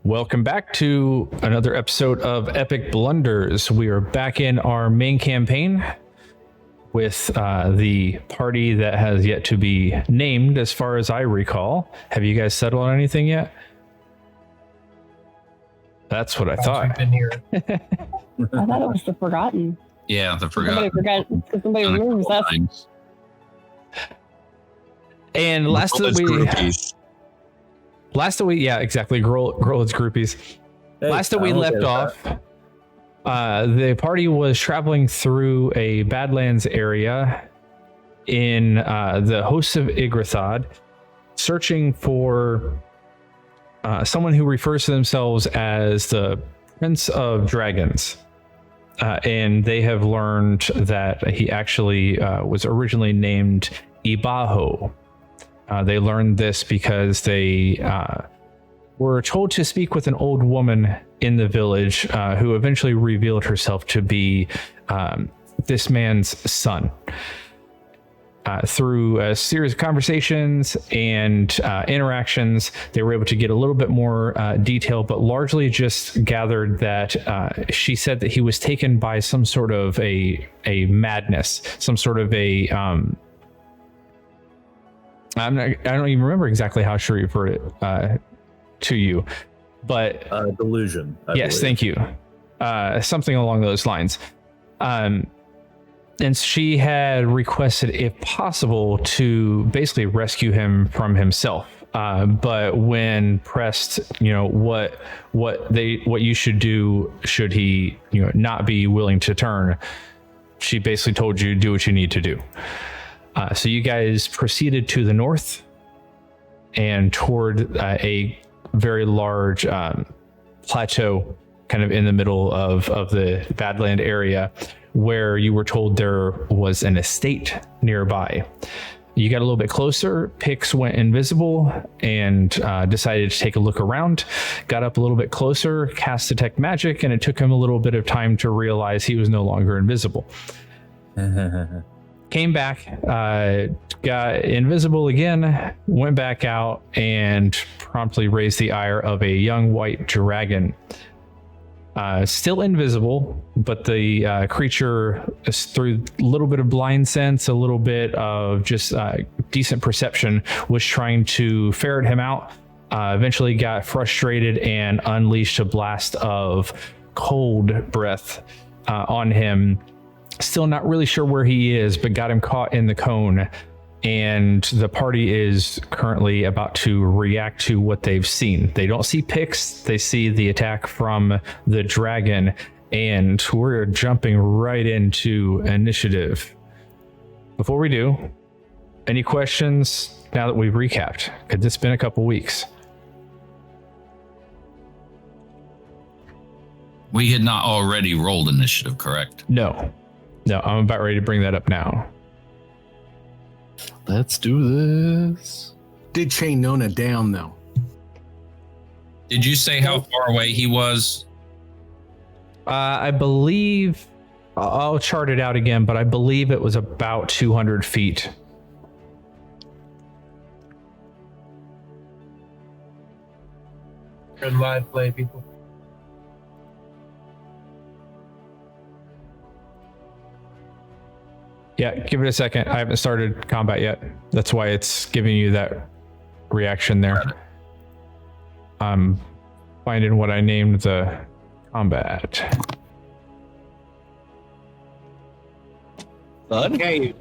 Welcome back to another episode of Epic Blunders. We are back in our main campaign with the party that has yet to be named, as far as I recall. Have you guys settled on anything yet? That's what I thought. Been here. I thought it was the Forgotten. Yeah, the Forgotten. Somebody removes us. And last that we, yeah, exactly. Grow its groupies. Hey, last that we left off, the party was traveling through a Badlands area in the hosts of Yggdrathod, searching for someone who refers to themselves as the Prince of Dragons. And they have learned that he actually was originally named Ibaho. They learned this because they were told to speak with an old woman in the village who eventually revealed herself to be this man's son. Through a series of conversations and interactions, they were able to get a little bit more detail, but largely just gathered that she said that he was taken by some sort of a madness, some sort of a I don't even remember exactly how she referred it to you, but delusion. I yes, believe. thank you. Something along those lines. And she had requested, if possible, to basically rescue him from himself. But when pressed, what you should do should he, not be willing to turn, she basically told you do what you need to do. So you guys proceeded to the north and toward a very large plateau, kind of in the middle of the Badland area, where you were told there was an estate nearby. You got a little bit closer, Pix went invisible and decided to take a look around, got up a little bit closer, cast Detect Magic, and it took him a little bit of time to realize he was no longer invisible. Came back, got invisible again, went back out, and promptly raised the ire of a young white dragon. Still invisible, but the creature, through a little bit of blind sense, a little bit of just decent perception, was trying to ferret him out. Eventually got frustrated and unleashed a blast of cold breath on him. Still not really sure where he is, but got him caught in the cone. And the party is currently about to react to what they've seen. They don't see Pix, they see the attack from the dragon, and we're jumping right into initiative. Before we do, any questions now that we've recapped? Because it's been a couple weeks. We had not already rolled initiative, correct? No, I'm about ready to bring that up now. Let's do this. Did chain Nona down though? Did you say how far away he was? I believe, I'll chart it out again, but I believe it was about 200 feet. Good live play, people. Yeah, give it a second. I haven't started combat yet. That's why it's giving you that reaction there. I'm finding what I named the combat. Okay.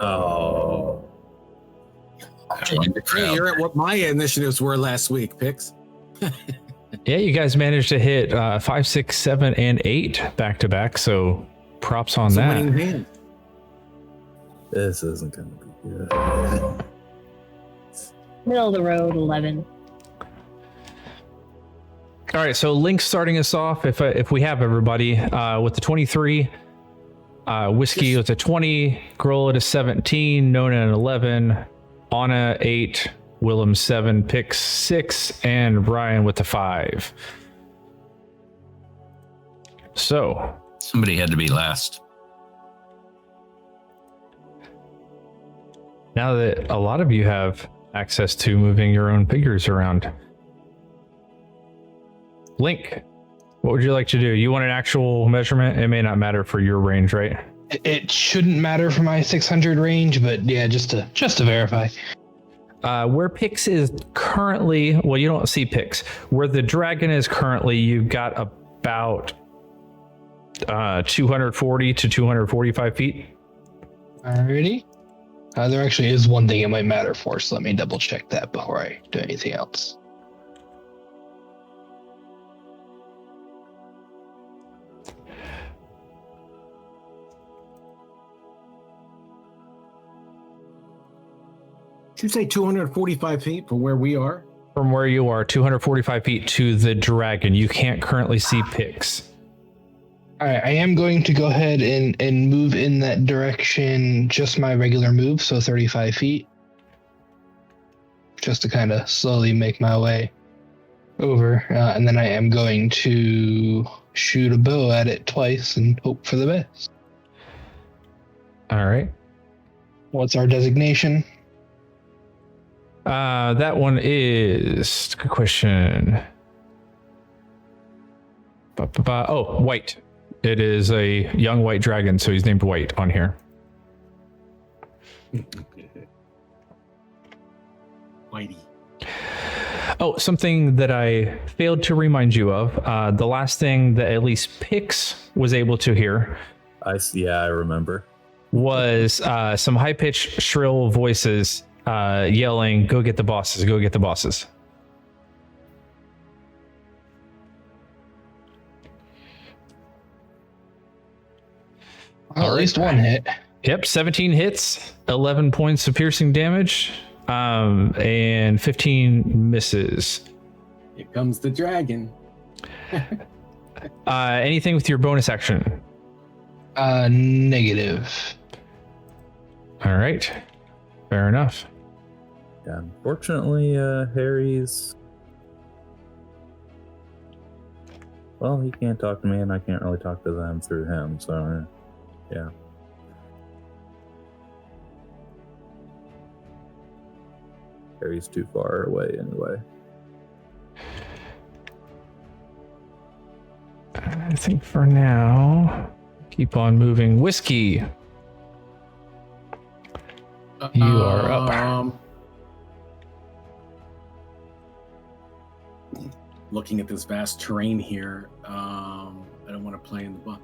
Oh. Join the Hey, crowd. you're at what my initiatives were last week, Pix. Yeah, you guys managed to hit 5, 6, 7, and 8 back to back. So props on It's a that. winning hand. This isn't going to be good. Middle of the road, 11. All right, so Link's starting us off. If we have everybody with the 23, Whiskey with a 20, Grohl at a 17, Nona an 11, Anna 8, Willem 7, Pix 6, and Brian with the 5. So Somebody had to be last. now that a lot of you have access to moving your own figures around, Link, what would you like to do? You want an actual measurement? It may not matter for your range, right? It shouldn't matter for my 600 range, but yeah, just to verify. Where Pix is currently, well, you don't see Pix. Where the dragon is currently, you've got about 240 to 245 feet. Alrighty. There actually is one thing it might matter for, so let me double check that before I do anything else. Did you say 245 feet from where we are? From where you are, 245 feet to the dragon. You can't currently see Pix. All right, I am going to go ahead and move in that direction, just my regular move, so 35 feet. Just to kind of slowly make my way over. And then I am going to shoot a bow at it twice and hope for the best. All right. What's our designation? That one is, good question. Oh, white. It is a young white dragon, so he's named White on here. Whitey. Oh, something that I failed to remind you of. The last thing that at least Pix was able to hear I remember. was some high-pitched, shrill voices yelling, "Go get the bosses, go get the bosses." Well, at least one hit. Yep, 17 hits, 11 points of piercing damage, and 15 misses. Here comes the dragon. Anything with your bonus action? Negative. All right, fair enough. Yeah, unfortunately, Harry's. Well, he can't talk to me, and I can't really talk to them through him, so yeah. Harry's too far away anyway. I think for now, keep on moving. Whiskey, you are up. Looking at this vast terrain here, I don't want to play in the box.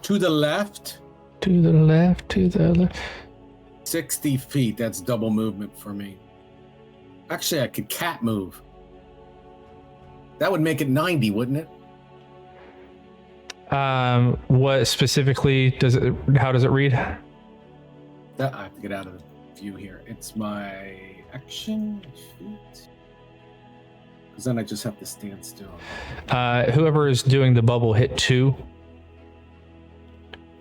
To the left. To the left, to the left. 60 feet. That's double movement for me. Actually, I could cat move. That would make it 90, wouldn't it? What specifically does it? How does it read? That I have to get out of the view here. It's my action feet. Because then I just have to stand still. Whoever is doing the bubble hit 2.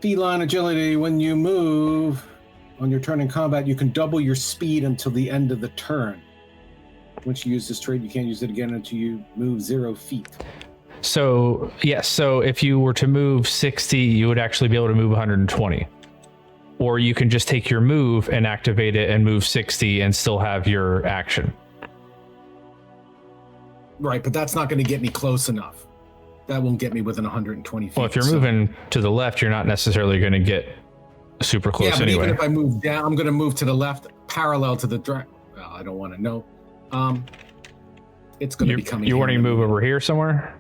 Feline agility. When you move on your turn in combat, you can double your speed until the end of the turn. Once you use this trait, you can't use it again until you move 0 feet. So, yes, so if you were to move 60, you would actually be able to move 120. Or you can just take your move and activate it and move 60 and still have your action. Right, but that's not going to get me close enough. That won't get me within 120 feet. Well, if you're moving to the left, you're not necessarily going to get super close but anyway. even if I move down, I'm going to move to the left, parallel to the dragon. Well, I don't want to know. It's going to be coming. You wanting to move over here somewhere?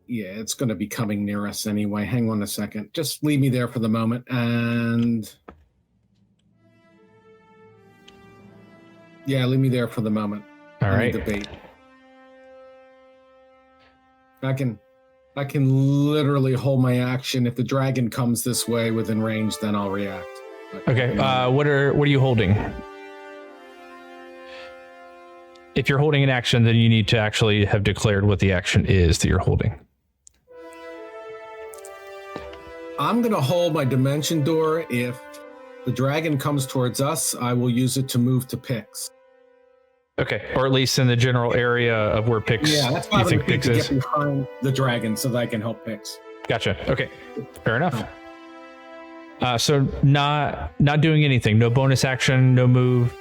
Yeah, it's going to be coming near us anyway. Hang on a second. Just leave me there for the moment. And yeah, leave me there for the moment. All right. Need the bait. I can literally hold my action. If the dragon comes this way within range, then I'll react. Okay. What are you holding? if you're holding an action, then you need to actually have declared what the action is that you're holding. I'm going to hold my dimension door. If the dragon comes towards us, I will use it to move to Pix. Okay, or at least in the general area of where Pix, Yeah, that's why you I'm think going Pix to is. get behind the dragon so that I can help Pix. Gotcha. Okay, fair enough. So not doing anything. No bonus action. No move.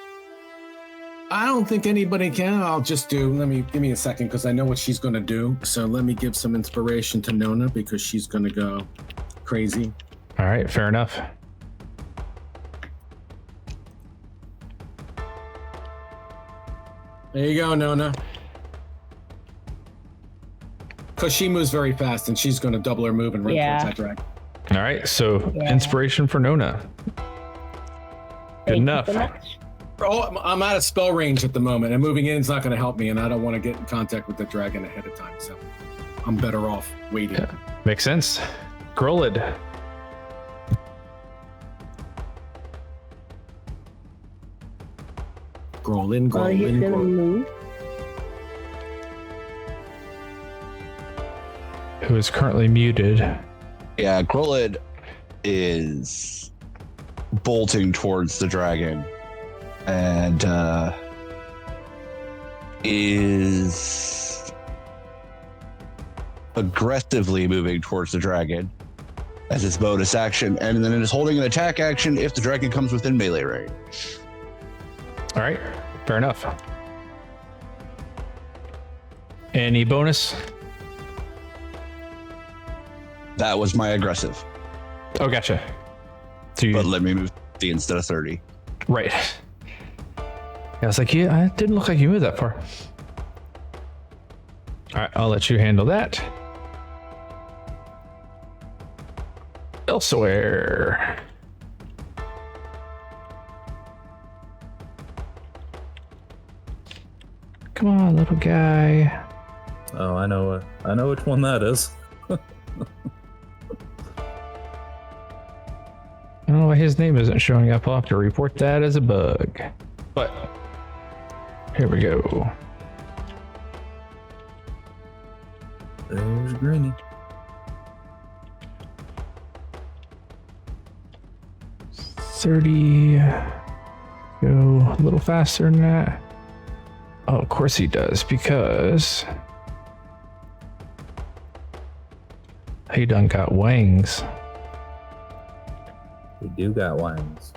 I don't think anybody can. I'll just do. Give me a second because I know what she's going to do. So let me give some inspiration to Nona because she's going to go crazy. All right, fair enough. There you go, Nona. Because she moves very fast and she's going to double her move and run towards that dragon. All right, so Yeah. inspiration for Nona. Good Thank you enough. so much. Oh, I'm out of spell range at the moment, and moving in is not going to help me, and I don't want to get in contact with the dragon ahead of time, so I'm better off waiting. Yeah. Makes sense. Grolid. Well, he's gonna move. Who is currently muted. Yeah, Grolid is bolting towards the dragon and is aggressively moving towards the dragon as its bonus action, and then it is holding an attack action if the dragon comes within melee range. All right, fair enough. Any bonus? That was my aggressive, Oh, gotcha. So you, but let me move 50 instead of 30. right. Yeah, I was like, yeah, it didn't look like you moved that far. All right, I'll let you handle that. Elsewhere. Come on, little guy. Oh, I know which one that is. I don't know why his name isn't showing up. I'll have to report that as a bug. But here we go. There's Greeny. $30. Go a little faster than that. Oh, of course he does, because he done got wings. We do got wines.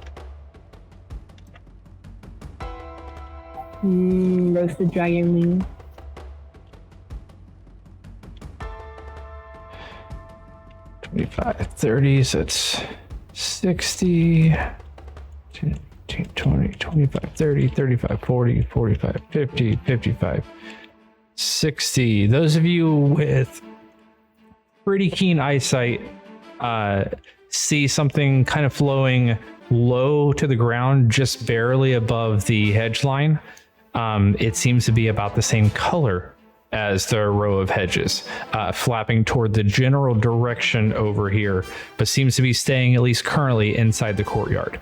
Roasted dragon wing. $25, so it's 60, 10, 20, 25, 30, 35, 40, 45, 50, 55, 60. Those of you with pretty keen eyesight see something kind of flowing low to the ground, just barely above the hedge line. It seems to be about the same color as the row of hedges, flapping toward the general direction over here, but seems to be staying at least currently inside the courtyard.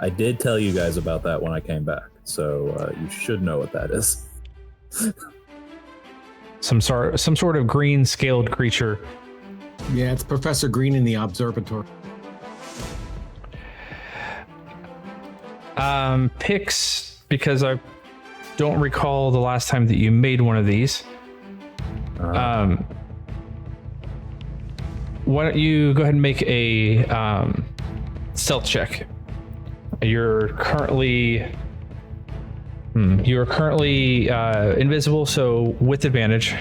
I did tell you guys about that when I came back, so you should know what that is. Some sort of green scaled creature. Yeah, it's Professor Green in the observatory. Picks, because I don't recall the last time that you made one of these. Why don't you go ahead and make a stealth check? You're currently invisible, so with advantage.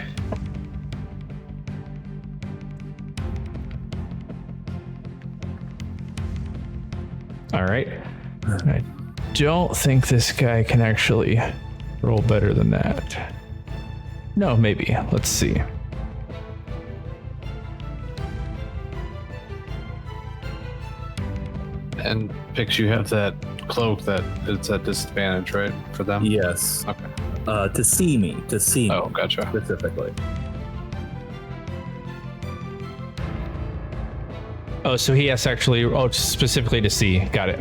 All right. I don't think this guy can actually roll better than that. No, maybe. Let's see. And Pix, you have that cloak that it's at disadvantage, right? For them? Yes. Okay. To see me Oh, gotcha. specifically. Oh, so he has to actually, specifically to see. Got it.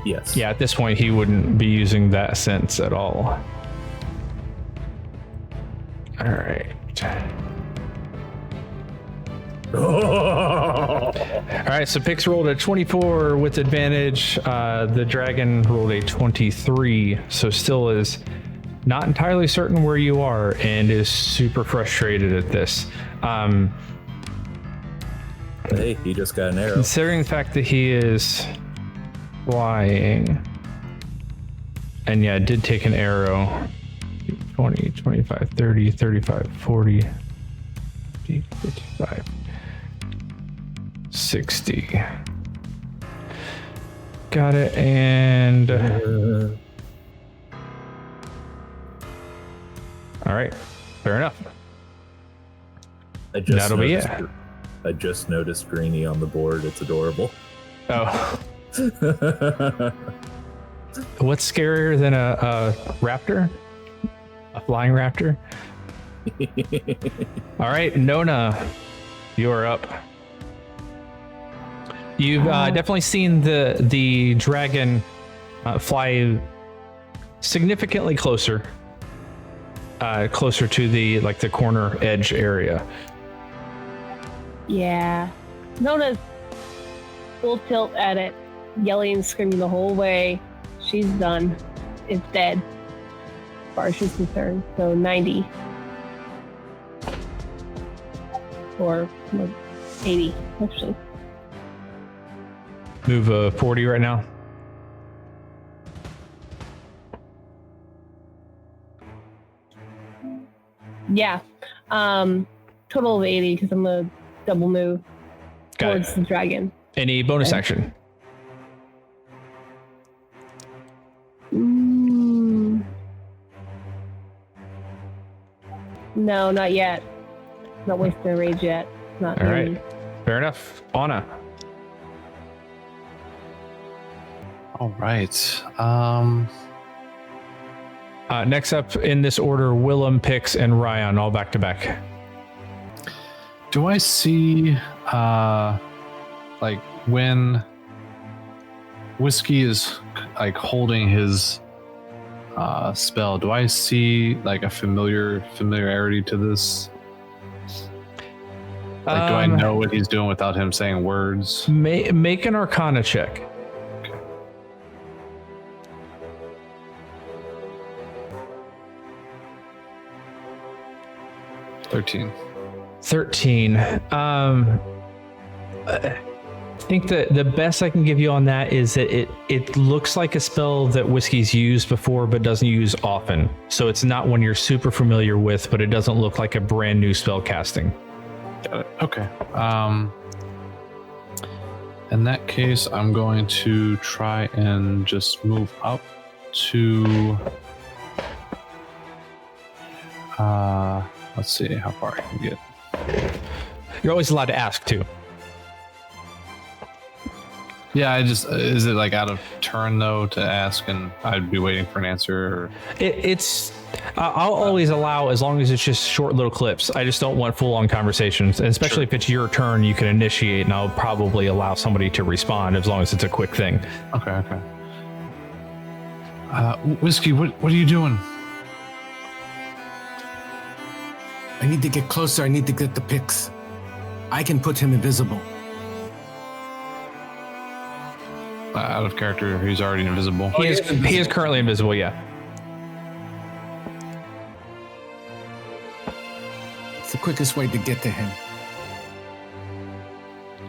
Yes. Yeah, at this point, he wouldn't be using that sentence at all. All right. All right, so Pix rolled a 24 with advantage. The dragon rolled a 23, so still is not entirely certain where you are and is super frustrated at this. Hey, he just got an arrow. Considering the fact that he is flying, and yeah, did take an arrow. 20, 25, 30, 35, 40, 50, 55, 60. Got it, and all right, fair enough. That'll be it. I just noticed Greenie on the board. It's adorable. Oh. What's scarier than a raptor? A flying raptor? All right, Nona, you are up. You've definitely seen the dragon fly significantly closer to the corner edge area. Yeah. Nona's full tilt at it, yelling and screaming the whole way. She's done. It's dead. As far as she's concerned. So 90. Or 80, actually. Move 40 right now. Yeah. Total of 80 because I'm gonna double move towards the dragon. Any bonus action? No, not yet. Not wasting a rage yet. Not All really. right. Fair enough. Anna. All right. Next up in this order, Willem, Pix, and Ryan, all back to back. Do I see, like when Whiskey is like holding his spell? Do I see like a familiarity to this? Like, do I know what he's doing without him saying words? Make an Arcana check. Okay. 13. 13. I think that the best I can give you on that is that it looks like a spell that Whiskey's used before but doesn't use often. So it's not one you're super familiar with, but it doesn't look like a brand new spell casting. Got it. Okay. In that case, I'm going to try and just move up to let's see how far I can get. You're always allowed to ask too. Yeah, is it like out of turn though to ask, and I'd be waiting for an answer? Or... I'll always allow as long as it's just short little clips. I just don't want full on conversations, and especially if it's your turn, you can initiate, and I'll probably allow somebody to respond as long as it's a quick thing. Okay. Whiskey, what are you doing? I need to get closer. I need to get the Pix. I can put him invisible. Out of character, he's already invisible. He is currently invisible, yeah. It's the quickest way to get to him.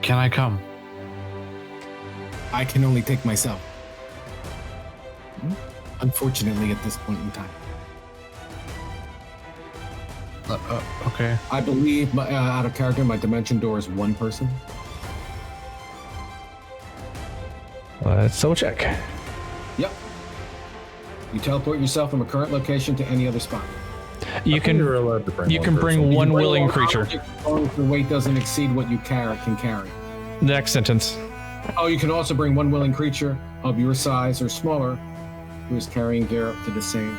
Can I come? I can only take myself. Unfortunately, at this point in time. Okay. I believe, out of character, my dimension door is one person. Let's double check. Yep. You teleport yourself from a current location to any other spot. You can bring one willing creature. The weight doesn't exceed what you can carry. Next sentence. Oh, you can also bring one willing creature of your size or smaller who is carrying gear up to the same.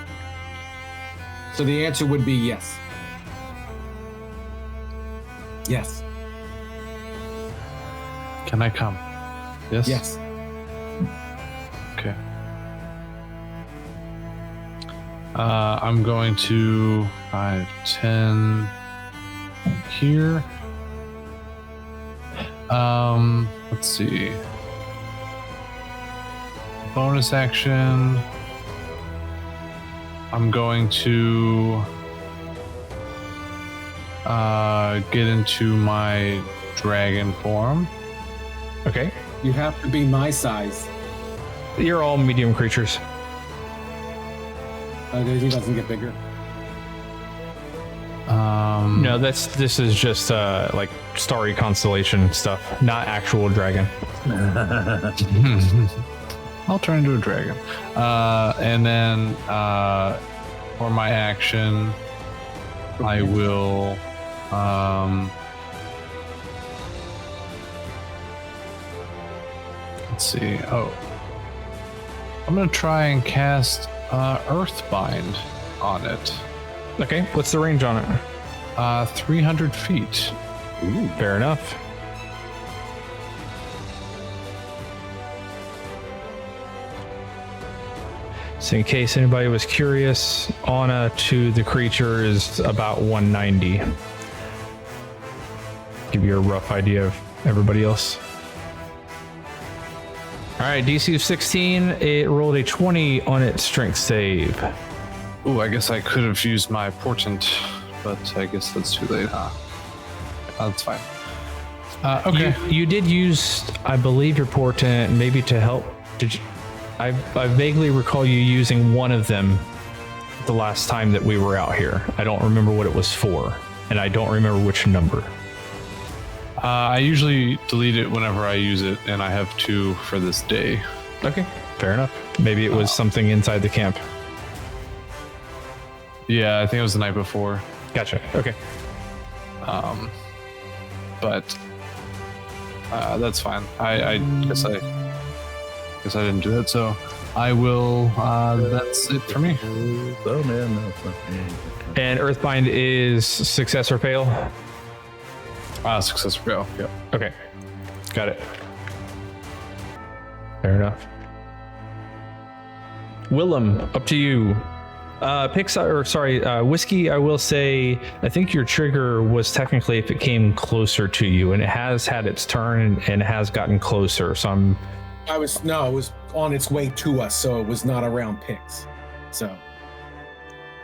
So the answer would be yes. Yes. Can I come? Yes? Yes. Okay. I'm going to 5, 10 here. Let's see. Bonus action. I'm going to get into my dragon form. Okay. You have to be my size. You're all medium creatures. He doesn't get bigger. No, this is just like starry constellation stuff, not actual dragon. I'll turn into a dragon. And then for my action, I will let's see. Oh, I'm gonna try and cast Earthbind on it. Okay, what's the range on it? 300 feet. Ooh, fair enough. So in case anybody was curious, Anna to the creature is about 190. Give you a rough idea of everybody else. All right, DC of 16. It rolled a 20 on its strength save. Ooh, I guess I could have used my portent, but I guess that's too late, huh? That's fine. Okay. You did use, I believe, your portent maybe to help. Did you? I vaguely recall you using one of them the last time that we were out here. I don't remember what it was for, and I don't remember which number. I usually delete it whenever I use it, and I have 2 for this day. Okay, fair enough. Maybe it was something inside the camp. Yeah, I think it was the night before. Gotcha. Okay. But that's fine. I guess I didn't do that, so I will. That's it for me. Oh man, no, it's not me. And Earthbind is success or fail? Success or fail. Yep. Okay, got it. Fair enough. Willem, up to you. Whiskey, I will say, I think your trigger was technically if it came closer to you, and it has had its turn and has gotten closer. So it was on its way to us, so it was not around Pix. So,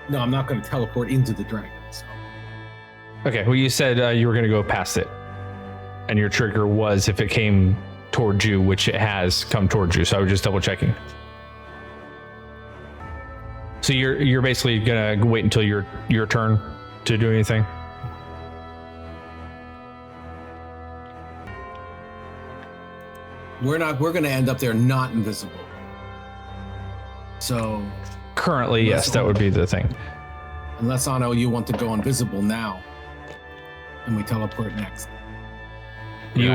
no, I'm not going to teleport into the dragon. So. Okay, well, you said you were going to go past it, and your trigger was if it came towards you, which it has come towards you. So I was just double checking. So you're basically gonna wait until your turn to do anything. We're gonna end up there not invisible. So currently, yes, that would be the thing. Unless Anno, you want to go invisible now, and we teleport next. You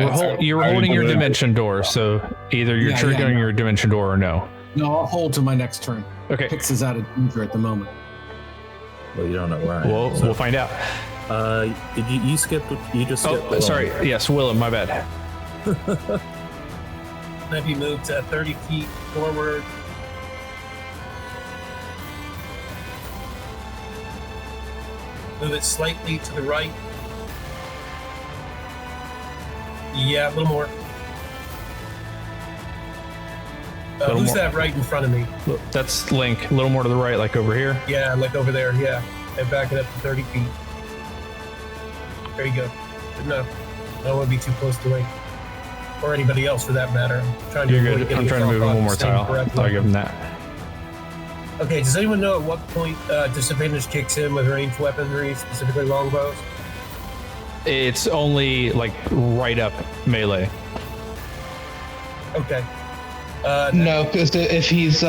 were holding your dimension door, so either you're triggering your dimension door or no. No, I'll hold to my next turn. Okay. Pix is out of danger at the moment. Well, you don't know where I am. Well, we'll find out. Did you skip? You just skipped. Oh, sorry. Yes, Willem, my bad. Maybe move to 30 feet forward. Move it slightly to the right. Yeah, a little more. Who's that right in front of me? That's Link. A little more to the right, like over here. Yeah, like over there, yeah. And back it up to 30 feet. There you go. Good enough. I don't want to be too close to Link. Or anybody else for that matter. I'm trying to I'm trying to move him one more tile. I'll give him that. Okay, does anyone know at what point disadvantage kicks in with ranged weaponry, specifically longbows? It's only like right up melee. Okay. No, because if he's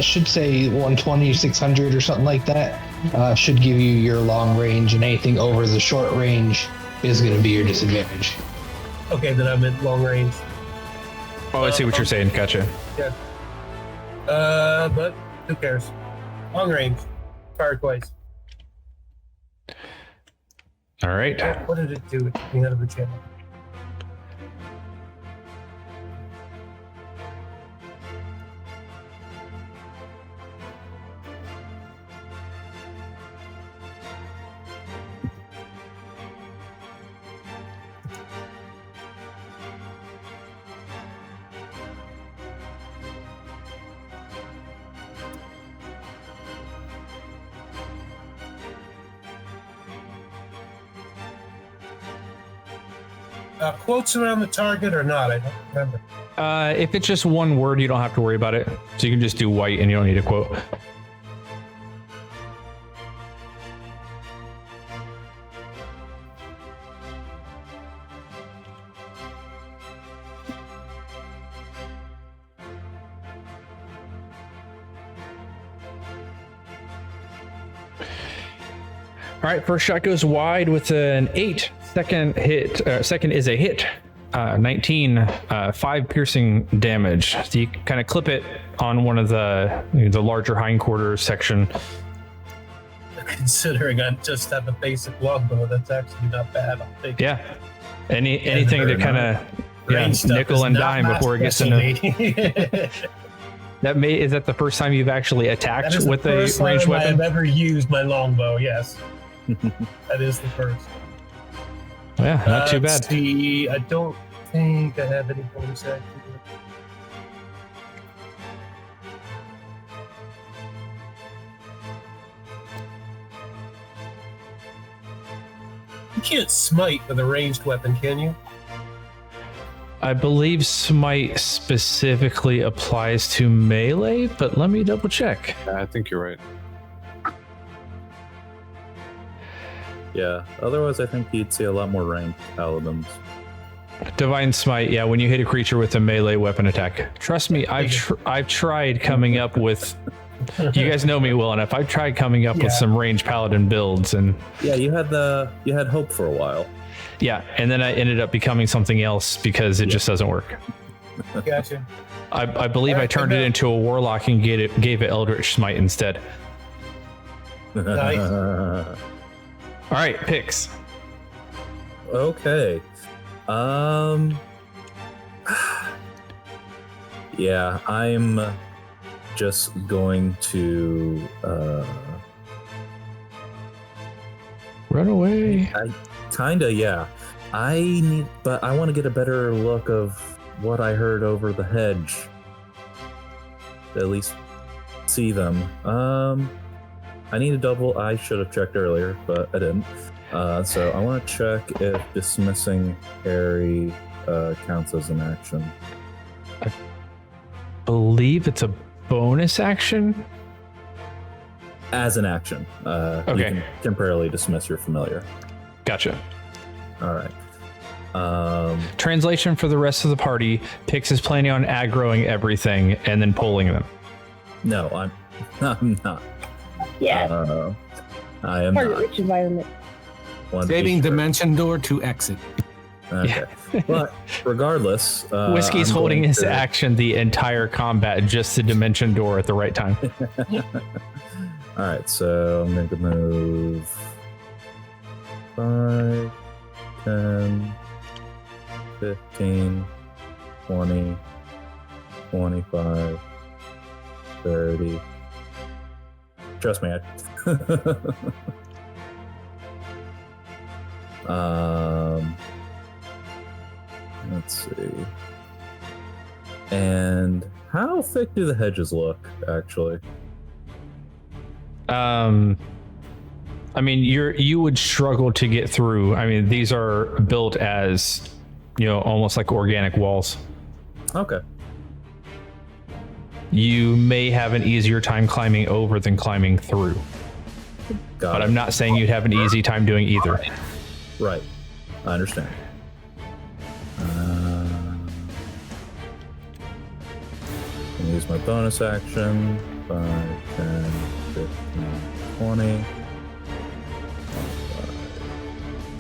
should say 120, 600 or something like that, should give you your long range, and anything over the short range is going to be your disadvantage. Okay, then I'm at long range. Oh, I see what you're saying. Gotcha. Yeah. But who cares? Long range. Fire twice. All right. What did it do? It took me out of the channel. quotes around the target or not? I don't remember. If it's just one word, you don't have to worry about it. So you can just do white and you don't need a quote. All right, first shot goes wide with an 8. Second is a hit. 19, 5 piercing damage. So you kind of clip it on one of the larger hindquarters section. Considering I just have a basic longbow, that's actually not bad. I'll take it. Yeah. Anything to kind of nickel and dime before it gets into. Is that the first time you've actually attacked with a ranged weapon? I've ever used my longbow. Yes, that is the first. Yeah, not too bad. Let's see, I don't think I have any bonus action. You can't smite with a ranged weapon, can you? I believe smite specifically applies to melee, but let me double check. I think you're right. Yeah, otherwise I think you'd see a lot more ranked paladins. Divine Smite, yeah, when you hit a creature with a melee weapon attack. Trust me, I've tried coming up with... You guys know me well enough. I've tried coming up with some ranged paladin builds, and... Yeah, you had hope for a while. Yeah, and then I ended up becoming something else because it just doesn't work. Gotcha. I believe I turned it into a warlock and gave it Eldritch Smite instead. Nice. All right, picks. Okay. Yeah, I'm just going to Run away. Yeah. But I want to get a better look of what I heard over the hedge. At least see them. I need a double. I should have checked earlier, but I didn't. So I want to check if dismissing Harry counts as an action. I believe it's a bonus action. As an action. Okay. You can temporarily dismiss your familiar. Gotcha. All right. Translation for the rest of the party: Pix is planning on aggroing everything and then pulling them. No, I'm not. Yeah. I am Target not. rich environment. Saving dimension door to exit. Okay. But regardless, Whiskey's I'm holding going his to- action the entire combat just to dimension door at the right time. All right, so I'm going to move 5, 10, 15, 20, 25, 30. Trust me, let's see. And how thick do the hedges look, actually? I mean, you would struggle to get through. I mean, these are built as, almost like organic walls. Okay. You may have an easier time climbing over than climbing through. But I'm not saying you'd have an easy time doing either. Right. I understand. I'll use my bonus action. 5, 10, 15, 20,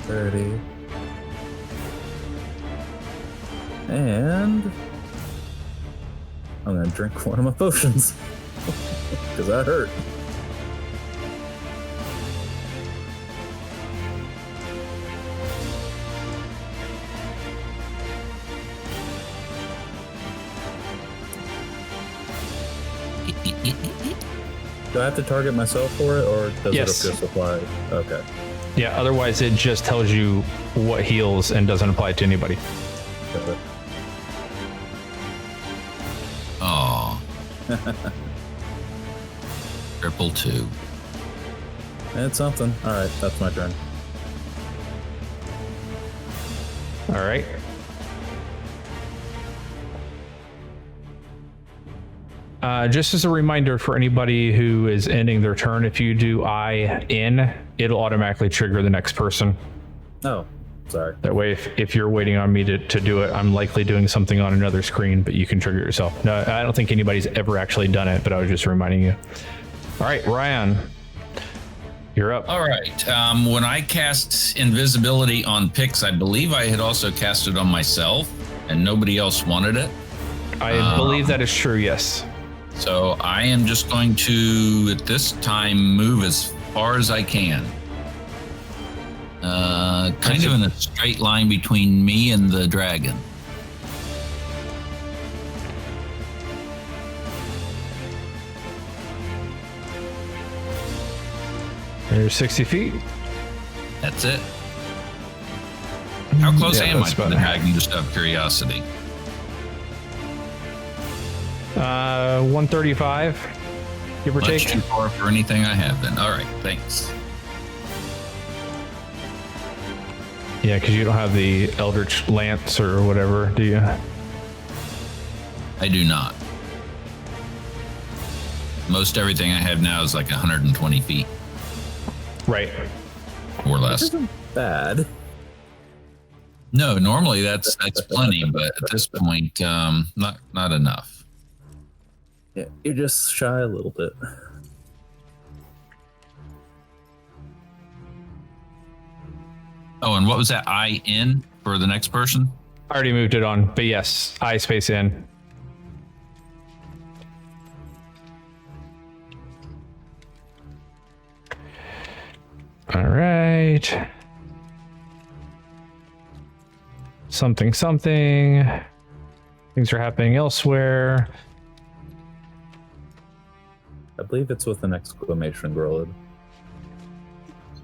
30. And I'm going to drink one of my potions. Because that hurt. Do I have to target myself for it, or does Yes. it just apply? Okay. Yeah, otherwise it just tells you what heals and doesn't apply to anybody. Got it. Oh. Triple 2. It's something. All right, that's my turn. All right. Just as a reminder for anybody who is ending their turn, if you do I in, it'll automatically trigger the next person. Oh, sorry. That way, if you're waiting on me to do it, I'm likely doing something on another screen, but you can trigger it yourself. No, I don't think anybody's ever actually done it, but I was just reminding you. All right, Ryan, you're up. All right. When I cast invisibility on Pix, I believe I had also cast it on myself, and nobody else wanted it. I believe that is true, yes. So I am just going to, at this time, move as far as I can. Kind of in a straight line between me and the dragon. There's 60 feet. That's it. How close am I that's to the about it. dragon, just out of curiosity? 135, give or That's take. too far for anything I have then. All right, thanks. Yeah, because you don't have the Eldritch Lance or whatever, do you? I do not. Most everything I have now is like 120 feet Right. or less. Bad. No, normally that's plenty, but at this point, not enough. Yeah, you're just shy a little bit. Oh, and what was that I in for the next person? I already moved it on, but yes, I space in. All right. Something. Things are happening elsewhere. I believe it's with an exclamation, Grilled.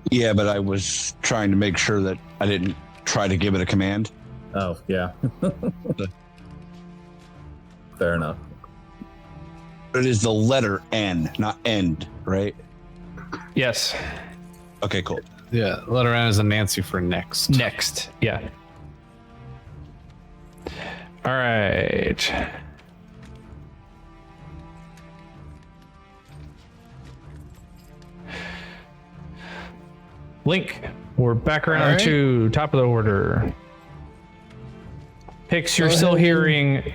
Yeah, but I was trying to make sure that I didn't try to give it a command. Oh, yeah. Fair enough. It is the letter N, not end, right? Yes. Okay, cool. Yeah, letter N is a Nancy for next. Next. Yeah. All right. Link, we're back around All right. to top of the order. Pix, you're Go still ahead.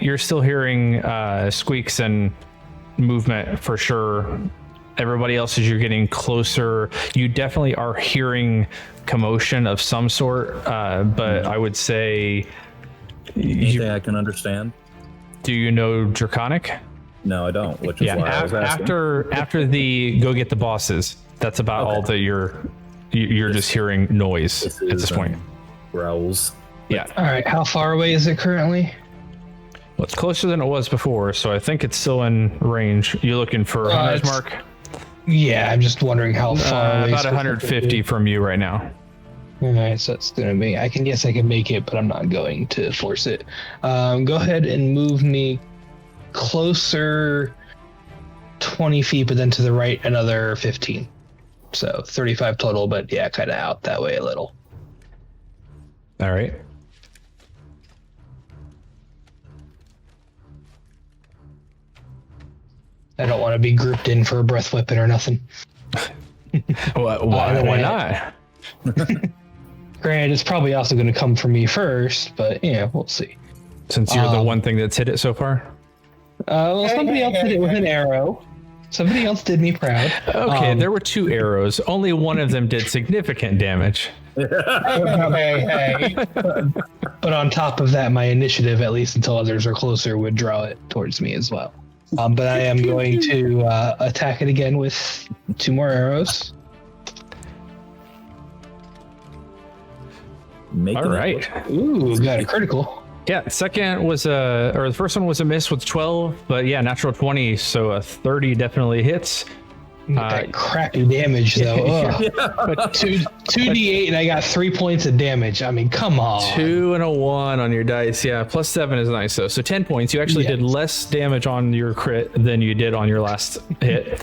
hearing squeaks and movement for sure. Everybody else, as you're getting closer, you definitely are hearing commotion of some sort. But I would say, Anything I can understand? do you know Draconic? No, I don't, which is why I was asking. after the go get the bosses, that's about all that you're just hearing noise at this point. Growls. Yeah. All right, how far away is it currently? Well, it's closer than it was before, so I think it's still in range. You're looking for Hunter's it's Mark? Yeah, I'm just wondering how far away. About 150 from you right now. All right, so it's gonna be. I can make it, but I'm not going to force it. Go ahead and move me closer 20 feet, but then to the right another 15. So 35 total, but yeah, kind of out that way a little. All right. I don't want to be grouped in for a breath weapon or nothing. Why not? Granted, it's probably also going to come from me first, but yeah, we'll see. Since you're the one thing that's hit it so far? Well, somebody else did it with an arrow. Somebody else did me proud. Okay, there were 2 arrows. Only one of them did significant damage. Hey. But on top of that, my initiative, at least until others are closer, would draw it towards me as well. But I am going to attack it again with 2 more arrows. All right. Ooh, got a critical. Yeah, second was the first one was a miss with 12, but yeah, natural 20, so a 30 definitely hits. That crappy damage though. But 2d8 and I got 3 points of damage. I mean, come on. 2 and a 1 on your dice. Yeah, plus 7 is nice though. So 10 points. You actually did less damage on your crit than you did on your last hit.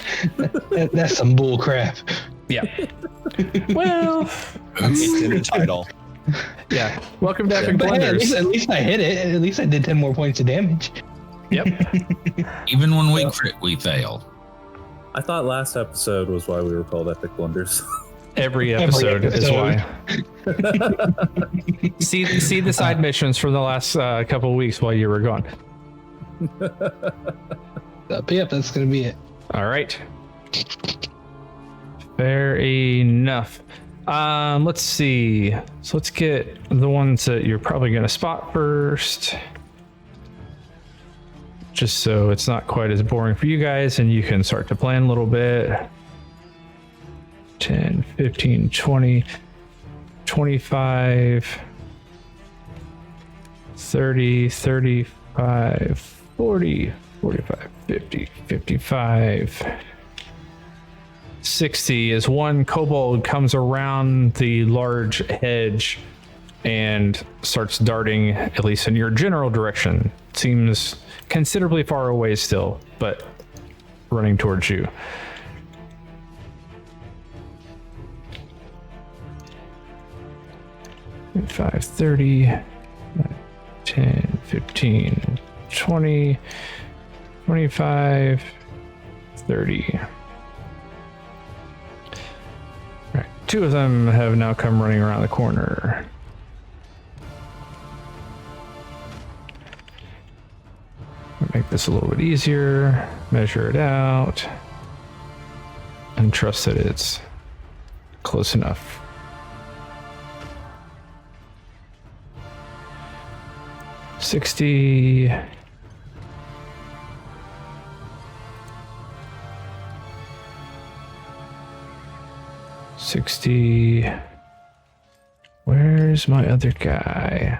That's some bull crap. Yeah. Well, It's in the title. Yeah. Welcome to Epic But hey, Blunders. at least I hit it. At least I did 10 more points of damage. Yep. Even when we crit, we fail. I thought last episode was why we were called Epic Blunders. Every episode is why. see the side missions from the last couple of weeks while you were gone. Yep, that's gonna be it. All right. Fair enough. Let's see. So let's get the ones that you're probably going to spot first. Just so it's not quite as boring for you guys and you can start to plan a little bit. 10, 15, 20, 25, 30, 35, 40, 45, 50, 55, 60 as one kobold comes around the large hedge and starts darting, at least in your general direction. Seems considerably far away still, but running towards you. 5, 30, 10, 15, 20, 25, 30. All right, 2 of them have now come running around the corner. Make this a little bit easier, measure it out, and trust that it's close enough. $60. $60. Where's my other guy?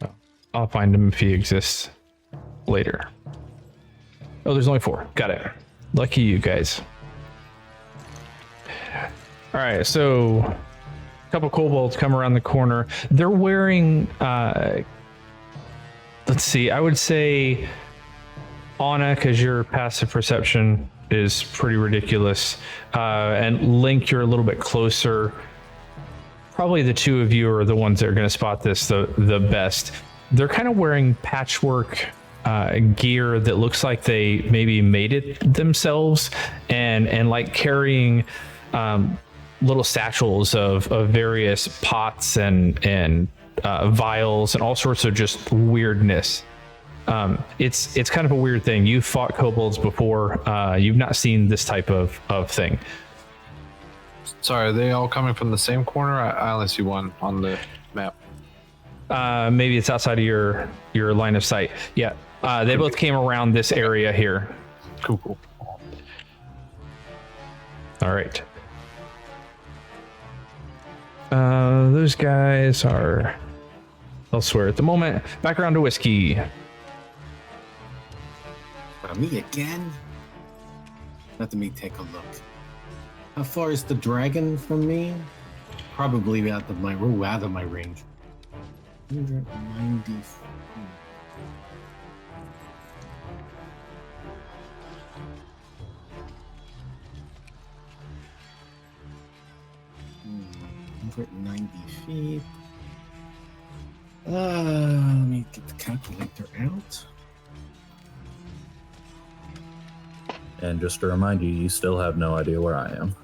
Oh, I'll find him if he exists later. Oh, there's only 4. Got it. Lucky you guys. All right, so a couple kobolds come around the corner. They're wearing, let's see, I would say Anna, because your passive perception is pretty ridiculous, and Link, you're a little bit closer. Probably the 2 of you are the ones that are going to spot this the best. They're kind of wearing patchwork gear that looks like they maybe made it themselves, and like carrying little satchels of various pots and vials and all sorts of just weirdness. It's kind of a weird thing. You've fought kobolds before. You've not seen this type of thing. Sorry, are they all coming from the same corner? I only see one on the map. Maybe it's outside of your line of sight. Yeah, they both came around this area here. Cool. All right. Those guys are elsewhere at the moment. Back around to Whiskey. Me again? Let me take a look. How far is the dragon from me? Probably out of my range. 190. Hmm. 190 feet. Let me get the calculator out. And just to remind you, you still have no idea where I am.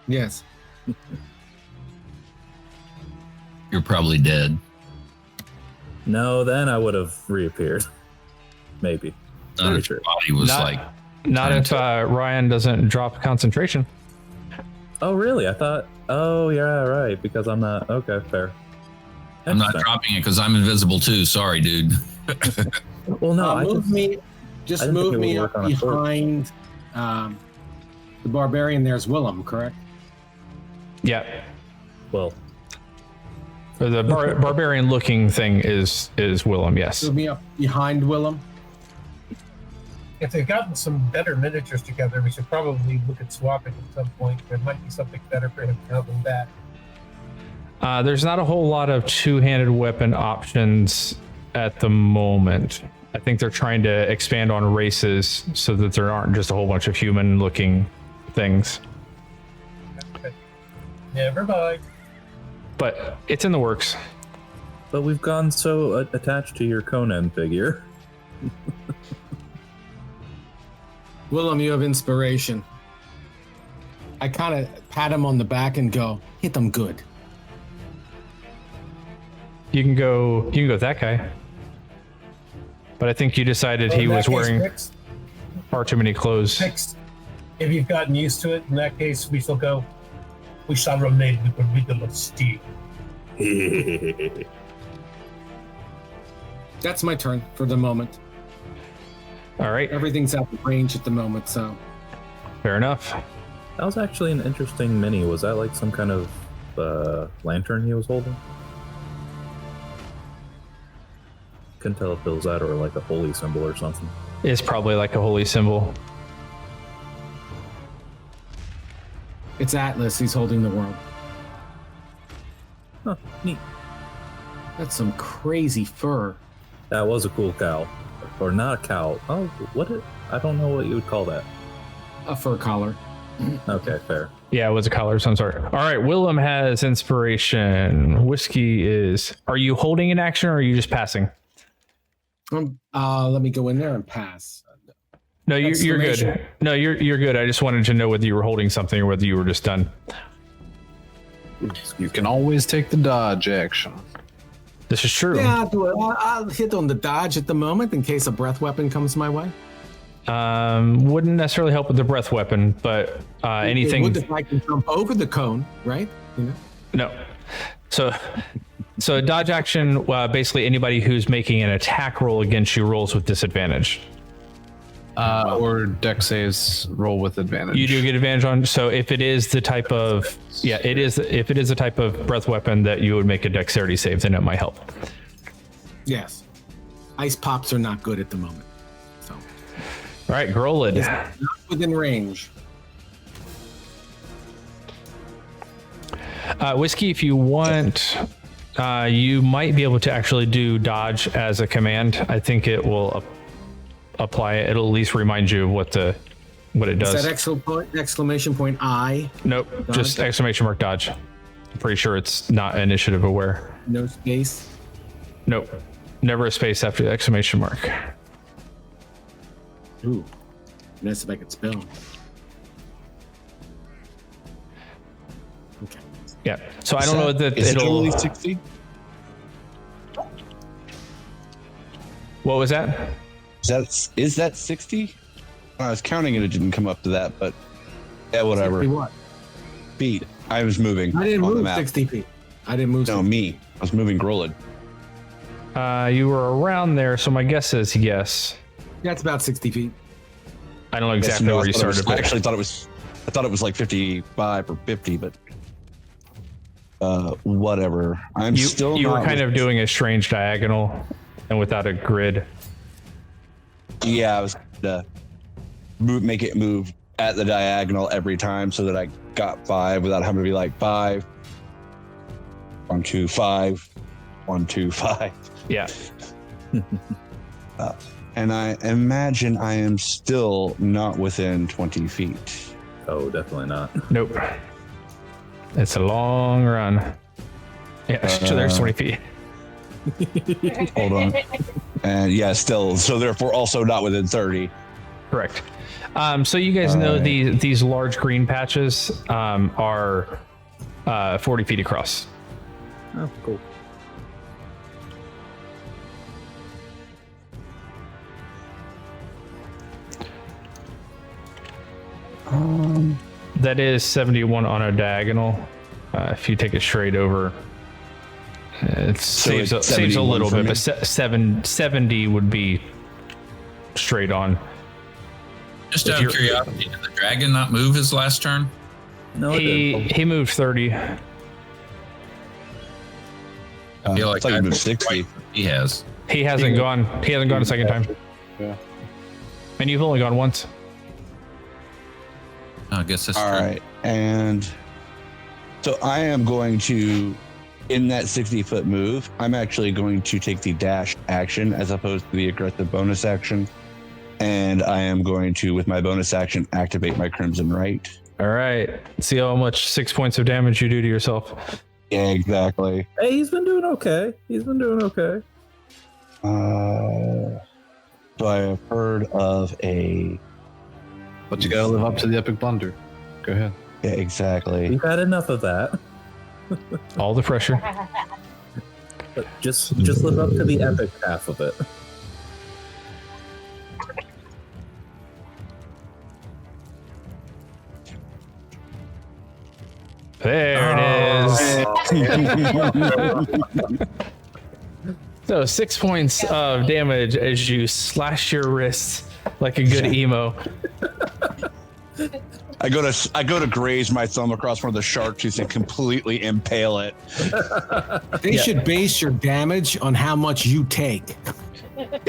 Yes. You're probably dead. No, then I would have reappeared. Maybe. Not if your body was Not if Ryan doesn't drop concentration. Oh, really? I thought. Oh, yeah, right. Because I'm not. Okay, fair. I'm not dropping it because I'm invisible too. Sorry, dude. Well, no. Move me up behind the barbarian. There's Willem, correct? Yeah. Well, the barbarian looking thing is Willem, yes. Move me up behind Willem. If they've gotten some better miniatures together, we should probably look at swapping at some point. There might be something better for him to than that. There's not a whole lot of two-handed weapon options at the moment. I think they're trying to expand on races so that there aren't just a whole bunch of human-looking things. Never mind. but it's in the works. But we've gone so attached to your Conan figure. Willem, you have inspiration. I kind of pat him on the back and go, hit them good. You can go with that guy. But I think you decided he was wearing far too many clothes. Fixed. If you've gotten used to it, in that case, we shall go. We shall remain with the rhythm of steel. That's my turn for the moment. All right. Everything's out of range at the moment, so. Fair enough. That was actually an interesting mini. Was that like some kind of lantern he was holding? Couldn't tell if it was that or like a holy symbol or something. It's probably like a holy symbol. It's Atlas. He's holding the world. Huh, neat. That's some crazy fur. That was a cool cow. Or not a cow. Oh, I don't know what you would call that. A fur collar. Okay, fair. Yeah, it was a collar of some sort. All right, Willem has inspiration. Whiskey is... Are you holding an action or are you just passing? Let me go in there and pass. No, you're good. No, you're good. I just wanted to know whether you were holding something or whether you were just done. You can always take the dodge action. This is true. Yeah, I'll hit on the dodge at the moment in case a breath weapon comes my way. Wouldn't necessarily help with the breath weapon, but anything. It would if I can jump over the cone, right? You know? No. So dodge action. Basically, anybody who's making an attack roll against you rolls with disadvantage. Or dex saves roll with advantage. You do get advantage on. So if it is the type of if it is the type of breath weapon that you would make a dexterity save, then it might help. Yes. Ice pops are not good at the moment. So. All right, Grolid. Not within range. Whiskey, if you want, you might be able to actually do dodge as a command. I think it will apply it. It'll at least remind you of what it does. Is that exclamation point I? Nope, dodge? just exclamation mark dodge. I'm pretty sure it's not initiative aware. No space? Nope, never a space after the exclamation mark. Ooh, nice if I could spell. Okay. Yeah, so I don't know that is it'll... it only 60? What was that? Is that 60? I was counting it didn't come up to that, but yeah, whatever. 60 what? Feet. I was moving. I didn't on the move map. 60 feet. I didn't move. No, 60. me. I was moving Grolid. You were around there, so my guess is yes. That's about 60 feet. I don't know exactly where you started. I actually thought it was like 55 or 50, but whatever. You were kind of doing a strange diagonal and without a grid. Yeah, I was gonna make it move at the diagonal every time so that I got 5 without having to be like 5, 1, 2, 5, 1, 2, 5. Yeah. And I imagine I am still not within 20 feet. Oh, definitely not. Nope. It's a long run. Yeah, so there's 20 feet. Hold on. And yeah, still, so therefore also not within 30. Correct. So you guys know these large green patches are 40 feet across. Oh, cool. That is 71 on a diagonal. If you take it straight over, it saves a little bit, but 70 would be straight on. Just out of curiosity, did the dragon not move his last turn? No, He moved 30. I feel like I I moved 60. He has. He hasn't gone a second time. Yeah. And you've only gone once. I guess that's All true. right. And so I am going to, in that 60-foot move, I'm actually going to take the dash action as opposed to the aggressive bonus action. And I am going to, with my bonus action, activate my Crimson Right. All right. See how much 6 points of damage you do to yourself. Yeah, exactly. Hey, he's been doing okay. So I have heard of a. But you gotta live up to the epic blunder. Go ahead. Yeah, exactly. We've had enough of that. All the pressure. But just live up to the epic half of it. There it is. So 6 points of damage as you slash your wrists like a good emo. I go to graze my thumb across one of the shark tooths and completely impale it. They should base your damage on how much you take.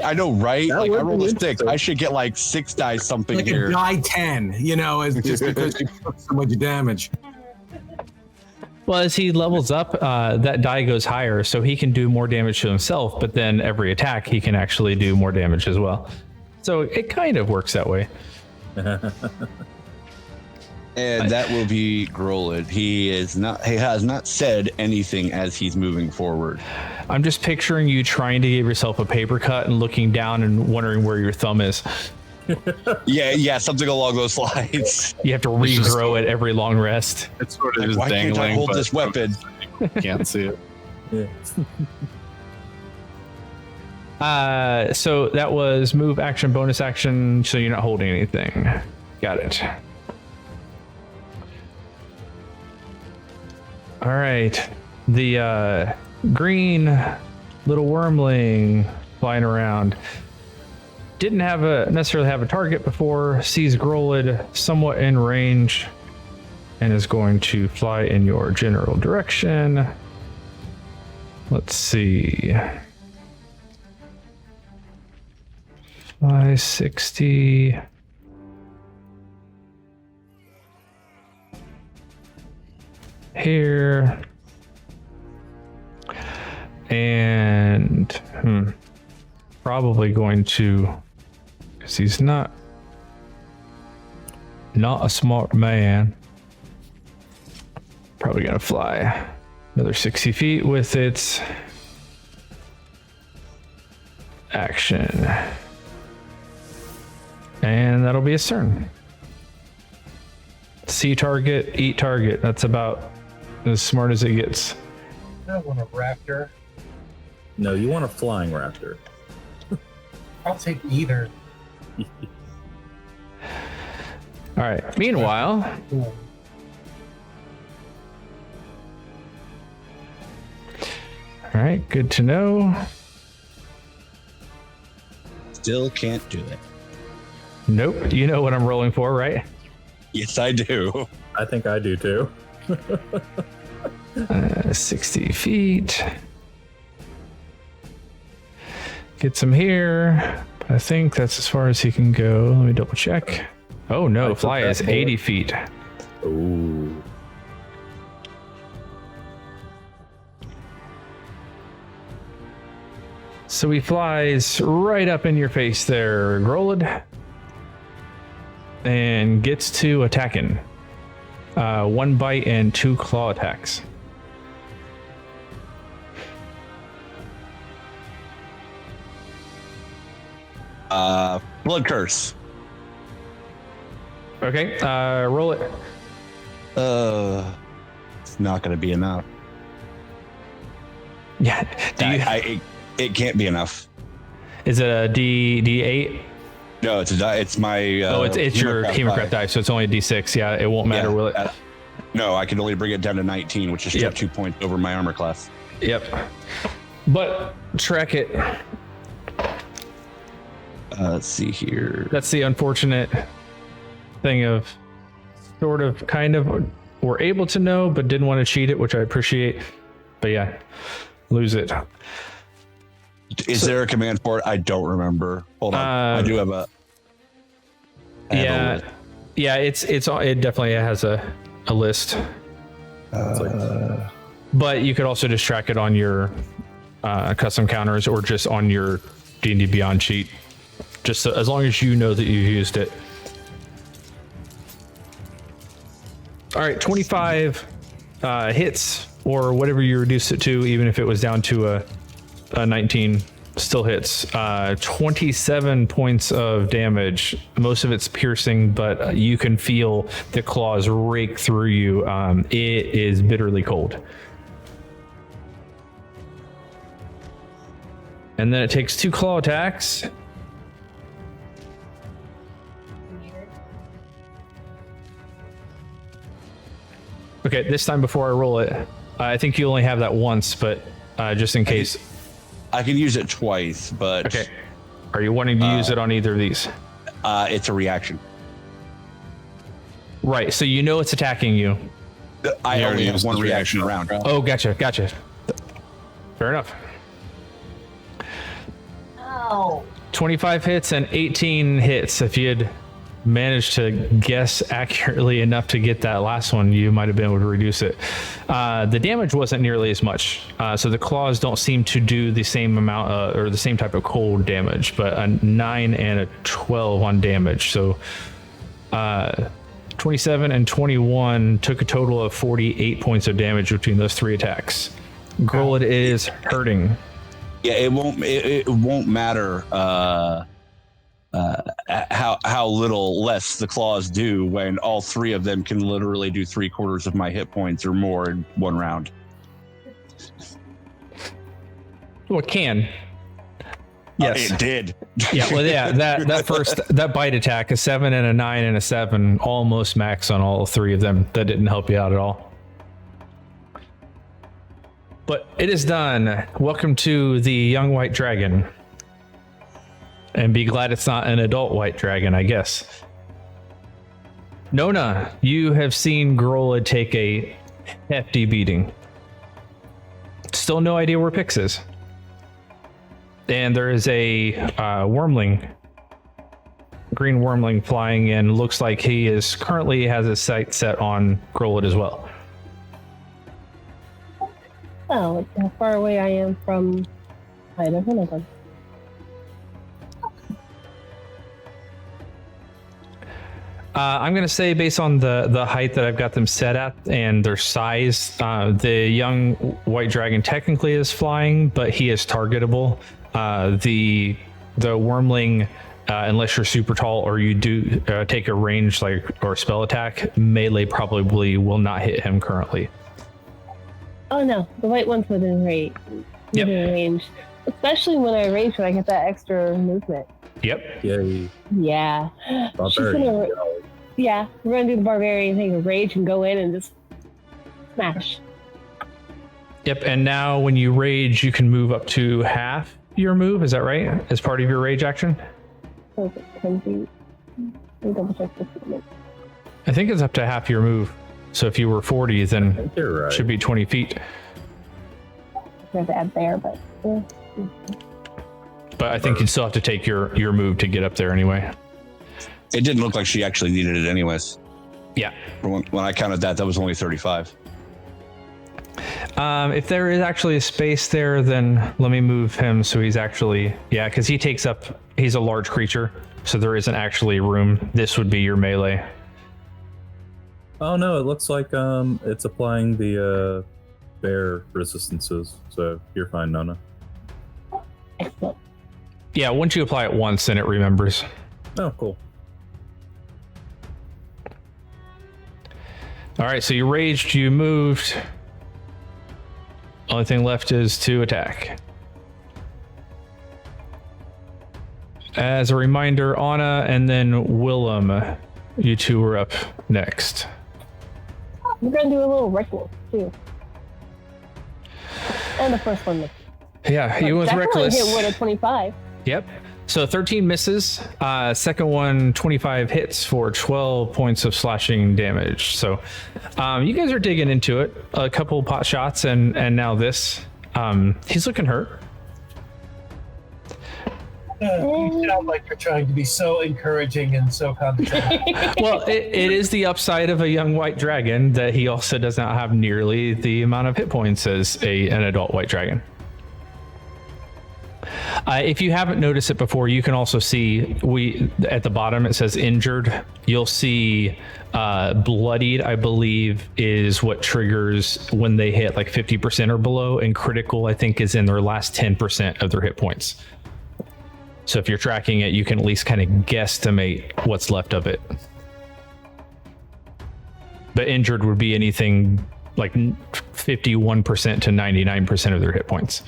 I know, right? That Like would I rolled be a 6. interesting. I should get like 6 dice something Like here. a die 10, you know, it's just because you took so much damage. Well, as he levels up, that die goes higher, so he can do more damage to himself, but then every attack he can actually do more damage as well. So it kind of works that way. And that will be Grolid. He has not said anything as he's moving forward. I'm just picturing you trying to give yourself a paper cut and looking down and wondering where your thumb is. Yeah, something along those lines. You have to regrow it every long rest. It's sort of Like, just why dangling. can't I hold but this weapon? Can't see it. Yeah. So that was move, action, bonus action, so you're not holding anything. Got it. All right. The green little wormling flying around didn't necessarily have a target before, sees Grolid somewhat in range and is going to fly in your general direction. Let's see. Fly 60. Here. And probably going to, because he's not a smart man, probably gonna fly another 60 feet with its action, and that'll be a turn. See target, eat target. That's about as smart as it gets. I want a raptor. No, you want a flying raptor. I'll take either. All right. Meanwhile, all right. Good to know. Still can't do it. Nope. You know what I'm rolling for, right? Yes, I do. I think I do too. 60 feet. Gets him here. I think that's as far as he can go. Let me double check. Oh no, fly is 80 feet. Ooh. So he flies right up in your face there, Grolid. And gets to attacking. 1 bite and 2 claw attacks. Blood curse. Okay, roll it. It's not going to be enough. Yeah. It can't be enough. Is it a D8? No, it's a die. It's my. It's your Hemocraft die. die, so it's only a D6. Yeah, it won't matter, will it? No, I can only bring it down to 19, which is still Yep. 2 points over my armor class. Yep. But track it. Let's see here. That's the unfortunate thing of sort of kind of were able to know but didn't want to cheat it, which I appreciate. But yeah, lose it. Is there a command for it? I don't remember. Hold on. I do have a. Yeah, it definitely has a list. But you could also just track it on your custom counters or just on your D&D Beyond sheet. Just so, as long as you know that you used it. All right, 25 hits or whatever you reduce it to, even if it was down to a 19, still hits. 27 points of damage. Most of it's piercing, but you can feel the claws rake through you. It is bitterly cold. And then it takes 2 claw attacks. Okay, this time before I roll it, I think you only have that once, but just in case. I can use it twice, but... Okay. Are you wanting to use it on either of these? It's a reaction. Right, so you know it's attacking you. I only have one reaction around. Oh, gotcha. Fair enough. Oh. 25 hits and 18 hits. If you had managed to guess accurately enough to get that last one, you might have been able to reduce it. The damage wasn't nearly as much, so the claws don't seem to do the same amount or the same type of cold damage, but a 9 and a 12 on damage. So 27 and 21 took a total of 48 points of damage between those 3 attacks. Grolid is hurting. Yeah, it won't matter how little less the claws do when all 3 of them can literally do 3/4 of my hit points or more in 1 round. Well, it can. Yes, it did. Yeah, well, yeah. That bite attack, a 7 and a 9 and a 7, almost max on all 3 of them. That didn't help you out at all. But it is done. Welcome to the young white dragon. And be glad it's not an adult white dragon, I guess. Nona, you have seen Grolid take a hefty beating. Still no idea where Pix is. And there is a wormling, green wormling flying in. Looks like he is currently has his sight set on Grolid as well. Oh, how far away I am from either one of them. I'm going to say based on the height that I've got them set at and their size, the young white dragon technically is flying, but he is targetable. The wormling, unless you're super tall or you do take a range or spell attack, melee probably will not hit him currently. Oh no, the white one's within range. Range. Especially when I range, when I get that extra movement. Yep. Yay. Yeah. Barbarian. Yeah, we're gonna do the barbarian thing of rage and go in and just smash. Yep, and now when you rage, you can move up to half your move. Is that right? As part of your rage action? Okay, 10 feet. Let me double check this a minute. I think it's up to half your move. So if you were 40, then You're right. it should be 20 feet. I have to add there, but yeah. But I think you'd still have to take your move to get up there anyway. It didn't look like she actually needed it anyways. Yeah. When I counted that was only 35. If there is actually a space there, then let me move him so he's actually, yeah, because he's a large creature, so there isn't actually room. This would be your melee. Oh no, it looks like it's applying the bear resistances, so you're fine, Nona. Excellent. Yeah, once you apply it once, then it remembers. Oh, cool. All right, so you raged, you moved. Only thing left is to attack. As a reminder, Anna and then Willem, you two are up next. We're gonna do a little reckless too. And the first one. Yeah, he was reckless. Hit with a 25. Yep. So 13 misses. Second one, 25 hits for 12 points of slashing damage. So you guys are digging into it. A couple pot shots and now this. He's looking hurt. You sound like you're trying to be so encouraging and so condescending. Well, it is the upside of a young white dragon that he also does not have nearly the amount of hit points as an adult white dragon. If you haven't noticed it before, you can also see at the bottom it says injured. You'll see bloodied, I believe, is what triggers when they hit like 50% or below, and critical, I think, is in their last 10% of their hit points. So if you're tracking it, you can at least kind of guesstimate what's left of it. But injured would be anything like 51% to 99% of their hit points.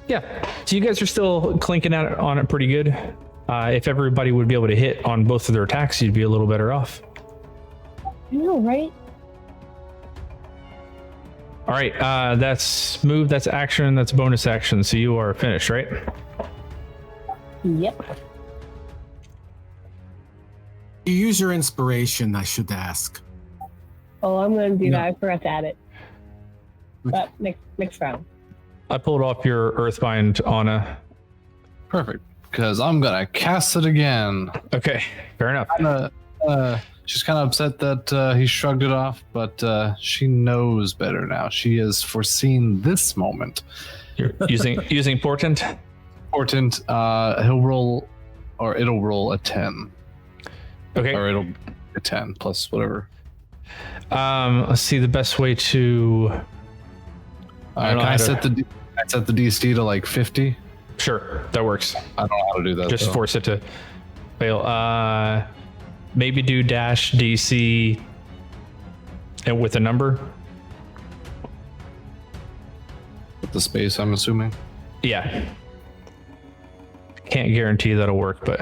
Yeah, so you guys are still clinking out on it pretty good. If everybody would be able to hit on both of their attacks, you'd be a little better off. I know, right? All right, that's move, that's action, that's bonus action. So you are finished, right? Yep. You use your inspiration, I should ask. Oh, I'm going to do No. that. I forgot to add it. But next round. I pulled off your Earthbind, Anna. Perfect. Because I'm gonna cast it again. Okay, fair enough. She's kind of upset that he shrugged it off, but she knows better now. She has foreseen this moment. You're using Portent? Portent, he'll roll, or it'll roll a 10. Okay. Or it'll be a 10 plus whatever. Let's see the best way to... Can I set the DC to like 50? Sure, that works. I don't know how to do that. Just though. force it to fail. Maybe do dash DC and with a number. With the space, I'm assuming. Yeah. Can't guarantee that'll work, but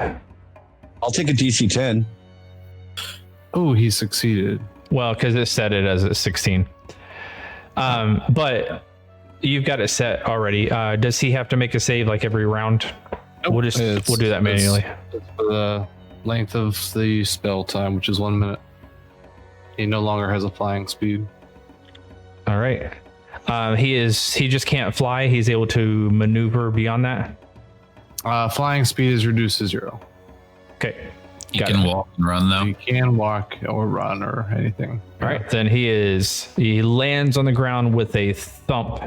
I'll take a DC 10. Oh, he succeeded. well, because it set it as a 16. But you've got it set already. Does he have to make a save like every round? Nope. We'll do that manually. It's for the length of the spell time, which is 1 minute. He no longer has a flying speed. All right. He just can't fly. He's able to maneuver beyond that. Flying speed is reduced to 0. Okay. You Got can it. walk and run though. You can walk or run or anything. All right. Then he lands on the ground with a thump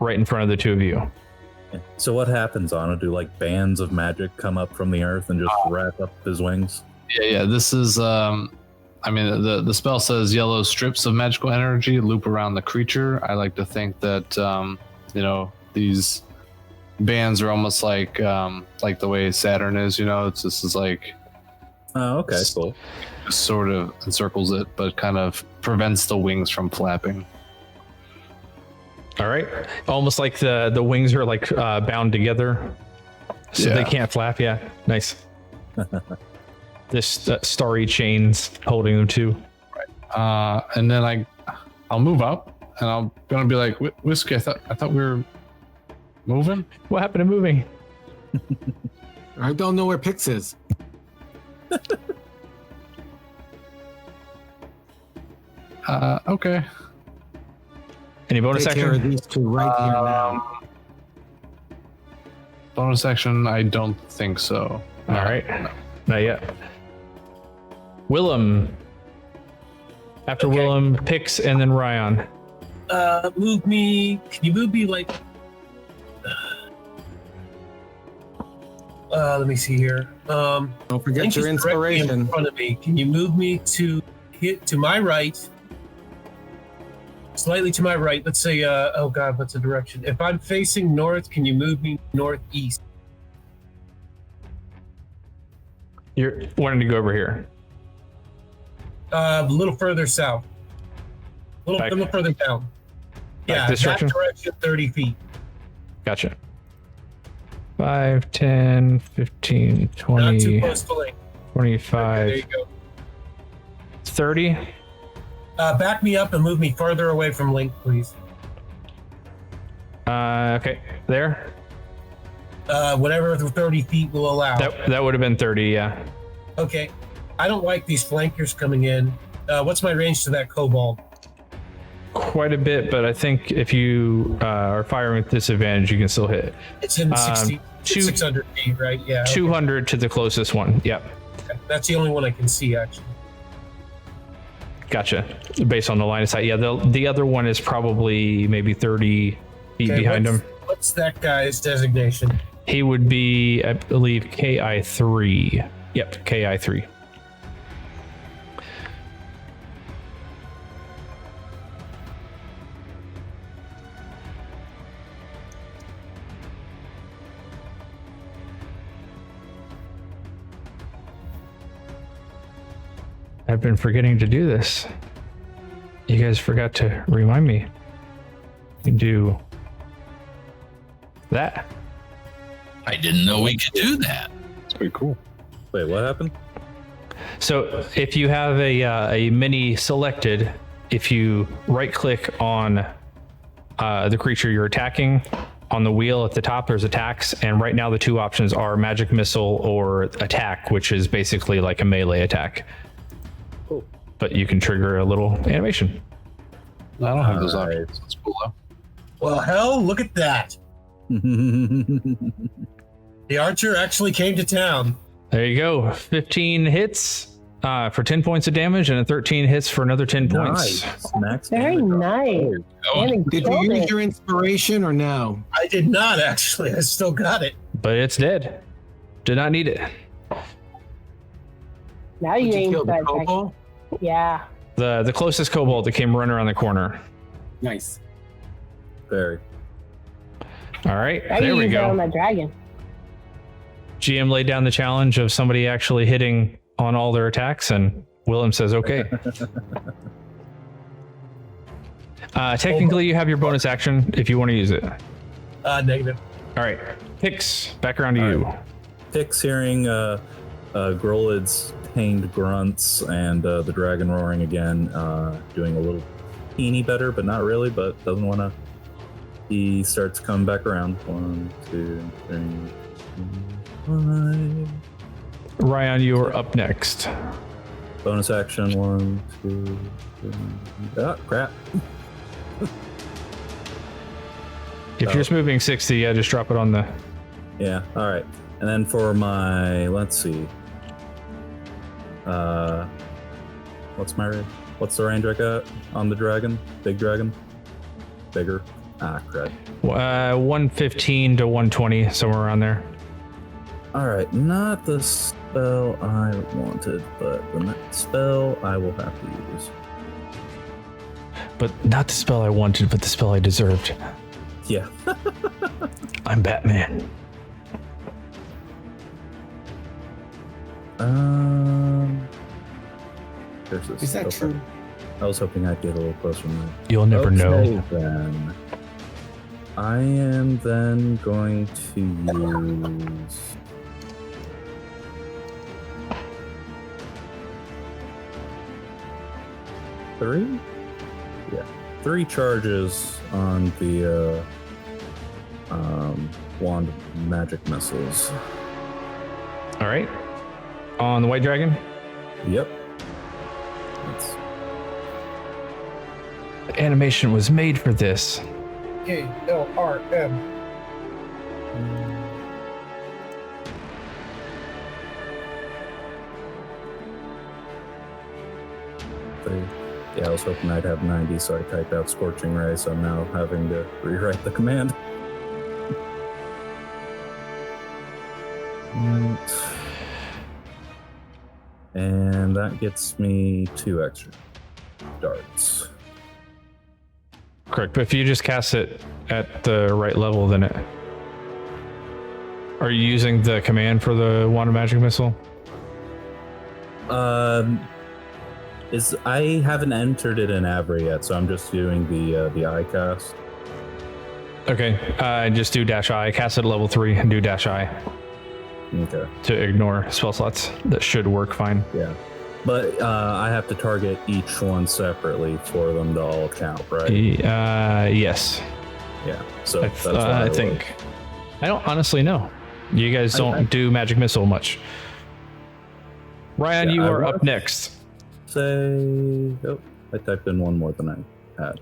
right in front of the two of you. So what happens, Anna? Do like bands of magic come up from the earth and just wrap up his wings? Yeah. This is I mean, the spell says yellow strips of magical energy loop around the creature. I like to think that these bands are almost like the way Saturn is. This is like. Oh, okay, cool. Sort of encircles it, but kind of prevents the wings from flapping. All right. Almost like the wings are like bound together, so they can't flap. Yeah. Nice. This starry chains holding them too. Right. And then I'll move up, and I'm gonna be like, Whiskey. I thought we were moving. What happened to moving? I don't know where Pix is. Okay. Any bonus Take care of action? these two right here now. Bonus action? I don't think so. All right. No. Not yet. Willem. After Okay. Willem, Pix, and then Ryan. Move me. Can you move me like? Let me see here. Don't forget Link your is directly in inspiration. front of me. Can you move me to my right? Slightly to my right. Let's say. Oh God, what's the direction? If I'm facing north, can you move me northeast? You're wanting to go over here. A little further south. A Back. little further down. Yeah, this that direction? direction, 30 feet. Gotcha. 5, 10, 15, Not too 20, close to Link. 25, There you go. 30. Back me up and move me further away from Link, please. Okay, there. Whatever the 30 feet will allow. That would have been 30, yeah. Okay. I don't like these flankers coming in. What's my range to that kobold? Quite a bit, but I think if you are firing with disadvantage, you can still hit. It's in 600 feet, right? Yeah. 200 to the closest one. Yep. Okay. That's the only one I can see, actually. Gotcha. Based on the line of sight. Yeah, the other one is probably maybe 30 feet behind him. What's that guy's designation? He would be, I believe, KI3. Yep, KI3. I've been forgetting to do this. You guys forgot to remind me. You can do that. I didn't know we could do that. It's pretty cool. Wait, what happened? So if you have a mini selected, if you right click on the creature you're attacking, on the wheel at the top there's attacks, and right now the two options are magic missile or attack, which is basically like a melee attack. Cool. But you can trigger a little animation. I don't have those Alright. options. That's cool though. Well, hell, look at that. The archer actually came to town. There you go. 15 hits for 10 points of damage, and 13 hits for another 10 points. Nice. Max Very damage. nice. Oh, Annie Did you killed use it. your inspiration or no? I did not actually. I still got it. But it's dead. Did not need it. Now you Did you aim kill the for that. kobold? Yeah. The closest kobold that came running around the corner. Nice. Very. All right, Now there you we use that on go. that dragon. GM laid down the challenge of somebody actually hitting on all their attacks, and Willem says, okay. Technically, you have your bonus action if you want to use it. Negative. All right, Pix, back around to you. Pix hearing Grolid's pained grunts and the dragon roaring again, doing a little teeny better, but not really, but doesn't want to. He starts coming back around. 1, 2, 3, 4, 5. Ryan, you are up next. Bonus action. 1, 2, 3. Ah, crap. If you're just moving 60, yeah, just drop it on the... Yeah, all right. And then for my, let's see. What's the range I got on the dragon? Big dragon? Bigger? Ah, crud. 115 to 120, somewhere around there. All right, not the spell I wanted, but the next spell I will have to use. But not the spell I wanted, but the spell I deserved. Yeah. I'm Batman. There's this. Is that okay. true? I was hoping I'd get a little closer than that. You'll never know. Then I am then going to use. Three? Yeah. 3 charges on the wand of magic missiles. All right. On the white dragon? Yep. That's The animation was made for this. KLRM. three. Yeah, I was hoping I'd have 90, so I typed out Scorching Ray, so I'm now having to rewrite the command. Right. And that gets me 2 extra darts. Correct, but if you just cast it at the right level, then it... Are you using the command for the Wand of Magic Missile? I haven't entered it in Avra yet, so I'm just doing the I cast. Okay, just do dash I. Cast it at level 3 and do dash I Okay. to ignore spell slots. That should work fine. Yeah. But I have to target each one separately for them to all count, right? Yes. Yeah. So I, that's why I think. I don't honestly know. You guys don't do Magic Missile much. Ryan, Yeah, you I are was- up next. Say, oh, I typed in one more than I had.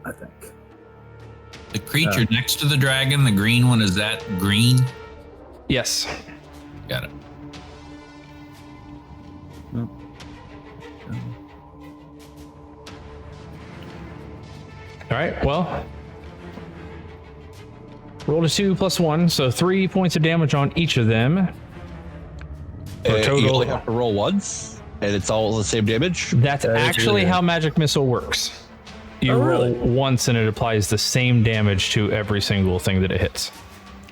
I think. The creature next to the dragon, the green one, is that green? Yes. Got it. All right. Well, Roll a 2 plus 1, so 3 points of damage on each of them. For You total. only have to roll once, and it's all the same damage. That's That is actually weird. how magic missile works. You Oh, roll really? once and it applies the same damage to every single thing that it hits.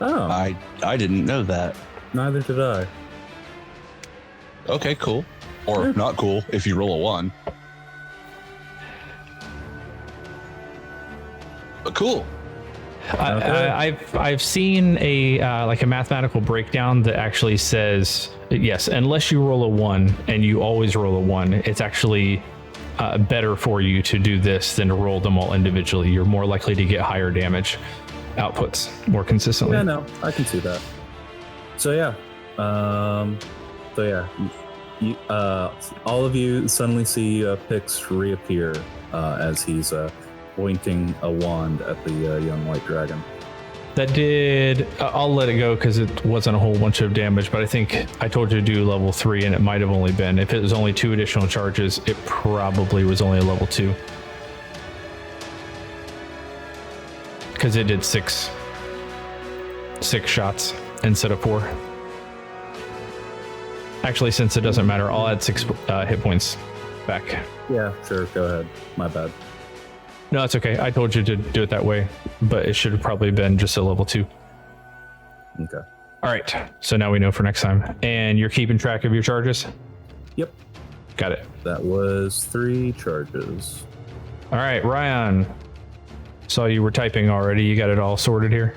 Oh, I didn't know that. neither did I. Okay, cool. Or not cool if you roll a 1. But cool. I've seen a like a mathematical breakdown that actually says yes, unless you roll a 1 and you always roll a 1, it's actually better for you to do this than to roll them all individually. You're more likely to get higher damage outputs more consistently. Yeah, no, I can see that. So yeah, you, all of you suddenly see Pix reappear as he's pointing a wand at the young white dragon. That did. I'll let it go because it wasn't a whole bunch of damage, but I think I told you to do level 3 and it might have only been. If it was only 2 additional charges, it probably was only a level 2. Because it did 6 shots instead of 4. Actually, since it doesn't matter, I'll add 6 hit points back. Yeah, sure, go ahead. My bad. No, it's okay. I told you to do it that way, but it should have probably been just a level 2. Okay. All right. So now we know for next time. And you're keeping track of your charges? Yep. Got it. That was 3 charges. All right, Ryan. Saw you were typing already. You got it all sorted here?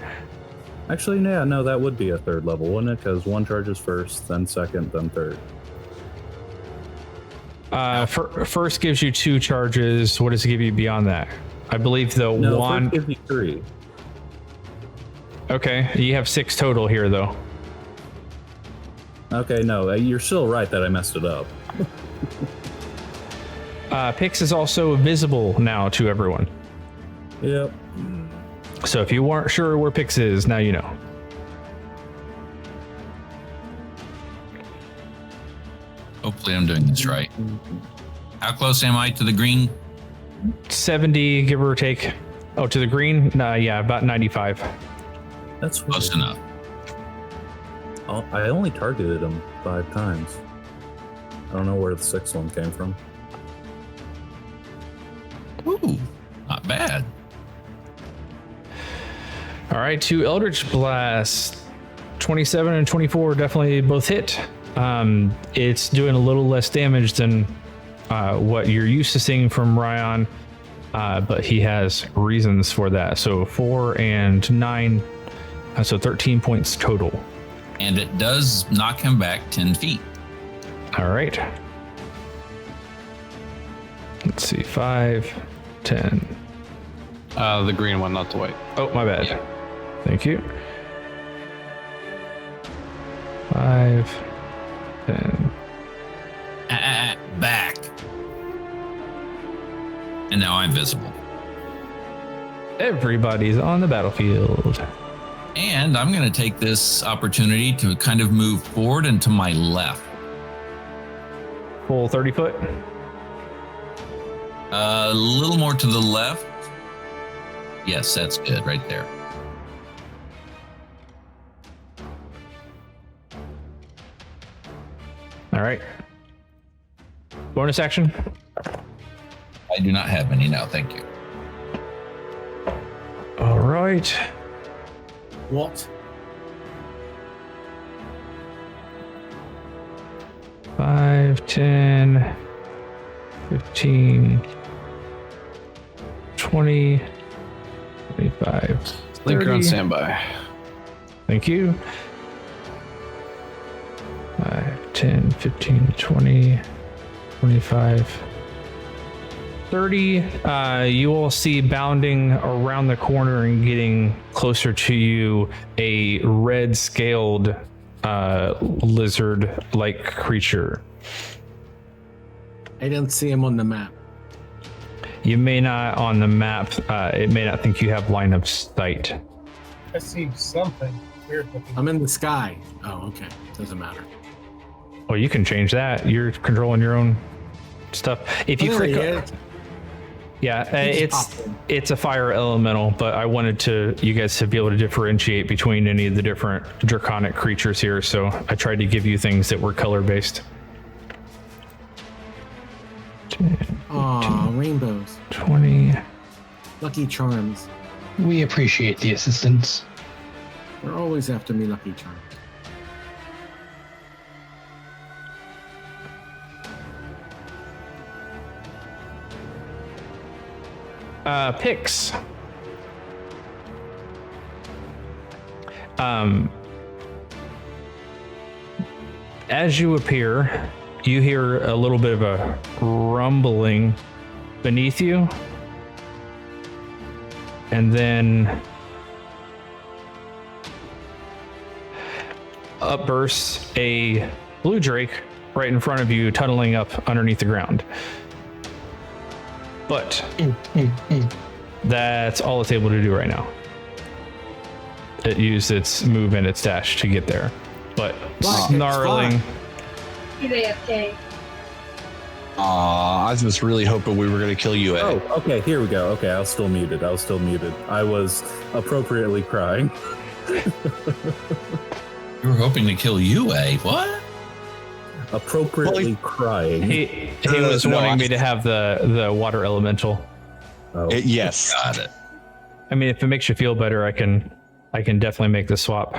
Actually, yeah, no, that would be a 3rd level, wouldn't it? Because 1 charges first, then 2nd, then 3rd. First gives you 2 charges. What does it give you beyond that? I believe the No, wand. first gives you 3. Okay, you have 6 total here, though. Okay, no, you're still right that I messed it up. Pix is also visible now to everyone. Yep. So if you weren't sure where Pix is, now you know. Hopefully, I'm doing this right. How close am I to the green? 70, give or take. Oh, to the green? Yeah, about 95. That's Close weird. enough. I only targeted him 5 times. I don't know where the 6th one came from. Ooh, not bad. All right, 2 Eldritch Blasts. 27 and 24 definitely both hit. It's doing a little less damage than what you're used to seeing from Ryan, but he has reasons for that. So 4 and 9, so 13 points total. And it does knock him back 10 feet. All right. Let's see, 5, 10. The green one, not the white. Oh, my bad. Thank you. 5, 10. Back. And now I'm visible. Everybody's on the battlefield. And I'm going to take this opportunity to kind of move forward and to my left. Full 30 foot. A little more to the left. Yes, that's good right there. All right. Bonus action. I do not have any now, thank you. All right. What? 5, 10, 15, 20, 25. Link, you're on 30. standby. Thank you. 5, 10, 15, 20, 25, 30. You will see bounding around the corner and getting closer to you a red scaled lizard like creature. I don't see him on the map. You may not on the map, it may not think you have line of sight. I see something weird looking. I'm in the sky. Oh, okay. Doesn't matter. Well, you can change that. You're controlling your own stuff. If you Oh, there click he on, is. Yeah, He just popped in. it's a fire elemental, but I wanted you guys to be able to differentiate between any of the different draconic creatures here, so I tried to give you things that were color based. Aw, rainbows. 20. Lucky Charms. We appreciate the assistance. They're always after me, Lucky Charms. Picks. As you appear, you hear a little bit of a rumbling beneath you, and then up bursts a blue drake right in front of you, tunneling up underneath the ground. But that's all it's able to do right now. It used its move and its dash to get there. But snarling. I was really hoping we were going to kill you, Ed. Oh, okay, here we go. Okay, I was still muted. I was appropriately crying. You were hoping to kill you, eh? What? Appropriately crying. He was wanting me to have the water elemental. Oh. Yes. Got it. I mean, if it makes you feel better, I can definitely make the swap.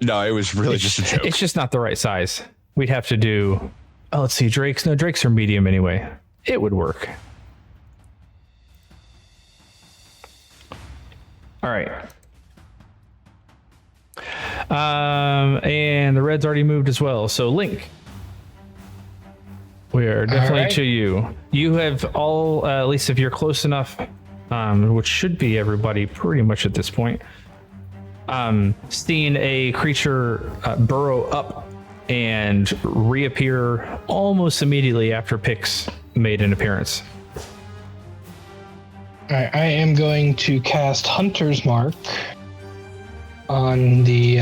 No, it was really just a joke. It's just not the right size. We'd have to do. Oh, let's see. Drakes. No, drakes are medium anyway. It would work. All right. And the red's already moved as well. So Link, we are definitely to you. You have all, at least if you're close enough, which should be everybody pretty much at this point, seen a creature burrow up and reappear almost immediately after Pix made an appearance. All right, I am going to cast Hunter's Mark on the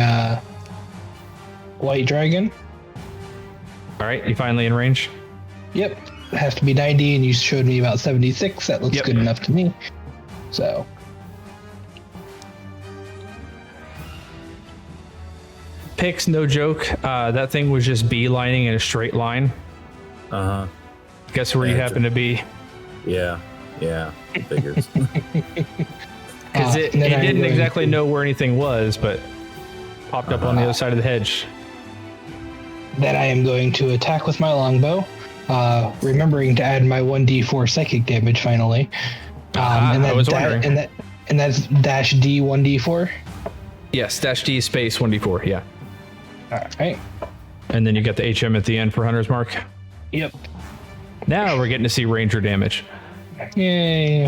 white dragon. All right, you finally in range? Yep, it has to be 90, and you showed me about 76. That looks good enough to me. So. Pix, no joke. That thing was just beelining in a straight line. Uh-huh. Guess where you happen to be? Yeah, figures. Because it didn't exactly know where anything was, but popped up on the other side of the hedge. Then I am going to attack with my longbow, remembering to add my 1d4 psychic damage finally. I was wondering. And that's dash D 1d4? Yes, dash D space 1d4, yeah. All right. And then you get the HM at the end for Hunter's Mark. Yep. Now we're getting to see Ranger damage. Yay.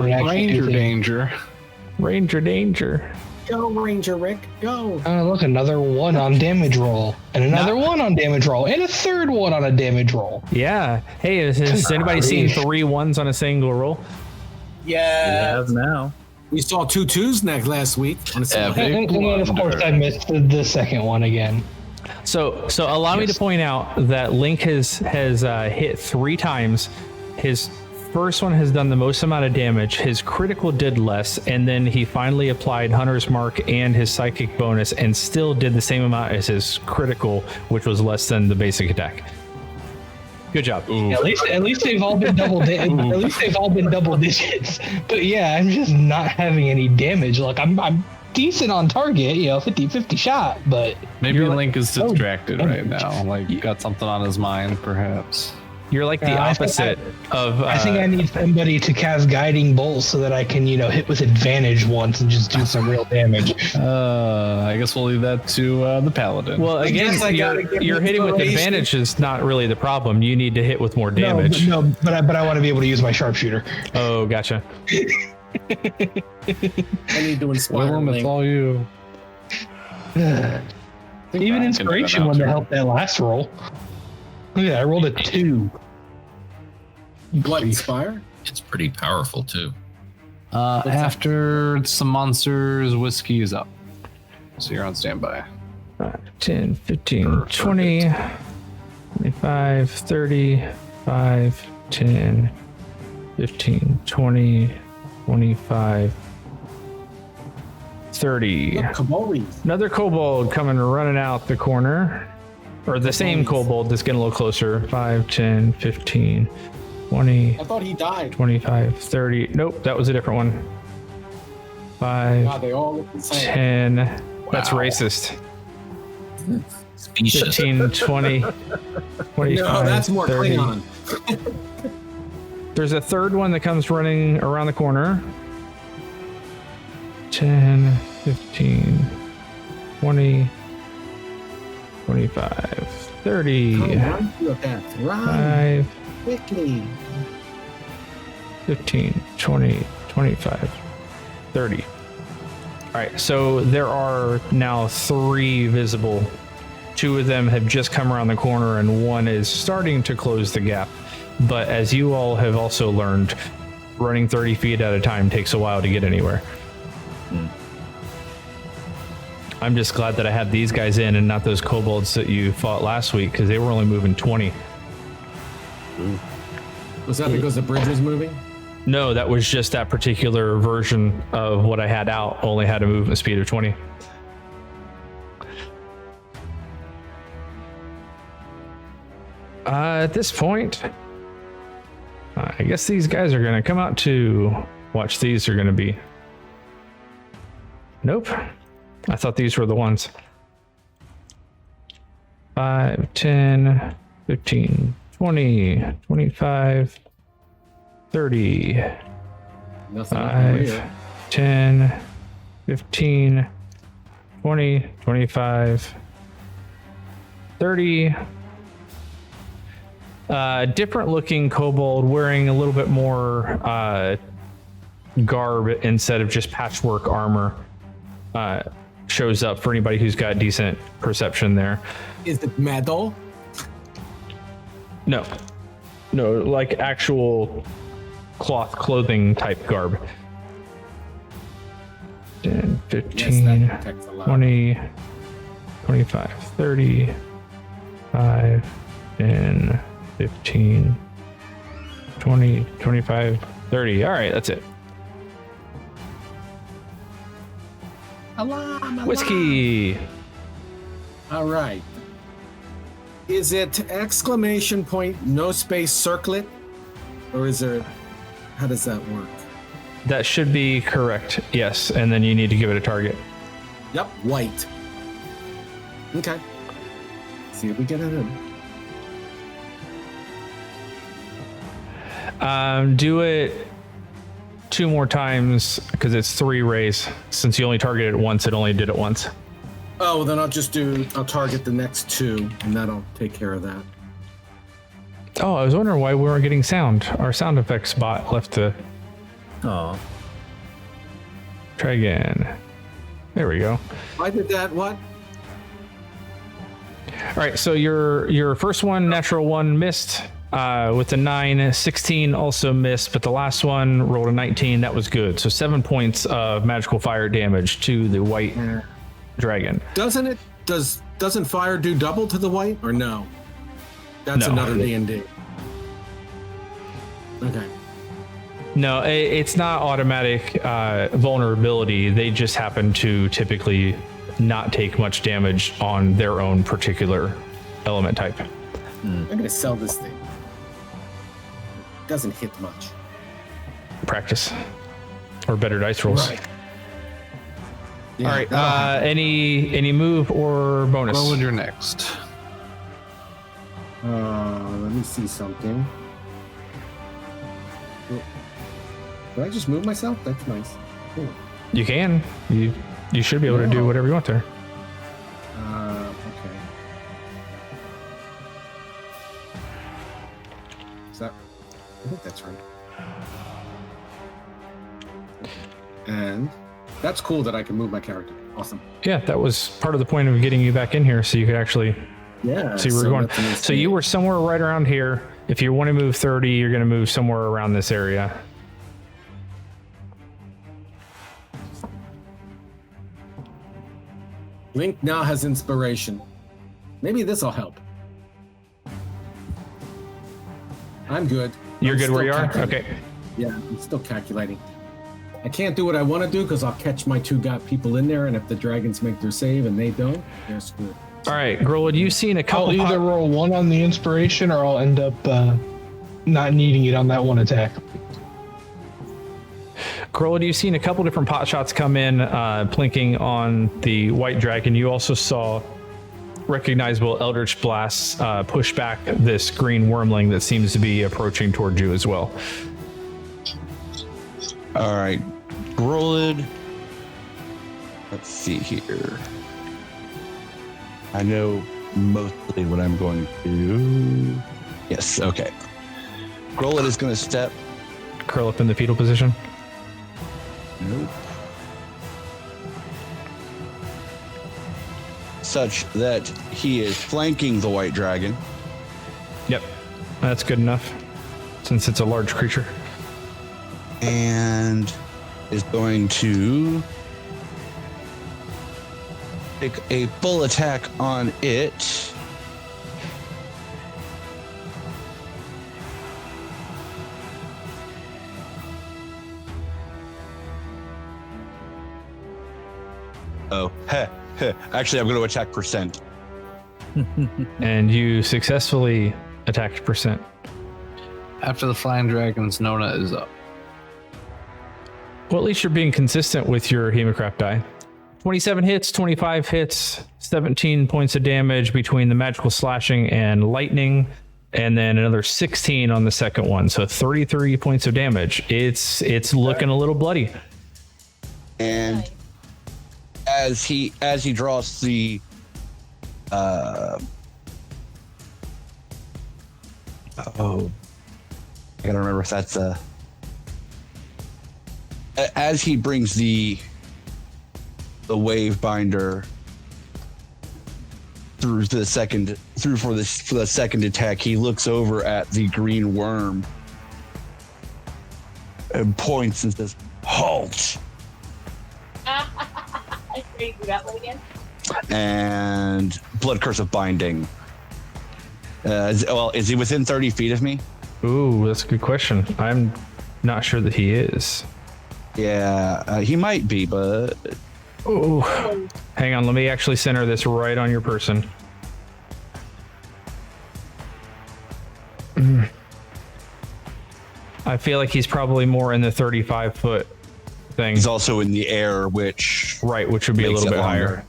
Ranger danger. Ranger danger. Go, Ranger Rick, go. Look, another one on damage roll, and another one on damage roll, and a third one on a damage roll. Yeah. Hey, has anybody seen 3 1s on a single roll? Yeah. We have now. We saw 2 2s last week. On a single And then, of course, I missed the second one again. So allow me to point out that Link has hit 3 times. His first one has done the most amount of damage. His critical did less, and then he finally applied Hunter's Mark and his psychic bonus, and still did the same amount as his critical, which was less than the basic attack. Good job. Yeah, at least they've all been double. At least they've all been double digits. But yeah, I'm just not having any damage. Like I'm decent on target, 50-50 shot, but maybe Link is distracted right now. Like got something on his mind, perhaps. You're like the opposite of. I think I need somebody to cast guiding bolts so that I can, hit with advantage once and just do some real damage. I guess we'll leave that to the paladin. Well, again, you're hitting with advantage is not really the problem. You need to hit with more damage. No, but I want to be able to use my sharpshooter. Oh, gotcha. I need to inspire Willem, it's all you. Even inspiration wouldn't have helped that last roll. Look at that, I rolled a 2. Blood Inspire? It's pretty powerful too. After some monsters, whiskey is up. So you're on standby. 10, 15, 20, 25, 30, 5, 10, 15, 20, 25, 30. Another kobold coming running out the corner. Or the same kobold that's getting a little closer. 5, 10, 15, 20. I thought he died. 25, 30. Nope, that was a different one. 5, God, they all look the same. 10. That's racist. Specious. 15, 20, 25, No, that's more 30. Klingon. There's a third one that comes running around the corner. 10, 15, 20, 25, 30. Oh, run to your death. Run 5, quickly. 15, 20, 25, 30. All right, so there are now 3 visible. 2 of them have just come around the corner and 1 is starting to close the gap. But as you all have also learned, running 30 feet at a time takes a while to get anywhere. I'm just glad that I had these guys in and not those kobolds that you fought last week, because they were only moving 20. Was that because the bridge was moving? No, that was just that particular version of what I had out only had a movement speed of 20. At this point, I guess these guys are going to come out to watch. These are going to be... Nope. I thought these were the ones. 5, 10, 15, 20, 25, 30. Nothing 5, 10, 15, 20, 25, 30. Different looking kobold wearing a little bit more garb instead of just patchwork armor. Shows up for anybody who's got decent perception there. Is it metal? No, like actual cloth clothing type garb. 10, 15, 20, 25, 30, 5, 10, 15, 20, 25, 30. All right, that's it. Alarm, Whiskey. All right. Is it exclamation point, no space, circlet? Or is there, how does that work? That should be correct, yes. And then you need to give it a target. Yep, white. Okay. See if we get it in. Do it 2 more times because it's 3 rays. Since you only targeted it once, it only did it once. Oh, then I'll target the next 2 and that'll take care of that. Oh, I was wondering why we weren't getting sound. Our sound effects bot left to... Oh. Try again. There we go. I did that, what? All right, so your first one, natural 1, missed. With a 9, 16 also missed, but the last one rolled a 19. That was good. So 7 points of magical fire damage to the white dragon. Doesn't fire do double to the white or no? That's No. another D&D. Okay. No, it's not automatic vulnerability. They just happen to typically not take much damage on their own particular element type. I'm gonna sell this thing. Doesn't hit much. Practice or better dice rolls. Right. All right. Any move or bonus? What would your next? Let me see something. Did I just move myself? That's nice. Cool. You can. You should be able to do whatever you want there. Okay. Is that? I think that's right. And that's cool that I can move my character. Awesome. Yeah, that was part of the point of getting you back in here, so you could actually see where we're going. So you were somewhere right around here. If you want to move 30, you're going to move somewhere around this area. Link now has inspiration. Maybe this will help. I'm good. You're I'm good where still you are? calculating. Okay. Yeah, I'm still calculating. I can't do what I want to do because I'll catch my two people in there, and if the dragons make their save and they don't, they're screwed. All right, Grolid, you've seen a couple. I'll either roll 1 on the inspiration, or I'll end up not needing it on that one attack. Grolid, you've seen a couple different pot shots come in, plinking on the white dragon. You also saw recognizable Eldritch blasts push back this green wormling that seems to be approaching toward you as well. All right, Grolid. Let's see here. I know mostly what I'm going to do. Yes, okay. Grolid is going to step. Curl up in the fetal position. Nope. Such that he is flanking the white dragon. Yep, that's good enough since it's a large creature. And is going to take a full attack on it. Oh, actually, I'm going to attack percent. And you successfully attacked percent. After the flying dragons, Nona is up. Well, at least you're being consistent with your Hemocraft die. 27 hits, 25 hits, 17 points of damage between the magical slashing and lightning, and then another 16 on the second one. So 33 points of damage. It's looking a little bloody. And as he draws the I gotta remember if that's as he brings the wave binder through for the second attack, he looks over at the green worm and points and says, "Halt!" Do that one again? And blood curse of binding. Is he within 30 feet of me? Ooh, that's a good question. I'm not sure that he is. Yeah, he might be, but... Ooh. Hang on, let me actually center this right on your person. I feel like he's probably more in the 35-foot thing. He's also in the air, which would be a little bit higher.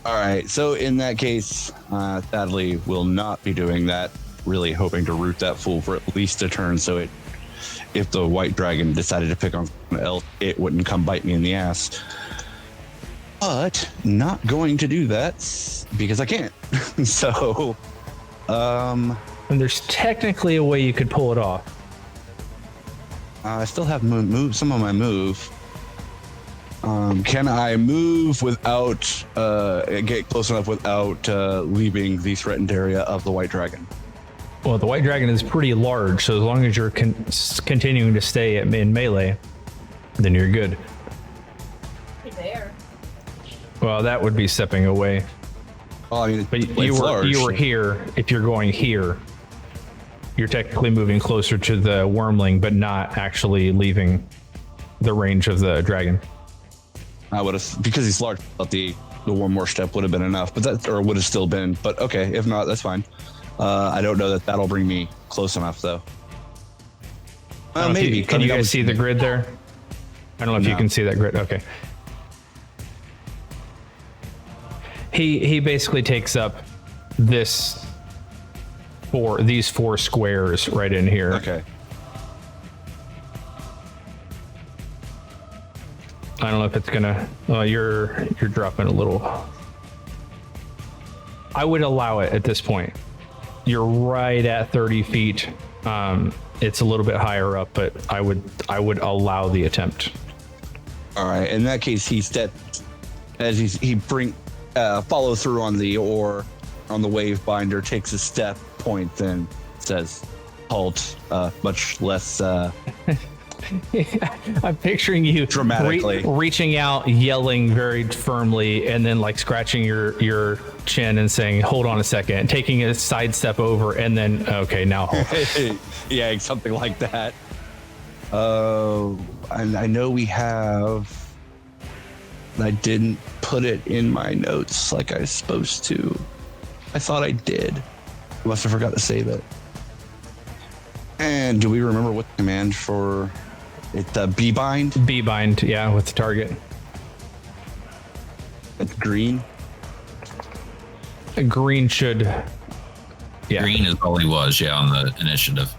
All right, so in that case, sadly, will not be doing that. Really hoping to root that fool for at least a turn, so if the white dragon decided to pick on someone else, it wouldn't come bite me in the ass. But not going to do that because I can't. So, and there's technically a way you could pull it off. I still have some of my move. Can I move without get close enough without leaving the threatened area of the white dragon? Well, the white dragon is pretty large, so as long as you're continuing to stay in melee, then you're good. There. Well, that would be stepping away. Well, I mean, but you were here. If you're going here, you're technically moving closer to the wormling, but not actually leaving the range of the dragon. I would have, because he's large, I thought the one more step would have been enough, or would have still been. But okay, if not, that's fine. I don't know that that'll bring me close enough, though. Maybe. Can you guys see the grid there? I don't know if you can see that grid. Okay. He basically takes up these four squares right in here. Okay. I don't know if it's gonna. You're dropping a little. I would allow it at this point. You're right at 30 feet. It's a little bit higher up, but I would allow the attempt. All right. In that case, he stepped as he follow through on the wave binder, takes a step, points, and says, "Halt!" Much less I'm picturing you Dramatically. reaching out, yelling very firmly, and then like scratching your chin and saying, "Hold on a second," taking a side step over, and then okay, now hold. Yeah, something like that. And I know we have. I didn't put it in my notes like I was supposed to. I thought I did. I must have forgot to save it. And do we remember what the command for it? B bind. B bind, yeah, with the target. It's green. A green should. Yeah. Green is all he was, yeah, on the initiative.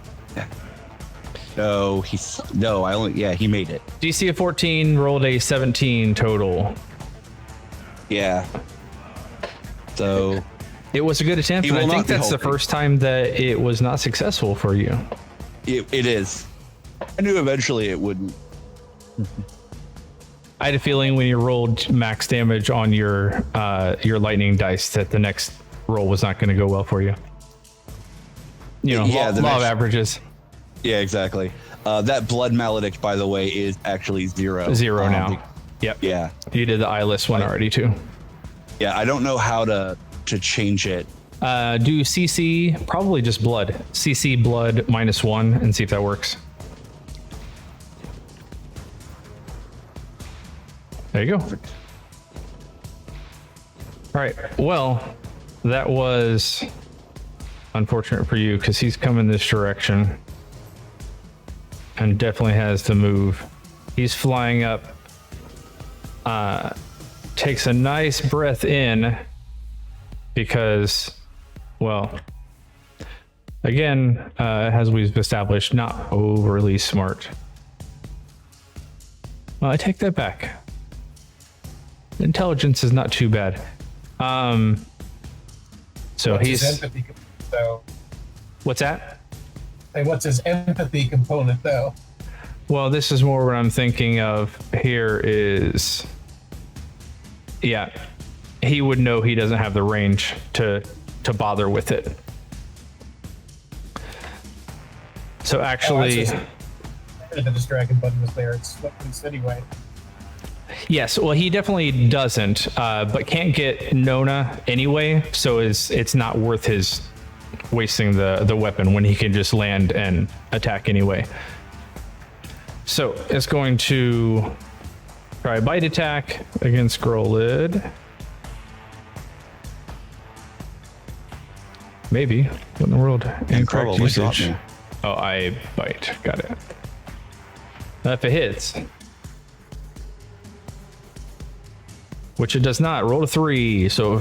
No, he made it. DC of 14, rolled a 17 total. Yeah. So it was a good attempt, and I think that's the first time that it was not successful for you. It is. I knew eventually it wouldn't. I had a feeling when you rolled max damage on your lightning dice that the next roll was not going to go well for you. You know, law of averages. Yeah, exactly. That blood maledict, by the way, is actually 0. 0 now. Yep. Yeah. You did the eyeless one already too. Yeah, I don't know how to change it. Do CC, probably just blood. CC blood -1 and see if that works. There you go. Perfect. All right. Well, that was unfortunate for you because he's coming this direction and definitely has to move. He's flying up, takes a nice breath in because, well, again, as we've established, not overly smart. Well, I take that back. Intelligence is not too bad. So what's he's his empathy, though? What's that? Hey, what's his empathy component, though? Well, this is more what I'm thinking of here is, yeah, he would know he doesn't have the range to bother with it. So actually, the distracting button was there. It's anyway. Yes, well, he definitely doesn't, but can't get Nona anyway, so it's not worth his wasting the weapon when he can just land and attack anyway. So it's going to try a bite attack against Grolid. Maybe. What in the world? Incorrect usage. Oh, I bite. Got it. If it hits, which it does not, roll a 3. So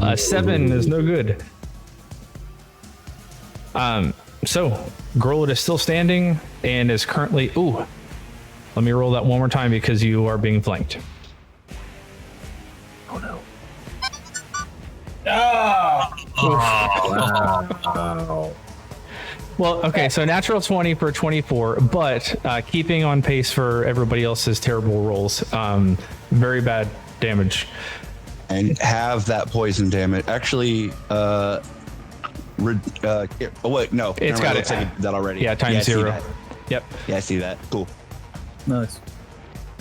a 7 is no good. So Grolid is still standing and is currently. Ooh, let me roll that one more time because you are being flanked. Oh no. Wow. Well, okay, so natural 20 for 24, but keeping on pace for everybody else's terrible rolls. Very bad damage. And have that poison damage. Actually, oh wait, no. It's got it. That already. Yeah, times 0. Yep. Yeah, I see that. Cool. Nice.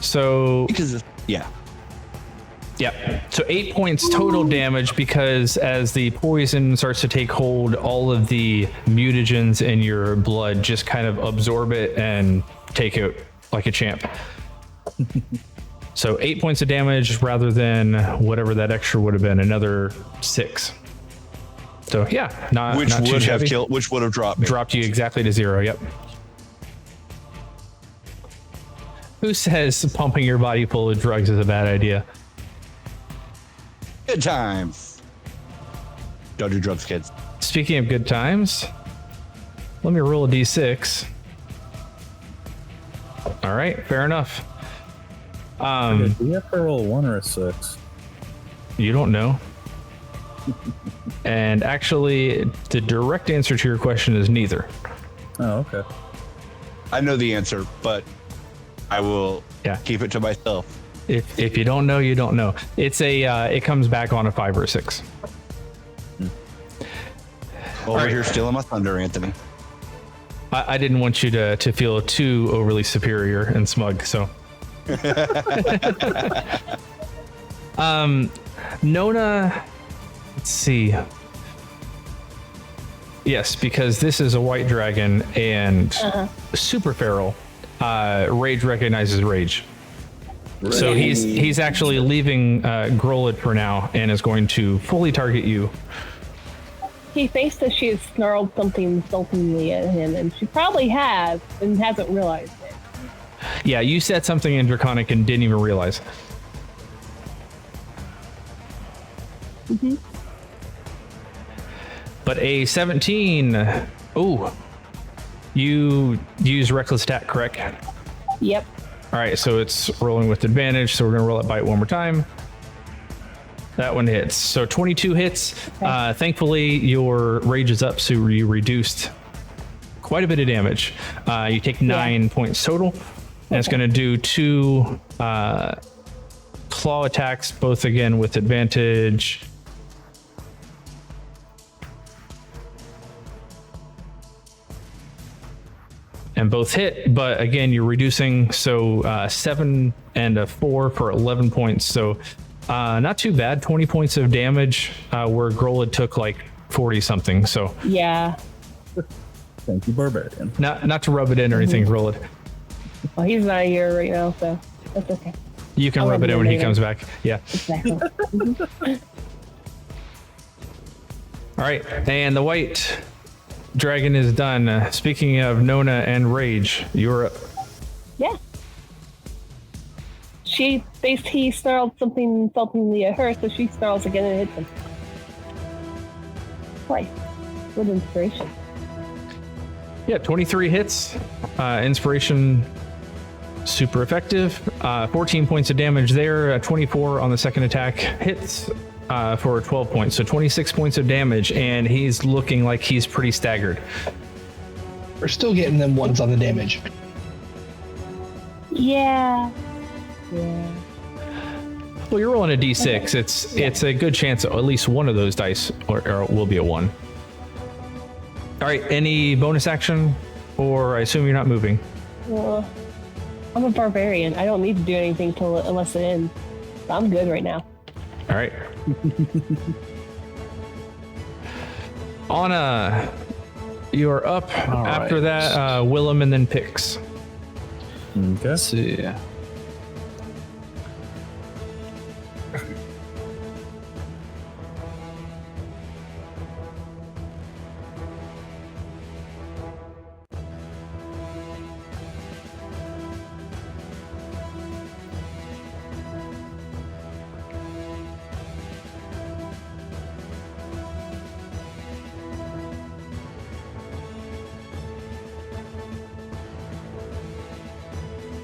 So. Because, yeah. Yep. So 8 points total damage because as the poison starts to take hold, all of the mutagens in your blood just kind of absorb it and take it like a champ. So 8 points of damage rather than whatever that extra would have been, another 6. So yeah, not too shabby. Which would have dropped you exactly to 0. Yep. Who says pumping your body full of drugs is a bad idea? Good times. Don't do drugs, kids. Speaking of good times, let me roll a d6. All right, fair enough. Do you have to roll a 1 or a 6? You don't know. And actually, the direct answer to your question is neither. Oh, okay. I know the answer, but I will keep it to myself. If you don't know, you don't know. It's it comes back on a 5 or a 6. Over here stealing my thunder, Anthony. I didn't want you to feel too overly superior and smug. So, Nona, let's see. Yes, because this is a white dragon and super feral. Rage recognizes rage. So he's actually leaving Grolid for now and is going to fully target you. He thinks that she has snarled something insultingly at him, and she probably has and hasn't realized it. Yeah, you said something in Draconic and didn't even realize. Mm-hmm. But a 17. Oh, you use reckless attack, correct? Yep. All right, so it's rolling with advantage. So we're gonna roll it bite one more time. That one hits. So 22 hits. Okay. Thankfully, your rage is up, so you reduced quite a bit of damage. You take 9 points total, and it's gonna do 2 claw attacks, both again with advantage. And both hit, but again, you're reducing, so 7 and a 4 for 11 points. So not too bad, 20 points of damage, where Grolid took like 40 something. So Yeah. Thank you, Barbarian. not to rub it in or anything, Grolid. Well, he's not here right now, so that's okay. You can I'll rub rub it it in when in he later. comes back. Yeah. Exactly. All right, and the white dragon is done. Speaking of Nona and Rage, you're up. Yeah. He snarled something insultingly at her, so she snarls again and hits him. Twice. With inspiration. Yeah, 23 hits. Inspiration, super effective. 14 points of damage there. 24 on the second attack. Hits for 12 points. So 26 points of damage, and he's looking like he's pretty staggered. We're still getting them ones on the damage. Yeah. Well, you're rolling a d6. It's a good chance at least one of those dice or will be a 1. All right, any bonus action? Or I assume you're not moving. Well, I'm a barbarian. I don't need to do anything unless it ends. So I'm good right now. All right. Anna, you're up. All After right. that, Willem and then Pix. Okay. Let's see.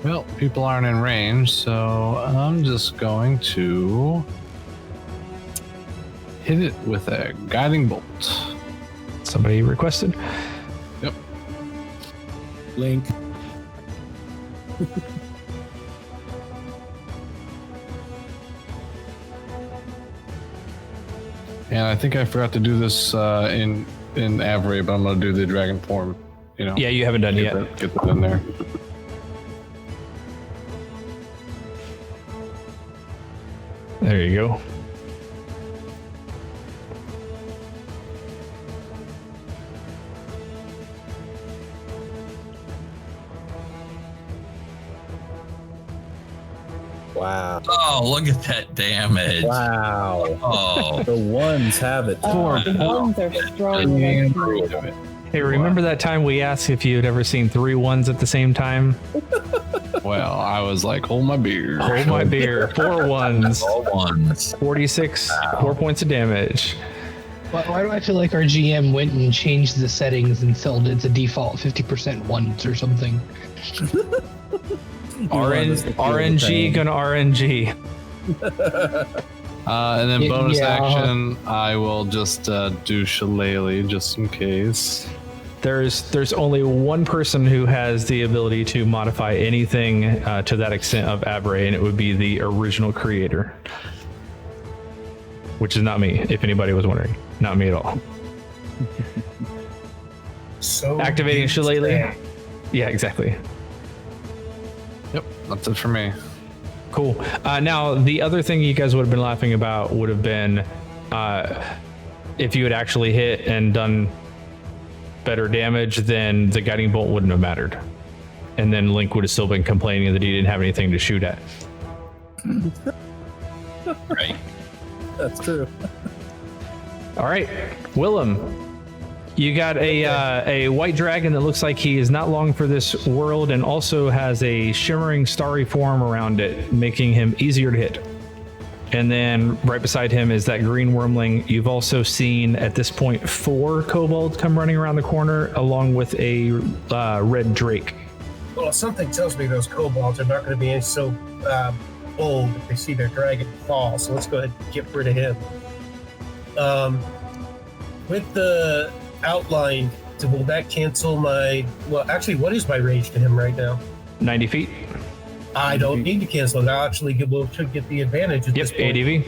Well, people aren't in range, so I'm just going to hit it with a guiding bolt. Somebody requested. Yep. Link. And I think I forgot to do this in Avery, but I'm going to do the dragon form. You know. Yeah, you haven't done it Get yet. that in there. There you go. Wow. Oh, look at that damage. Wow. Oh, The ones have it. The ones are strong. Hey, remember that time we asked if you had ever seen 3 ones at the same time? Well, I was like, hold my beer. Hold my beer. 4 ones. all ones. 46, 4 points of damage. Why do I feel like our GM went and changed the settings and set it to default 50% ones or something? RNG gonna RNG. And then bonus Yeah. action, I will just do Shillelagh just in case. There's only one person who has the ability to modify anything to that extent of Abre, and it would be the original creator. Which is not me, if anybody was wondering. Not me at all. So Activating deep Shillelagh. today. Yeah, exactly. Yep, that's it for me. Cool. Now, the other thing you guys would have been laughing about would have been if you had actually hit and done better damage, then the guiding bolt wouldn't have mattered. And then Link would have still been complaining that he didn't have anything to shoot at. Right. That's true. All right, Willem. You got a white dragon that looks like he is not long for this world and also has a shimmering starry form around it, making him easier to hit. And then right beside him is that green wormling. You've also seen at this point 4 kobolds come running around the corner along with a red drake. Well, something tells me those kobolds are not going to be so bold if they see their dragon fall. So let's go ahead and get rid of him. With the outline, will that cancel my? Well, actually, what is my range to him right now? 90 feet. I don't need to cancel it. I'll actually should get the advantage at this point. ADV.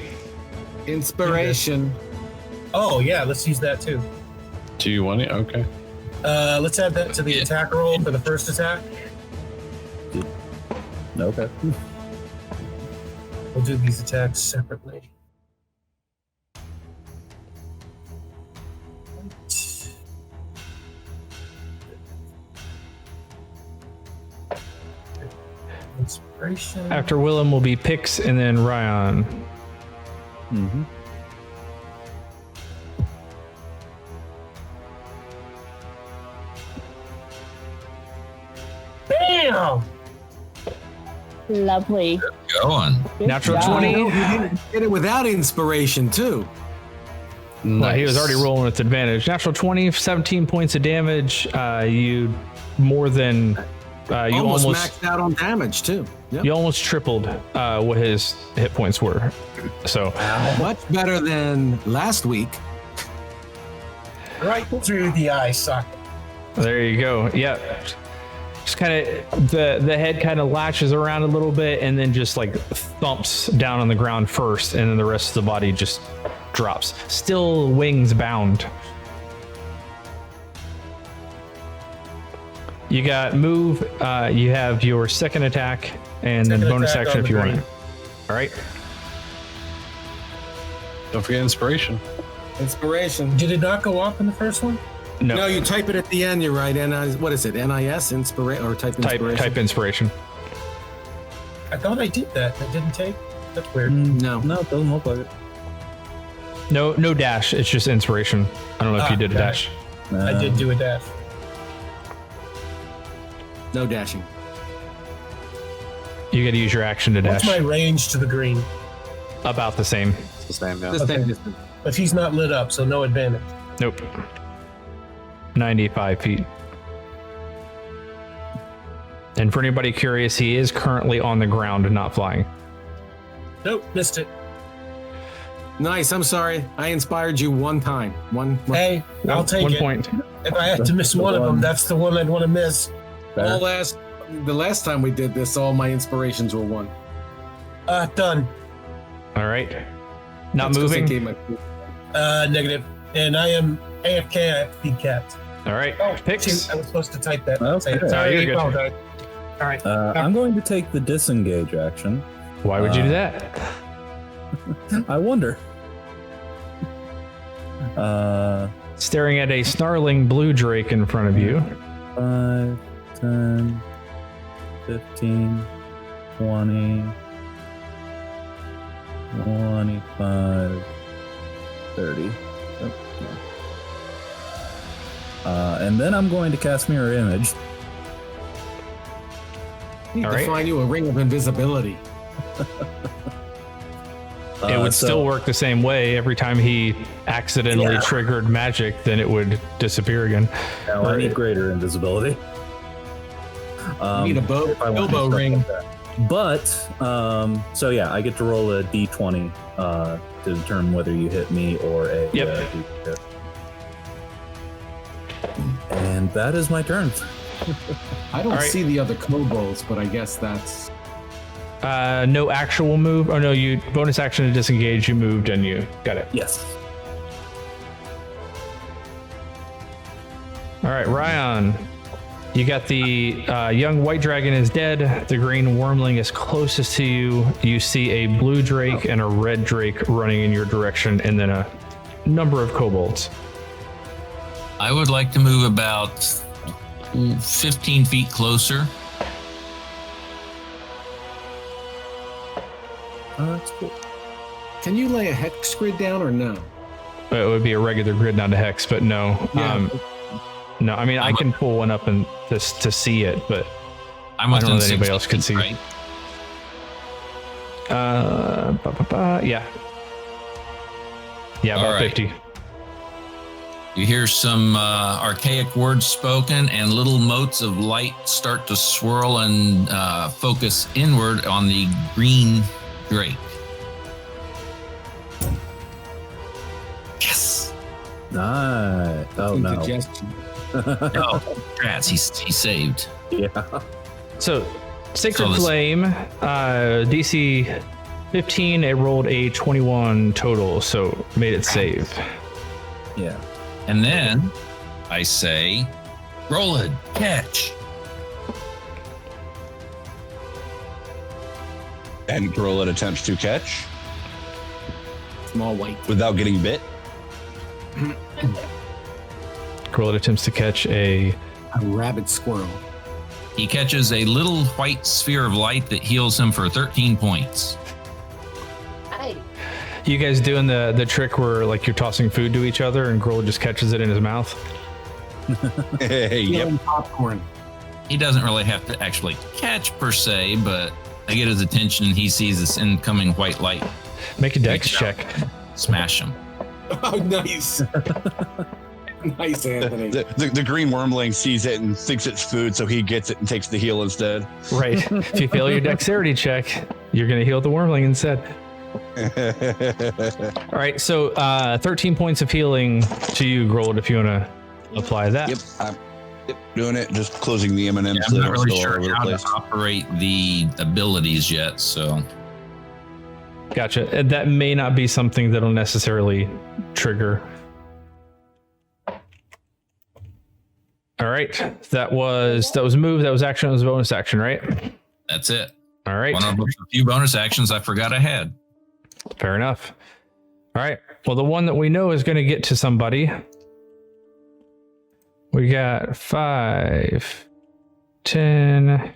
Inspiration. Oh yeah, let's use that too. Do you want it? Okay. Let's add that to the attack roll for the first attack. Okay. We'll do these attacks separately. Inspiration. After Willem will be Pix and then Ryan. Mm-hmm. Bam! Lovely. Going. Good Natural job. 20. You didn't get it without inspiration, too. Well, he was already rolling with advantage. Natural 20, 17 points of damage. You more than you almost almost maxed out on damage, too. Yep. you almost tripled what his hit points were. So Much better than last week. Right through the eye socket. there you go. Yeah. Just kind of the head kind of latches around a little bit and then just like thumps down on the ground first, and then the rest of the body just drops. Still wings bound. You got move. You have your second attack and then Second bonus attack action on if the you want green. it. All right. Don't forget inspiration. Inspiration. Did it not go off in the first one? No. No, you type it at the end. You're right. What is it? NIS inspiration or type inspiration? Type inspiration. I thought I did that. That didn't take. That's weird. No. No, it doesn't look like it. No dash. It's just inspiration. I don't know if you did a dash. I did do a dash. No dashing. You got to use your action to What's dash. my range to the green? About the same. It's the same, yeah. The Okay. same distance. But he's not lit up, so no advantage. Nope. 95 feet. And for anybody curious, he is currently on the ground and not flying. Nope, missed it. Nice. I'm sorry. I inspired you one time. One. Hey, I'll take 1 it. point. If I had to miss one of them, that's the one I'd want to miss. The last time we did this, all my inspirations were one. Done. All right. Not That's 'cause they moving. gave my- Negative. And I am AFK. I have to be capped. All right. Oh, Picks. shoot, I was supposed to type that. Okay. Say it. No, Sorry, you're good. apologize. All right. I'm going to take the disengage action. Why would you do that? I wonder. Staring at a snarling blue drake in front of you. 5, 10, 15, 20, 25, 30. Oh, yeah. And then I'm going to cast Mirror Image. Need All to right. find you a ring of invisibility. It would So- still work the same way. Every time he accidentally triggered magic, then it would disappear again. Now I need greater invisibility. You need a if I want Bilbo to ring. like that. But so yeah, I get to roll a d20 to determine whether you hit me or a Yep. hit. And that is my turn. I don't All right. see the other kobolds, but I guess that's. No actual move. Oh no, you bonus action to disengage. You moved and you got it. Yes. All right, Ryan. You got the young white dragon is dead. The green wormling is closest to you. You see a blue drake and a red drake running in your direction, and then a number of kobolds. I would like to move about 15 feet closer. Oh, that's cool. Can you lay a hex grid down or no? It would be a regular grid, not a hex, but no. Yeah. No, I mean, I can pull one up and just to see it, but I'm I don't know that within anybody 60 else could see. right? Yeah. Yeah, All about right. 50. You hear some archaic words spoken, and little motes of light start to swirl and focus inward on the green drake. Yes. Nice. Oh, no. Indigestion. Oh, rats! He saved. Yeah. So, Sacred So this- Flame, DC 15, it rolled a 21 total, so made it save. Yeah. And then I say, roll it, catch. And Grolin attempts to catch Small white. without getting bit. Grollet attempts to catch a... A rabid squirrel. He catches a little white sphere of light that heals him for 13 points. Hi. You guys doing the trick where like you're tossing food to each other and Grollet just catches it in his mouth? Yep. Stealing popcorn. He doesn't really have to actually catch per se, but I get his attention and he sees this incoming white light. Make a dex Reach out. check. Smash him. Oh, nice. Nice, Anthony. The green wormling sees it and thinks it's food, so he gets it and takes the heal instead. Right. If you fail your dexterity check, you're going to heal the wormling instead. All right, so 13 points of healing to you, Grollet, if you want to apply that. Yep, I'm doing it. Just closing the M&Ms. Yeah, so I'm they not don't really spill all sure over the how to place. operate the abilities yet, so Gotcha. And that may not be something that'll necessarily trigger. All right, that was move, that was action, that was bonus action, right? that's it. All right, One of the few bonus actions I forgot I had. fair enough. All right, well, the one that we know is going to get to somebody. We got 5, 10.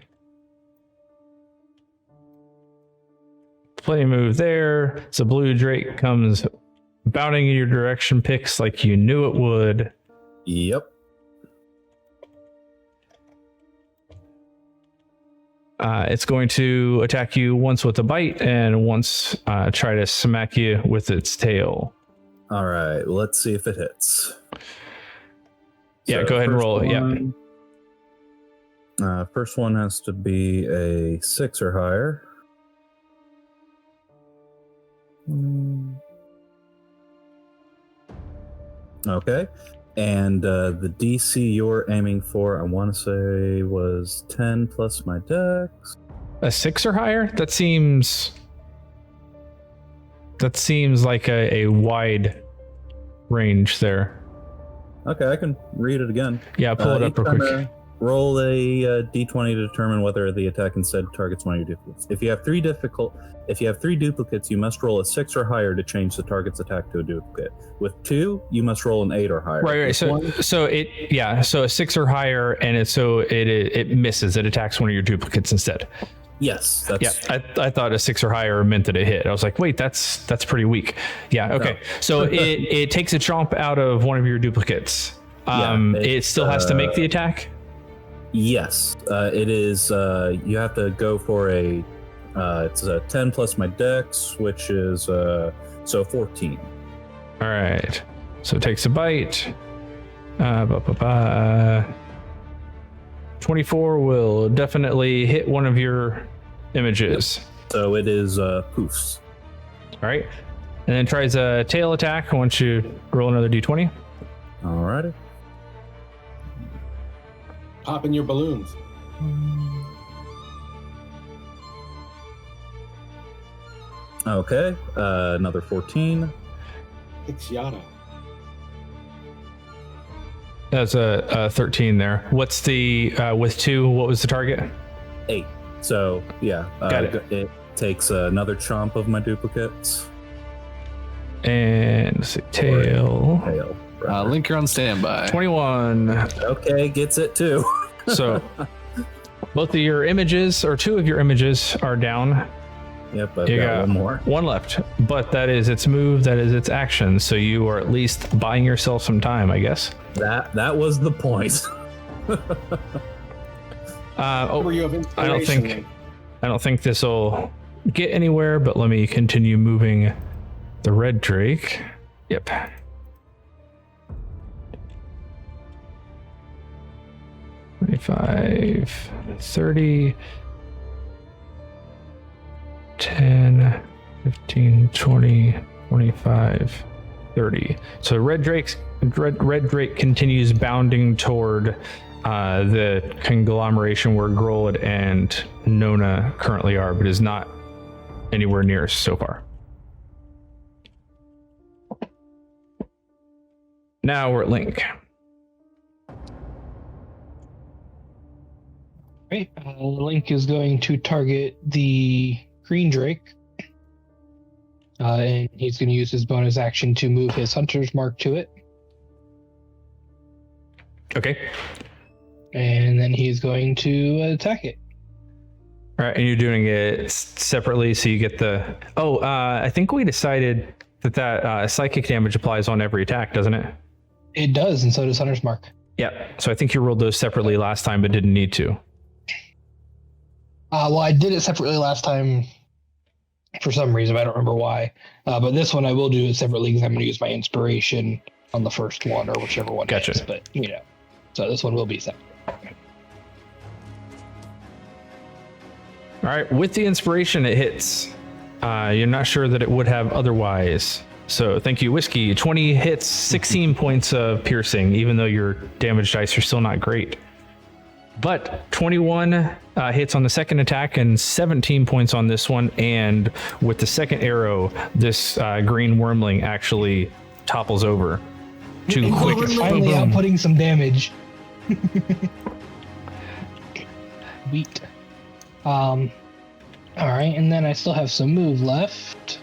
Play move there. So blue drake comes bounding in your direction, picks like you knew it would. Yep. It's going to attack you once with a bite and once try to smack you with its tail. All right. Let's see if it hits. Yeah, go ahead and first roll it. Yeah. First one has to be a 6 or higher. Okay. And the DC you're aiming for, I want to say, was 10 plus my dex. A 6 or higher? That seems like a wide range there. Okay, I can read it again. Yeah, pull it up Each real time, quick. Roll a d20 to determine whether the attack instead targets one of your duplicates. If you have three duplicates, you must roll a 6 or higher to change the target's attack to a duplicate. With 2, you must roll an 8 or higher. Right. With So a 6 or higher, and it misses. It attacks one of your duplicates instead. Yes, that's Yeah, I thought a 6 or higher meant that it hit. I was like, wait, that's pretty weak. Yeah, okay. No. So it takes a chomp out of one of your duplicates. It still has to make the attack. Yes, it is. You have to go for it's a 10 plus my dex, which is so 14. All right. So it takes a bite. 24 will definitely hit one of your images. So it is poofs. All right. And then tries a tail attack. I want you to roll another d20. Alrighty. Popping your balloons. Okay, another 14. It's Yada. That's a 13 there. What's the with 2? What was the target? 8. So yeah, Got it. It takes another chomp of my duplicates. And let's see, tail. Tail. Link, you're on standby. 21. Okay, gets it too. So both of your images, or 2 of your images, are down. Yep, I've You got got one more. one left, but that is its move, that is its action. So you are at least buying yourself some time, I guess. That was the point. Were you of I don't inspiration? think this will get anywhere, but let me continue moving the red drake. Yep. 25, 30, 10, 15, 20, 25, 30. So red drake continues bounding toward the conglomeration where Grolid and Nona currently are, but is not anywhere near us so far. Now we're at Link. Right. Link is going to target the green drake. And he's going to use his bonus action to move his hunter's mark to it. Okay. And then he's going to attack it. All right, and you're doing it separately, so you get the... I think we decided that psychic damage applies on every attack, doesn't it? It does, and so does hunter's mark. Yeah, so I think you rolled those separately last time, but didn't need to. Well, I did it separately last time for some reason. I don't remember why. But this one I will do it separately because I'm going to use my inspiration on the first one or whichever one Gotcha. it is. But, so this one will be separate. All right, with the inspiration, it hits. You're not sure that it would have otherwise. So thank you, Whiskey. 20 hits, 16 points of piercing, even though your damage dice are still not great. But 21 hits on the second attack and 17 points on this one. And with the second arrow, this green wormling actually topples over. Too quick. Finally outputting some damage. Sweet. All right, and then I still have some move left.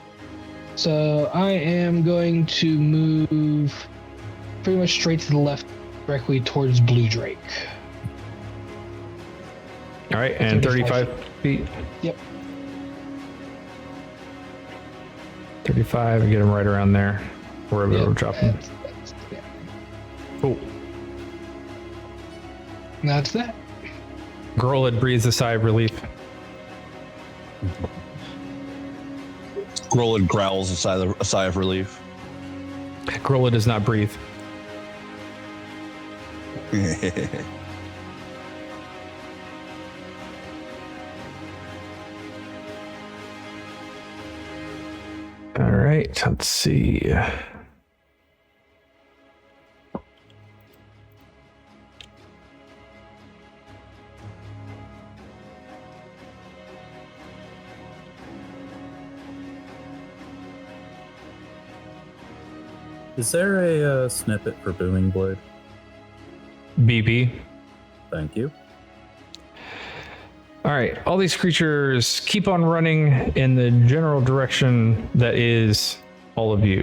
So I am going to move pretty much straight to the left, directly towards Blue Drake. All right, and 35 feet. Yep. 35, get him right around there, wherever it'll drop him. Yeah. Oh, That's that. Grolid breathes a sigh of relief. Grolid growls a sigh of relief. Grolid does not breathe. All right, let's see. Is there a snippet for Booming Blade? BB. Thank you. All right, all these creatures keep on running in the general direction that is all of you.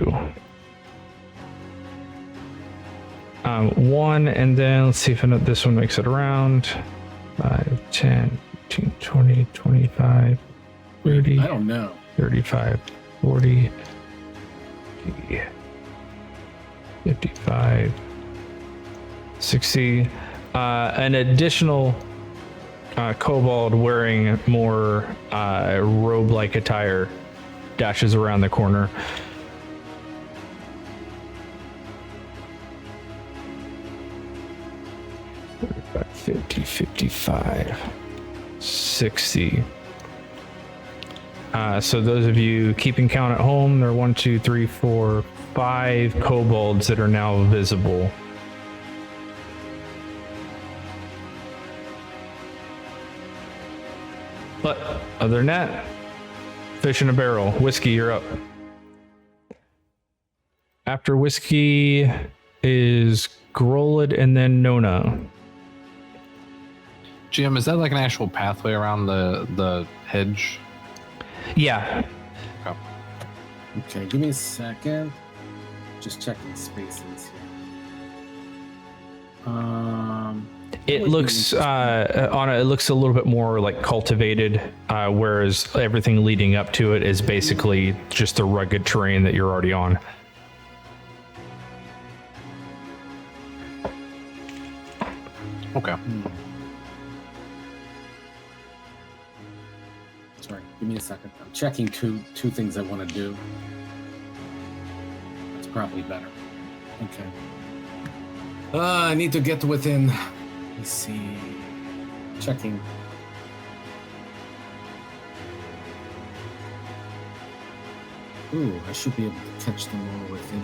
One, and then let's see if this one makes it around. 5, 10, 15, 20, 25, 30, I don't know. 35, 40, 50, 55, 60. An additional kobold wearing more robe-like attire dashes around the corner. About 50, 55, 60. So those of you keeping count at home, there are 1, 2, 3, 4, 5 kobolds that are now visible. But other than that, fish in a barrel. Whiskey, you're up. After Whiskey, is Grolid and then Nona. GM, is that like an actual pathway around the hedge? Yeah. Okay, give me a second. Just checking spaces here. It looks it looks a little bit more like cultivated, whereas everything leading up to it is basically just the rugged terrain that you're already on. Okay. Sorry, give me a second. I'm checking two things I want to do. That's probably better. Okay. I need to get within. Let's see. Checking. Ooh, I should be able to catch them all within.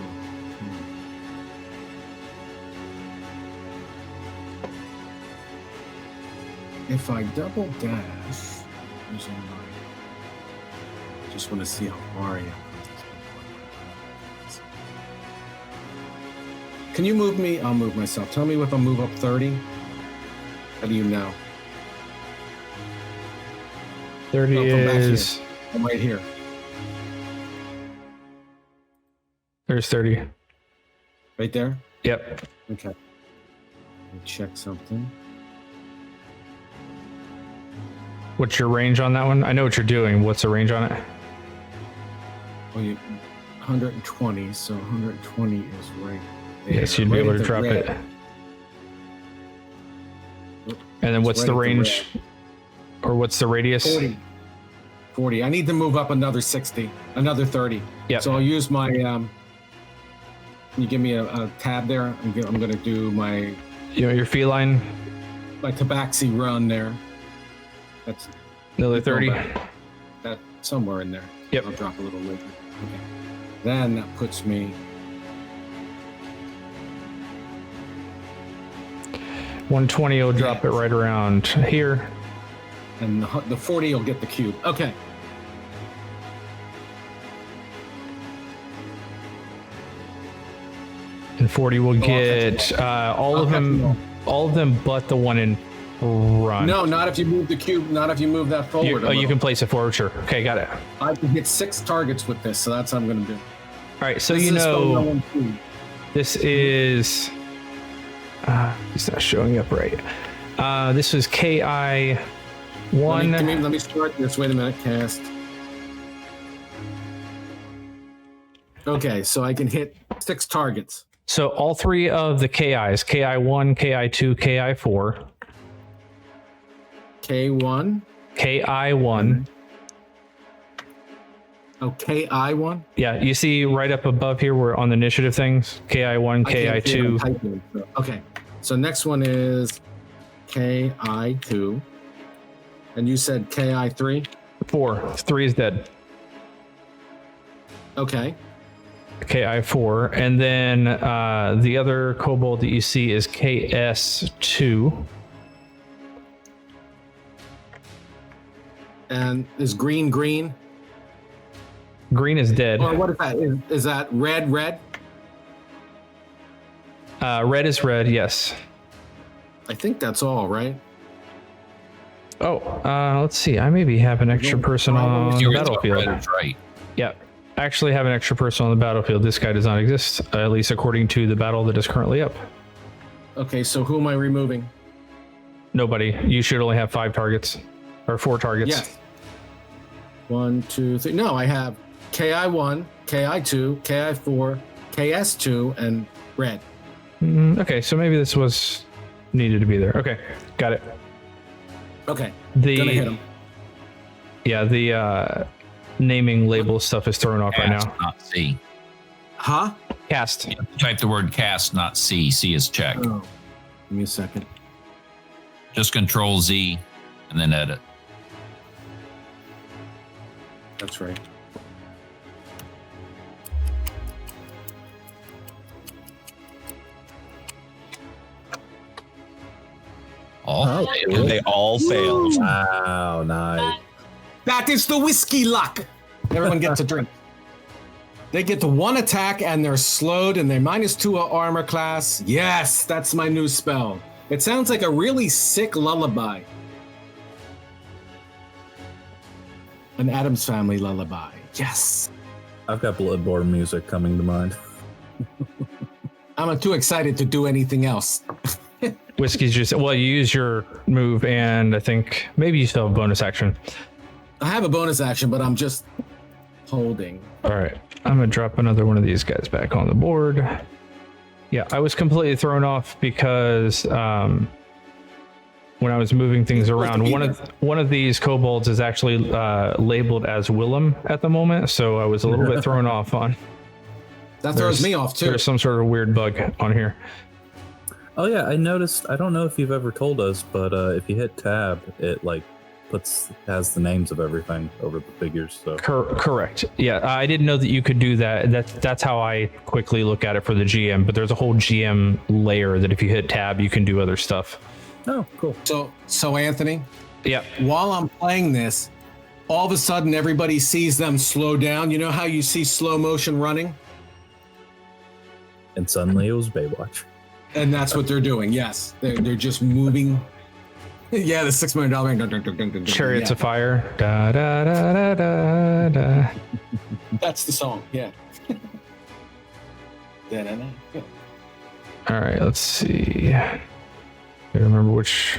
If I double dash, just want to see how far I am. Can you move me? I'll move myself. Tell me if I move up 30. How do you know? 30 is... I'm right here. There's 30. Right there? Yep. Okay. Let me check something. What's your range on that one? I know what you're doing. What's the range on it? Well, 120, so 120 is right there. Yes, you'd be able to drop it. And then what's the range? Or what's the radius? 40. I need to move up another 60, another 30. Yeah. So I'll use my, can you give me a tab there? I'm going to do my... your feline? My tabaxi run there. That's another 30. That somewhere in there. Yep. I'll drop a little later. Okay. Then that puts me 120 will drop it right around here. And the 40 will get the cube. Okay. And 40 will get all of them but the one in front. No, not if you move the cube, not if you move that forward. You can place it forward, sure. Okay, got it. I can hit 6 targets with this, so that's what I'm going to do. All right, so this is... it's not showing up right. This is KI1. Let me start this. Wait a minute, cast. Okay, so I can hit 6 targets. So all 3 of the KIs, KI1, KI2, KI4. K1? KI1. Oh, KI1? Yeah, you see right up above here, we're on the initiative things. KI1, KI2. Okay, so next one is KI2. And you said KI3? 4. 3 is dead. Okay. KI4. And then the other kobold that you see is KS2. And is green? Green is dead. Or what is that? Is that red? Red is red, yes. I think that's all, right? Oh, let's see. I maybe have an extra person on the battlefield. Right. Yeah. Actually have an extra person on the battlefield. This guy does not exist, at least according to the battle that is currently up. Okay, so who am I removing? Nobody. You should only have 5 targets. Or 4 targets. Yes. 1, 2, 3. No, I have KI1, KI2, KI4, KS2, and red. Okay, so maybe this was needed to be there. Okay, got it. Okay, gonna hit him. Yeah, the naming label stuff is thrown off Cast, right now. Not C. Huh? Cast. Yeah, type the word cast, not C. C is check. Oh, give me a second. Just Control Z and then edit. That's right. All They all failed. Wow, nice. That is the whiskey luck. Everyone gets a drink. They get the 1 attack and they're slowed and they're -2 armor class. Yes, that's my new spell. It sounds like a really sick lullaby. An Addams Family lullaby. Yes. I've got Bloodborne music coming to mind. I'm too excited to do anything else. Whiskey's just, well, you use your move, and I think maybe you still have a bonus action. I have a bonus action, but I'm just holding. All right. I'm going to drop another one of these guys back on the board. Yeah, I was completely thrown off because when I was moving things around, one of these kobolds is actually labeled as Willem at the moment, so I was a little bit thrown off on. That throws me off, too. There's some sort of weird bug on here. Oh yeah, I noticed. I don't know if you've ever told us, but if you hit tab, it like has the names of everything over the figures. So correct. Yeah, I didn't know that you could do that. That's how I quickly look at it for the GM. But there's a whole GM layer that if you hit tab, you can do other stuff. Oh, cool. So Anthony. Yeah. While I'm playing this, all of a sudden everybody sees them slow down. You know how you see slow motion running? And suddenly it was Baywatch. And that's what they're doing. Yes, they're just moving. Yeah, the $6 million. Chariots of Fire. Da, da, da, da, da, da. That's the song. Yeah. All right, let's see. I remember which.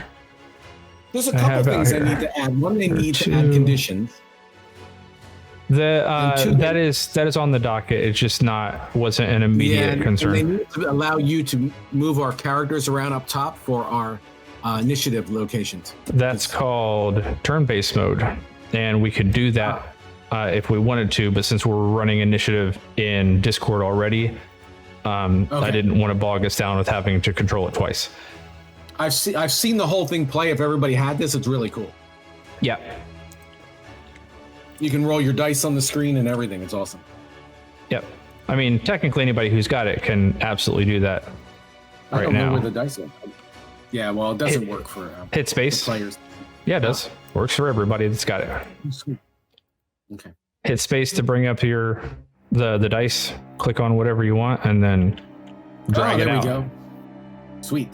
There's a couple things I need to add. One, they need to add conditions. That is on the docket. It's just wasn't an immediate concern. And they need to allow you to move our characters around up top for our initiative locations. That's called turn-based mode, and we could do that if we wanted to. But since we're running initiative in Discord already, I didn't want to bog us down with having to control it twice. I've seen the whole thing play. If everybody had this, it's really cool. Yeah. You can roll your dice on the screen and everything. It's awesome. Yep. I mean, technically, anybody who's got it can absolutely do that I don't know where the dice are. Yeah, well, it doesn't work for hit space players. Yeah, it does. Works for everybody that's got it. Sweet. Okay. Hit space to bring up the dice. Click on whatever you want, and then drag it out. There we go. Sweet.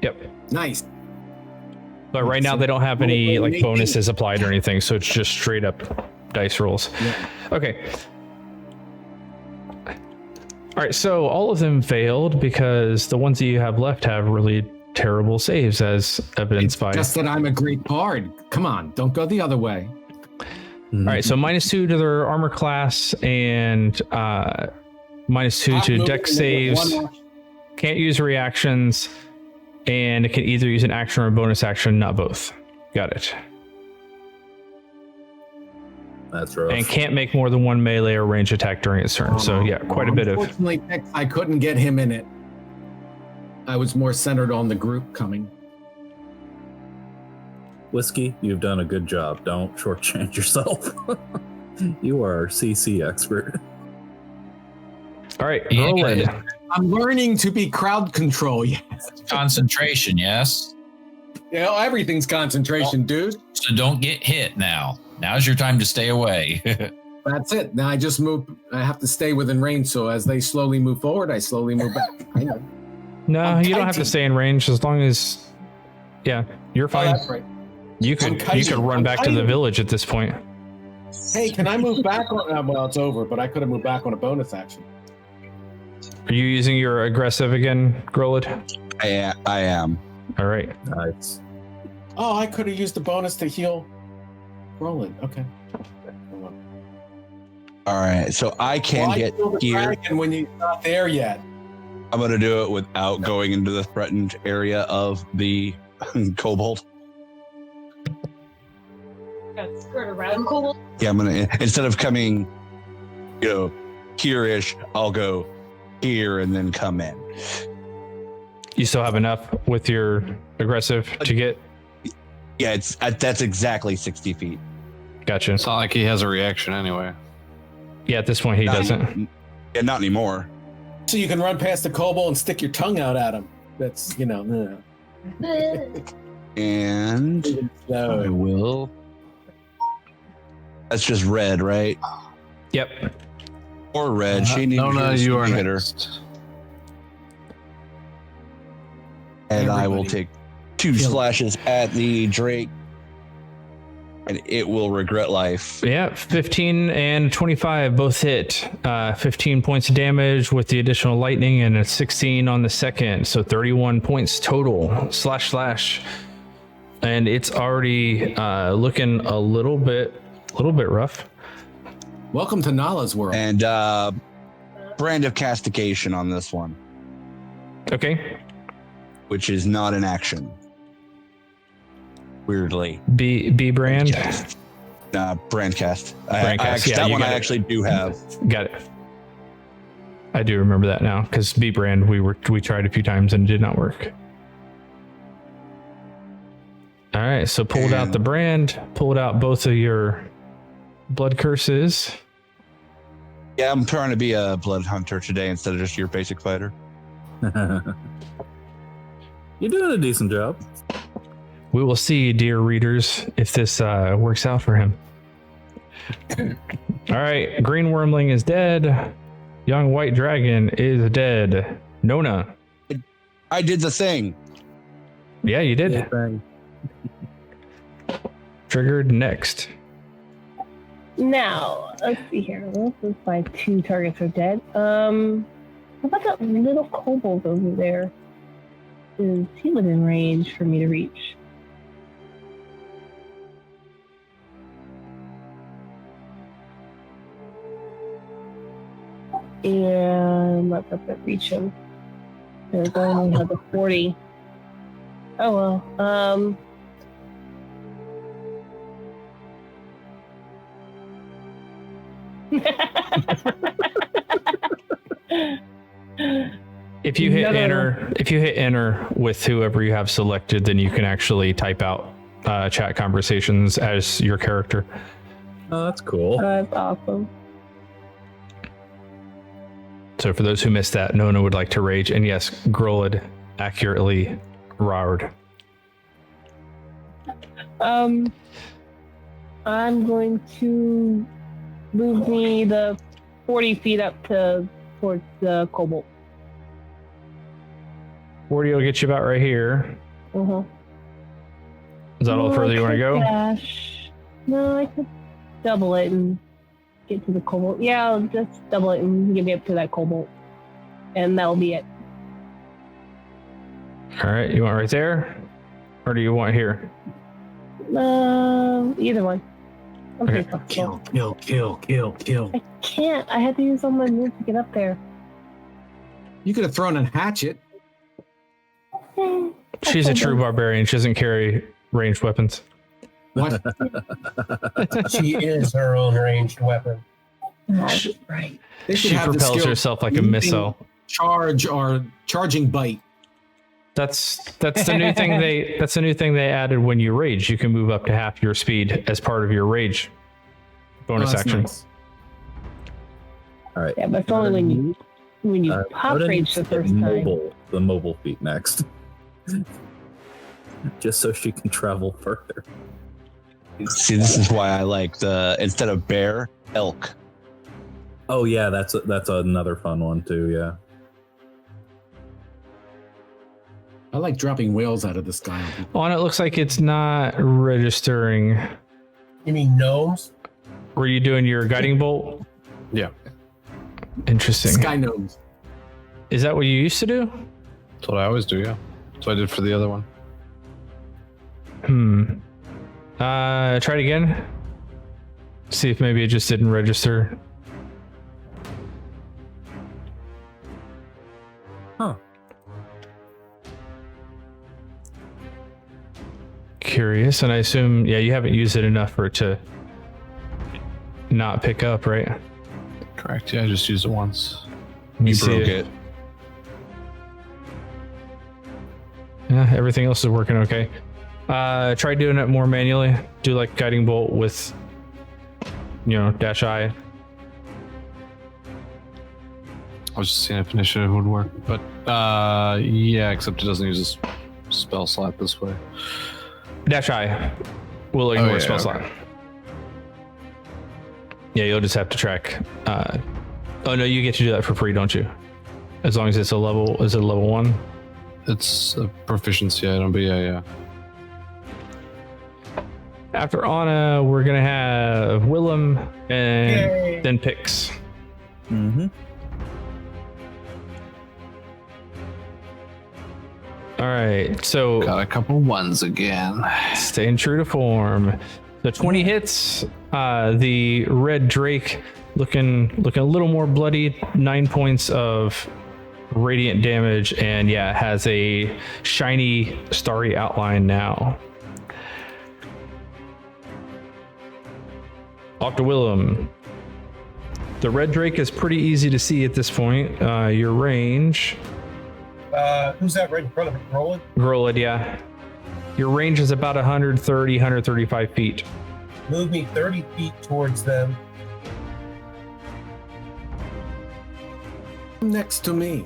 Yep. Nice. But right now they don't have any like bonuses applied or anything, so it's just straight up dice rolls. Yeah. Okay. All right, so all of them failed because the ones that you have left have really terrible saves, as evidenced by. Just that I'm a great bard. Come on, don't go the other way. All right, so -2 to their armor class and -2 to dex saves. Can't use reactions, and it can either use an action or a bonus action, not both. Got it. That's rough. And can't make more than one melee or range attack during its turn. So yeah, quite a bit of. Unfortunately, I couldn't get him in it. I was more centered on the group coming. Whiskey, you've done a good job. Don't shortchange yourself. You are our CC expert. All right, Yeah, roll it. I'm learning to be crowd control. Yes. Concentration, yes. You know, everything's concentration, dude. So don't get hit now. Now's your time to stay away. That's it. Now I just move. I have to stay within range. So as they slowly move forward, I slowly move back. I know. No, you don't have to stay in range as long as. Yeah, you're Oh, fine. that's right. You could run back to the village at this point. Hey, can I move back on? Well, it's over, but I could have moved back on a bonus action. Are you using your aggressive again, Grolid? I am. All right. Nice. Oh, I could have used the bonus to heal. Roland. Okay. All right, so I can get here. When you're not there yet. I'm going to do it without going into the threatened area of the kobold. Skirt around kobold. Yeah, I'm going to, instead of coming, here-ish, I'll go here and then come in. You still have enough with your aggressive to get. Yeah, that's exactly 60 feet. Gotcha. It's not like he has a reaction anyway. Yeah, at this point he doesn't. Yeah, not anymore. So you can run past the kobold and stick your tongue out at him. That's, And I will. That's just red, right? Yep. Or Red. She needs Nona, you are hitter. next. And I will Everybody. take 2 slashes at the Drake. And it will regret life. Yeah, 15 and 25 both hit. 15 points of damage with the additional lightning and a 16 on the second. So 31 points total. Slash. And it's already looking a little bit rough. Welcome to Nala's world. And brand of castigation on this one, Okay. which is not an action. Weirdly. B brand. Brand cast. Brand cast, yeah, that you one I got it. actually do have. Got it. I do remember that now because B brand we tried a few times and it did not work. All right, so pulled out the brand, pulled out both of your blood curses. Yeah, I'm trying to be a blood hunter today instead of just your basic fighter. You're doing a decent job. We will see, dear readers, if this works out for him. All right, green wormling is dead. Young white dragon is dead. Nona. I did the thing. Yeah, you did. Yeah, bang. Triggered next. Now, let's see here. This is my 2 targets are dead. How about that little kobold over there? Is he within range for me to reach? And let's up and reach him. They're going to have the 40. Oh well. If you hit No. enter with whoever you have selected, then you can actually type out chat conversations as your character. Oh, that's cool. That's awesome. So for those who missed that, Nona would like to rage, and yes, Grolid accurately roared. I'm going to move me the 40 feet up towards the kobold. 40 will get you about right here. Uh-huh. Is that all further you want to go? Dash. No, I could double it and get to the kobold. Yeah, I'll just double it and get me up to that kobold. And that'll be it. All right, you want right there? Or do you want here? Either one. Okay. Kill. I can't. I had to use all my moves to get up there. You could have thrown a hatchet. She's a true barbarian. She doesn't carry ranged weapons. What? She is her own ranged weapon. That's right. They should She have the propels skill herself like a using missile. Charge or charging bite. That's the new thing they added when you rage. You can move up to half your speed as part of your rage bonus Oh, that's action. nice. All right. Yeah, but it's only when you pop Oda rage needs the to get first time. the mobile feet next. Just so she can travel further. See, this is why I like the instead of bear, elk. Oh yeah, that's another fun one too. Yeah. I like dropping whales out of the sky. on people. Oh, and it looks like it's not registering. You mean gnomes? Were you doing your guiding bolt? Yeah, Interesting. Sky gnomes. Is that what you used to do? that's what I always do. Yeah, that's what I did for the other one. Try it again. See if maybe it just didn't register. Huh. Curious, and I assume, yeah, you haven't used it enough for it to not pick up, right? Correct. Yeah, I just used it once. Let me You see broke it. Yeah, everything else is working okay. Try doing it more manually. Do like guiding bolt with, dash I. I was just seeing if initiative would work, but yeah, except it doesn't use this spell slot this way. Dash I will ignore yeah, spell okay. slot. Yeah, you'll just have to track Oh no, you get to do that for free, don't you? As long as it's a level. Is it level 1? It's a proficiency item, but yeah. After Anna, we're gonna have Willem and Yay. then Pix. Mm-hmm. All right, so Got a couple ones again. staying true to form. So 20 hits. The red Drake looking a little more bloody. 9 points of radiant damage, and yeah, has a shiny starry outline now. Off to Willem. The red Drake is pretty easy to see at this point. Your range. Who's that right in front of it? Roland? Grolid, yeah. Your range is about 130, 135 feet. Move me 30 feet towards them. Next to me.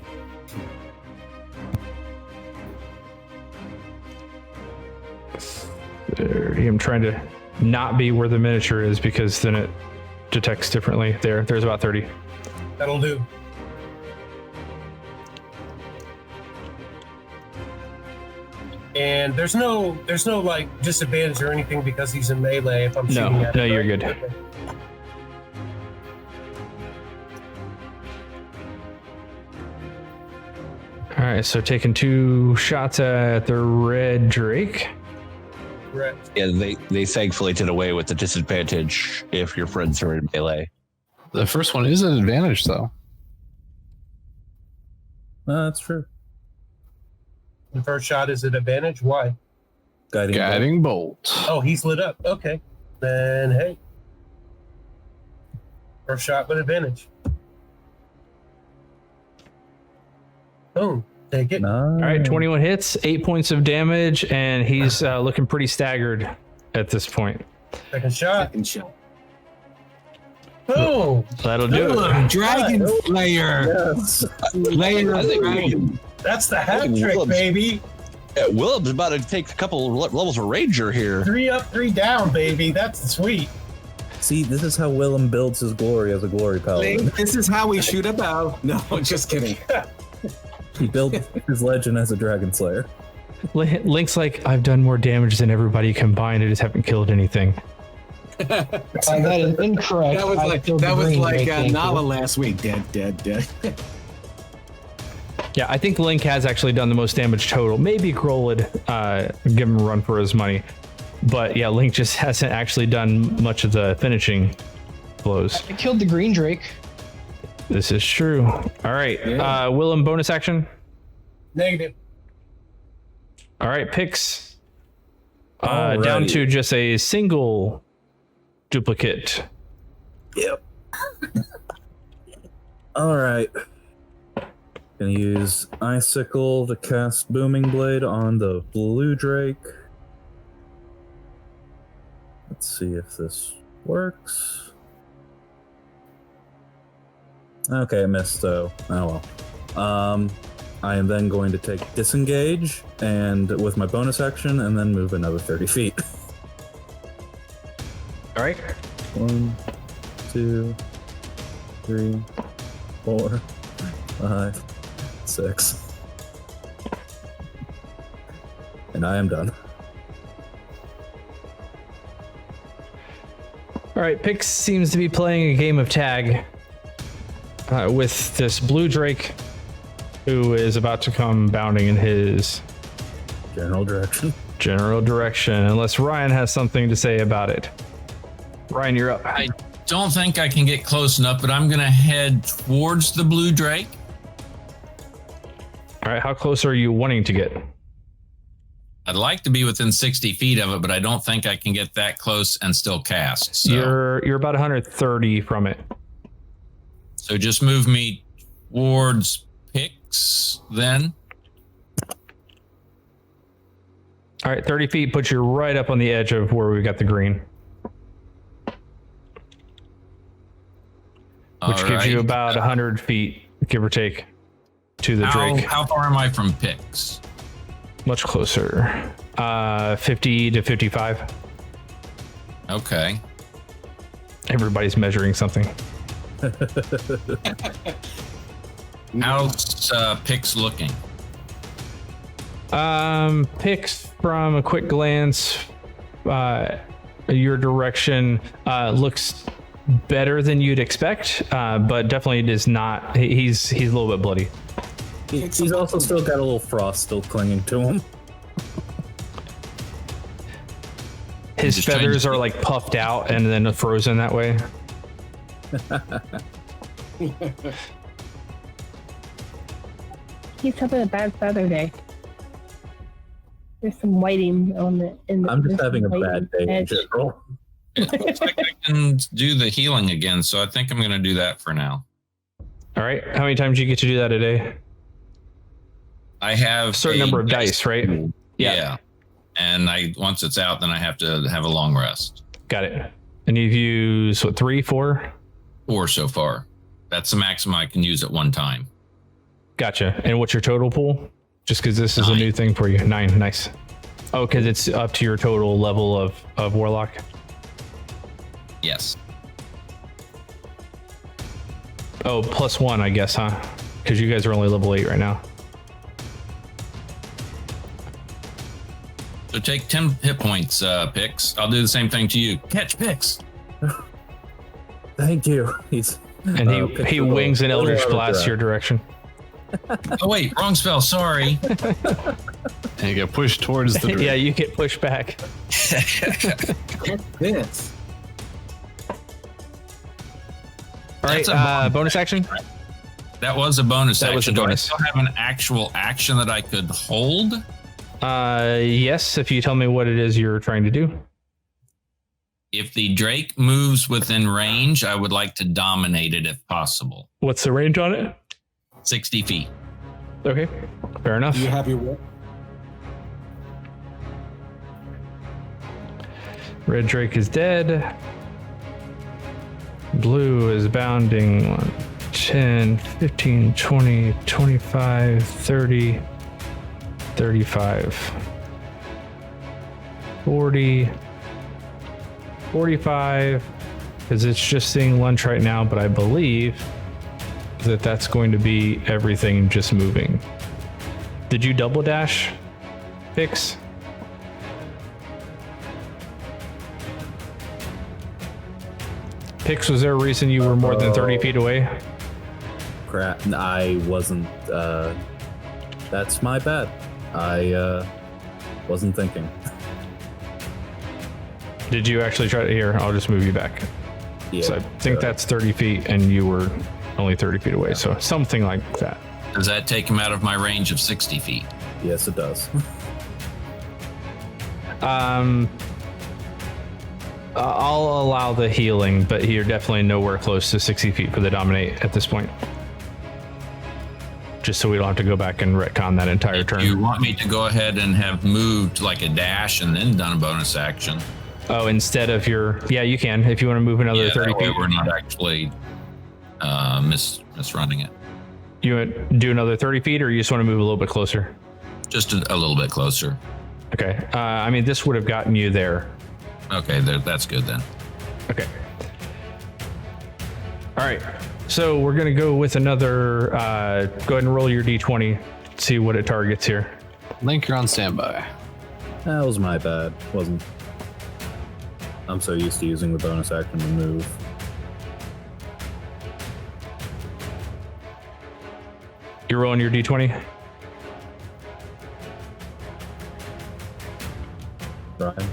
I'm trying to not be where the miniature is because then it detects differently. There's about 30. That'll do. And there's no like disadvantage or anything because he's in melee if I'm shooting at him. No, you're right? good. Okay. All right, so taking 2 shots at the red Drake. Correct. Yeah, they thankfully did away with the disadvantage if your friends are in melee. The first one is an advantage, though. That's true. The first shot is an advantage. Why? Guiding bolt. Oh, he's lit up. Okay. Then hey. First shot with advantage. Boom. Take it. Nice. All right, 21 hits, 8 points of damage, and he's looking pretty staggered at this point. Second shot. Second shot. Boom. That'll do it. Dragon Slayer. Yes. Slayer I of think Dragon. That's the hat Hey, trick, Willem. baby. Yeah, Willem's about to take a couple levels of Ranger here. 3 up, 3 down, baby. That's sweet. See, this is how Willem builds his glory as a glory paladin. Link, this is how we shoot a bow. No, just kidding. He built his legend as a dragon slayer. Link's like, I've done more damage than everybody combined. I just haven't killed anything. That is incorrect. That was I like killed the green Drake, thank you. Nala last week. Dead. Yeah, I think Link has actually done the most damage total. Maybe Grolid, give him a run for his money. But yeah, Link just hasn't actually done much of the finishing blows. I killed the green Drake. This is true. All right, Yeah. Willem, bonus action. Negative. All right, Pix. Alrighty. Down to just a single duplicate. Yep. All right. Gonna use Icicle to cast Booming Blade on the blue Drake. Let's see if this works. Okay, it missed though. Oh well. I am then going to take Disengage and with my bonus action and then move another 30 feet. All right. 1, 2, 3, 4, 5, 6. And I am done. All right, Pix seems to be playing a game of tag with this blue Drake who is about to come bounding in his General direction. general direction, unless Ryan has something to say about it. Ryan, you're up. I don't think I can get close enough, but I'm going to head towards the blue Drake. All right, how close are you wanting to get? I'd like to be within 60 feet of it, but I don't think I can get that close and still cast. So, You're about 130 from it. so just move me towards Pix then. All right, 30 feet puts you right up on the edge of where we got the green, which All gives you right. about 100 feet, give or take, to the Drake. How far am I from Pix? Much closer. 50 to 55. Okay. Everybody's measuring something. How's Pix looking? Pix from a quick glance, your direction looks better than you'd expect, but definitely it is not. He's a little bit bloody. He's also still got a little frost still clinging to him. His Just trying feathers to- are like puffed out and then frozen that way. He's having a bad feather day. There's some whiting on the. I'm just there's having a some bad whiting day in edge. general. It looks like I can do the healing again, so I think I'm going to do that for now. All right. How many times do you get to do that a day? I have A certain number of dice, right? Yeah. And once it's out, then I have to have a long rest. Got it. And you've used what, 3, 4? 4 so far. That's the maximum I can use at one time. Gotcha. And what's your total pool? Just because this is a 9. new thing for you. 9. Nice. Oh, because it's up to your total level of warlock. Yes. Oh, +1, I guess, huh? Because you guys are only level 8 right now. So take 10 hit points, Pix. I'll do the same thing to you. Catch Pix. Thank you. And he wings an Eldritch Blast your direction. Oh, wait. Wrong spell. Sorry. And you get pushed towards the Yeah, you get pushed back. This. All right, That's a bonus action? That was a bonus That action. was a Do I bonus. still have an actual action that I could hold? Yes, if you tell me what it is you're trying to do. If the Drake moves within range, I would like to dominate it if possible. What's the range on it? 60 feet. Okay, fair enough. Do you have your what? Red Drake is dead. Blue is bounding 10, 15, 20, 25, 30, 35, 40, 45, because it's just seeing lunch right now, but I believe that that's going to be everything just moving. Did you double dash, Pix? Pix, was there a reason you were more than 30 feet away? Crap. I wasn't. That's my bad. I wasn't thinking. Did you actually try to? Here, I'll just move you back. Yeah. So I think that's 30 feet and you were only 30 feet away. So something like that. Does that take him out of my range of 60 feet? Yes, it does. I'll allow the healing, but you're definitely nowhere close to 60 feet for the dominate at this point. Just so we don't have to go back and retcon that entire turn. You want me to go ahead and have moved like a dash and then done a bonus action? Oh, instead of your, yeah, you can if you want to move another 30 that way feet. we're not actually misrunning it. You want to do another 30 feet, or you just want to move a little bit closer? Just a little bit closer. Okay. I mean, this would have gotten you there. Okay, that's good then. Okay. All right. So we're going to go with another, go ahead and roll your D20, see what it targets here. Link, you're on standby. That was my bad. Wasn't. I'm so used to using the bonus action to move. You're rolling your D20? Brian?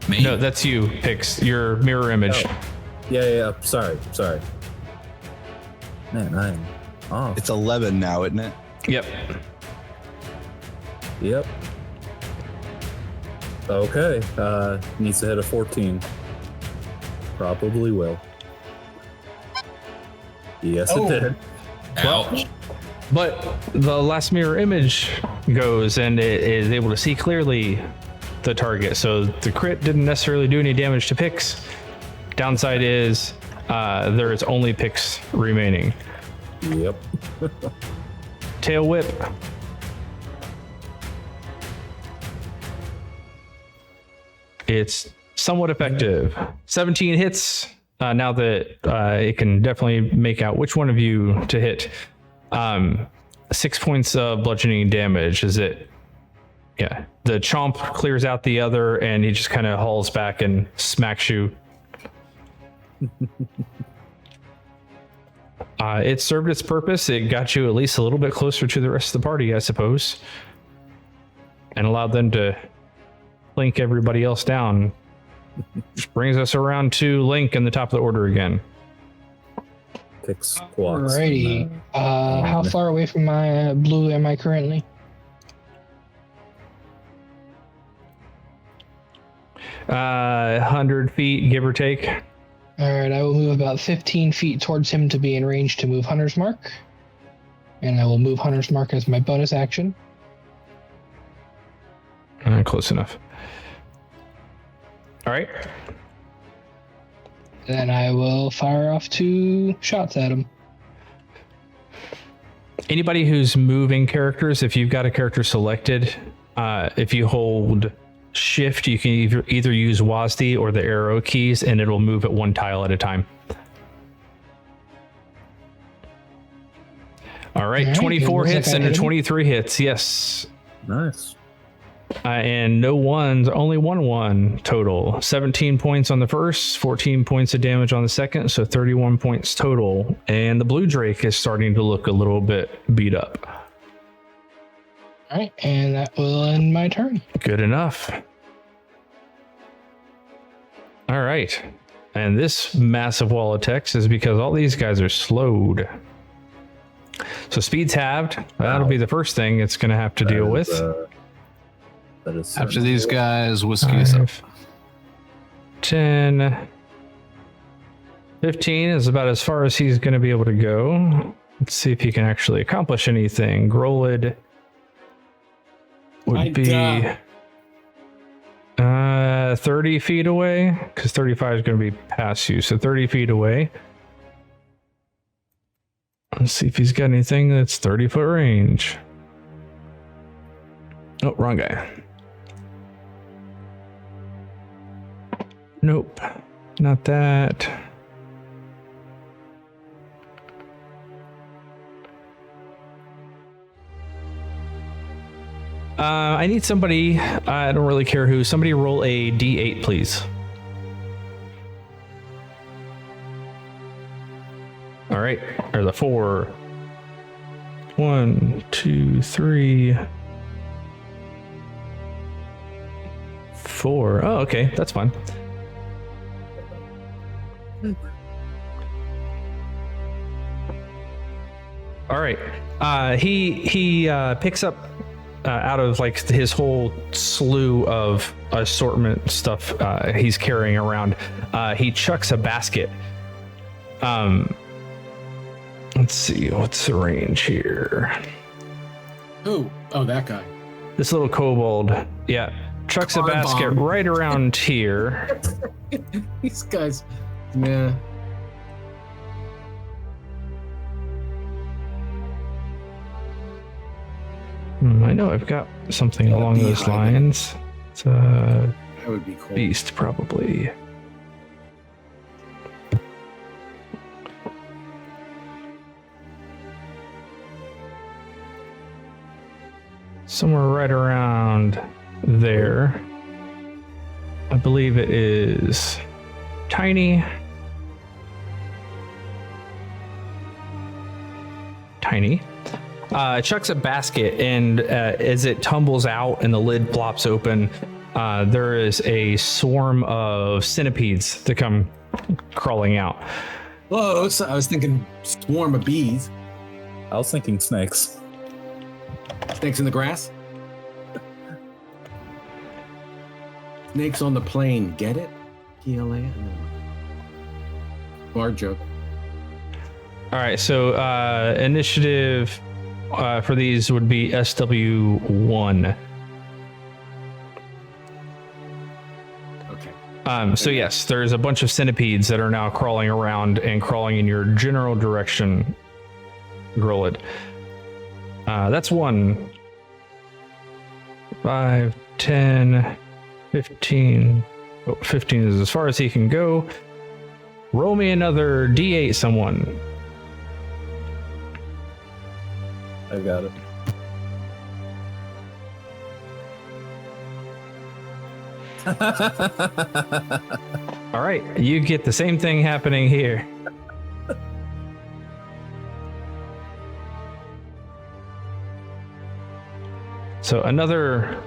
Me? No, that's you, Pix. Your mirror image. Oh. Yeah. Sorry. Man, I am off. It's 11 now, isn't it? Yep. Yep. Okay. Needs to hit a 14. Probably will. Yes, Oh. it did. Ouch. But the last mirror image goes and it is able to see clearly the target. So the crit didn't necessarily do any damage to Pix. Downside is there is only Pix remaining. Yep. Tail whip. It's somewhat effective. 17 hits. now that it can definitely make out which one of you to hit. 6 points of bludgeoning damage. Is it? Yeah. The chomp clears out the other, and he just kind of hauls back and smacks you. It served its purpose. It got you at least a little bit closer to the rest of the party, I suppose, and allowed them to link everybody else down. Which brings us around to Link in the top of the order again. Pick squats. Alrighty. How far away from my blue am I currently? Uh, 100 feet, give or take. Alright, I will move about 15 feet towards him to be in range to move Hunter's Mark. And I will move Hunter's Mark as my bonus action. Close enough. All right. Then I will fire off 2 shots at him. Anybody who's moving characters, if you've got a character selected, if you hold shift, you can either use WASD or the arrow keys, and it'll move it 1 tile at a time. All right, 24 hits and a 23 hits. Yes. Nice. And no ones, only 1 total. 17 points on the first, 14 points of damage on the second, so 31 points total. And the blue drake is starting to look a little bit beat up. All right, and that will end my turn. Good enough. All right. And this massive wall of text is because all these guys are slowed. So speed's halved. That'll be the first thing it's going to have to deal with. That is After these guys, whiskey is up. 10. 15 is about as far as he's going to be able to go. Let's see if he can actually accomplish anything. Grolid would be 30 feet away, because 35 is going to be past you. So 30 feet away. Let's see if he's got anything that's 30-foot range. Oh, wrong guy. Nope, not that. I need somebody, I don't really care who, somebody roll a D8, please. All right, there's a 4. 1, 2, 3, 4. Oh, okay, that's fine. All right. He picks up out of like his whole slew of assortment stuff he's carrying around. He chucks a basket. Let's see, what's the range here? Who? Oh, that guy. This little kobold, yeah, chucks a basket right around here. These guys, man. I know I've got something along those lines. It's that would be cool. Beast, probably. Somewhere right around there. I believe it is tiny. Chucks a basket, and as it tumbles out and the lid plops open, there is a swarm of centipedes that come crawling out. Whoa, so I was thinking swarm of bees. I was thinking snakes. Snakes in the grass? Snakes on the plane, get it? PLA? Bar joke. All right, so initiative for these would be SW1. Okay. So yes, there's a bunch of centipedes that are now crawling around and crawling in your general direction, Grolid. That's 1. 5, 10, 15. Oh, 15 is as far as he can go. Roll me another D8, someone. I got it. All right, you get the same thing happening here. So another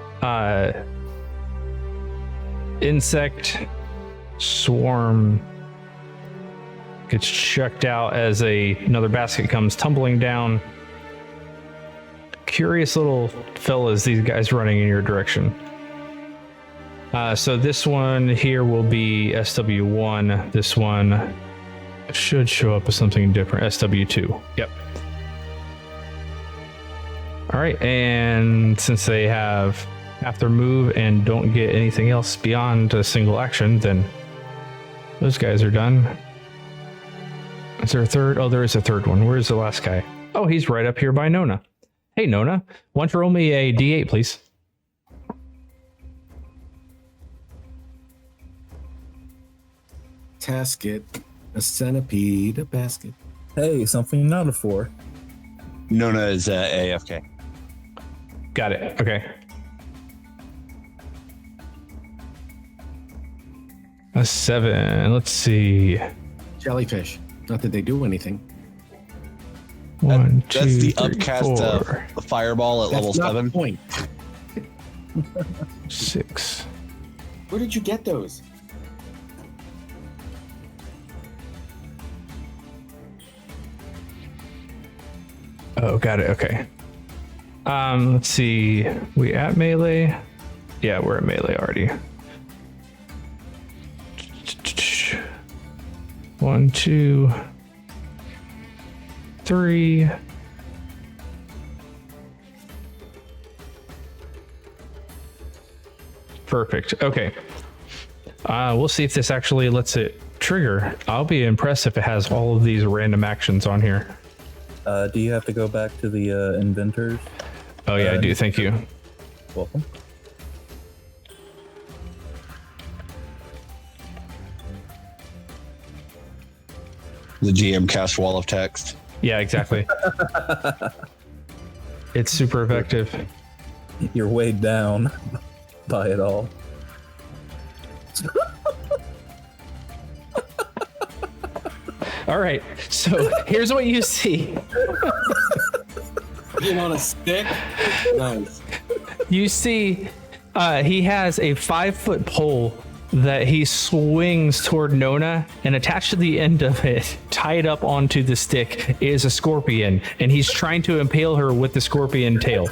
insect swarm gets chucked out as another basket comes tumbling down. Curious little fellas, these guys running in your direction. So this one here will be SW1. This one should show up as something different. SW2. Yep. All right, and since they have half their move and don't get anything else beyond a single action, then those guys are done. Is there a third? Oh, there is a third one. Where's the last guy? Oh, he's right up here by Nona. Hey, Nona, why don't you roll me a D8, please? Tasket, a centipede, a basket. Hey, something not a 4. Nona is AFK. Got it. Okay. A 7. Let's see. Jellyfish. Not that they do anything. One, That's two, the three, upcast four, of the fireball at level That's not 7. the point. 6. Where did you get those? Oh, got it. Okay. Let's see. We at melee? Yeah, we're at melee already. 1, 2, 3. Perfect. Okay. We'll see if this actually lets it trigger. I'll be impressed if it has all of these random actions on here. Do you have to go back to the inventors? Oh yeah, I do. Thank you. Welcome. The GM cast wall of text. Yeah, exactly. It's super effective. You're weighed down by it all. All right, so here's what you see. You on a stick? Nice. You see, he has a 5-foot pole that he swings toward Nona, and attached to the end of it, tied up onto the stick, is a scorpion, and he's trying to impale her with the scorpion tail.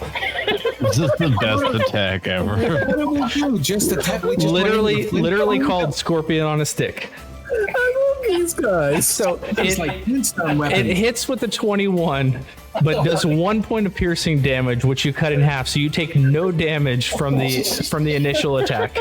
This is the best attack ever. What do we do? Just attack? We just Literally called scorpion on a stick. I love these guys. So It's like Flintstone weapon. it hits with a 21, but does 1 point of piercing damage, which you cut in half, so you take no damage from the initial attack.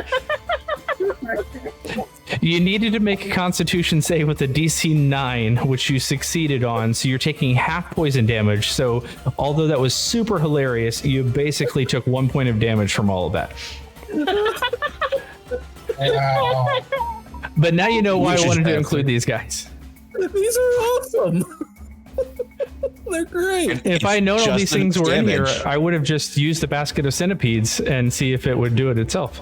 You needed to make a Constitution save with a DC 9, which you succeeded on, so you're taking half poison damage. So although that was super hilarious, you basically took 1 point of damage from all of that. But now you know why I wanted to include these guys. These are awesome. They're great. If I known all Just these things were in here, damage. I would have just used the basket of centipedes and see if it would do it itself.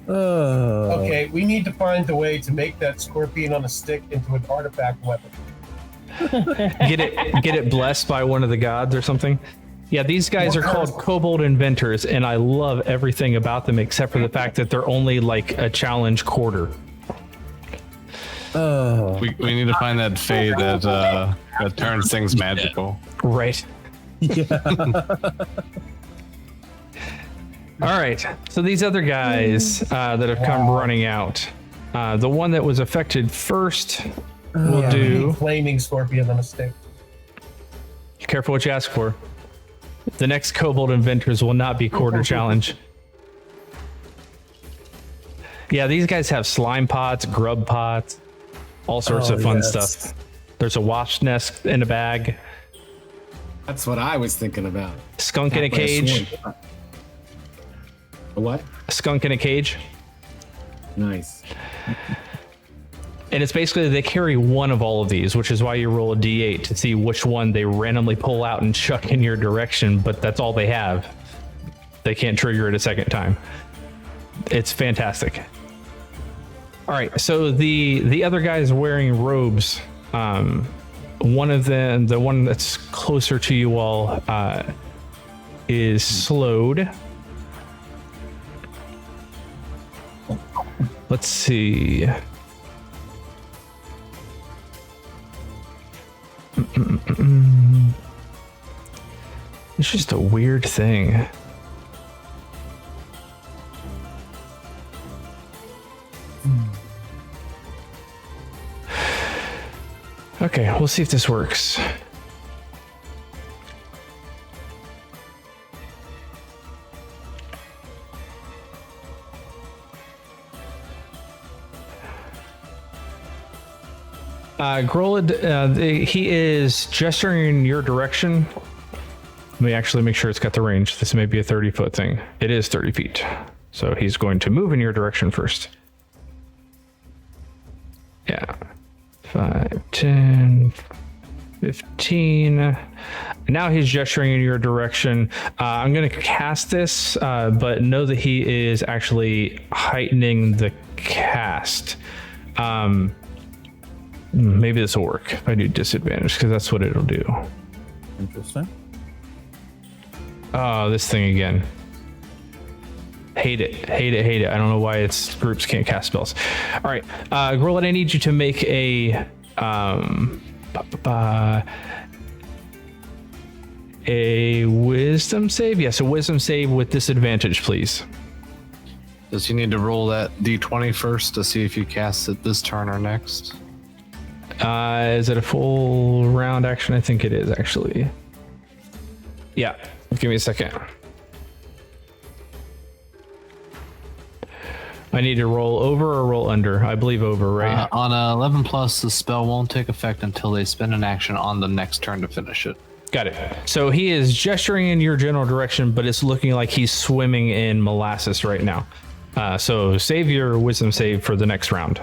Okay, we need to find a way to make that scorpion on a stick into an artifact weapon. Get it blessed by one of the gods or something. Yeah, these guys are called kobold inventors, and I love everything about them except for the fact that they're only like a challenge quarter. We need to find that fade that turns things magical. Right. All right. So these other guys that have come running out. The one that was affected first will do. Flaming scorpion on a stick. Careful what you ask for. The next kobold inventors will not be quarter challenge. Yeah, these guys have slime pots, grub pots, all sorts of fun stuff. There's a wasp nest in a bag, That's what I was thinking about. skunk in a cage, A what? a skunk in a cage. Nice. And it's basically they carry one of all of these, which is why you roll a d8 to see which one they randomly pull out and chuck in your direction, but that's all they have. They can't trigger it a second time. It's fantastic. All right, so the other guy is wearing robes. One of them, the one that's closer to you all, is slowed. Let's see. It's just a weird thing. Okay, we'll see if this works. Grolid, he is gesturing in your direction. Let me actually make sure it's got the range. This may be a 30-foot thing. It is 30 feet. So he's going to move in your direction first. Yeah. 5, 10, 15. Now he's gesturing in your direction. I'm going to cast this, but know that he is actually heightening the cast. Maybe this will work if I do disadvantage, because that's what it'll do. Interesting. Oh, this thing again. Hate it. I don't know why its groups can't cast spells. All right, Grolid, I need you to make a wisdom save. Yes, a wisdom save with disadvantage, please. Does he need to roll that d20 first to see if you cast it this turn or next? Is it a full round action? I think it is, actually. Yeah, give me a second. I need to roll over or roll under? I believe over, right? On 11 plus, the spell won't take effect until they spend an action on the next turn to finish it. Got it. So he is gesturing in your general direction, but it's looking like he's swimming in molasses right now. So save your wisdom save for the next round.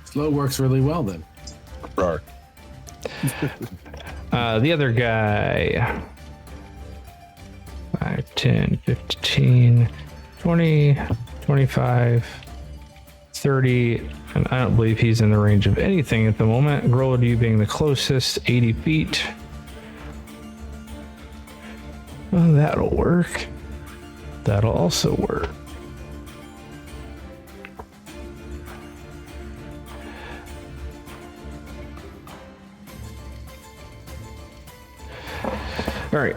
Slow works really well then. Rawr. The other guy. 5, 10, 15, 20, 25, 30, and I don't believe he's in the range of anything at the moment. Grolid, you being the closest, 80 feet. Well, that'll work. That'll also work. All right.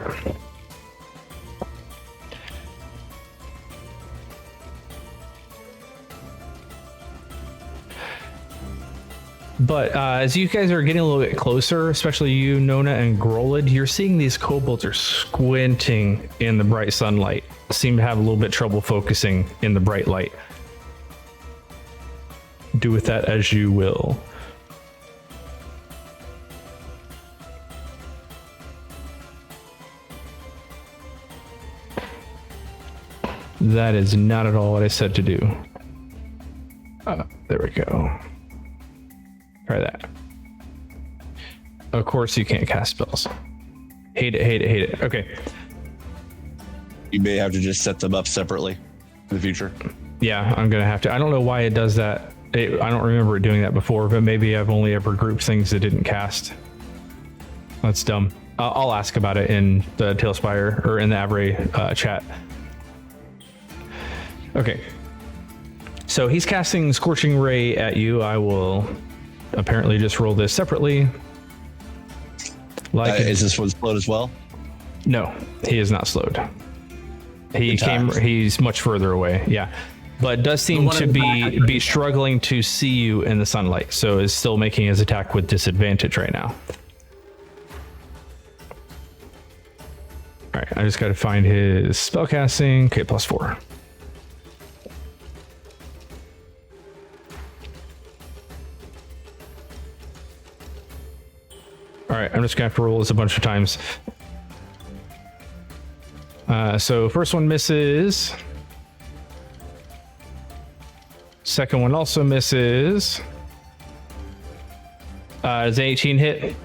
But as you guys are getting a little bit closer, especially you, Nona, and Grolid, you're seeing these kobolds are squinting in the bright sunlight. Seem to have a little bit trouble focusing in the bright light. Do with that as you will. That is not at all what I said to do. There we go. Try that. Of course you can't cast spells. Hate it. Okay. You may have to just set them up separately in the future. Yeah, I'm gonna have to. I don't know why it does that. I don't remember it doing that before, but maybe I've only ever grouped things that didn't cast. That's dumb. I'll ask about it in the Tailspire or in the Avray chat. Okay. So he's casting Scorching Ray at you. I will apparently just roll this separately. Is this one slowed as well? No, he is not slowed. He's much further away. Yeah. But does seem to be struggling to see you in the sunlight. So is still making his attack with disadvantage right now. All right. I just got to find his spellcasting. Okay, +4. All right, I'm just gonna have to roll this a bunch of times. So first one misses. Second one also misses. Does 18 hit?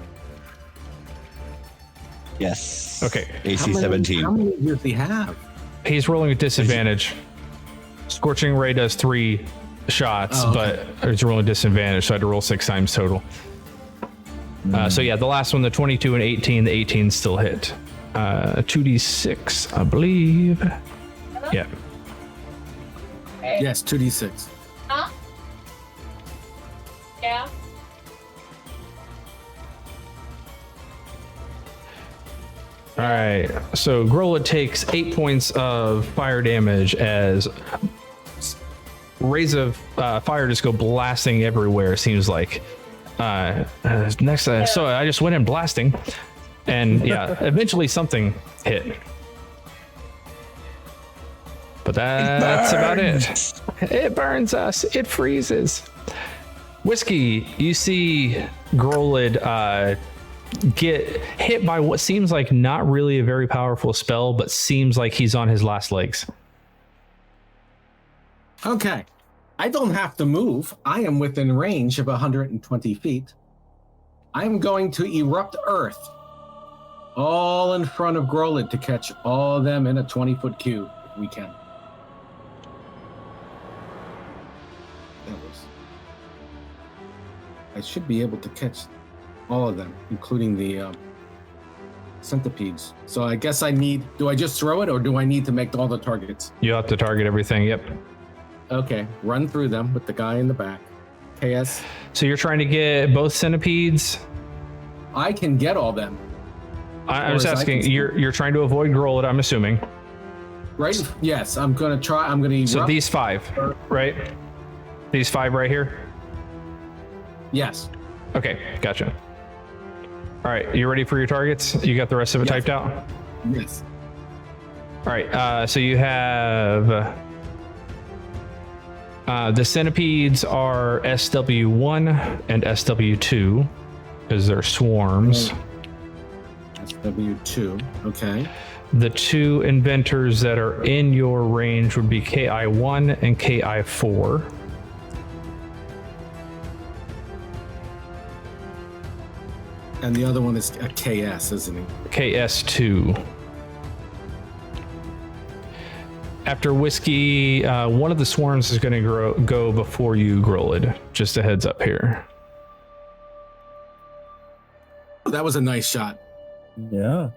Yes. Okay. AC 17. How many does he have? He's rolling with disadvantage. Scorching Ray does 3 shots, but it's rolling disadvantage, so I had to roll 6 times total. So yeah, the last one, the 22 and 18, the 18 still hit. 2d6, I believe. Yeah. Yes, 2d6. Huh? Yeah. All right. So Grola takes 8 points of fire damage as rays of fire just go blasting everywhere. It seems like. Next, so I just went in blasting, and yeah, eventually something hit. But that's about it. It burns us. It freezes. Whiskey, you see Grolid get hit by what seems like not really a very powerful spell, but seems like he's on his last legs. Okay. I don't have to move. I am within range of 120 feet. I'm going to erupt Earth all in front of Grolid to catch all of them in a 20-foot cube if we can. I should be able to catch all of them, including the centipedes. So I guess do I just throw it, or do I need to make all the targets? You have to target everything, yep. Okay, run through them with the guy in the back. KS. So you're trying to get both centipedes? I can get all them. I'm just asking, you're trying to avoid Grolid, I'm assuming. Right? Yes, I'm gonna try. I'm gonna erupt. So these 5, right? These 5 right here? Yes. Okay, gotcha. All right, you ready for your targets? You got the rest of it typed out? Yes. All right, so you have the centipedes are SW1 and SW2 because they're swarms. SW2, okay. The 2 inventors that are in your range would be KI1 and KI4. And the other one is a KS, isn't he? KS2. After Whiskey, one of the swarms is going to go before you, Grolid. Just a heads up here. That was a nice shot. Yeah.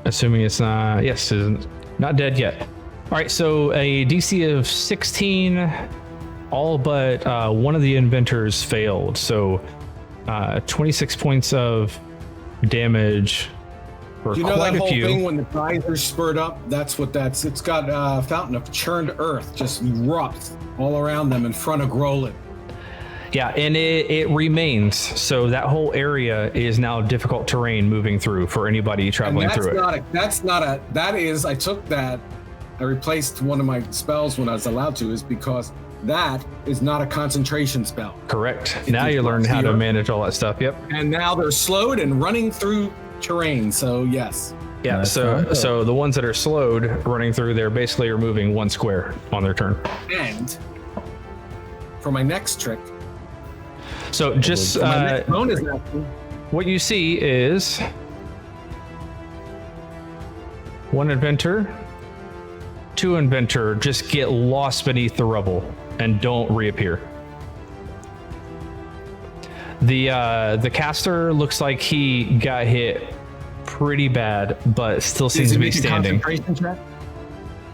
Assuming it's not, yes, it's not dead yet. All right, so a DC of 16, all but one of the inventors failed. So 26 points of damage for You know quite that a whole few. thing when the geysers spurred up? That's what that's. It's got a fountain of churned earth just erupts all around them in front of Grolid. Yeah, and it remains. So that whole area is now difficult terrain moving through for anybody traveling through it. I took that, I replaced one of my spells when I was allowed to, is because that is not a concentration spell. Correct. Now you learn how to manage all that stuff. Yep. And now they're slowed and running through terrain, so yes. Yeah, That's so the ones that are slowed running through there basically are moving 1 square on their turn. And for my next trick, So just my next bonus action, what you see is 1 inventor, 2 inventor just get lost beneath the rubble and don't reappear. The caster looks like he got hit pretty bad, but still seems to be standing. concentration check?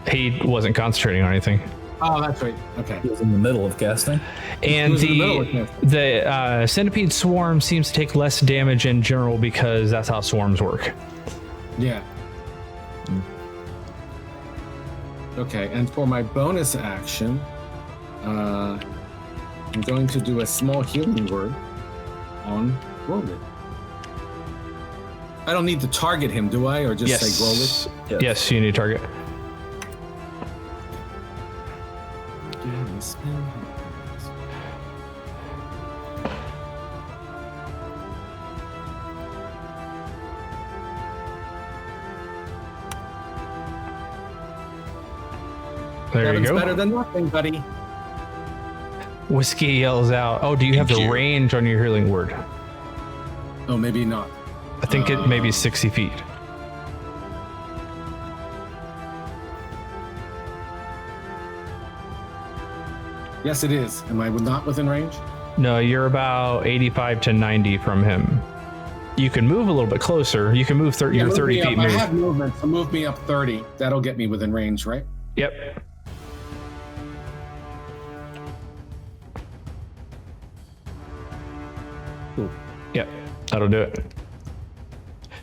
He wasn't concentrating on anything. Oh, that's right. Okay. He was in the middle of casting. And Who's in the middle of the centipede swarm seems to take less damage in general because that's how swarms work. Yeah. Okay, and for my bonus action, I'm going to do a small healing word on Grolid. I don't need to target him, do I? Or just say Grolid? Yes, you need to target. There you Seven's go. better than nothing, buddy. Whiskey yells out, "Oh, do you have Thank the you. range on your healing word?" Oh, maybe not. I think it may be 60 feet. Yes, it is. Am I not within range? No, you're about 85 to 90 from him. You can move a little bit closer. You can move your Move 30 me feet up. move. I have movement, so move me up 30. That'll get me within range, right? Yep. Cool. Yep. That'll do it.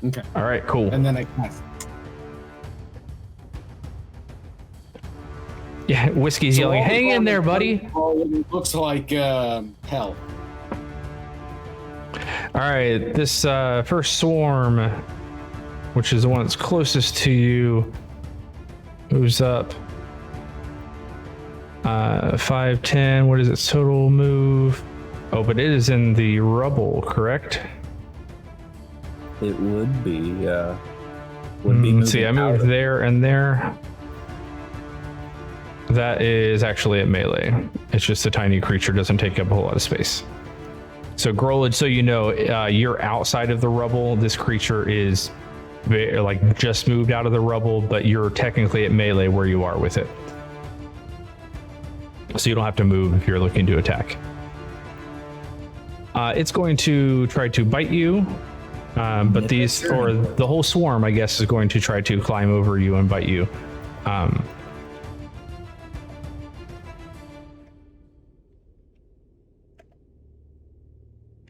Okay. All right, cool. And then I cast. Yeah, Whiskey's yelling, all the "Hang in there, buddy." It looks like hell. All right, this first swarm, which is the one that's closest to you, moves up. 5, 10. What is its total move? Oh, but it is in the rubble, correct? It would be, yeah. Would be Let's see, I moving out moved of- there and there. That is actually at melee. It's just a tiny creature, doesn't take up a whole lot of space. So Grolid, so you know, you're outside of the rubble. This creature is like just moved out of the rubble, but you're technically at melee where you are with it. So you don't have to move if you're looking to attack. It's going to try to bite you, but these, or the whole swarm, I guess, is going to try to climb over you and bite you.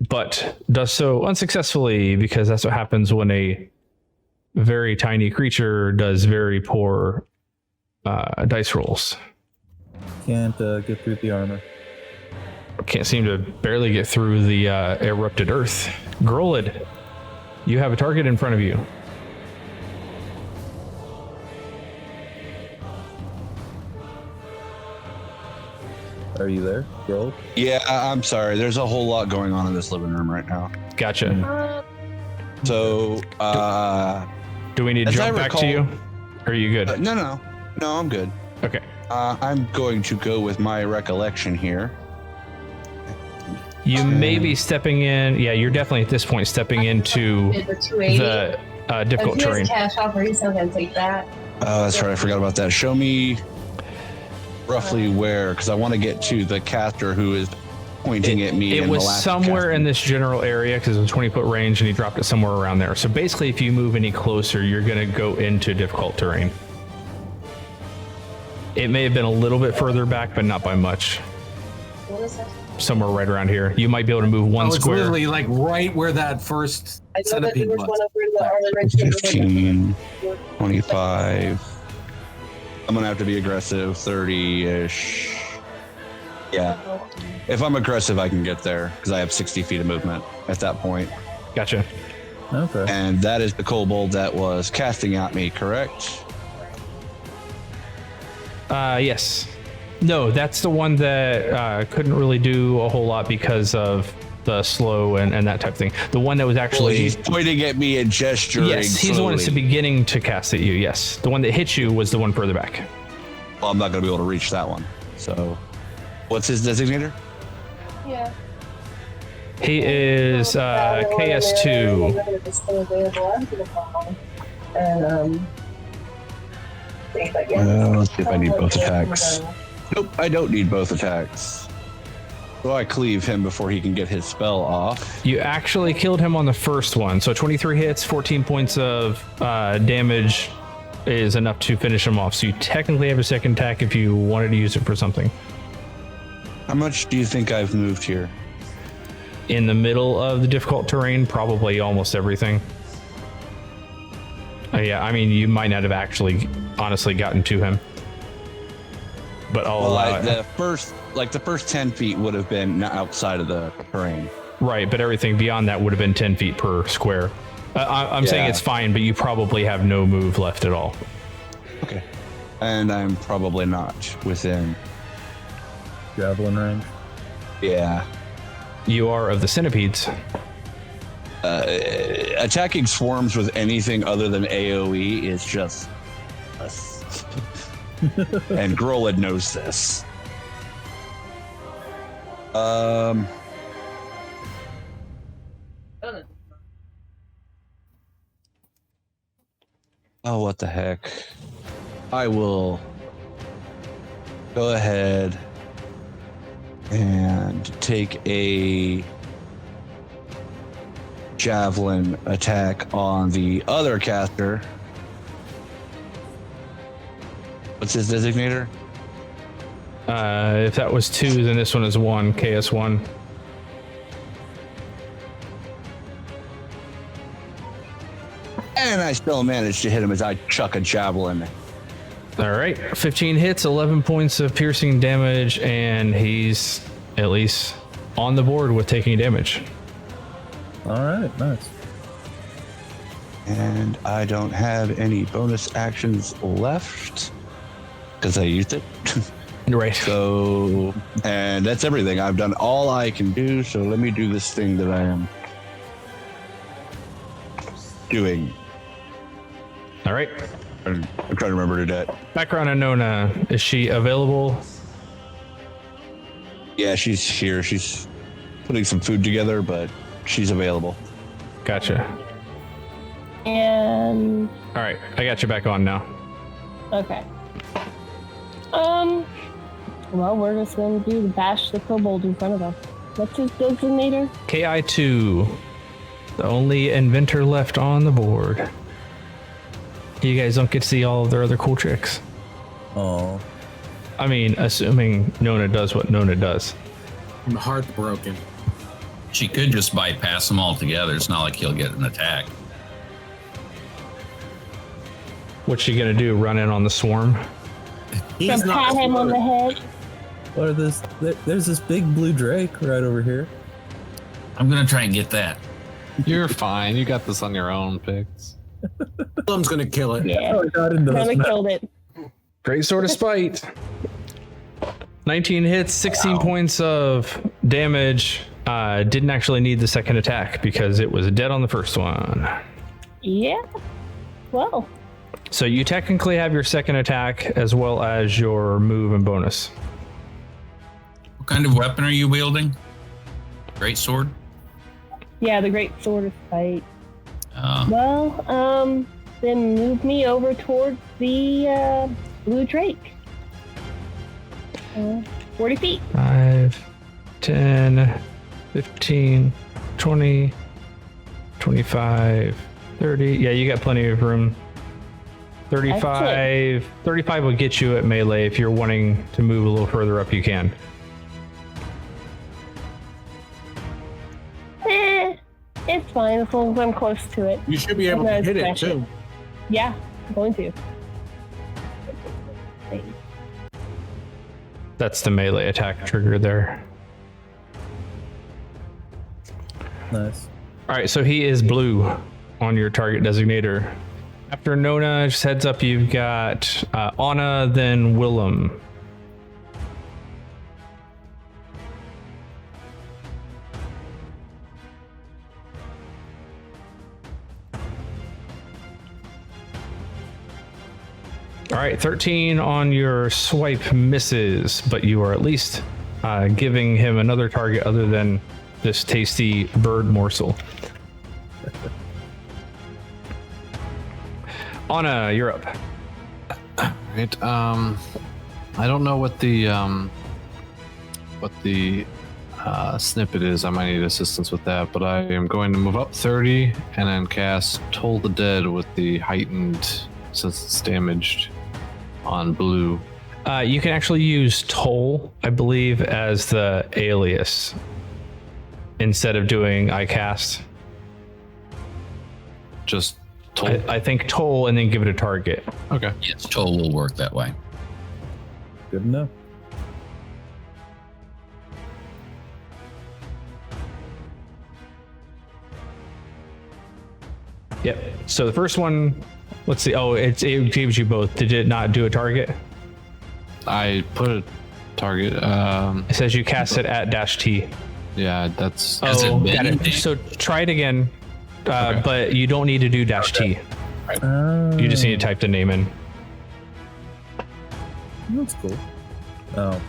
But does so unsuccessfully, because that's what happens when a very tiny creature does very poor dice rolls. Can't get through the armor. Can't seem to barely get through the erupted earth. Grolid, you have a target in front of you. Are you there, Roll? Yeah, I'm sorry. There's a whole lot going on in this living room right now. Gotcha. So, Do we need to as I jump back to recall- you? Or are you good? no, I'm good. Okay. I'm going to go with my recollection here. You may be stepping in. Yeah, you're definitely at this point stepping into The 280. the difficult If he terrain. has cash offer, he's still gonna take that. Oh, that's right. I forgot about that. Show me roughly where, because I want to get to the caster who is pointing at me. It in was the last somewhere cast. in this general area because it was a 20-foot range and he dropped it somewhere around there. So basically, if you move any closer, you're going to go into difficult terrain. It may have been a little bit further back, but not by much. What is that? Somewhere right around here. You might be able to move one It's square. literally like right where that first I know that there centipede was was. one over in the Arlen Ridge neighborhood. 15, 25. I'm going to have to be aggressive, 30-ish. Yeah. If I'm aggressive, I can get there because I have 60 feet of movement at that point. Gotcha. Okay. And that is the kobold that was casting at me, correct? Yes. No, that's the one that couldn't really do a whole lot because of the slow and that type of thing. The one that was Well, actually... he's pointing at me and gesturing. Yes, he's the one that's slowly. beginning to cast at you, yes. The one that hit you was the one further back. Well, I'm not going to be able to reach that one. So, what's his designator? Yeah. He is KS2. It's still available. I'm gonna call. And see if I get Let's see if I need both attacks. Nope, I don't need both attacks. So I cleave him before he can get his spell off. You actually killed him on the first one. So 23 hits, 14 points of damage is enough to finish him off. So you technically have a second attack if you wanted to use it for something. How much do you think I've moved here? In the middle of the difficult terrain, probably almost everything. Yeah, I mean, you might not have actually honestly gotten to him. But I'll allow it. The first 10 feet would have been outside of the terrain. Right, but everything beyond that would have been 10 feet per square. I'm saying Yeah. it's fine, but you probably have no move left at all. Okay. And I'm probably not within. Javelin range. Yeah. You are of the centipedes. Attacking swarms with anything other than AoE is just. And Grolid knows this. Oh, what the heck. I will go ahead and take a javelin attack on the other caster. What's his designator? If that was 2, then this one is 1, KS1. And I still managed to hit him as I chuck a javelin. All right, 15 hits, 11 points of piercing damage, and he's at least on the board with taking damage. All right, nice. And I don't have any bonus actions left because I used it. Right. So, and that's everything. I've done all I can do. So let me do this thing that I am doing. All right. I'm trying to remember to that. Background on Nona. Is she available? Yeah, she's here. She's putting some food together, but she's available. Gotcha. And All right, I got you back on now. okay. Well, we're just gonna do the bash the kobold in front of us. What's his designator? KI2, the only inventor left on the board. You guys don't get to see all of their other cool tricks. Oh, I mean, assuming Nona does what Nona does. I'm heartbroken. She could just bypass them altogether. It's not like he'll get an attack. What's she gonna do? Run in on the swarm? He's Pat not him on the head. or there's this big blue drake right over here. I'm going to try and get that. You're fine. You got this on your own picks. Someone's gonna kill it. Yeah, Oh, I got into Nona this. killed it. Great sword of spite. 19 hits, 16 points of damage. Didn't actually need the second attack because it was dead on the first one. Yeah. Well, So you technically have your second attack as well as your move and bonus. What kind of weapon are you wielding? Great sword? yeah, the great sword of spite. Uh, Well, then move me over towards the blue drake. 40 feet. 5, 10, 15, 20, 25, 30. Yeah, you got plenty of room. 35 will get you at melee. If you're wanting to move a little further up, you can. It's fine as long as I'm close to it. You should be able to hit it too. Yeah, I'm going to. That's the melee attack trigger there. Nice. All right, so he is blue on your target designator. After Nona, just heads up, you've got Anna, then Willem. All right, 13 on your swipe misses, but you are at least giving him another target other than this tasty bird morsel. Anna, you're up. Right. I don't know what the snippet is. I might need assistance with that, but I am going to move up 30 and then cast Toll the Dead with the heightened, since it's damaged, on blue. You can actually use Toll, I believe, as the alias instead of doing iCast. Just Toll. I think Toll and then give it a target. Okay. yes, Toll will work that way. Good enough. Yep. So the first one, let's see. Oh, it gives you both. Did it not do a target? I put a target. It says you cast it at -T. Yeah, that's. Has it Oh, been got it. indeed? So try it again, Okay. but you don't need to do -T. You just need to type the name in. That's cool. Oh,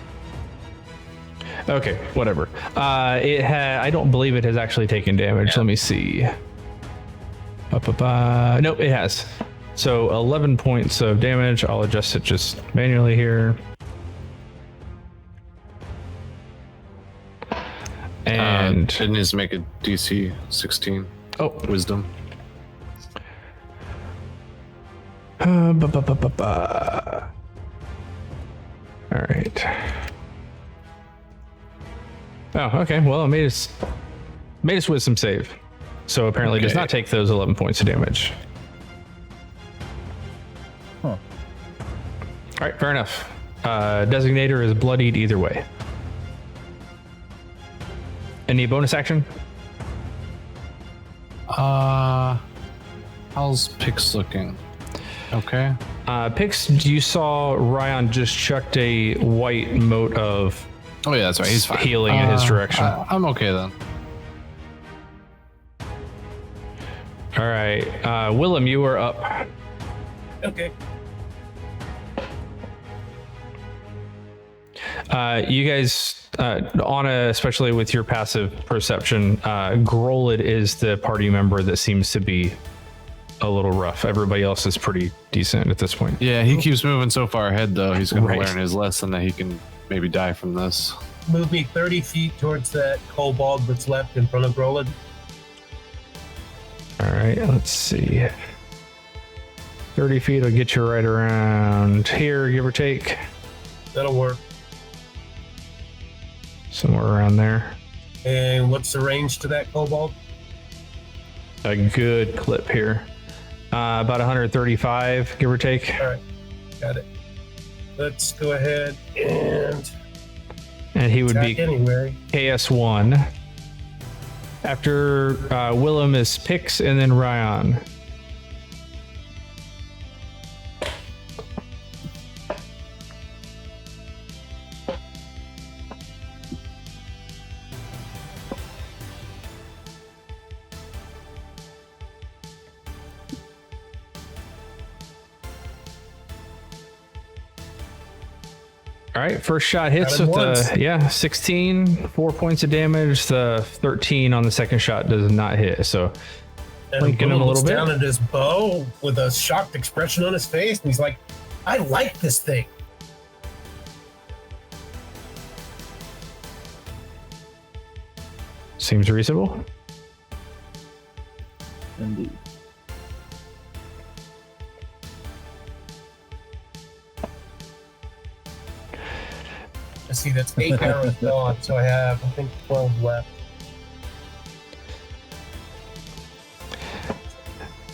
Okay, whatever. I don't believe it has actually taken damage. Let me see. Nope, it has. So 11 points of damage. I'll adjust it just manually here. And it needs to make a DC 16. Oh, Wisdom. All right. Oh, okay. Well, it made us wisdom save. So apparently does not take those 11 points of damage. Huh. All right, fair enough. Designator is bloodied either way. Any bonus action? How's Pix looking? Okay. Pix, you saw Ryan just chucked a white mote of Oh yeah, that's right. He's fine. Healing in his direction. I'm okay then. All right, Willem, you are up. Okay. You guys, Anna, especially with your passive perception, Grolid is the party member that seems to be a little rough. Everybody else is pretty decent at this point. Yeah, he keeps moving so far ahead though. He's gonna Right. learn his lesson that he can maybe die from this. Move me 30 feet towards that kobold that's left in front of Roland. All right, let's see. 30 feet will get you right around here, give or take. That'll work. Somewhere around there. And what's the range to that kobold? A good clip here. About 135, give or take. All right, got it. Let's go ahead and He would attack be anyway. KS1. After Willem is Pix and then Ryan. All right, first shot hits Got him with once. 16, 4 points of damage. The 13 on the second shot does not hit. So And Blinking him a Willem looks little bit. down at his bow with a shocked expression on his face, and he's like, "I like this thing." seems reasonable. indeed. Let's see, that's 8 arrows gone, so I have, I think, 12 left.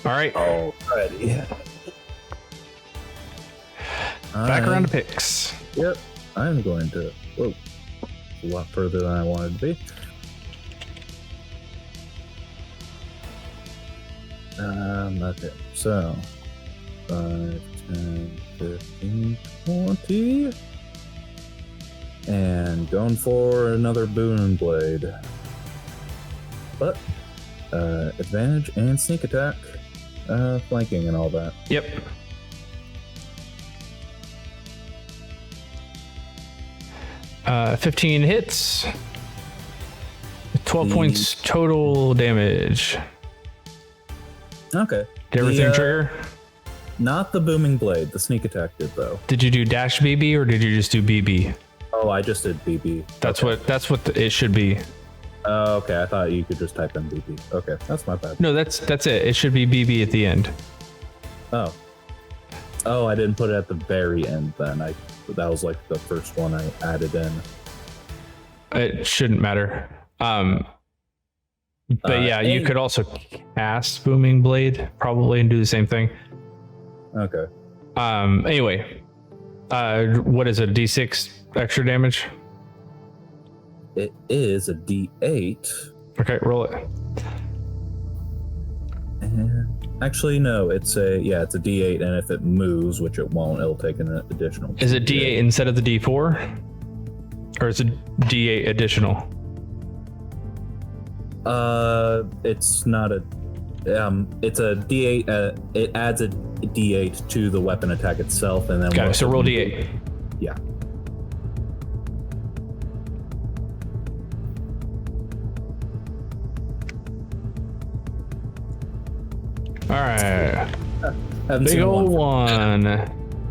All right, Alrighty. back around to Pix. Yep. I'm going to. Whoa. A lot further than I wanted to be. Okay. So, 5, 10, 15, 20. And going for another boon blade. But, advantage and sneak attack. Flanking and all that. Yep. Uh, 15 hits. 12 points total damage. Okay. Did everything The, trigger? Not the booming blade. The sneak attack did, though. Did you do dash BB or did you just do BB? Oh, I just did BB. That's what it should be. Oh, okay. I thought you could just type in BB. Okay, that's my bad. No, that's it. It should be BB at the end. Oh. Oh, I didn't put it at the very end then. That was like the first one I added in. It shouldn't matter. But yeah, you and- could also cast Booming Blade probably and do the same thing. Okay. Anyway, what is it? D6 extra damage? It is a D8. Okay, roll it. And actually, no, it's a D8, and if it moves, which it won't, it'll take an additional. Is it D8 instead of the D4? Or is it D8 additional? It's not a. It's a D8. It adds a D8 to the weapon attack itself, and then Okay, once so it roll moves- D8. Yeah. All right. Haven't Big seen old one.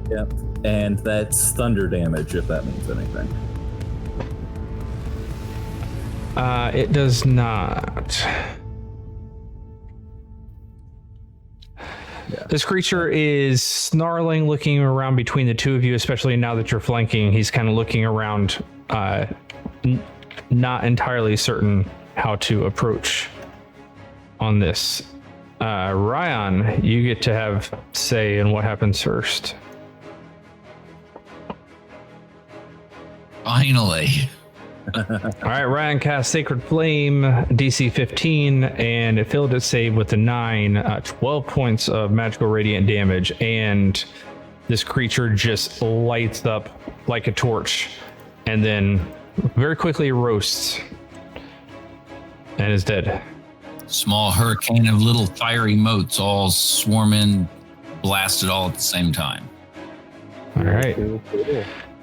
Yep. And that's thunder damage, if that means anything. It does not. Yeah. This creature is snarling, looking around between the two of you, especially now that you're flanking. He's kind of looking around, not entirely certain how to approach on this. Ryan, you get to have say in what happens first. Finally. All right, Ryan cast Sacred Flame, DC 15, and it failed its save with a 9, 12 points of magical radiant damage, and this creature just lights up like a torch, and then very quickly roasts, and is dead. Small hurricane of little fiery motes all swarm in, blasted all at the same time. All right,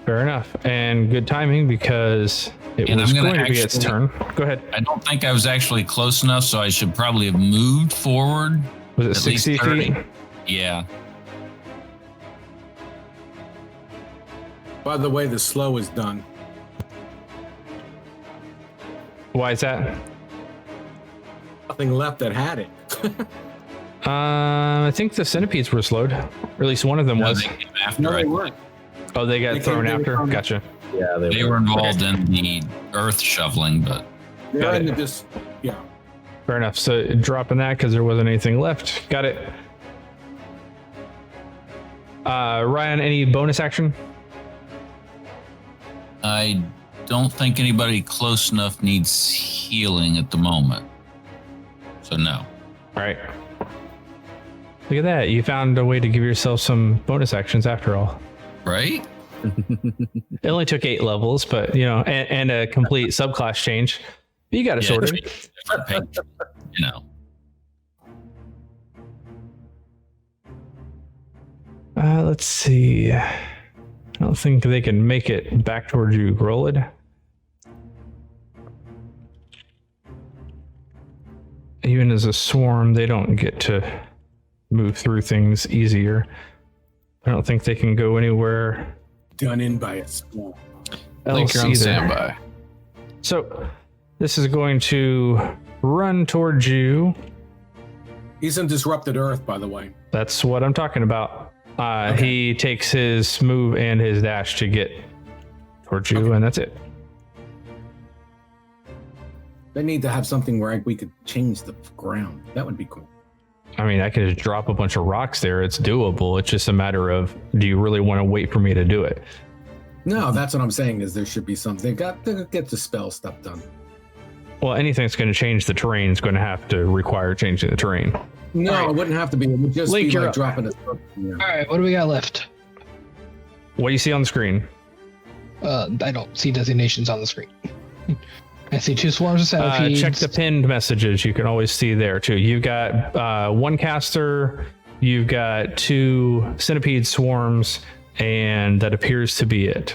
fair enough, and good timing because it was going to be its turn. Go ahead. I don't think I was actually close enough, so I should probably have moved forward. Was it at 60 least 30. feet? Yeah. By the way, the slow is done. Why is that? Nothing left that had it. I think the centipedes were slowed, or at least one of them was. They came after, No, I they think. weren't. Oh, they got They thrown came after? from- Gotcha. Yeah, They were involved in the earth shoveling, but They're Got in it. yeah. Fair enough. So dropping that because there wasn't anything left. Got it. Ryan, any bonus action? I don't think anybody close enough needs healing at the moment. So no. All right. Look at that. You found a way to give yourself some bonus actions after all. Right? It only took 8 levels, but you know, and a complete subclass change. You got it Yeah, sorted. different page, you know. Let's see. I don't think they can make it back towards you, Grolid. Even as a swarm, they don't get to move through things easier. I don't think they can go anywhere Done in by a swarm. I think else you're on either. standby. So this is going to run towards you. He's in disrupted earth, by the way. That's what I'm talking about. Okay. He takes his move and his dash to get towards you, and that's it. They need to have something where we could change the ground. That would be cool. I mean, I could just drop a bunch of rocks there. It's doable. It's just a matter of, do you really want to wait for me to do it? No, that's what I'm saying. Is there should be something. They get the spell stuff done. Well, anything that's going to change the terrain is going to have to require changing the terrain. No, All right. it wouldn't have to be. It would just Link, be you're like up. dropping a. Yeah. All right, what do we got left? What do you see on the screen? I don't see designations on the screen. I see 2 swarms of centipedes. Check the pinned messages. You can always see there too. You've got 1 caster, you've got 2 centipede swarms, and that appears to be it.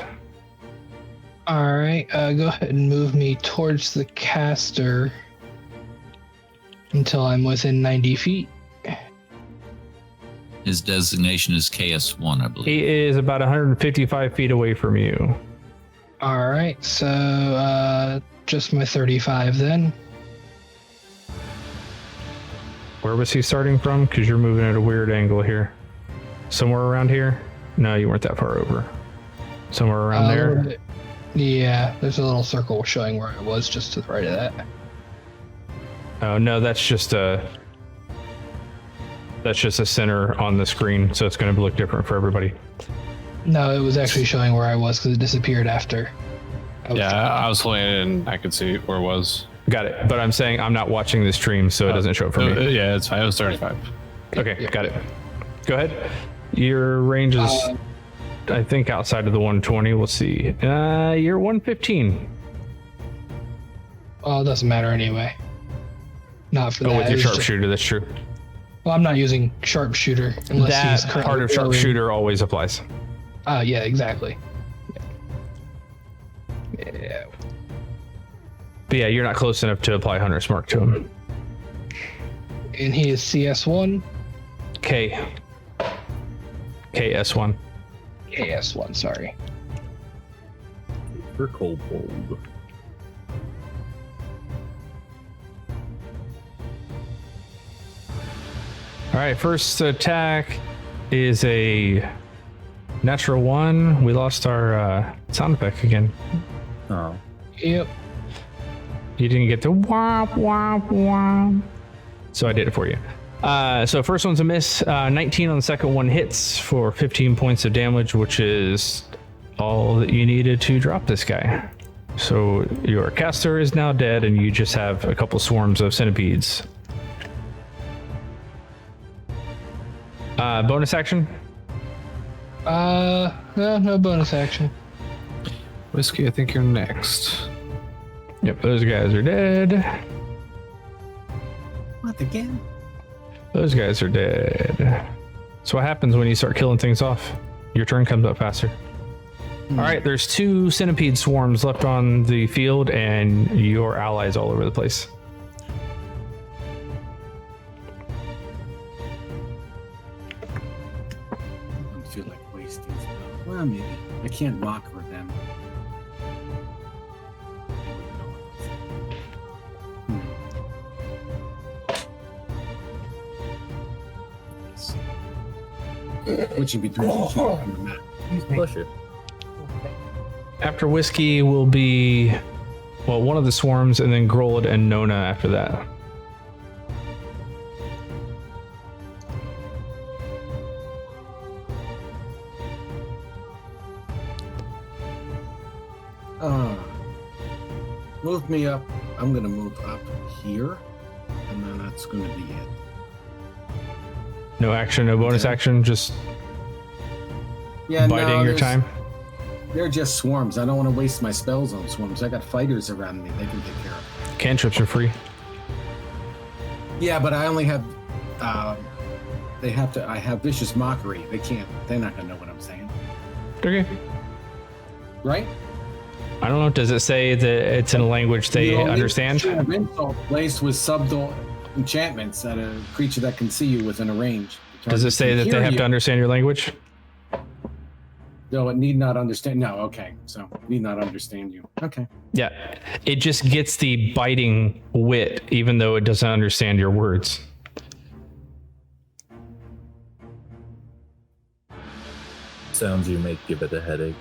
All right, go ahead and move me towards the caster until I'm within 90 feet. His designation is KS1, I believe. He is about 155 feet away from you. All right, so just my 35 then. Where was he starting from? Because you're moving at a weird angle here. Somewhere around here? No, you weren't that far over. Somewhere around A there? little bit. Yeah, there's a little circle showing where I was just to the right of that. Oh no, that's just a center on the screen, so it's going to look different for everybody. No, it was actually showing where I was because it disappeared after. I was holding it and I could see where it was. Got it. But I'm saying I'm not watching the stream, so it doesn't show it for me. Yeah, it's fine. It was 35. Okay, got it. Go ahead. Your range is, I think, outside of the 120. We'll see. You're 115. Well, it doesn't matter anyway. Not for that. Oh, with your It was just- sharpshooter, that's true. Well, I'm not using sharpshooter unless That he's currently part of rolling. sharpshooter always applies. Yeah, exactly. Yeah. But yeah, you're not close enough to apply Hunter's Mark to him. And he is CS1. KS1. KS1, sorry. For Kobold. All right, first attack is a natural 1. We lost our sound effect again. Oh. Yep. You didn't get the womp womp womp. So I did it for you. So first one's a miss. 19 on the second one hits for 15 points of damage, which is all that you needed to drop this guy. So your caster is now dead, and you just have a couple swarms of centipedes. Bonus action? No bonus action. Whiskey, I think you're next. Yep, those guys are dead. What again? Those guys are dead. So what happens when you start killing things off? Your turn comes up faster. All right, there's 2 centipede swarms left on the field, and your allies all over the place. I don't feel like wasting stuff. Well, maybe. I can't rock for them. Switching between on the map. Push it. After Whiskey will be, well, one of the swarms, and then Grolid and Nona after that. Move me up. I'm gonna move up here, and then that's gonna be it. No action, no bonus action, just biding your there's- time. They're just swarms. I don't want to waste my spells on swarms. I got fighters around me. They can take care of it. Cantrips are free. Yeah, but I only have. They have to. I have vicious mockery. They can't. They're not gonna know what I'm saying. Okay. Right? I don't know. Does it say that it's in a language they You only understand? shoot an insult placed with subtle enchantments at a creature that can see you within a range. Does it say that they have to understand your language? No, it need not understand. No, okay. So need not understand you. Okay. Yeah. It just gets the biting wit, even though it doesn't understand your words. Sounds you make give it a headache.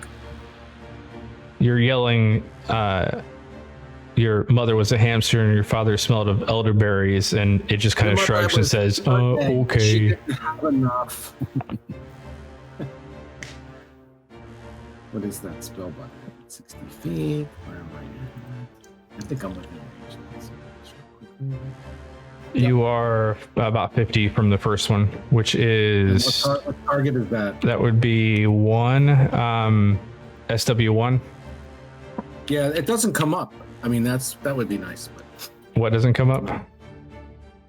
You're yelling, your mother was a hamster and your father smelled of elderberries, and it just kind of Your mother shrugs and was says, birthday. She okay. didn't have enough. What is that spell button? 60 feet. Where am I? I think I'm looking at range. You are about 50 from the first one, which is, What target is that? that would be 1, SW1. Yeah, it doesn't come up. I mean, that would be nice, but What doesn't come up?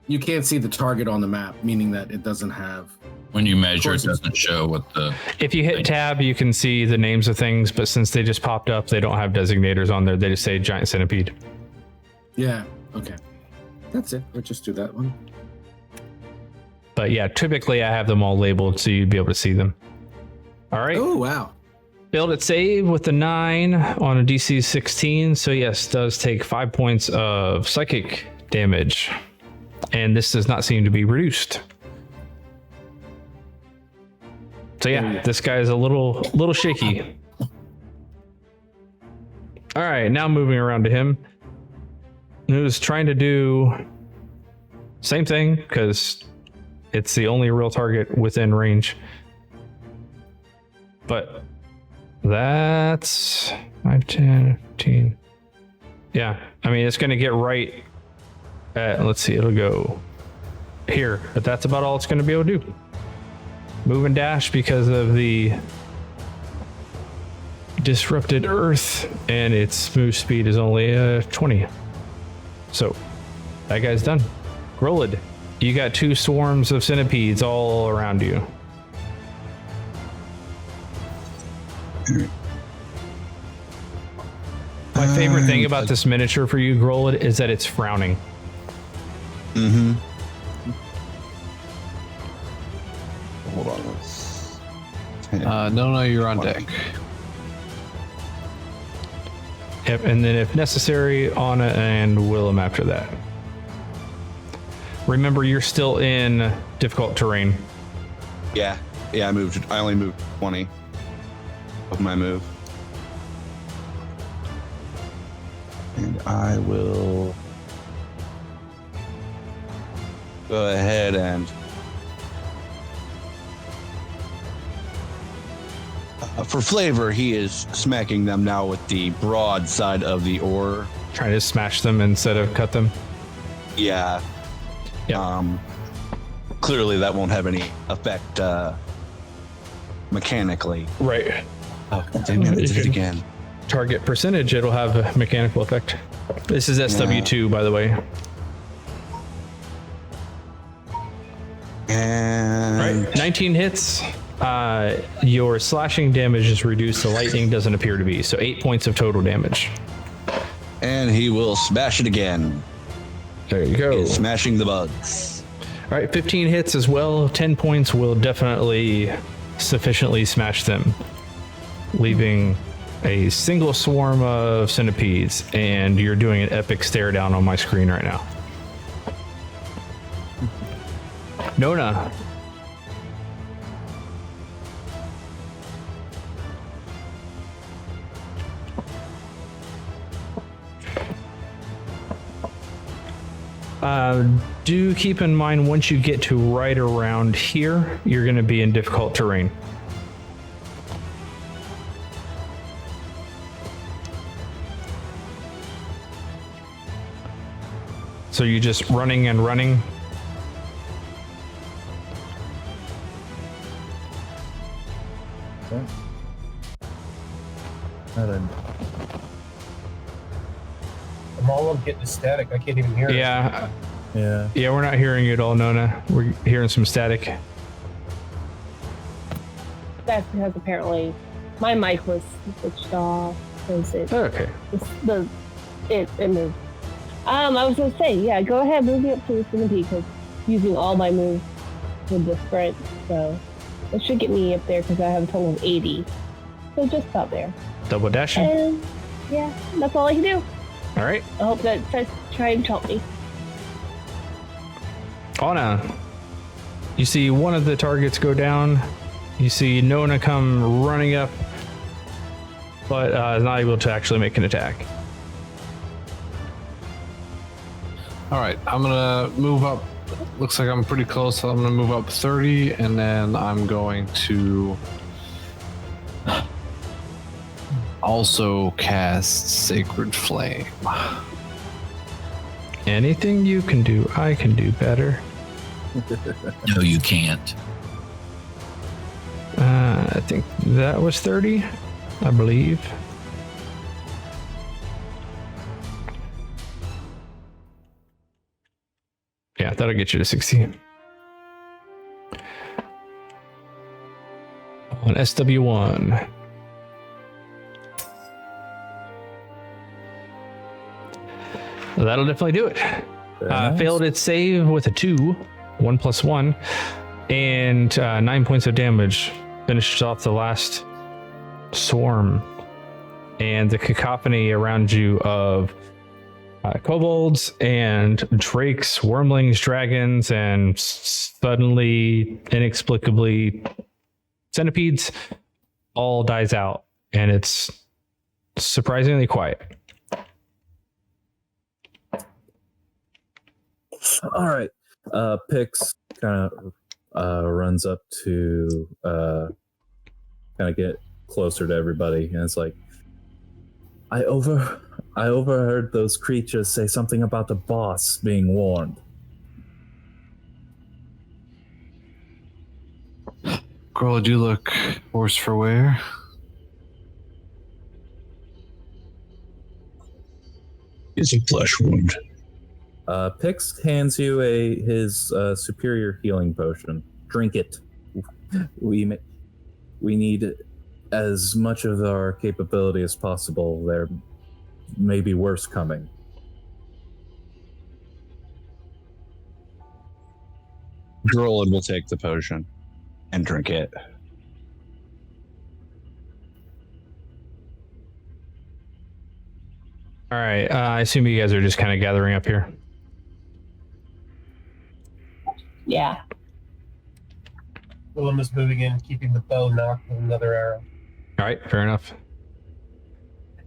you can't see the target on the map, meaning that it doesn't have. When you measure, it doesn't show what the. If you hit tab, you can see the names of things, but since they just popped up, they don't have designators on there. They just say giant centipede. Yeah. Okay. That's it. We'll just do that one. But yeah, typically I have them all labeled so you'd be able to see them. All right. Oh wow. Build it save with the 9 on a DC 16. So yes, does take 5 points of psychic damage. And this does not seem to be reduced. So yeah, this guy is a little shaky. All right, now moving around to him. Who's trying to do same thing because it's the only real target within range. But that's 5, 10, 15. Yeah, I mean, it's going to get right at, let's see, it'll go here, but that's about all it's going to be able to do. Move and dash because of the disrupted earth, and its move speed is only 20. So that guy's done. Grolid, you got 2 swarms of centipedes all around you. favorite thing about this miniature for you, Grolid, is that it's frowning. Mm-hmm. Hold on. No, you're on deck. Yep, and then if necessary, Anna and Willem after that. Remember, you're still in difficult terrain. Yeah, I moved. I only moved 20 of my move. And I will go ahead and for flavor, he is smacking them now with the broad side of the oar. Trying to smash them instead of cut them. Yeah. Yeah. Clearly that won't have any effect mechanically. Right. Oh, damn it, it did it again. Target percentage, it'll have a mechanical effect. This is SW2, by the way. And Right. 19 hits. Your slashing damage is reduced. The lightning doesn't appear to be. So 8 points of total damage. And he will smash it again. There you go. He's smashing the bugs. All right, 15 hits as well. 10 points will definitely sufficiently smash them, leaving a single swarm of centipedes. And you're doing an epic stare down on my screen right now. Nona. Do keep in mind once you get to right around here, you're going to be in difficult terrain. So you're just running and running. Okay. I'm all up getting static. I can't even hear it. Yeah. Yeah. Yeah, we're not hearing you at all, Nona. We're hearing some static. That's because apparently my mic was switched off because it Okay. it moved. I was gonna say, yeah, go ahead, move me up to the centipede because using all my moves with the sprint, so it should get me up there because I have a total of 80. So just about there. Double dashing. And yeah, that's all I can do. All right. I hope that tries to help me. Anna, you see one of the targets go down. You see Nona come running up, but is not able to actually make an attack. All right, I'm gonna move up. Looks like I'm pretty close. So I'm gonna move up 30, and then I'm going to also cast Sacred Flame. Anything you can do, I can do better. No, you can't. I think that was 30, I believe. Yeah, that'll get you to 60. On SW1. That'll definitely do it. Nice. Failed its save with a 2, 1 + 1, and 9 points of damage. Finished off the last swarm. And the cacophony around you of kobolds and drakes, wormlings, dragons, and suddenly, inexplicably, centipedes all dies out. And it's surprisingly quiet. All right. Pix kind of runs up to kind of get closer to everybody, and it's like, I overheard those creatures say something about the boss being warned. Girl, do you look worse for wear? It's a flesh wound. Pix hands you his superior healing potion. Drink it. We need as much of our capability as possible. There maybe worse coming. Drollin will take the potion and drink it. All right. I assume you guys are just kind of gathering up here. Yeah. Willem is moving in, keeping the bow knocked with another arrow. All right. Fair enough.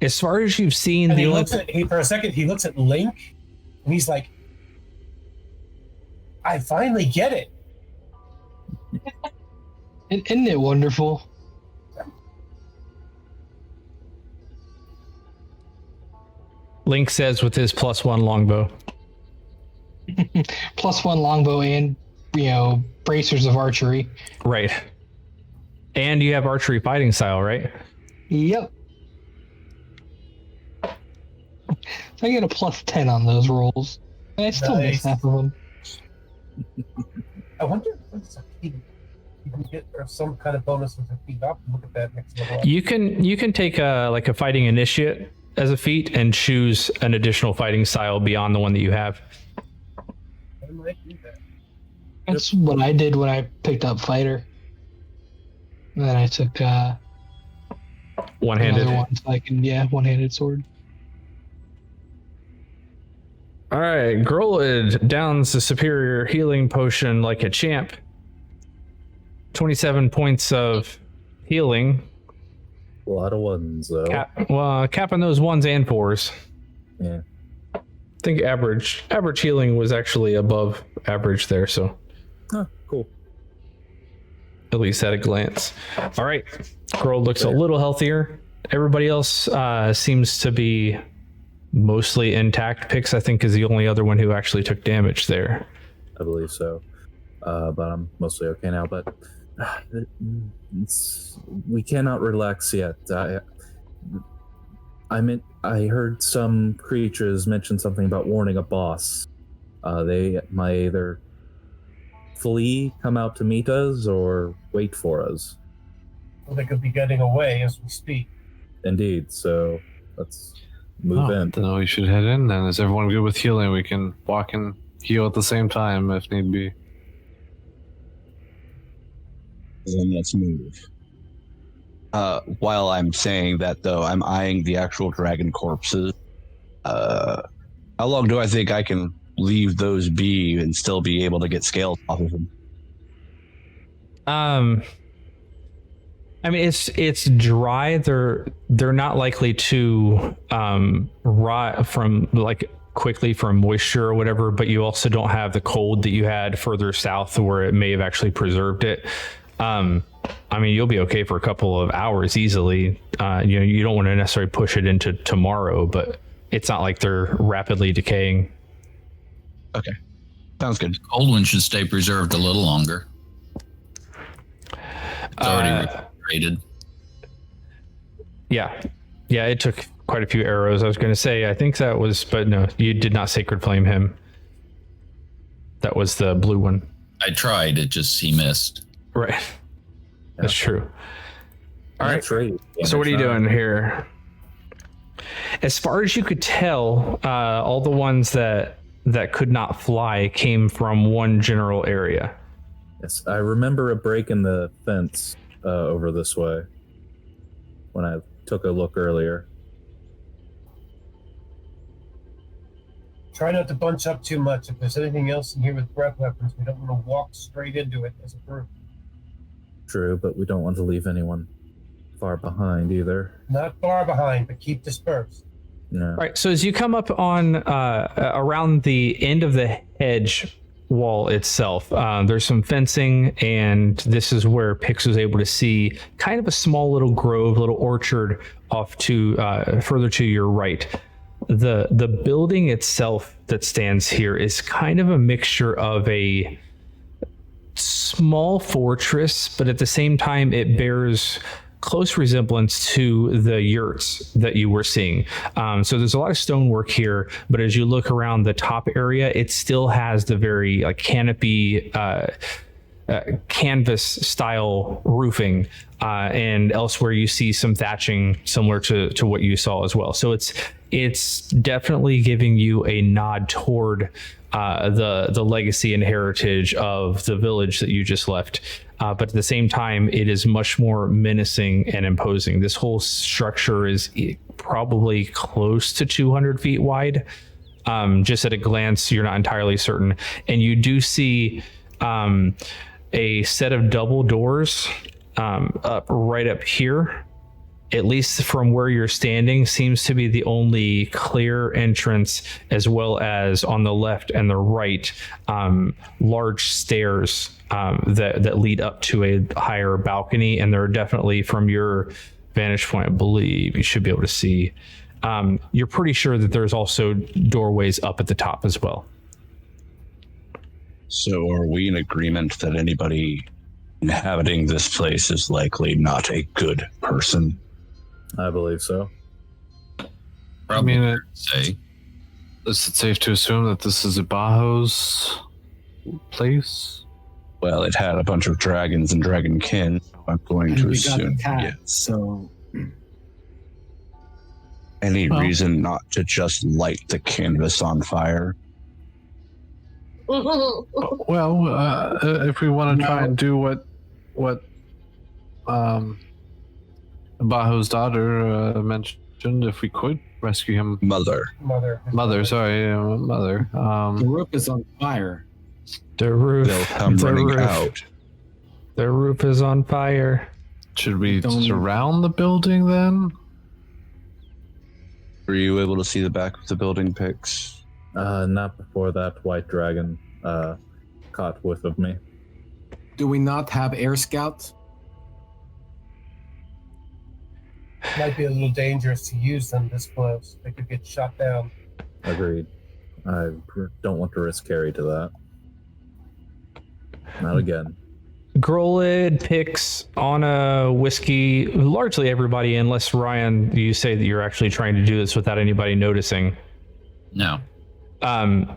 As far as you've seen, And the for a second, he looks at Link, and he's like, I finally get it. Isn't it wonderful? Link says with his +1 longbow. +1 longbow and, bracers of archery. Right. And you have archery fighting style, right? Yep. So I get a +10 on those rolls. And I still miss half of them. I wonder if it's a feat. You can get some kind of bonus with a feat. I'll have to look at that next level. You can take a fighting initiate as a feat and choose an additional fighting style beyond the one that you have. I might do that. That's what I did when I picked up fighter. And then I took One-handed. another one so I can, one-handed sword. All right, Grolid downs the superior healing potion like a champ. 27 points of healing. A lot of ones, though. Capping those 1s and 4s. Yeah. I think average healing was actually above average there, so Huh, cool. at least at a glance. All right, Grolid looks a little healthier. Everybody else seems to be mostly intact. Pix, I think, is the only other one who actually took damage there. I believe so. But I'm mostly okay now. But we cannot relax yet. I heard some creatures mention something about warning a boss. They might either flee, come out to meet us, or wait for us. Well, they could be getting away as we speak. Indeed. So let's move in. Then we should head in then. Is everyone good with healing? We can walk and heal at the same time if need be. Then let's move. While I'm saying that, though, I'm eyeing the actual dragon corpses. How long do I think I can leave those be and still be able to get scales off of them? I mean, it's dry. They're not likely to rot from quickly from moisture or whatever. But you also don't have the cold that you had further south, where it may have actually preserved it. I mean, you'll be okay for a couple of hours easily. You don't want to necessarily push it into tomorrow, but it's not like they're rapidly decaying. Okay, sounds good. Old one should stay preserved a little longer. It's already refrigerated. Yeah, it took quite a few arrows. I was going to say, I think that was, but no, you did not sacred flame him. That was the blue one. I tried, he missed. Right. That's true. All right. Right. So what are you doing here? As far as you could tell, all the ones that could not fly came from one general area. Yes, I remember a break in the fence over this way when I took a look earlier. Try not to bunch up too much. If there's anything else in here with breath weapons, we don't want to walk straight into it as a group. True, but we don't want to leave anyone far behind either. Not far behind, but keep dispersed. No. All right. So as you come up on around the end of the hedge wall itself, there's some fencing, and this is where Pix was able to see kind of a small little grove, little orchard off to further to your right. The building itself that stands here is kind of a mixture of a small fortress, but at the same time it bears close resemblance to the yurts that you were seeing. So there's a lot of stonework here, but as you look around the top area, it still has the very canopy canvas style roofing, and elsewhere you see some thatching similar to what you saw as well. So it's definitely giving you a nod toward the legacy and heritage of the village that you just left. But at the same time, it is much more menacing and imposing. This whole structure is probably close to 200 feet wide. Just at a glance, you're not entirely certain. And you do see a set of double doors right up here. At least from where you're standing, seems to be the only clear entrance, as well as on the left and the right, large stairs that lead up to a higher balcony. And there are definitely, from your vantage point, I believe you should be able to see. You're pretty sure that there's also doorways up at the top as well. So are we in agreement that anybody inhabiting this place is likely not a good person? I believe so. Probably I mean, fair to say. Is it safe to assume that this is Ibaho's place? Well, it had a bunch of dragons and dragonkin. So I'm going to we got assume attacked, yes. so Any Well- reason not to just light the canvas on fire? Well, if we want to try and do what Ibaho's daughter mentioned, if we could rescue him. Mother. Mother. Mother. the roof is on fire. The roof. They'll come the running roof. out. The roof is on fire. Should we Don't- surround the building then? Were you able to see the back of the building pics? Not before that white dragon caught whiff of me. Do we not have air scouts? Might be a little dangerous to use them this close. They could get shot down. Agreed. I don't want to risk carry to that. Not again. Grolid picks on a whiskey, largely everybody, unless Ryan, you say that you're actually trying to do this without anybody noticing. No.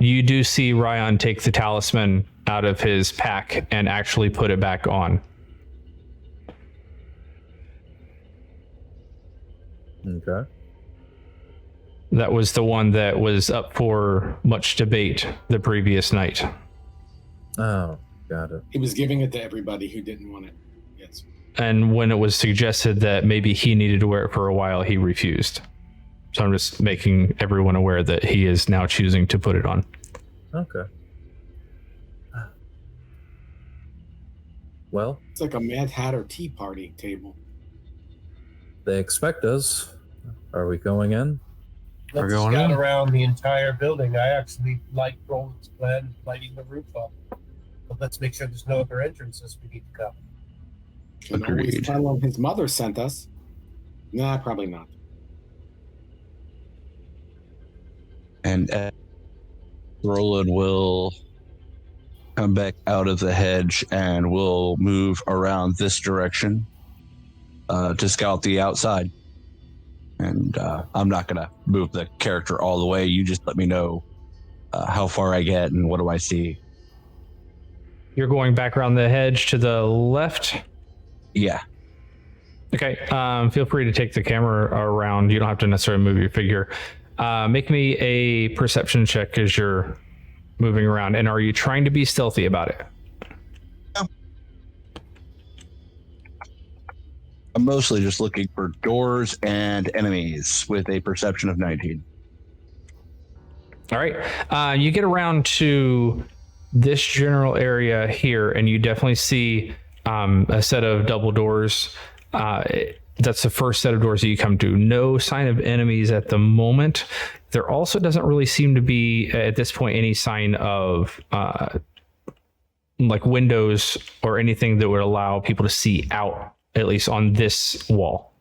You do see Ryan take the talisman out of his pack and actually put it back on. Okay. That was the one that was up for much debate the previous night. Oh, got it. He was giving it to everybody who didn't want it. Yes. And when it was suggested that maybe he needed to wear it for a while, he refused. So I'm just making everyone aware that he is now choosing to put it on. Okay. Well, It's like a Mad Hatter tea party table. they expect us. Are we going in? We're Let's going scout in. around the entire building. I actually like Roland's plan of lighting the roof up. But let's make sure there's no other entrances we need to go. Can always Agreed. tell him his mother sent us. Nah, probably not. And Roland will come back out of the hedge and will move around this direction to scout the outside. And I'm not going to move the character all the way. You just let me know how far I get and what do I see. You're going back around the hedge to the left. Yeah. Okay. Feel free to take the camera around. You don't have to necessarily move your figure. Make me a perception check as you're moving around. And are you trying to be stealthy about it? I'm mostly just looking for doors and enemies with a perception of 19. All right. You get around to this general area here, and you definitely see a set of double doors. That's the first set of doors that you come to. No sign of enemies at the moment. There also doesn't really seem to be, at this point, any sign of like windows or anything that would allow people to see out, at least on this wall.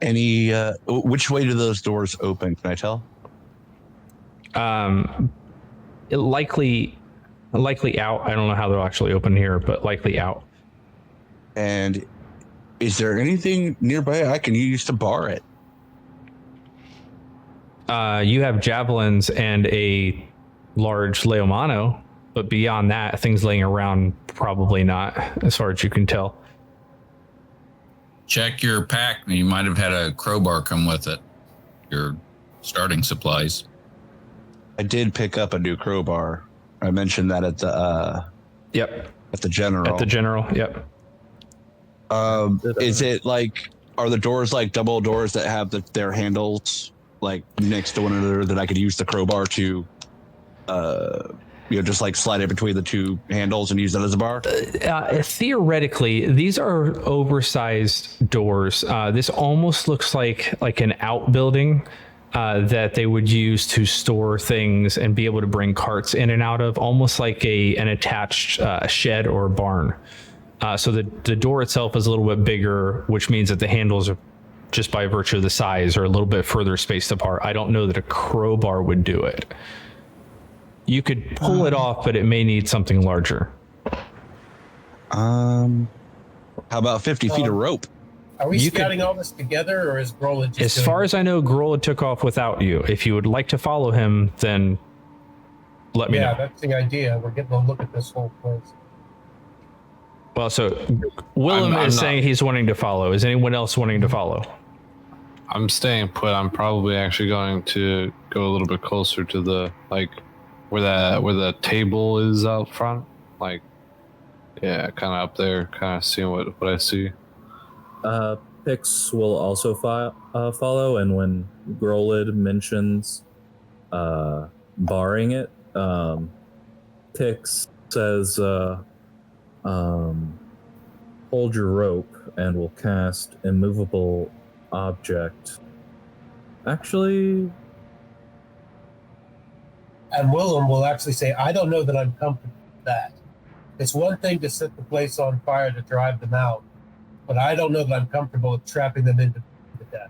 Any, which way do those doors open? Can I tell? Likely out. I don't know how they'll actually open here, but likely out. And is there anything nearby I can use to bar it? You have javelins and a large Leomano, but beyond that, things laying around, probably not, as far as you can tell. Check your pack. You might have had a crowbar come with it. Your starting supplies. I did pick up a new crowbar. I mentioned that at the Yep. at the general. At the general, yep. Is it like, are the doors like double doors that have their handles like next to one another that I could use the crowbar to, just like slide it between the two handles and use that as a bar? Theoretically, these are oversized doors. This almost looks like an outbuilding that they would use to store things and be able to bring carts in and out of, almost like an attached shed or barn. So the door itself is a little bit bigger, which means that the handles are, just by virtue of the size, are a little bit further spaced apart. I don't know that a crowbar would do it. You could pull it off, but it may need something larger. How about 50 feet of rope? Are we scouting all this together, or is Grola just As far as I know, Grola took off without you. If you would like to follow him, then let me know. Yeah, that's the idea. We're getting a look at this whole place. Well, so Willem is saying he's wanting to follow. Is anyone else wanting to follow? I'm staying put. I'm probably actually going to go a little bit closer to the, like, where the table is out front. Like, yeah, kind of up there, kind of seeing what I see. Pix will also follow, and when Grolid mentions barring it, Pix says, hold your rope and we'll cast immovable object. Actually... And Willem will actually say, I don't know that I'm comfortable with that. It's one thing to set the place on fire to drive them out, but I don't know that I'm comfortable with trapping them into death.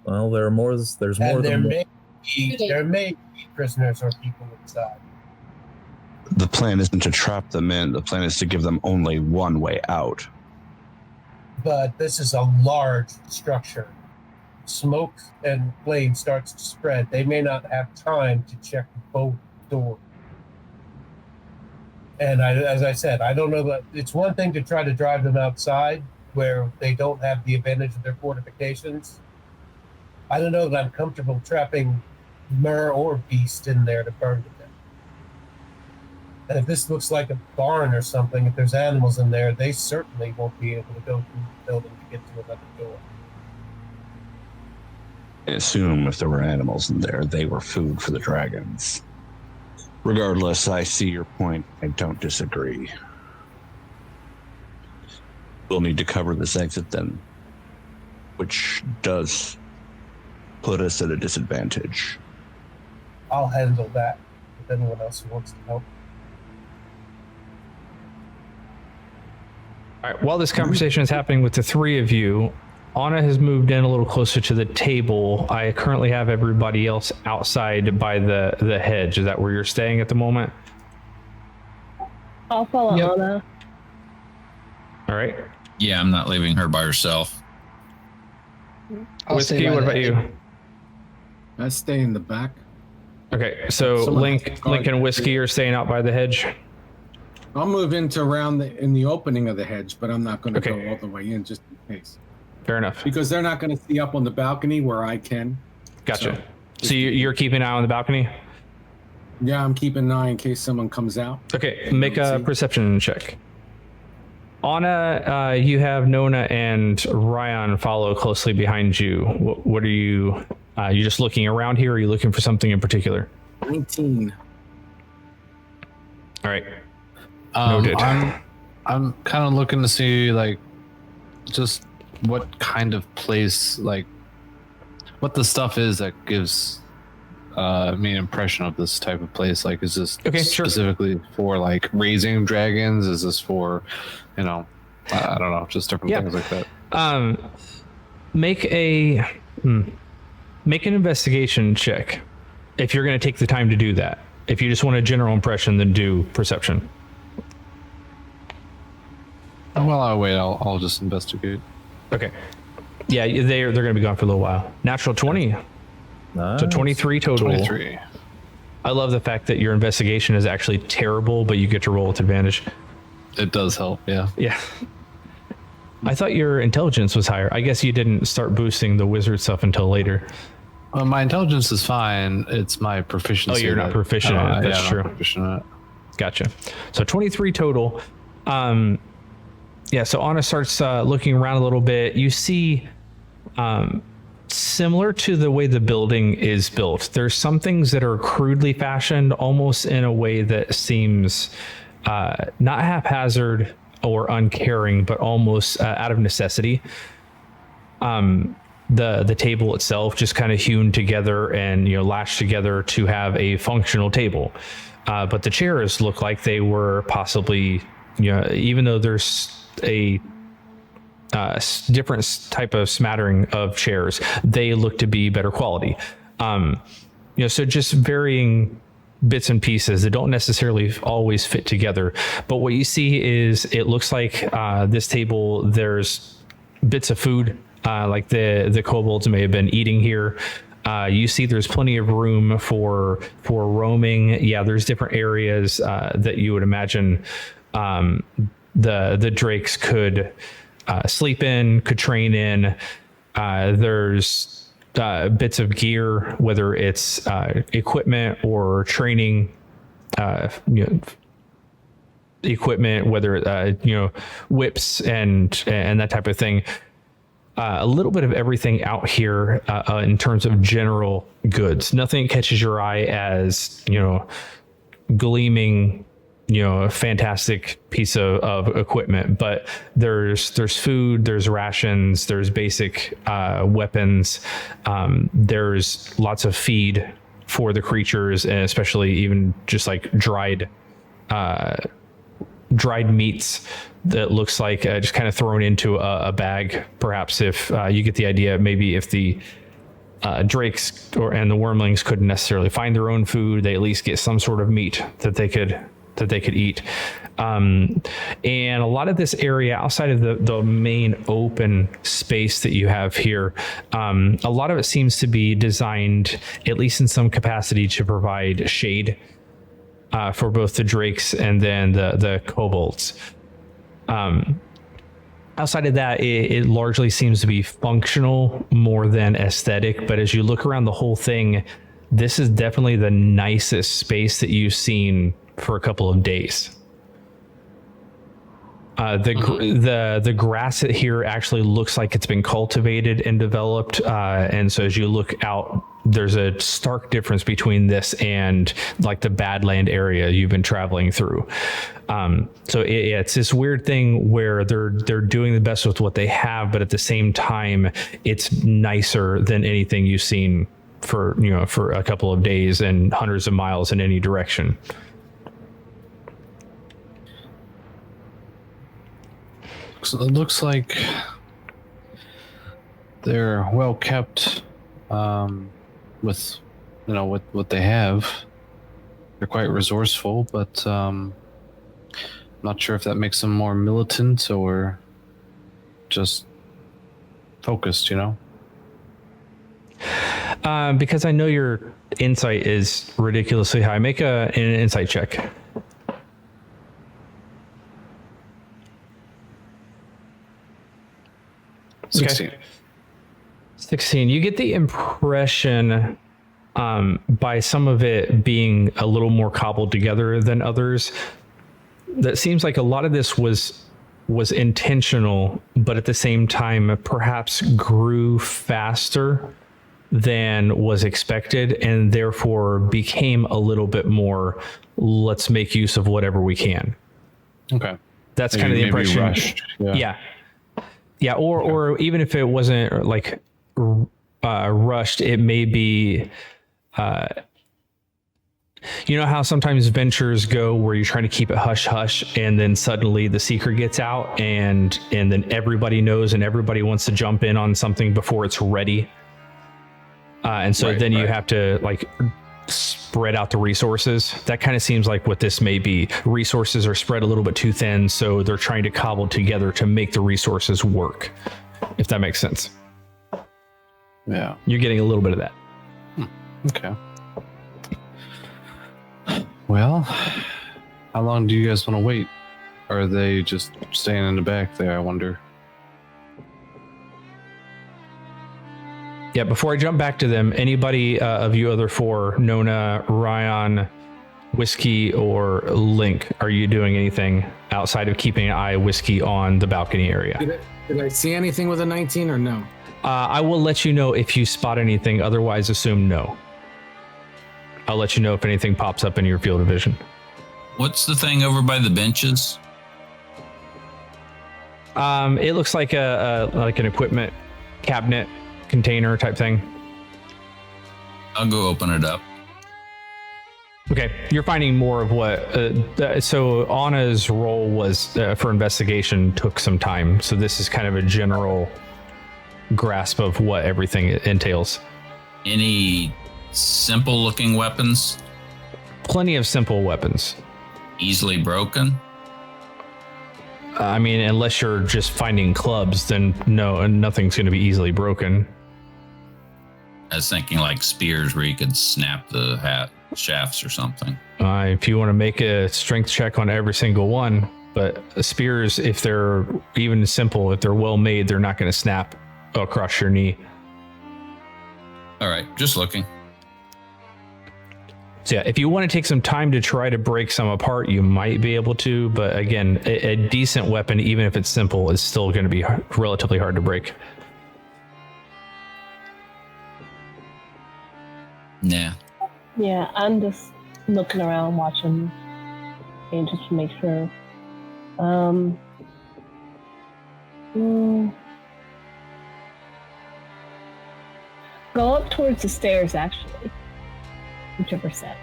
Well, there's more And than there may be prisoners or people inside. The plan isn't to trap them in. The plan is to give them only one way out. But this is a large structure. Smoke and flame starts to spread. They may not have time to check both doors. And as I said, I don't know that it's one thing to try to drive them outside where they don't have the advantage of their fortifications. I don't know that I'm comfortable trapping mer or beast in there to burn to death. And if this looks like a barn or something, if there's animals in there, they certainly won't be able to go through the building to get to another door. I assume if there were animals in there, they were food for the dragons. Regardless, I see your point. I don't disagree. We'll need to cover this exit then, which does put us at a disadvantage. I'll handle that with anyone else who wants to help. All right, while this conversation is happening with the three of you, Anna has moved in a little closer to the table. I currently have everybody else outside by the hedge. Is that where you're staying at the moment? I'll follow Anna. All right. Yeah, I'm not leaving her by herself. Whiskey, what about you? I stay in the back. Okay, so Link and Whiskey are staying out by the hedge. I'll move into in the opening of the hedge, but I'm not going to go all the way in just in case. Fair enough. Because they're not going to see up on the balcony where I can. Gotcha. So you're keeping an eye on the balcony? Yeah, I'm keeping an eye in case someone comes out. Okay, make a perception check. Anna, you have Nona and Ryan follow closely behind you. What are you? You just looking around here, or are you looking for something in particular? 19. All right. Noted. I'm kind of looking to see, like, just what kind of place, like, what the stuff is that gives me an impression of this type of place. Like, is this specifically for, like, raising dragons? Is this for, I don't know, just different things like that? Make an investigation check if you're going to take the time to do that. If you just want a general impression, then do perception. Well, I'll wait. I'll just investigate. Okay. Yeah, they're going to be gone for a little while. Natural 20. Nice. So 23 total. 23. I love the fact that your investigation is actually terrible, but you get to roll with advantage. It does help, yeah. Yeah. I thought your intelligence was higher. I guess you didn't start boosting the wizard stuff until later. My intelligence is fine. It's my proficiency. Oh, you're not proficient in it. That's true. Proficient in it. Gotcha. So 23 total. Yeah, so Anna starts looking around a little bit. You see, similar to the way the building is built, there's some things that are crudely fashioned, almost in a way that seems not haphazard or uncaring, but almost out of necessity. The table itself just kind of hewn together and lashed together to have a functional table. But the chairs look like they were possibly, even though there's a different type of smattering of chairs, they look to be better quality. So just varying bits and pieces that don't necessarily always fit together. But what you see is it looks like this table, there's bits of food, like the kobolds may have been eating here. You see there's plenty of room for roaming. Yeah, there's different areas that you would imagine the drakes could sleep in, could train in. There's bits of gear, whether it's equipment or training equipment, whether whips and that type of thing. A little bit of everything out here in terms of general goods. Nothing catches your eye as gleaming, a fantastic piece of equipment, but there's food, there's rations, there's basic weapons, there's lots of feed for the creatures, and especially even just like dried meats that looks like just kind of thrown into a bag. Perhaps if you get the idea, maybe if the drakes and the wormlings couldn't necessarily find their own food, they at least get some sort of meat that they could eat. And a lot of this area outside of the main open space that you have here, a lot of it seems to be designed, at least in some capacity, to provide shade for both the drakes and then the kobolds. Outside of that, it largely seems to be functional more than aesthetic. But as you look around the whole thing, this is definitely the nicest space that you've seen for a couple of days. The grass here actually looks like it's been cultivated and developed, and so as you look out, there's a stark difference between this and like the Badland area you've been traveling through. So it's this weird thing where they're doing the best with what they have, but at the same time, it's nicer than anything you've seen for a couple of days and hundreds of miles in any direction. So it looks like they're well kept with what they have. They're quite resourceful, but not sure if that makes them more militant or just focused, Because I know your insight is ridiculously high. Make an insight check. Okay. 16. You get the impression by some of it being a little more cobbled together than others, that seems like a lot of this was intentional, but at the same time perhaps grew faster than was expected, and therefore became a little bit more, let's make use of whatever we can. Okay. That's kind of the impression. Rushed. Yeah, or even if it wasn't like rushed, it may be, how sometimes ventures go where you're trying to keep it hush hush, and then suddenly the secret gets out, and then everybody knows, and everybody wants to jump in on something before it's ready, and so then you have to like spread out the resources. That kind of seems like what this may be. Resources are spread a little bit too thin, so they're trying to cobble together to make the resources work, if that makes sense. Yeah, you're getting a little bit of that. Okay. Well, how long do you guys want to wait? Or are they just staying in the back there, I wonder? Yeah, before I jump back to them, anybody of you other four, Nona, Ryan, Whiskey, or Link, are you doing anything outside of keeping an eye Whiskey on the balcony area? Did I see anything with a 19 or no? I will let you know if you spot anything, otherwise assume no. I'll let you know if anything pops up in your field of vision. What's the thing over by the benches? It looks like an equipment cabinet container type thing. I'll go open it up. Okay, you're finding more of what. So Anna's role was for investigation took some time. So this is kind of a general grasp of what everything entails. Any simple looking weapons? Plenty of simple weapons. Easily broken? I mean, unless you're just finding clubs, then no, nothing's going to be easily broken. I was thinking like spears where you could snap the shafts or something. If you want to make a strength check on every single one, but spears, if they're even simple, if they're well made, they're not going to snap across your knee. All right, just looking. So yeah, if you want to take some time to try to break some apart, you might be able to. But again, a decent weapon, even if it's simple, is still going to be relatively hard to break. Nah. Yeah, I'm just looking around, watching, and just to make sure. Go up towards the stairs, actually. Whichever set.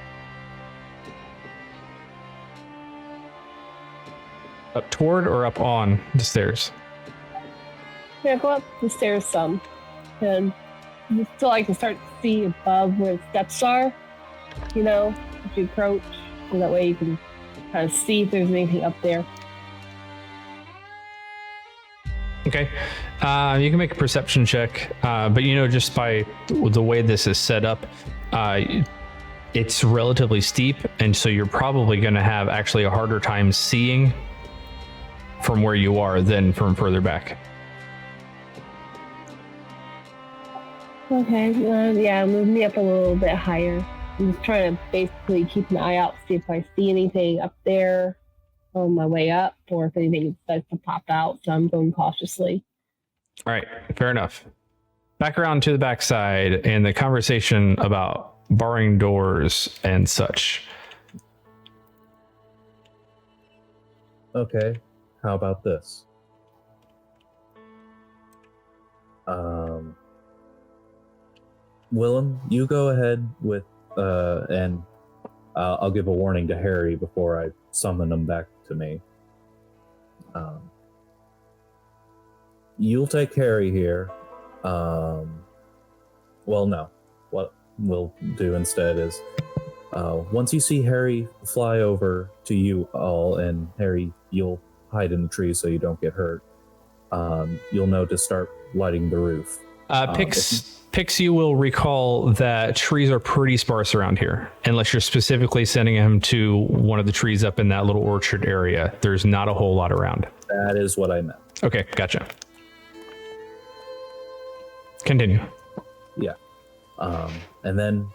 Up toward or up on the stairs? Yeah, go up the stairs some. And just so I can start to see above where the steps are, you know, as you approach. So that way you can kind of see if there's anything up there. Okay. You can make a perception check, but you know, just by the way this is set up, it's relatively steep, and so you're probably going to have actually a harder time seeing from where you are than from further back. Okay, yeah, move me up a little bit higher. I'm just trying to basically keep an eye out, see if I see anything up there on my way up, or if anything starts to pop out, so I'm going cautiously. All right, fair enough. Back around to the backside and the conversation about barring doors and such. Okay, how about this? Willem, you go ahead with, and I'll give a warning to Harry before I summon him back to me. You'll take Harry here. Well, no. What we'll do instead is, once you see Harry fly over to you all, and Harry, you'll hide in the tree so you don't get hurt. You'll know to start lighting the roof. Pix, you will recall that trees are pretty sparse around here, unless you're specifically sending him to one of the trees up in that little orchard area. There's not a whole lot around. That is what I meant. Okay, gotcha. Continue. Yeah. And then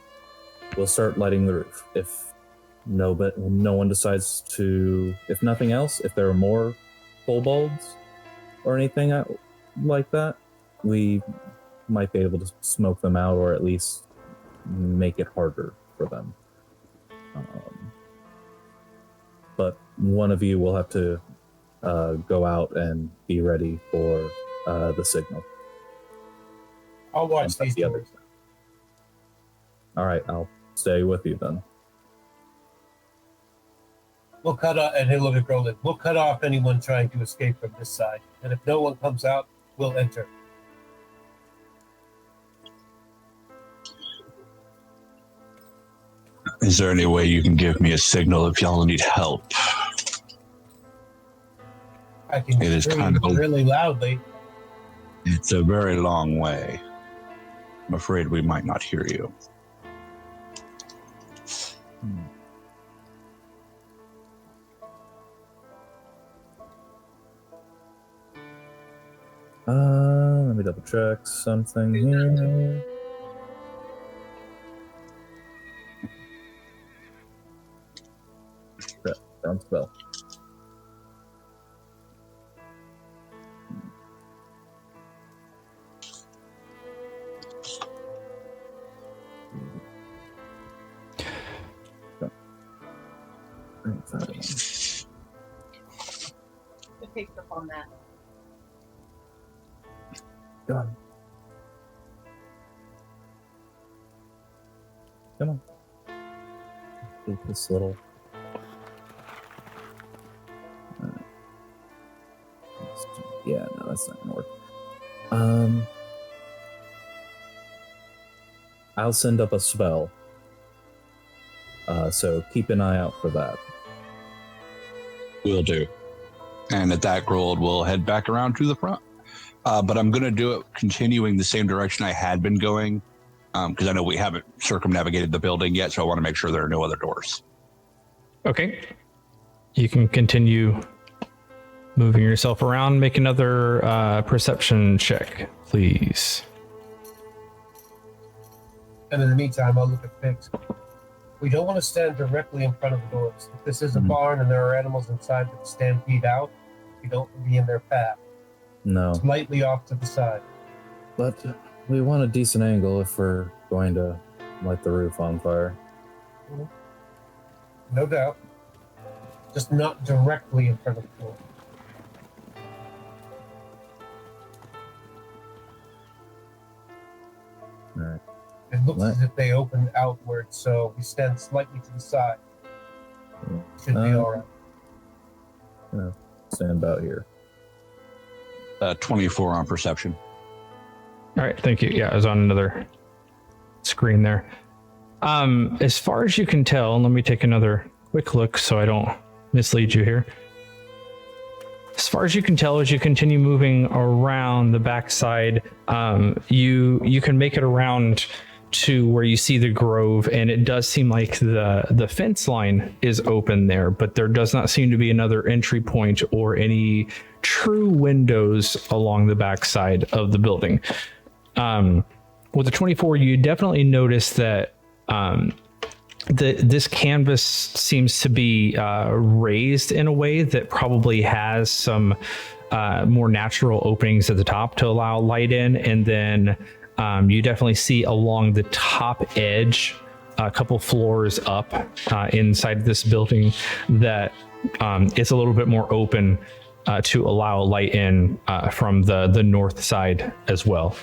we'll start lighting the roof. If no one decides to, if nothing else, if there are more kobolds or anything like that, we might be able to smoke them out, or at least make it harder for them. But one of you will have to go out and be ready for the signal. I'll watch these the others. All right, I'll stay with you then. We'll cut off, and he'll look at Groland. We'll cut off anyone trying to escape from this side, and if no one comes out, we'll enter. Is there any way you can give me a signal if y'all need help? I can It is scream kind of really loudly. It's a very long way. I'm afraid we might not hear you. Let me double check something here. Crap, wrong spell. It picks up on that. Come on. Take this little. Yeah, no, that's not gonna work. I'll send up a spell. So keep an eye out for that. Will do. And at that, Grold will head back around to the front. But I'm going to do it continuing the same direction I had been going, because I know we haven't circumnavigated the building yet, so I want to make sure there are no other doors. Okay. You can continue moving yourself around. Make another perception check, please. And in the meantime, I'll look at Fix. We don't want to stand directly in front of the doors. If this is a barn and there are animals inside that stampede out, we don't want to be in their path. No. Slightly off to the side. But we want a decent angle if we're going to light the roof on fire. No doubt. Just not directly in front of the door. All right. It looks as if they open outward, so we stand slightly to the side. Should be all right. Yeah, stand about here. 24 on perception. All right, thank you. Yeah, I was on another screen there. As far as you can tell, let me take another quick look so I don't mislead you here. As far as you can tell, as you continue moving around the backside, you can make it around to where you see the grove, and it does seem like the fence line is open there, but there does not seem to be another entry point or any true windows along the backside of the building. With the 24, you definitely notice that this canvas seems to be raised in a way that probably has some more natural openings at the top to allow light in, and then you definitely see along the top edge, a couple floors up inside this building, that it's a little bit more open to allow light in from the north side as well.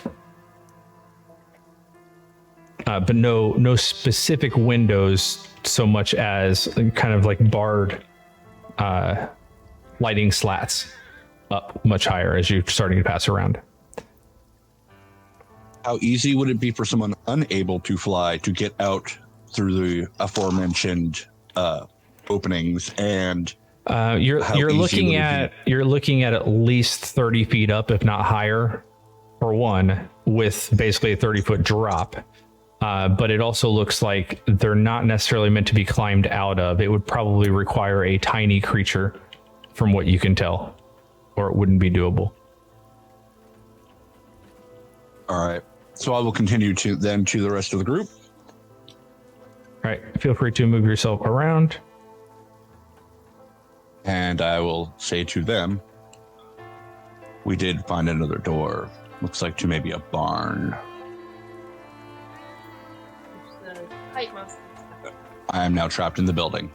But no specific windows so much as kind of like barred lighting slats up much higher as you're starting to pass around. How easy would it be for someone unable to fly to get out through the aforementioned openings? And you're looking at least 30 feet up, if not higher, for one, with basically a 30-foot drop. But it also looks like they're not necessarily meant to be climbed out of. It would probably require a tiny creature, from what you can tell, or it wouldn't be doable. All right. So I will continue to the rest of the group. All right. Feel free to move yourself around. And I will say to them, we did find another door. Looks like to maybe a barn. I am now trapped in the building.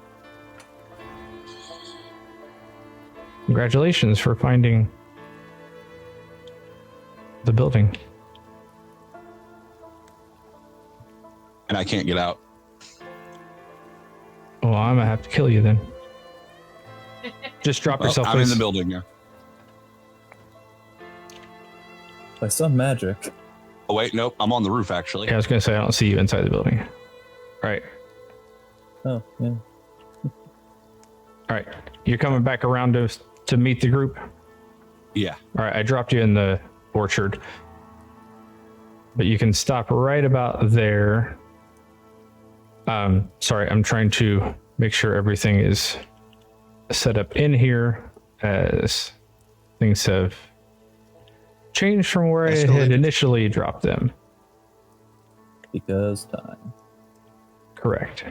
Congratulations for finding the building. And I can't get out. Well, I'm gonna have to kill you then. Just drop yourself. I'm please. in the building, yeah. By some magic. Oh wait, nope. I'm on the roof actually. Yeah, I was gonna say I don't see you inside the building. All right. Oh, yeah. All right. You're coming back around to meet the group? Yeah. All right. I dropped you in the orchard. But you can stop right about there. Sorry, I'm trying to make sure everything is set up in here as things have changed from where I had initially dropped them. Because time. Correct.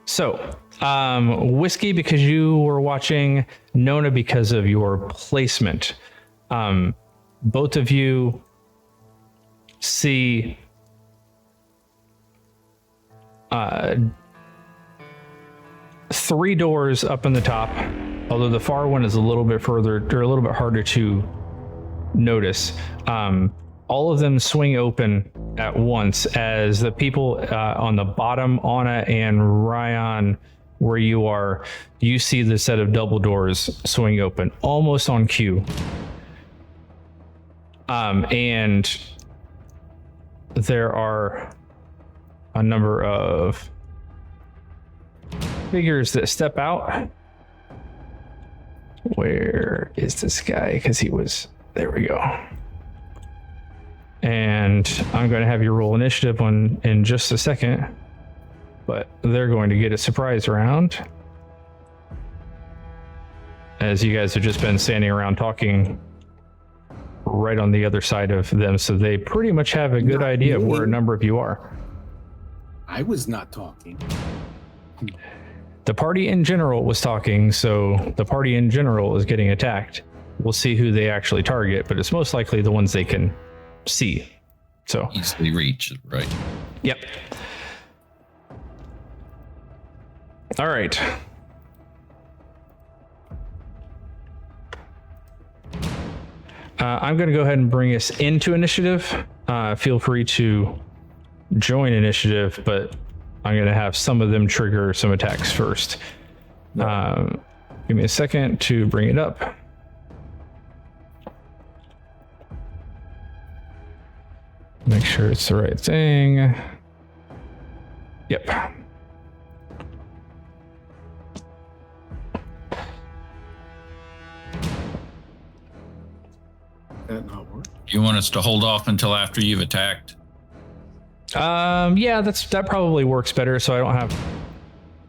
So, Whiskey, because you were watching, Nona, because of your placement. Both of you see three doors up in the top, although the far one is a little bit further, or a little bit harder to notice. All of them swing open at once as the people on the bottom, Anna and Ryan, where you are, you see the set of double doors swing open almost on cue. And there are a number of figures that step out. Where is this guy? Because he was, there we go. And I'm going to have you roll initiative in just a second, but they're going to get a surprise round, as you guys have just been standing around talking right on the other side of them, so they pretty much have a good idea of where a number of you are. I was not talking. The party in general was talking, so the party in general is getting attacked. We'll see who they actually target, but it's most likely the ones they can see. So easily reach, right? Yep. All right. I'm going to go ahead and bring us into initiative. Feel free to join initiative, but I'm going to have some of them trigger some attacks first. Give me a second to bring it up. Make sure it's the right thing. Yep. That not work? You want us to hold off until after you've attacked? Yeah, that probably works better, so I don't have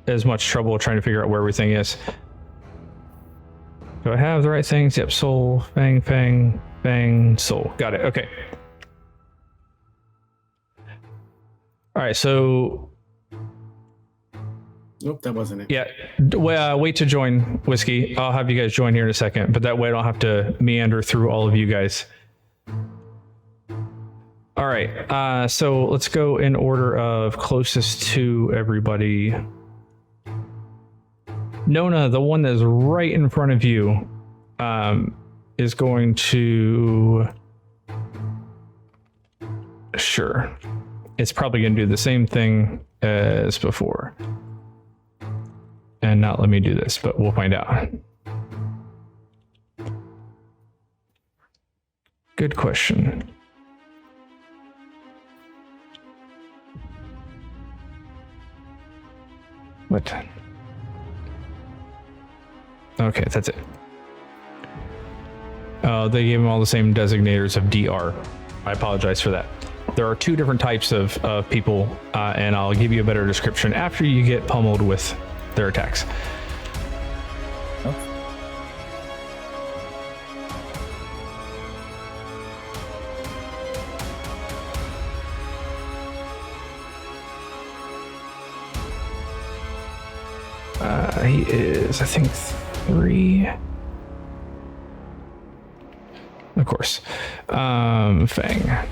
as much trouble trying to figure out where everything is. Do I have the right things? Yep, soul, fang, fang, fang, soul. Got it. Okay. All right, so Nope, that wasn't it. yeah, wait to join, Whiskey. I'll have you guys join here in a second, but that way I don't have to meander through all of you guys. All right, so let's go in order of closest to everybody. Nona, the one that's right in front of you, is going to... Sure. It's probably going to do the same thing as before. And not let me do this, but we'll find out. Good question. What? Okay, that's it. They gave them all the same designators of DR. I apologize for that. There are two different types of people, and I'll give you a better description after you get pummeled with their attacks. He is, I think, 3. Of course. Fang.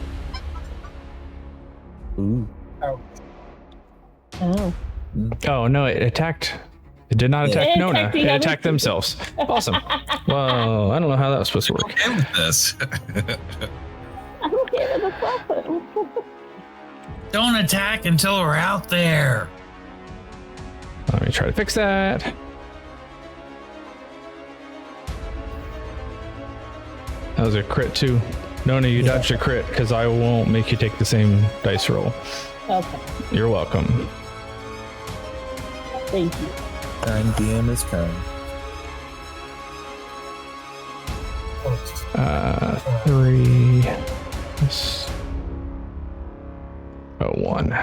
Ooh. Oh. Oh, no, it attacked. It did not attack It Nona. attacked the It other attacked two. themselves. Awesome. Well, I don't know how that was supposed to work. Okay with this. I'm okay with the weapon. Don't attack until we're out there. Let me try to fix that. That was a crit too. Nona, you dodged a crit because I won't make you take the same dice roll. Okay. You're welcome. Thank you. Time DM is kind. 3. Yes. 1.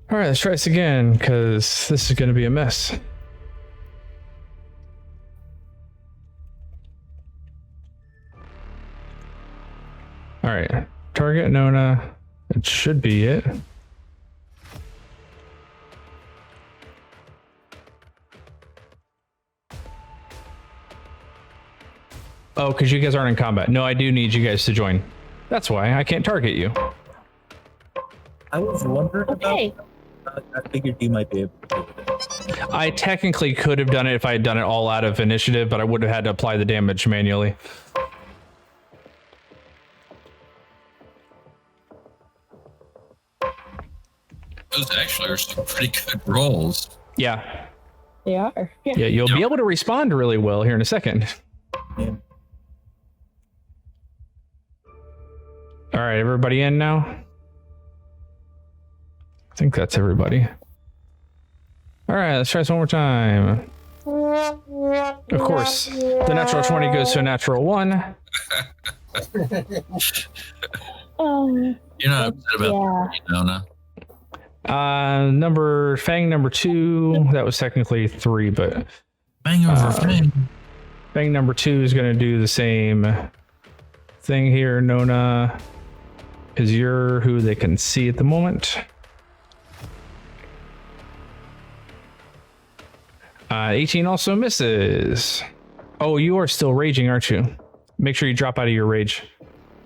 All right, let's try this again because this is going to be a mess. All right, target Nona. It should be it. Oh, because you guys aren't in combat. No, I do need you guys to join. That's why I can't target you. I was wondering Okay. about. I figured you might be able to do it. I technically could have done it if I had done it all out of initiative, but I would have had to apply the damage manually. Those actually are some pretty good rolls. Yeah. They are. Yeah, you'll be able to respond really well here in a second. Yeah. All right, everybody in now? I think that's everybody. All right, let's try this one more time. Of course, the natural 20 goes to a natural 1. Oh, You're not upset about yeah. that, Nona. Fang number 2, that was technically 3, but Bang over Fang. Fang number 2 is going to do the same thing here, Nona, because you're who they can see at the moment. 18 also misses. Oh, you are still raging, aren't you? Make sure you drop out of your rage.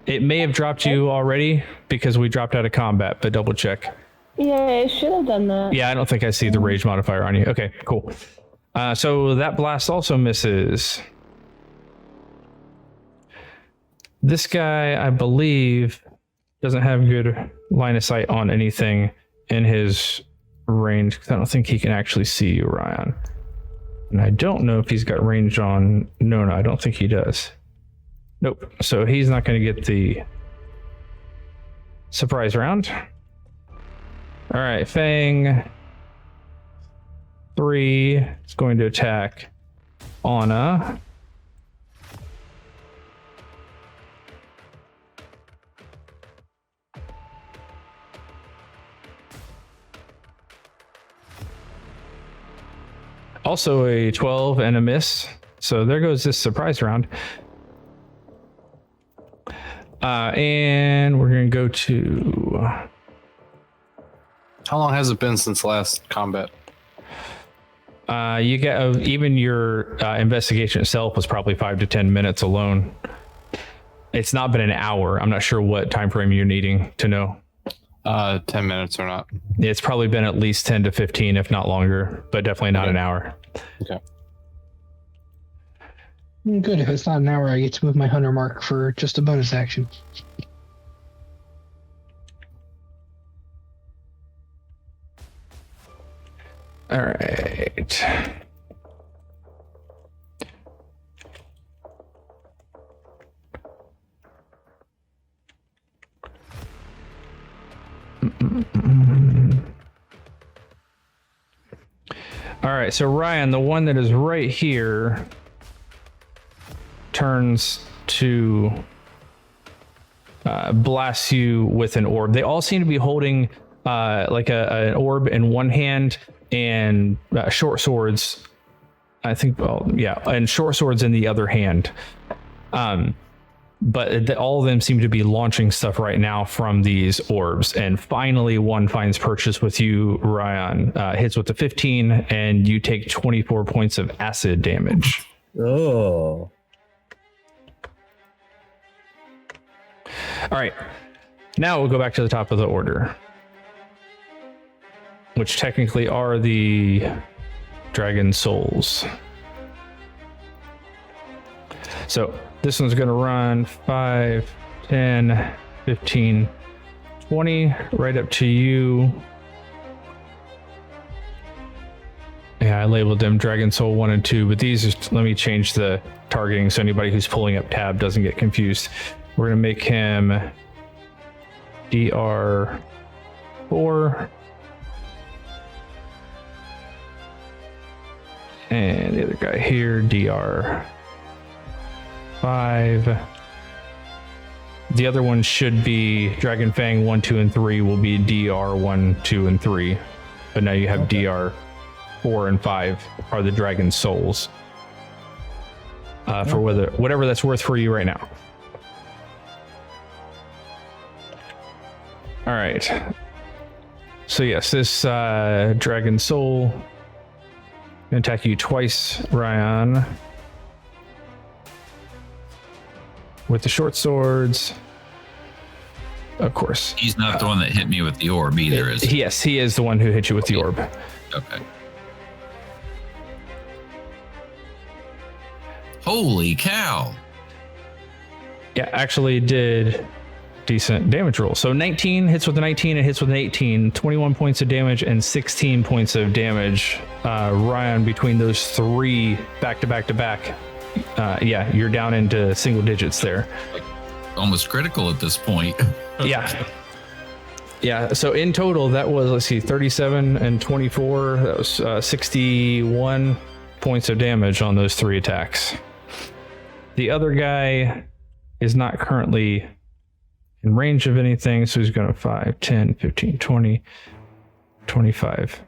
It may have dropped you already because we dropped out of combat, but double check. Yeah, it should have done that. Yeah, I don't think I see the rage modifier on you. Okay, cool. So that blast also misses. This guy, I believe, doesn't have good line of sight on anything in his range because I don't think he can actually see you, Ryan. And I don't know if he's got range on Nona. I don't think he does. Nope. So he's not going to get the surprise round. All right, Fang 3 is going to attack Anna. Also a 12 and a miss. So there goes this surprise round. And we're going to go to... How long has it been since last combat? You get even your investigation itself was probably 5 to 10 minutes alone. It's not been an hour. I'm not sure what time frame you're needing to know. 10 minutes or not. It's probably been at least 10 to 15, if not longer, but definitely not an hour. Okay. Good. If it's not an hour, I get to move my hunter mark for just a bonus action. All right. All right, so Ryan, the one that is right here, turns to blast you with an orb. They all seem to be holding like an orb in one hand and short swords. I think, well, yeah, and short swords in the other hand. But all of them seem to be launching stuff right now from these orbs. And finally, one finds purchase with you, Ryan. Hits with the 15, and you take 24 points of acid damage. Oh. All right. Now we'll go back to the top of the order, which technically are the dragon souls. So this one's going to run 5, 10, 15, 20, right up to you. Yeah, I labeled them Dragon Soul 1 and 2, but these are, let me change the targeting so anybody who's pulling up tab doesn't get confused. We're going to make him DR4. And the other guy here, DR5. 5. The other one should be Dragon Fang 1, 2, and 3 will be DR 1, 2, and 3. But now you have DR 4 and 5 are the Dragon Souls. For whatever that's worth for you right now. All right. So yes, this Dragon Soul can attack you twice, Ryan. With the short swords. Of course. He's not the one that hit me with the orb either, is he? Yes, he is the one who hit you with the orb. Okay. Holy cow. Yeah, actually did decent damage roll. So 19 hits with a 19, it hits with an 18, 21 points of damage and 16 points of damage. Ryan, between those 3 back to back to back, yeah, you're down into single digits there. Almost critical at this point. Yeah. Yeah, so in total, that was, let's see, 37 and 24. That was 61 points of damage on those 3 attacks. The other guy is not currently in range of anything, so he's going to 5, 10, 15, 20, 25,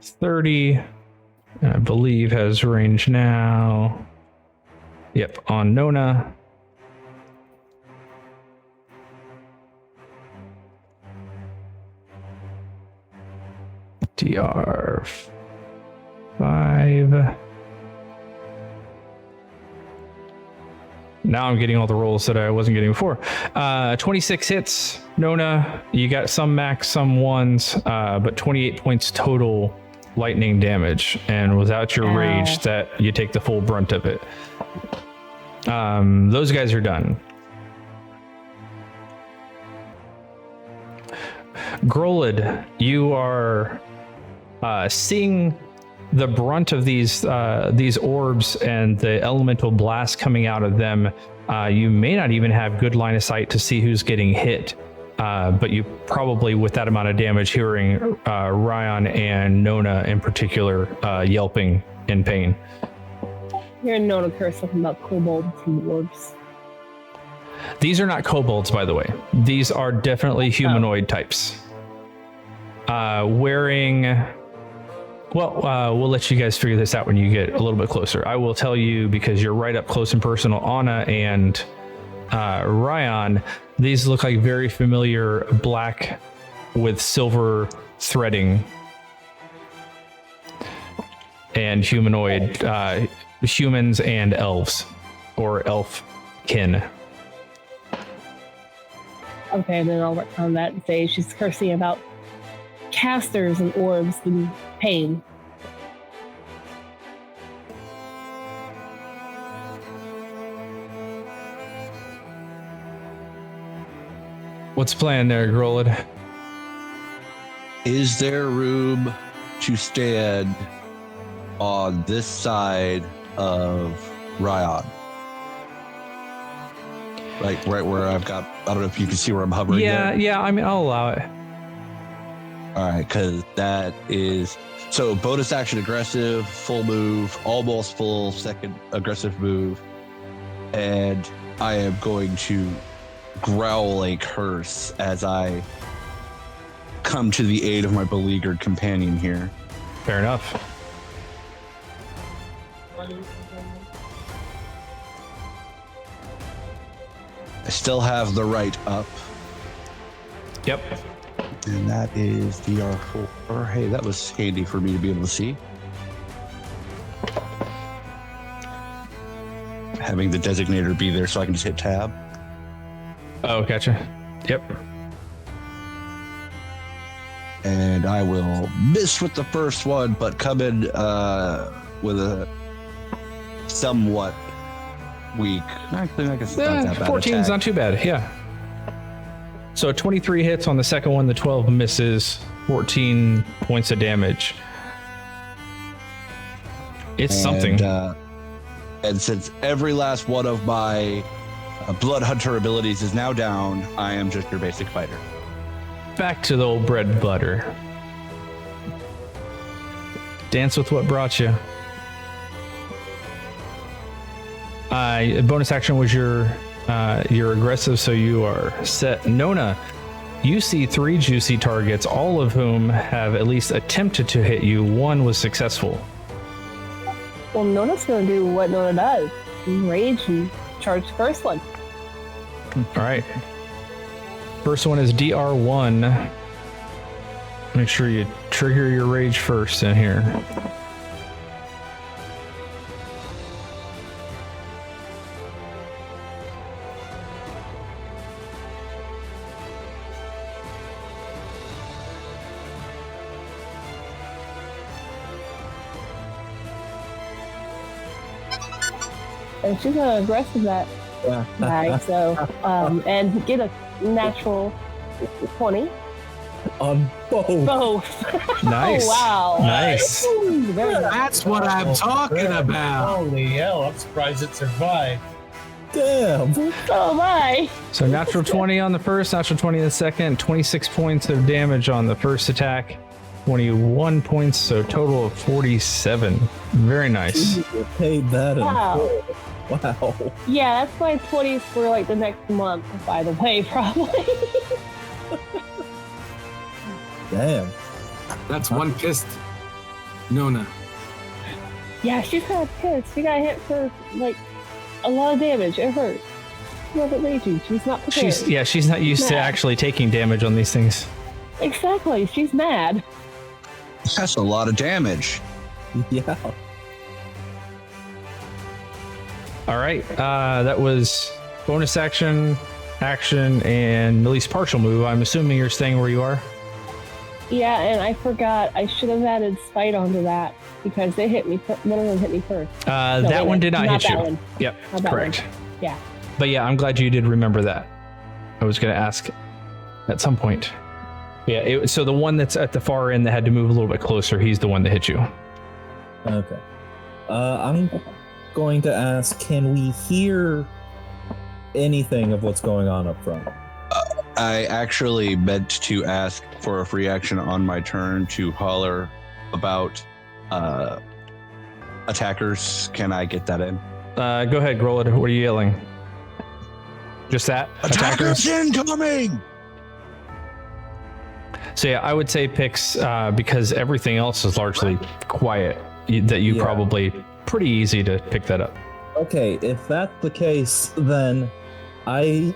30. I believe has range now. Yep, on Nona. DR 5. Now I'm getting all the rolls that I wasn't getting before. 26 hits, Nona. You got some max, some ones, but 28 points total lightning damage. And without your rage, that you take the full brunt of it. Those guys are done. Grolid, you are seeing the brunt of these orbs and the elemental blast coming out of them. You may not even have good line of sight to see who's getting hit, but you probably, with that amount of damage, hearing Ryan and Nona in particular yelping in pain. Hearing Nona curse something about kobolds and orbs. These are not kobolds, by the way. These are definitely humanoid types. Wearing... Well, we'll let you guys figure this out when you get a little bit closer. I will tell you, because you're right up close and personal, Anna and Ryan, these look like very familiar black with silver threading and humanoid humans and elves, or elf kin. Okay, then I'll work on that and say she's cursing about casters and orbs and pain. What's the plan there, Grolid? Is there room to stand on this side of Ryan? Like right where I've got, I don't know if you can see where I'm hovering. Yeah, I mean, I'll allow it. All right, because that is, so bonus action aggressive, full move, almost full second aggressive move. And I am going to growl a curse as I come to the aid of my beleaguered companion here. Fair enough. I still have the right up. Yep. And that is DR4. Hey, that was handy for me to be able to see. Having the designator be there so I can just hit tab. Oh, gotcha. Yep. And I will miss with the first one, but come in with a somewhat weak. Actually, I guess it's not that bad. 14 is not too bad, yeah. So 23 hits on the second one, the 12 misses, 14 points of damage. It's something. And since every last one of my Blood Hunter abilities is now down, I am just your basic fighter. Back to the old bread and butter. Dance with what brought you. Bonus action was your aggressive, so you are set. Nona, you see 3 juicy targets, all of whom have at least attempted to hit you. 1 was successful. Well, Nona's gonna do what Nona does. Rage and charge the first one. All right. First one is DR1. Make sure you trigger your rage first in here. And she's gonna aggressive that guy, so and get a natural 20. On both. Both. Nice. Oh, wow. Nice. Ooh, very nice. That's what I'm talking about. Holy hell, I'm surprised it survived. Damn. So am I. So natural 20 on the first, natural 20 on the second, 26 points of damage on the first attack, 21 points, so total of 47. Very nice. You paid that in Wow. full. Wow. Yeah, that's my 20s for like the next month, by the way, probably. Damn. That's one pissed Nona. Yeah, she's kind of pissed. She got hit for like a lot of damage. It hurt. She wasn't raging. She's not prepared. She's not used to Mad. actually taking damage on these things. Exactly. She's mad. That's a lot of damage. Yeah. All right. That was bonus action, and at least partial move. I'm assuming you're staying where you are. Yeah, and I forgot. I should have added spite onto that because they hit me. One of them hit me first. That one did not hit you. One. Yep, Not that correct. one. Yeah. But yeah, I'm glad you did remember that. I was going to ask at some point. Yeah, so the one that's at the far end that had to move a little bit closer, he's the one that hit you. Okay. I'm going to ask, can we hear anything of what's going on up front? I actually meant to ask for a free action on my turn to holler about attackers. Can I get that in? Go ahead, Grolid. What are you yelling? Just that? Attackers incoming! So yeah, I would say picks because everything else is largely quiet. That you probably pretty easy to pick that up. Okay, if that's the case, then I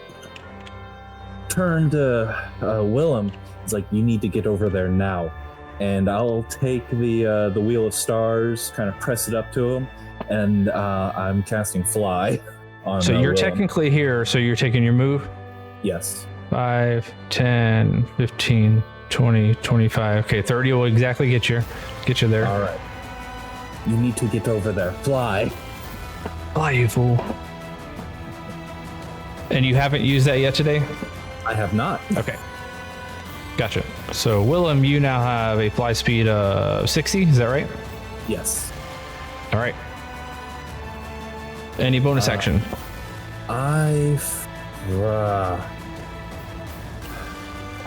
turn to Willem. It's like, you need to get over there now. And I'll take the Wheel of Stars, kind of press it up to him, and I'm casting Fly on So you're Willem. technically here, so you're taking your move? Yes. 5, 10, 15, 20, 25. Okay, 30 will exactly get you there. All right. You need to get over there. Fly. Fly, you fool. And you haven't used that yet today? I have not. Okay. Gotcha. So, Willem, you now have a fly speed of 60. Is that right? Yes. All right. Any bonus action? I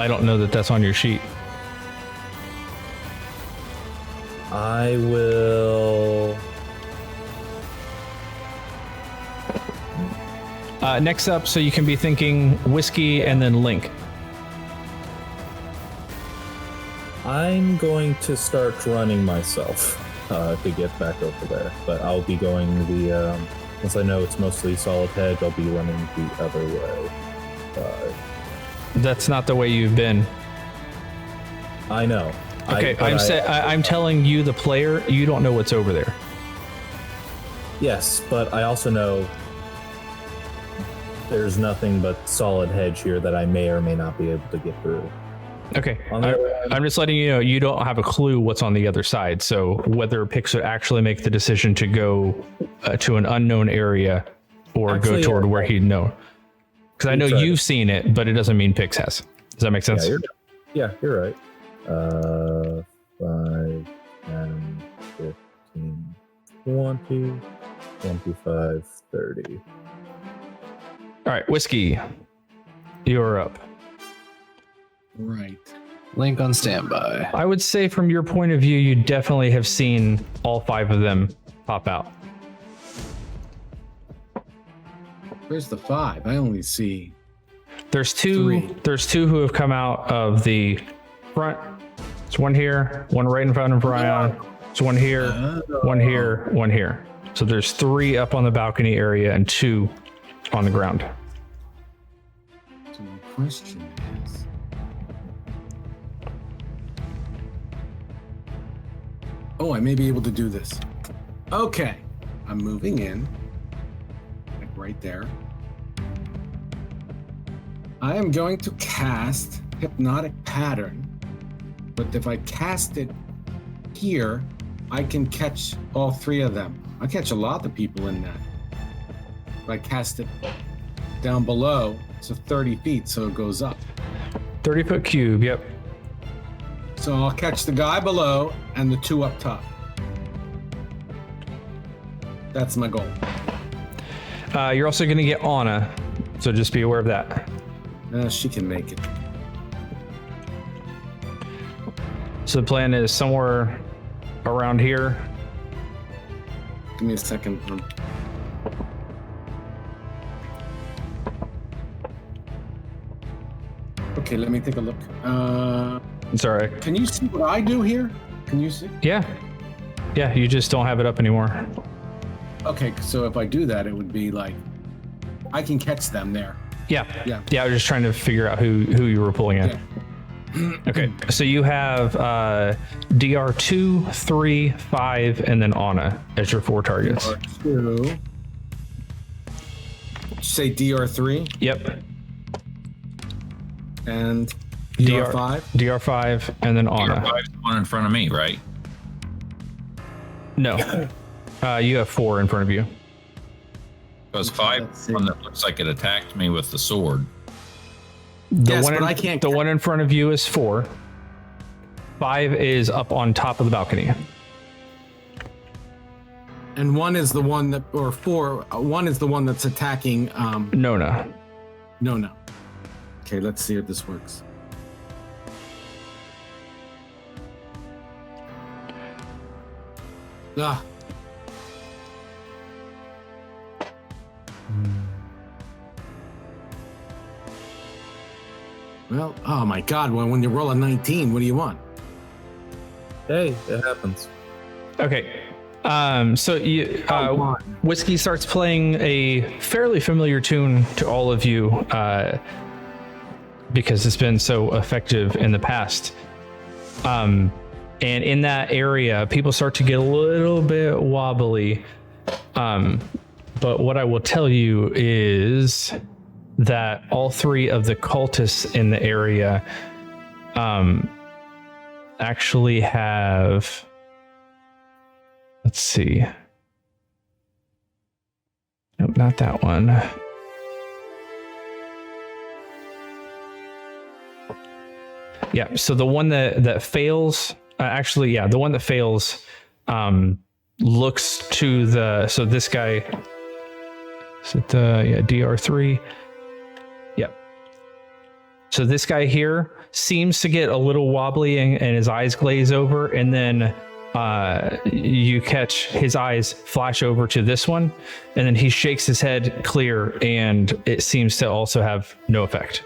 don't know that that's on your sheet. I will. Next up, so you can be thinking whiskey and then Link. I'm going to start running myself to get back over there, but I'll be going the. Since I know it's mostly solid Hedge, I'll be running the other way. That's not the way you've been. I know. Okay, I'm telling you, the player, you don't know what's over there. Yes, but I also know there's nothing but solid Hedge here that I may or may not be able to get through. Okay, I'm just letting you know you don't have a clue what's on the other side. So whether Pix would actually make the decision to go to an unknown area or go toward where he'd know. Because I know you've seen it, but it doesn't mean Pix has. Does that make sense? Yeah, you're right. 5, 10, 15, 20, 25, 30. All right, Whiskey, you're up. Right. Link on standby. I would say from your point of view, you definitely have seen all 5 of them pop out. Where's the 5? I only see. There's two. 3. There's 2 who have come out of the front. It's one here, one right in front of Brian. It's one here, one here, one here. So there's 3 up on the balcony area and 2 on the ground. So my question is, oh, I may be able to do this. Okay, I'm moving in, like right there. I am going to cast Hypnotic Pattern, but if I cast it here, I can catch all 3 of them. I catch a lot of people in that. If I cast it down below, it's 30 feet, so it goes up. 30-foot cube, yep. So I'll catch the guy below and the 2 up top. That's my goal. You're also going to get Anna, so just be aware of that. She can make it. So the plan is somewhere around here. Give me a second. Okay, let me take a look. It's all right. Can you see what I do here? Can you see? Yeah. Yeah, you just don't have it up anymore. Okay, so if I do that, it would be like I can catch them there. Yeah. Yeah. Yeah, I was just trying to figure out who you were pulling in. Yeah. Okay, so you have DR2, 3, 5, and then Anna as your 4 targets. DR2. Did you say DR3? Yep. And DR5? DR5, and then Anna. DR5 is the one in front of me, right? No. You have 4 in front of you. Because 5 one that looks like it attacked me with the sword. Yes, one but in, I can't. The one in front of you is 4. 5 is up on top of the balcony. And 1 is the one that, or 4. 1 is the one that's attacking. Nona. No. Okay, let's see if this works. Ah. Well, oh my God! When you roll a 19, what do you want? Hey, it happens. Okay. So you, Whiskey starts playing a fairly familiar tune to all of you because it's been so effective in the past. And in that area, people start to get a little bit wobbly. But what I will tell you is that all 3 of the cultists in the area actually have, let's see. Nope, not that one. Yeah, so the one that fails, the one that fails looks to the, so this guy, is it DR3? Yep. So this guy here seems to get a little wobbly and his eyes glaze over, and then you catch his eyes flash over to this one, and then he shakes his head clear, and it seems to also have no effect.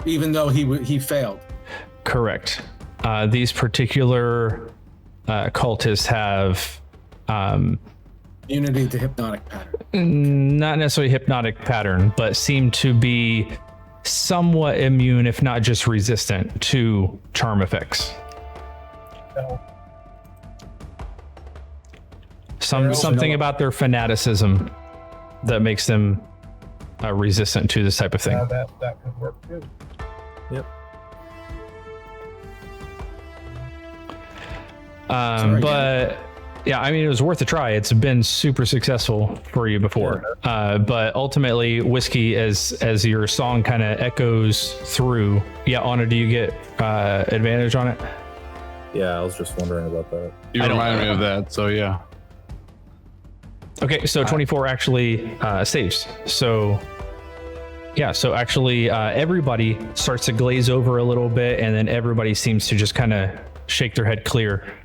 Even though he failed. Correct. These particular cultists have immunity to hypnotic pattern. Not necessarily hypnotic pattern, but seem to be somewhat immune, if not just resistant, to charm effects. Something about their fanaticism that makes them resistant to this type of thing. That could work too. Yep. But yeah, I mean, it was worth a try. It's been super successful for you before. But ultimately, Whiskey, as your song kind of echoes through, yeah, Anna, do you get advantage on it? Yeah, I was just wondering about that. You reminded me of that, so yeah. Okay, so 24 actually saves. So yeah, so actually everybody starts to glaze over a little bit, and then everybody seems to just kind of shake their head clear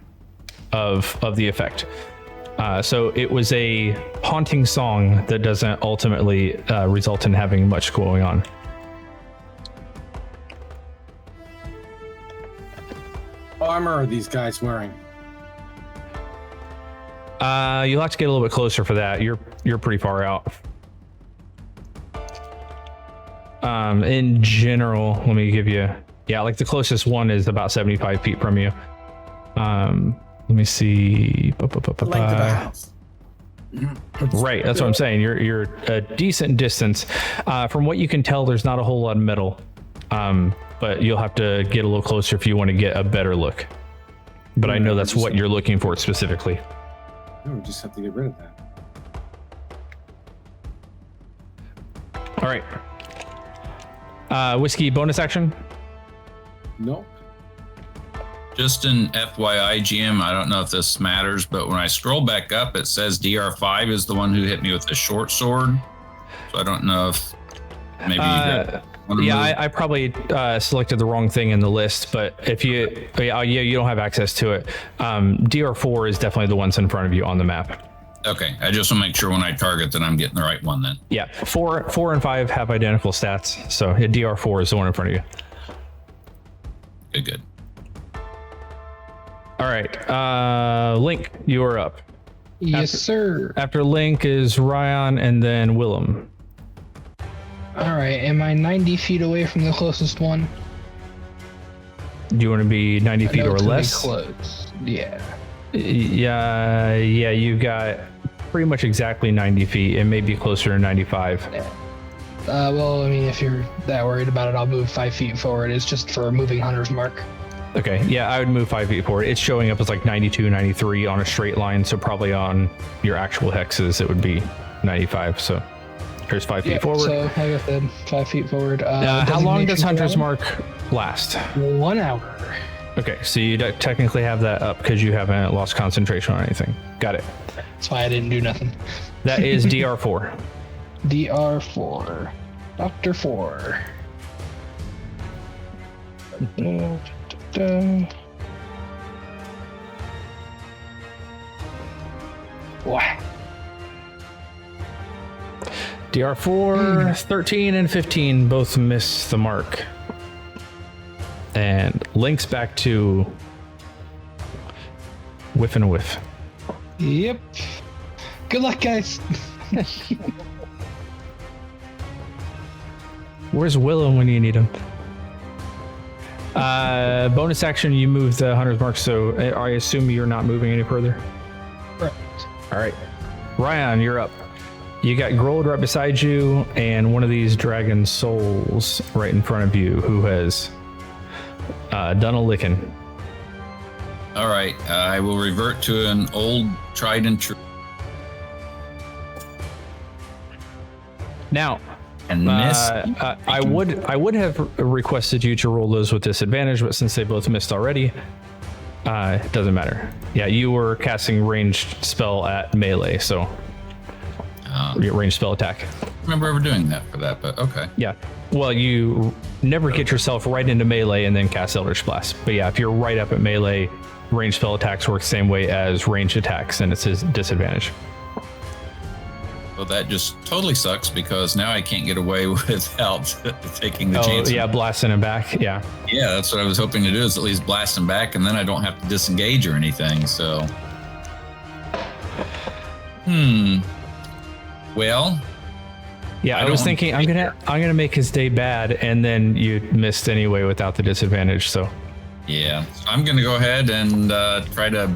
of the effect. So it was a haunting song that doesn't ultimately result in having much going on. What armor are these guys wearing? You'll have to get a little bit closer for that. You're pretty far out. In general, let me give you, like the closest one is about 75 feet from you. Let me see. Length of the house. Right, that's what I'm saying. You're a decent distance. From what you can tell, there's not a whole lot of metal, but you'll have to get a little closer if you want to get a better look. But I know that's what you're looking for specifically. No, we just have to get rid of that. All right. Whiskey bonus action? Nope. Just an FYI, GM, I don't know if this matters, but when I scroll back up, it says DR5 is the one who hit me with the short sword. So I don't know if maybe I probably selected the wrong thing in the list, but if you don't have access to it. DR4 is definitely the ones in front of you on the map. Okay, I just want to make sure when I target that I'm getting the right one then. Yeah, 4 and 5 have identical stats, so DR4 is the one in front of you. Good. All right, Link, you are up. Yes, sir. After Link is Ryan and then Willem. All right, am I 90 feet away from the closest one? Do you want to be 90 feet or less? Close. Yeah. Yeah, you got pretty much exactly 90 feet. It may be closer to 95. Well, I mean, if you're that worried about it, I'll move 5 feet forward. It's just for a moving hunter's mark. Okay, yeah, I would move 5 feet forward. It's showing up as like 92, 93 on a straight line, so probably on your actual hexes, it would be 95. So here's 5 feet forward. So, like I said, 5 feet forward. How long does Hunter's Mark last? 1 hour. Okay, so you technically have that up because you haven't lost concentration on anything. Got it. That's why I didn't do nothing. That is DR4. DR4. Dr. 4. Wow. DR4, 13 and 15 both miss the mark. And Link's back to whiff and whiff. Yep. Good luck, guys. Where's Willem when you need him? Bonus action, you move the hunter's mark, so I assume you're not moving any further? Right. All right. Ryan, you're up. You got Grold right beside you, and one of these dragon souls right in front of you who has done a licking. All right, I will revert to an old tried and true. Now, And miss. I would have requested you to roll those with disadvantage, but since they both missed already, it doesn't matter. Yeah, you were casting ranged spell at melee, so ranged spell attack. I remember ever doing that for that, but okay. Yeah. Well, you never get yourself right into melee and then cast Eldritch Blast. But yeah, if you're right up at melee, ranged spell attacks work the same way as ranged attacks, and it's his disadvantage. Well, that just totally sucks because now I can't get away without taking the chance. Yeah, blasting him back. Yeah. Yeah, that's what I was hoping to do, is at least blast him back, and then I don't have to disengage or anything. So, well, yeah, I was thinking I'm gonna make his day bad, and then you missed anyway without the disadvantage. So, yeah, I'm gonna go ahead and try to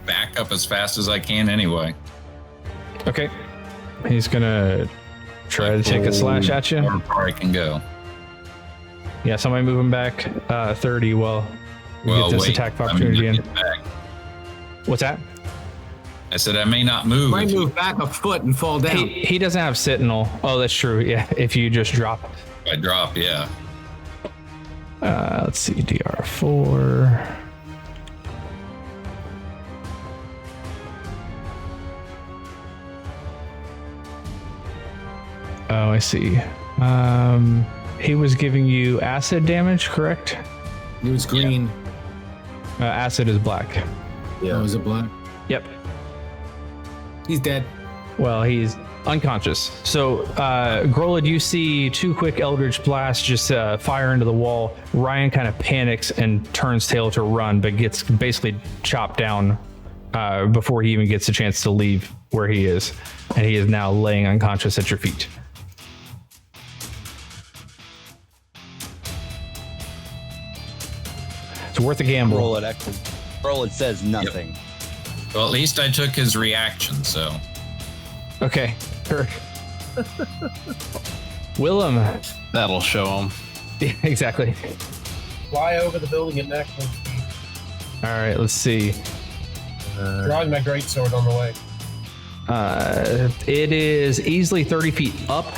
back up as fast as I can anyway. Okay. He's gonna try to take a slash at you. How far I can go. Yeah, somebody move him back 30 while we get this attack of opportunity in. What's that? I said I may not move. Might move back a foot and fall down. He doesn't have Sentinel. Oh, that's true. Yeah, if you just drop. I drop, yeah. Let's see, DR4. Oh, I see. He was giving you acid damage, correct? It was green. Acid is black. Yeah. Oh, is it black? Yep. He's dead. Well, he's unconscious. So, Grolid, you see 2 quick Eldritch Blasts just fire into the wall. Ryan kind of panics and turns tail to run, but gets basically chopped down before he even gets a chance to leave where he is. And he is now laying unconscious at your feet. It's worth a gamble. Grolid says nothing. Yep. Well, at least I took his reaction, so. Okay, sure. Willem. That'll show him. Yeah, exactly. Fly over the building at maximum speed. All right, let's see. Drawing my greatsword on the way. It is easily 30 feet up.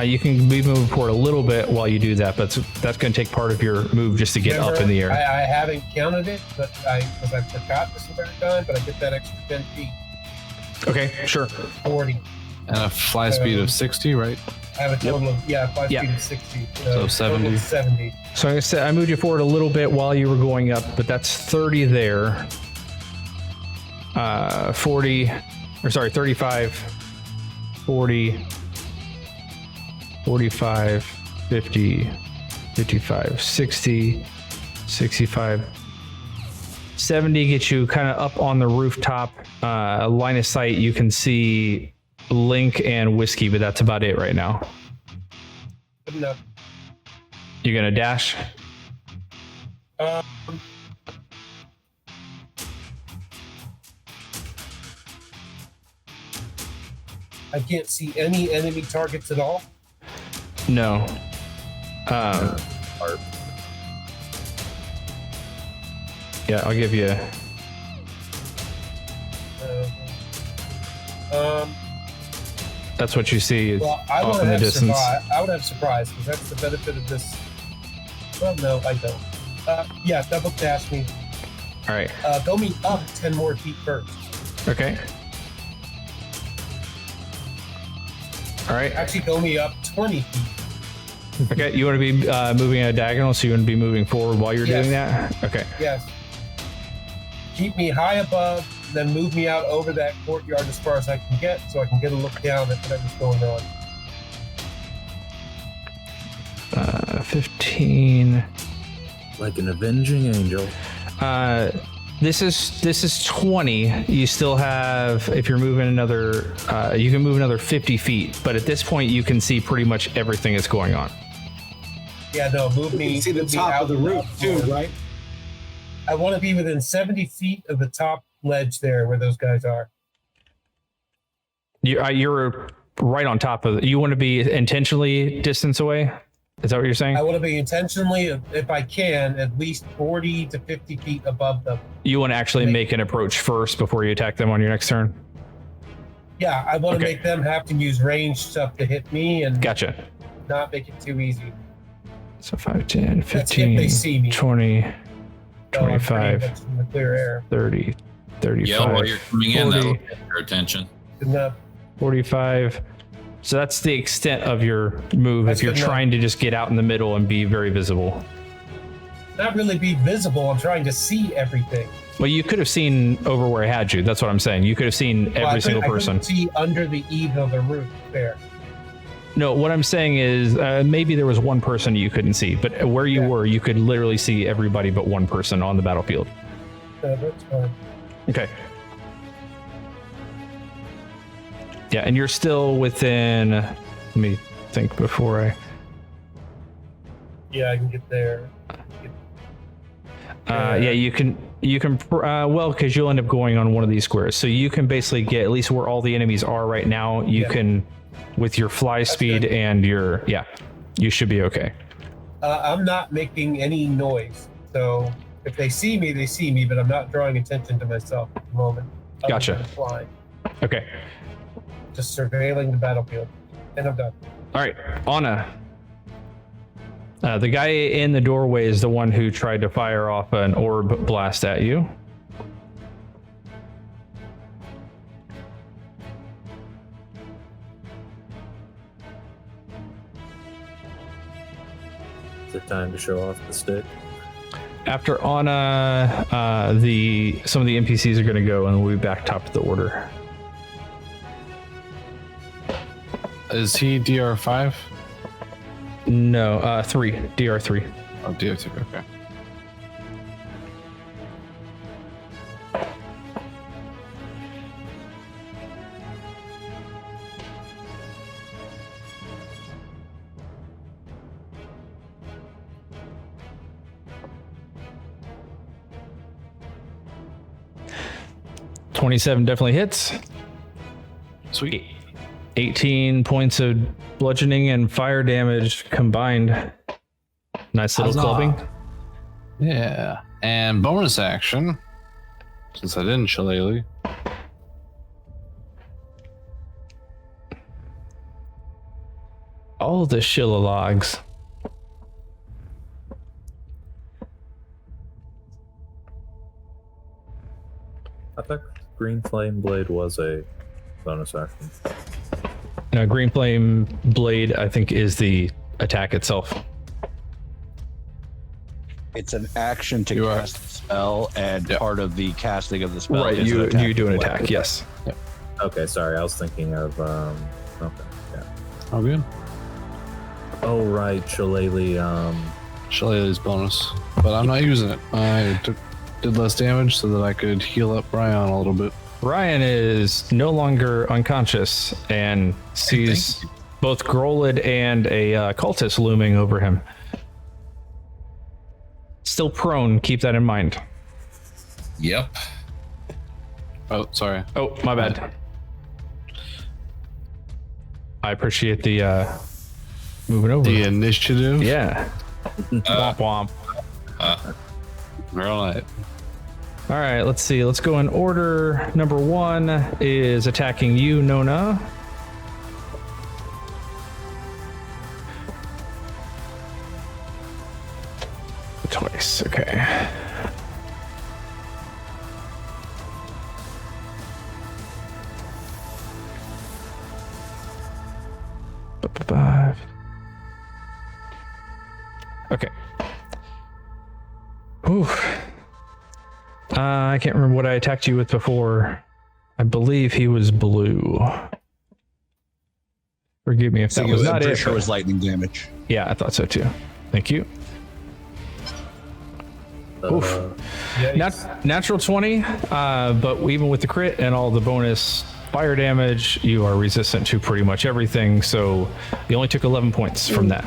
You can be moving forward a little bit while you do that, but that's going to take part of your move just to get up in the air. I haven't counted it, but I forgot this entire time, but I get that extra 10 feet. Okay, sure. 40. And a fly speed of 60, right? I have a total of, fly speed of 60. So 70. 70. So like I said, I moved you forward a little bit while you were going up, but that's 30 there. 35, 40, 45, 50, 55, 60, 65, 70 gets you kind of up on the rooftop. Line of sight, you can see Link and Whiskey, but that's about it right now. Good enough. You're going to dash? I can't see any enemy targets at all. No. Yeah, I'll give you. That's what you see is I off in the distance. I would have surprise because that's the benefit of this. Well, no, I don't. Double dash me. All right. Go me up 10 more feet first. Okay. All right. Actually, go me up 20 feet. Okay, you want to be moving at a diagonal, so you want to be moving forward while you're doing that? Okay. Yes. Keep me high above, then move me out over that courtyard as far as I can get, so I can get a look down at whatever's going on. 15. Like an avenging angel. This is 20. You still have, if you're moving another, you can move another 50 feet, but at this point you can see pretty much everything that's going on. Yeah, no, move You me. can see the move me top out of the roof too, more. right? I want to be within 70 feet of the top ledge there where those guys are. You're right on top of it. You want to be intentionally distance away? Is that what you're saying? I want to be intentionally, if I can, at least 40 to 50 feet above them. You want to actually make an approach first before you attack them on your next turn? Yeah, I want to make them have to use ranged stuff to hit me and Gotcha. not make it too easy. So 5, 10, That's if 15, they see me. 20, So I'm 25, pretty much in the clear air. 30, 35, Yeah, while you're coming in, 40, that'll get your attention. Good enough. 45. So that's the extent of your move That's if you're good enough. trying to just get out in the middle and be very visible. Not really be visible. I'm trying to see everything. Well, you could have seen over where I had you. That's what I'm saying. You could have seen Well, every single I person. couldn't see under the eave of the roof there. No, what I'm saying is maybe there was one person you couldn't see, but where you were, you could literally see everybody but one person on the battlefield. That's fine. Okay. Yeah, and you're still within. Let me think before I. Yeah, I can get there. Yeah, you can. Well, because you'll end up going on one of these squares, so you can basically get at least where all the enemies are right now. You can, with your fly speed good. and your you should be okay. I'm not making any noise, so if they see me, they see me, but I'm not drawing attention to myself at the moment. other Gotcha. than flying. Okay. Just surveilling the battlefield, and I'm done. All right, Anna. The guy in the doorway is the one who tried to fire off an orb blast at you. Is it time to show off the stick? After Anna, some of the NPCs are going to go, and we'll be back top of the order. Is he DR5? No, 3. DR3. Oh, DR3. Okay. $27 definitely hits. Sweet. 18 points of bludgeoning and fire damage combined. Nice little Huzzah. clubbing. Yeah. And bonus action, since I didn't shillelagh. All the shillalogs. I thought Green Flame Blade was a bonus action. No, Green Flame Blade, I think, is the attack itself. It's an action to cast the spell, and part of the casting of the spell. Right, is you do an weapon. attack, yes. Yep. Okay, sorry, I was thinking of okay, yeah. Oh, good. Oh right, Shillelagh. Shillelagh's bonus, but I'm not using it. I did less damage so that I could heal up Ryan a little bit. Ryan is no longer unconscious and sees both Grolid and a cultist looming over him. Still prone, keep that in mind. Yep. Oh, sorry. Oh, my bad. I appreciate the moving over. The initiative. Yeah. Womp womp. All right. All right, let's see. Let's go in order. Number 1 is attacking you, Nona. Twice, okay. Five. Okay. Oof. I can't remember what I attacked you with before. I believe he was blue. Forgive me if that was not I'm it. pretty sure it was lightning damage. Yeah, I thought so too. Thank you. Oof. Natural 20, but even with the crit and all the bonus fire damage, you are resistant to pretty much everything. So you only took 11 points from that.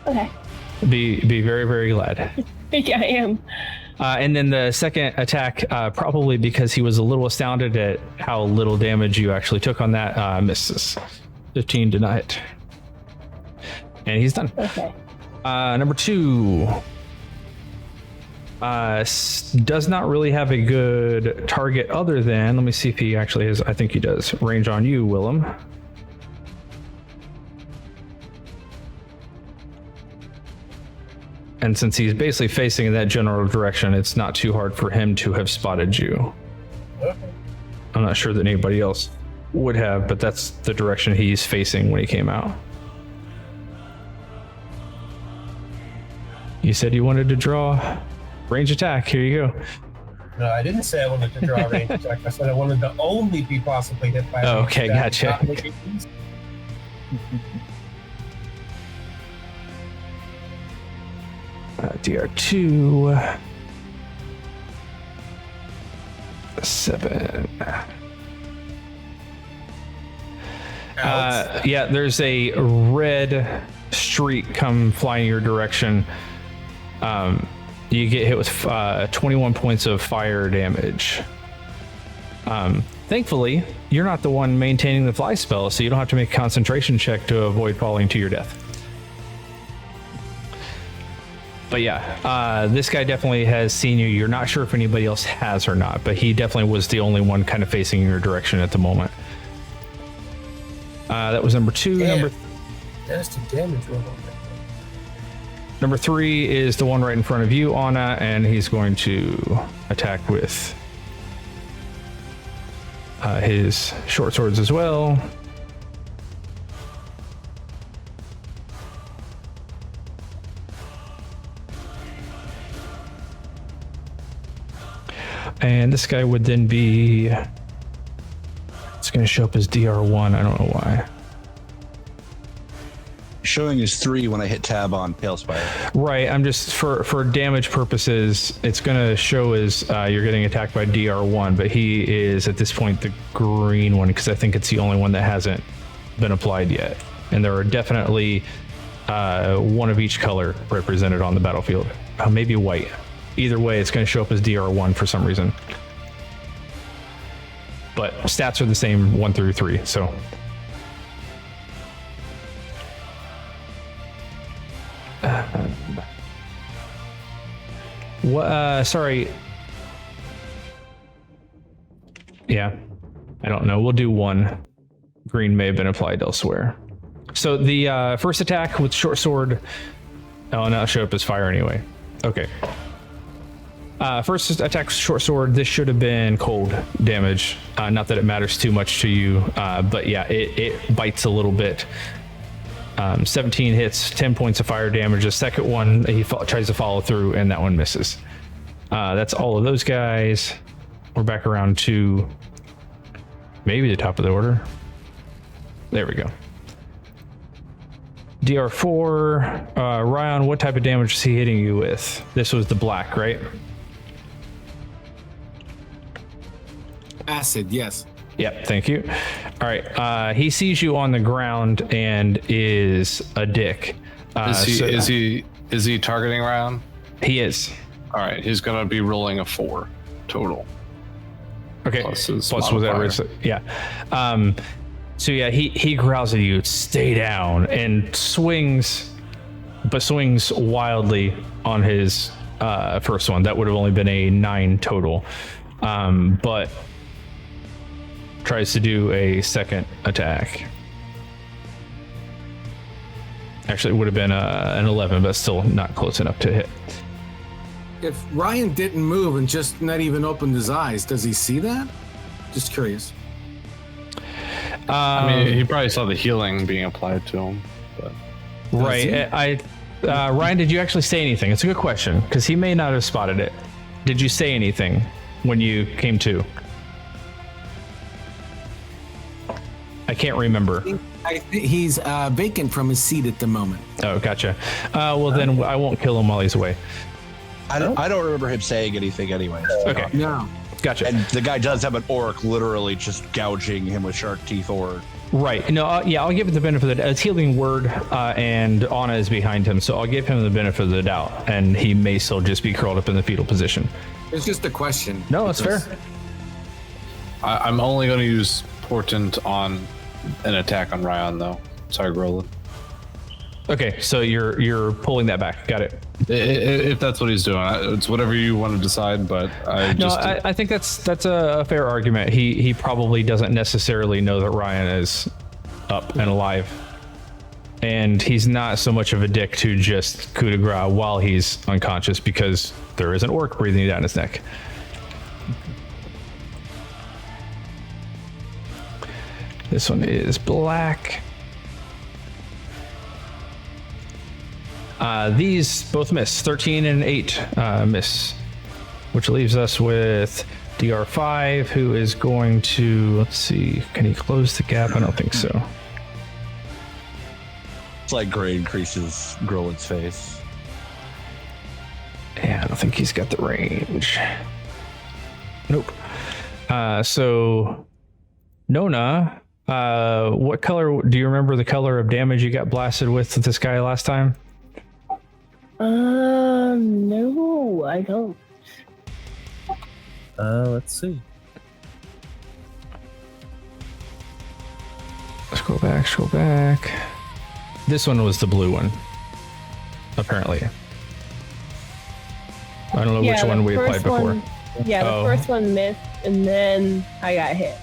Okay. Be very, very glad. Yeah, I am. And then the second attack, probably because he was a little astounded at how little damage you actually took on that, misses. 15 did not hit. And he's done. Okay. Number 2 does not really have a good target other than, let me see if he actually has, I think he does, range on you, Willem. And since he's basically facing in that general direction, it's not too hard for him to have spotted you. Okay. I'm not sure that anybody else would have, but that's the direction he's facing when he came out. You said you wanted to draw range attack. Here you go. No, I didn't say I wanted to draw a range attack. I said I wanted to only be possibly hit by a range Okay, attack, gotcha. not make it easy. DR2. 7. Yeah, there's a red streak come flying your direction. You get hit with 21 points of fire damage. Thankfully, you're not the one maintaining the fly spell, so you don't have to make a concentration check to avoid falling to your death. But yeah, this guy definitely has seen you. You're not sure if anybody else has or not, but he definitely was the only one kind of facing your direction at the moment. That was number 2. Damn. Nasty damage roll on that. Number 3 is the one right in front of you, Anna, and he's going to attack with his short swords as well. And this guy would then be, it's going to show up as DR1. I don't know why. showing is 3 when I hit tab on Tailspire. Right. I'm just for damage purposes, it's gonna show as you're getting attacked by DR1, but he is at this point the green one because I think it's the only one that hasn't been applied yet. And there are definitely one of each color represented on the battlefield. Maybe white. Either way, it's going to show up as DR1 for some reason. But stats are the same 1 through 3, so. Sorry. Yeah, I don't know. We'll do 1. Green may have been applied elsewhere. So the first attack with short sword. Oh, and that'll show up as fire anyway. Okay. First attack with short sword. This should have been cold damage. Not that it matters too much to you, but yeah, it bites a little bit. 17 hits, 10 points of fire damage. The second one, he tries to follow through, and that one misses. That's all of those guys. We're back around to maybe the top of the order. There we go. DR4, Ryan, what type of damage is he hitting you with? This was the black, right? Acid, yes. Yep, thank you. All right, he sees you on the ground and is a dick. Is he targeting Ryan? He is. All right, he's gonna be rolling a 4 total. Okay, plus whatever it's, yeah. So yeah, he growls at you, stay down, and swings wildly on his first one. That would have only been a 9 total, but tries to do a second attack. Actually, it would have been an 11, but still not close enough to hit. If Ryan didn't move and just not even opened his eyes, does he see that? Just curious. I mean, he probably saw the healing being applied to him. But right. Ryan, did you actually say anything? It's a good question because he may not have spotted it. Did you say anything when you came to? I can't remember. I think he's vacant from his seat at the moment. Oh, gotcha. Well, then I won't kill him while he's away. I don't remember him saying anything anyway. Okay. No. Gotcha. And the guy does have an orc literally just gouging him with shark teeth or... Right. No, yeah, I'll give it the benefit of the doubt. It's healing word, and Anna is behind him, so I'll give him the benefit of the doubt, and he may still just be curled up in the fetal position. It's just a question. No, that's fair. I'm only going to use Portent on an attack on Ryan, though. Sorry, Roland. Okay, so you're pulling that back. Got it. If that's what he's doing, it's whatever you want to decide. But I think that's a fair argument. He probably doesn't necessarily know that Ryan is up and alive, and he's not so much of a dick to just coup de grace while he's unconscious because there is an orc breathing down his neck. This one is black. These both miss. 13 and 8 miss, which leaves us with DR5, who is going to, let's see, can he close the gap? I don't think so. It's like gray increases Grolin's face. Yeah, I don't think he's got the range. Nope. So, Nona, what color, do you remember the color of damage you got blasted with this guy last time? No, I don't. Let's see. Scroll back. This one was the blue one, apparently. I don't know which one we applied before. The first one missed, and then I got hit.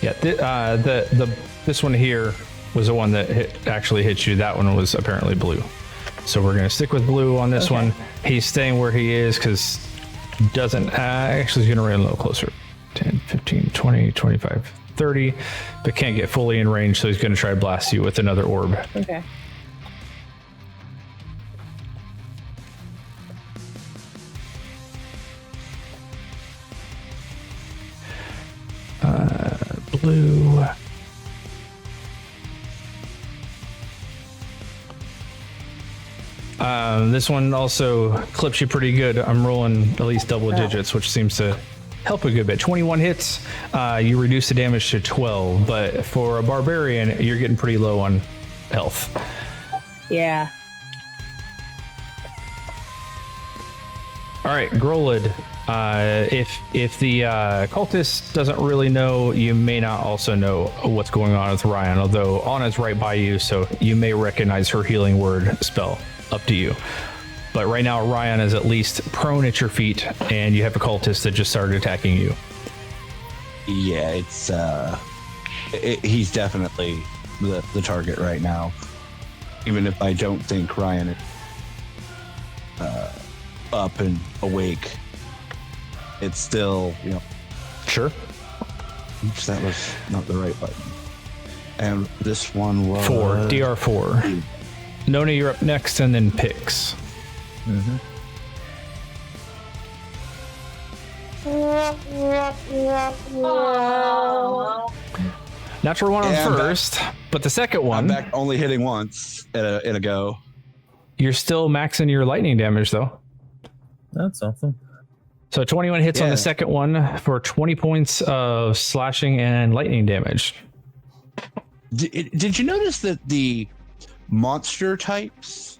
Yeah, this one here was the one that actually hit you. That one was apparently blue. So we're going to stick with blue on this one. He's staying where he is because doesn't actually he's going to run a little closer. 10, 15, 20, 25, 30, but can't get fully in range. So he's going to try to blast you with another orb. Okay. Blue. This one also clips you pretty good. I'm rolling at least double digits, which seems to help a good bit. 21 hits, you reduce the damage to 12, but for a barbarian, you're getting pretty low on health. Yeah. All right, Grolid. If the cultist doesn't really know, you may not also know what's going on with Ryan, although Anna's right by you, so you may recognize her healing word spell. Up to you. But right now, Ryan is at least prone at your feet, and you have a cultist that just started attacking you. Yeah, it's he's definitely the target right now. Even if I don't think Ryan is up and awake, it's still, Sure. Oops, that was not the right button. And this one was 4, DR4. Nona, you're up next, and then Pix. Mm-hmm. Natural one on Yeah, I'm first, but the second I'm one, back only hitting once in a go. you're still maxing your lightning damage, though. That's something. So 21 hits on Yeah. the second one for 20 points of slashing and lightning damage. Did you notice that the monster types,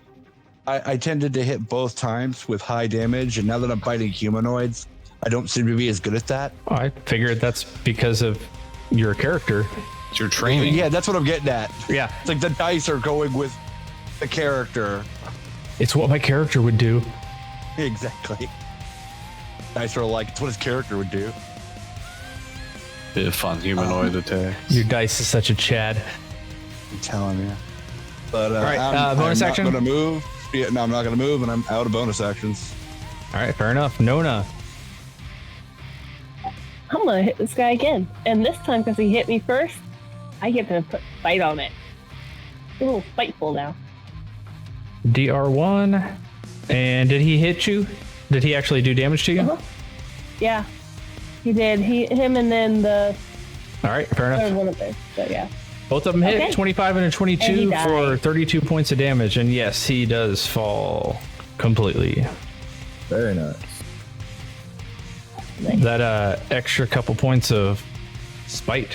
I tended to hit both times with high damage, and now that I'm fighting humanoids, I don't seem to be as good at that. I figured that's because of your character. It's your training. Yeah, that's what I'm getting at. Yeah, It's like the dice are going with the character. it's what my character would do. Exactly. Dice are like, it's what his character would do. Be a fun humanoid attack. Your dice is such a Chad. I'm telling you. But All right, I'm bonus not action? going to move. Yeah, no, I'm not going to move, and I'm out of bonus actions. All right, fair enough. Nona. I'm gonna hit this guy again. And this time, because he hit me first, I get to put fight on it. A little spiteful now. DR1. And did he hit you? Did he actually do damage to you? Uh-huh. Yeah, he did. Him and then the All right, fair enough. third one up there. So yeah. Both of them hit, Okay. 25 and a And 22 he for died. 32 points of damage. And yes, he does fall completely. Very nice. Nice. That extra couple points of spite.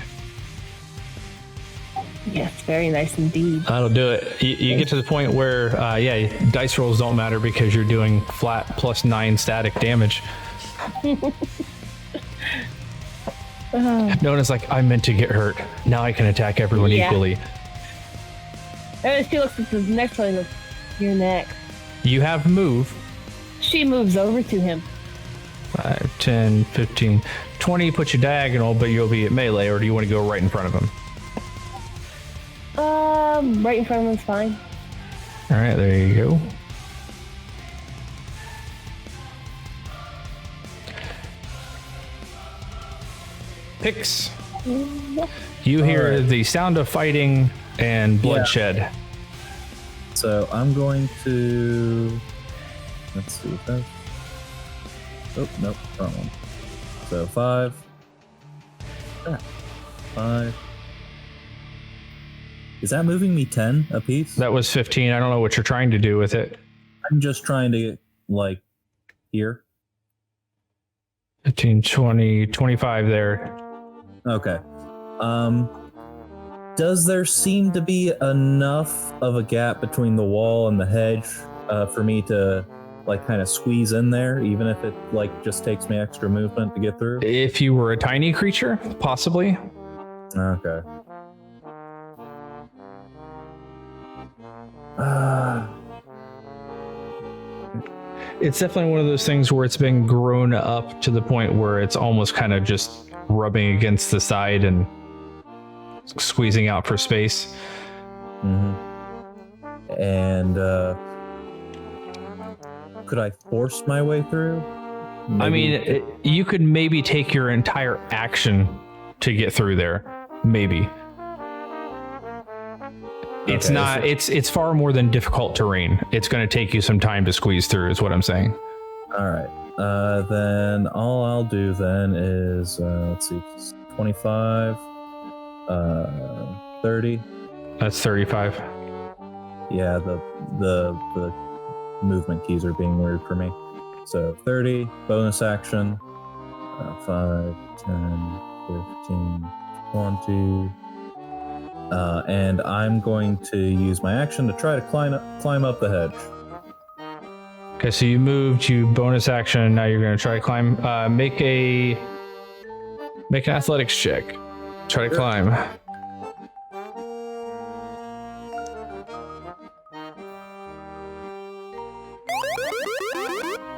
Yes, very nice indeed. That'll do it. You get to the point where, dice rolls don't matter because you're doing flat +9 static damage. Nona's like, I meant to get hurt. Now I can attack everyone Yeah. equally. And she looks at the next one and goes, "You're next." You have move. She moves over to him. 5, 10, 15, 20 puts you diagonal, but you'll be at melee, or do you want to go right in front of him? Right in front of him's fine. All right, there you go. Pix. You hear Alright. the sound of fighting and bloodshed. So I'm going to. Let's see what that. Oh, nope, wrong one. So 5. 5. Is that moving me 10 apiece? That was 15. I don't know what you're trying to do with it. I'm just trying to, like, here. 15, 20, 25 there. Okay. Does there seem to be enough of a gap between the wall and the hedge for me to, like, kind of squeeze in there, even if it, like, just takes me extra movement to get through? If you were a tiny creature, possibly. Okay. It's definitely one of those things where it's been grown up to the point where it's almost kind of just rubbing against the side and squeezing out for space. Mm-hmm. And could I force my way through? I mean, you could maybe take your entire action to get through there. Maybe. It's Okay, not, it's far more than difficult terrain. It's going to take you some time to squeeze through, is what I'm saying. All right. Then all I'll do then is, let's see, 25, 30. That's 35. Yeah, the movement keys are being weird for me. So 30, bonus action, 5, 10, 15, 20. And I'm going to use my action to try to climb up the hedge. Okay, so you moved, you bonus action, now you're going to try to climb. Make an athletics check. Try to climb.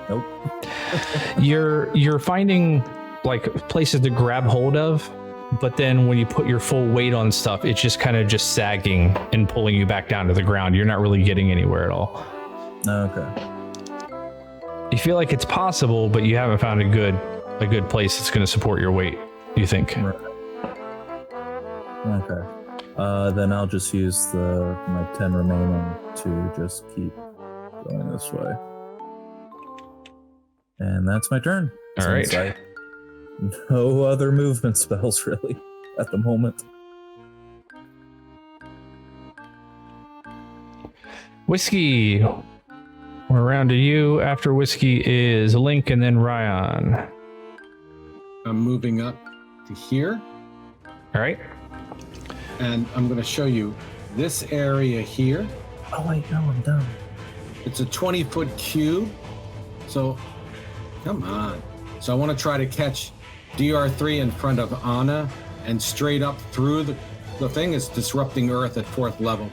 Nope. You're finding like places to grab hold of, but then when you put your full weight on stuff, it's just kind of just sagging and pulling you back down to the ground. You're not really getting anywhere at all. Okay. You feel like it's possible, but you haven't found a good place that's going to support your weight, you think. Right. Okay. Then I'll just use my 10 remaining to just keep going this way. And that's my turn. All right. No other movement spells really at the moment. Whiskey. We're around to you. After Whiskey is Link and then Ryan. I'm moving up to here. All right. And I'm going to show you this area here. Oh, wait, no, I'm done. It's a 20-foot cube. So, come on. So I want to try to catch DR3 in front of Anna and straight up through the thing is disrupting Earth at 4th level.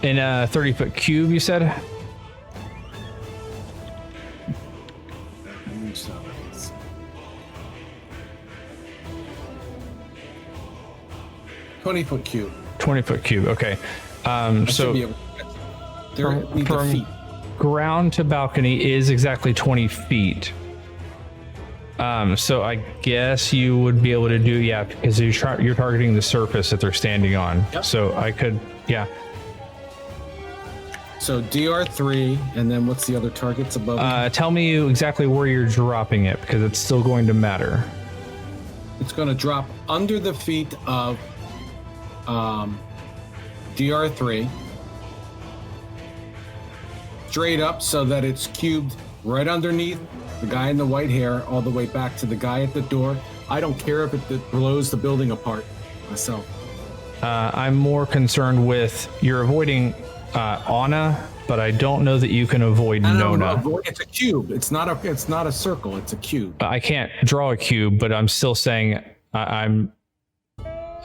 In a 30-foot cube, you said? So, 20-foot cube. 20-foot cube, okay. So from feet. Ground to balcony is exactly 20 feet. So I guess you would be able to do, yeah, because you're targeting the surface that they're standing on. Yep. So I could, yeah. So DR3, and then what's the other targets above? Tell me exactly where you're dropping it, because it's still going to matter. It's going to drop under the feet of DR3. Straight up so that it's cubed right underneath the guy in the white hair all the way back to the guy at the door. I don't care if it blows the building apart myself. I'm more concerned with you're avoiding Anna, but I don't know that you can avoid Nona. It's a cube. It's not a circle. It's a cube. I can't draw a cube, but I'm still saying I'm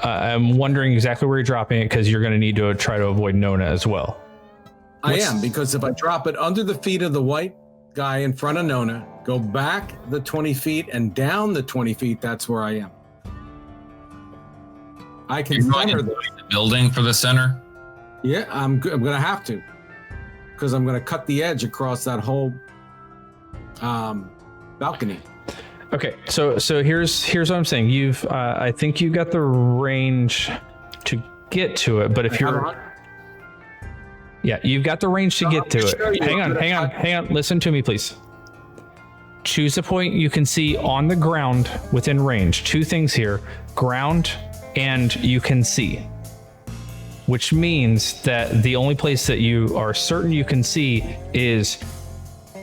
wondering exactly where you're dropping it because you're going to need to try to avoid Nona as well. I am, because if I drop it under the feet of the white guy in front of Nona, go back the 20 feet and down the 20 feet, that's where I am. I can center the building for the center. Yeah, I'm going to have to, because I'm going to cut the edge across that whole balcony. Okay, so here's what I'm saying. I think you got the range to get to it, but if you've got the range to get to it. Hang on. Listen to me, please. Choose a point you can see on the ground within range. Two things here: ground and you can see. Which means that the only place that you are certain you can see is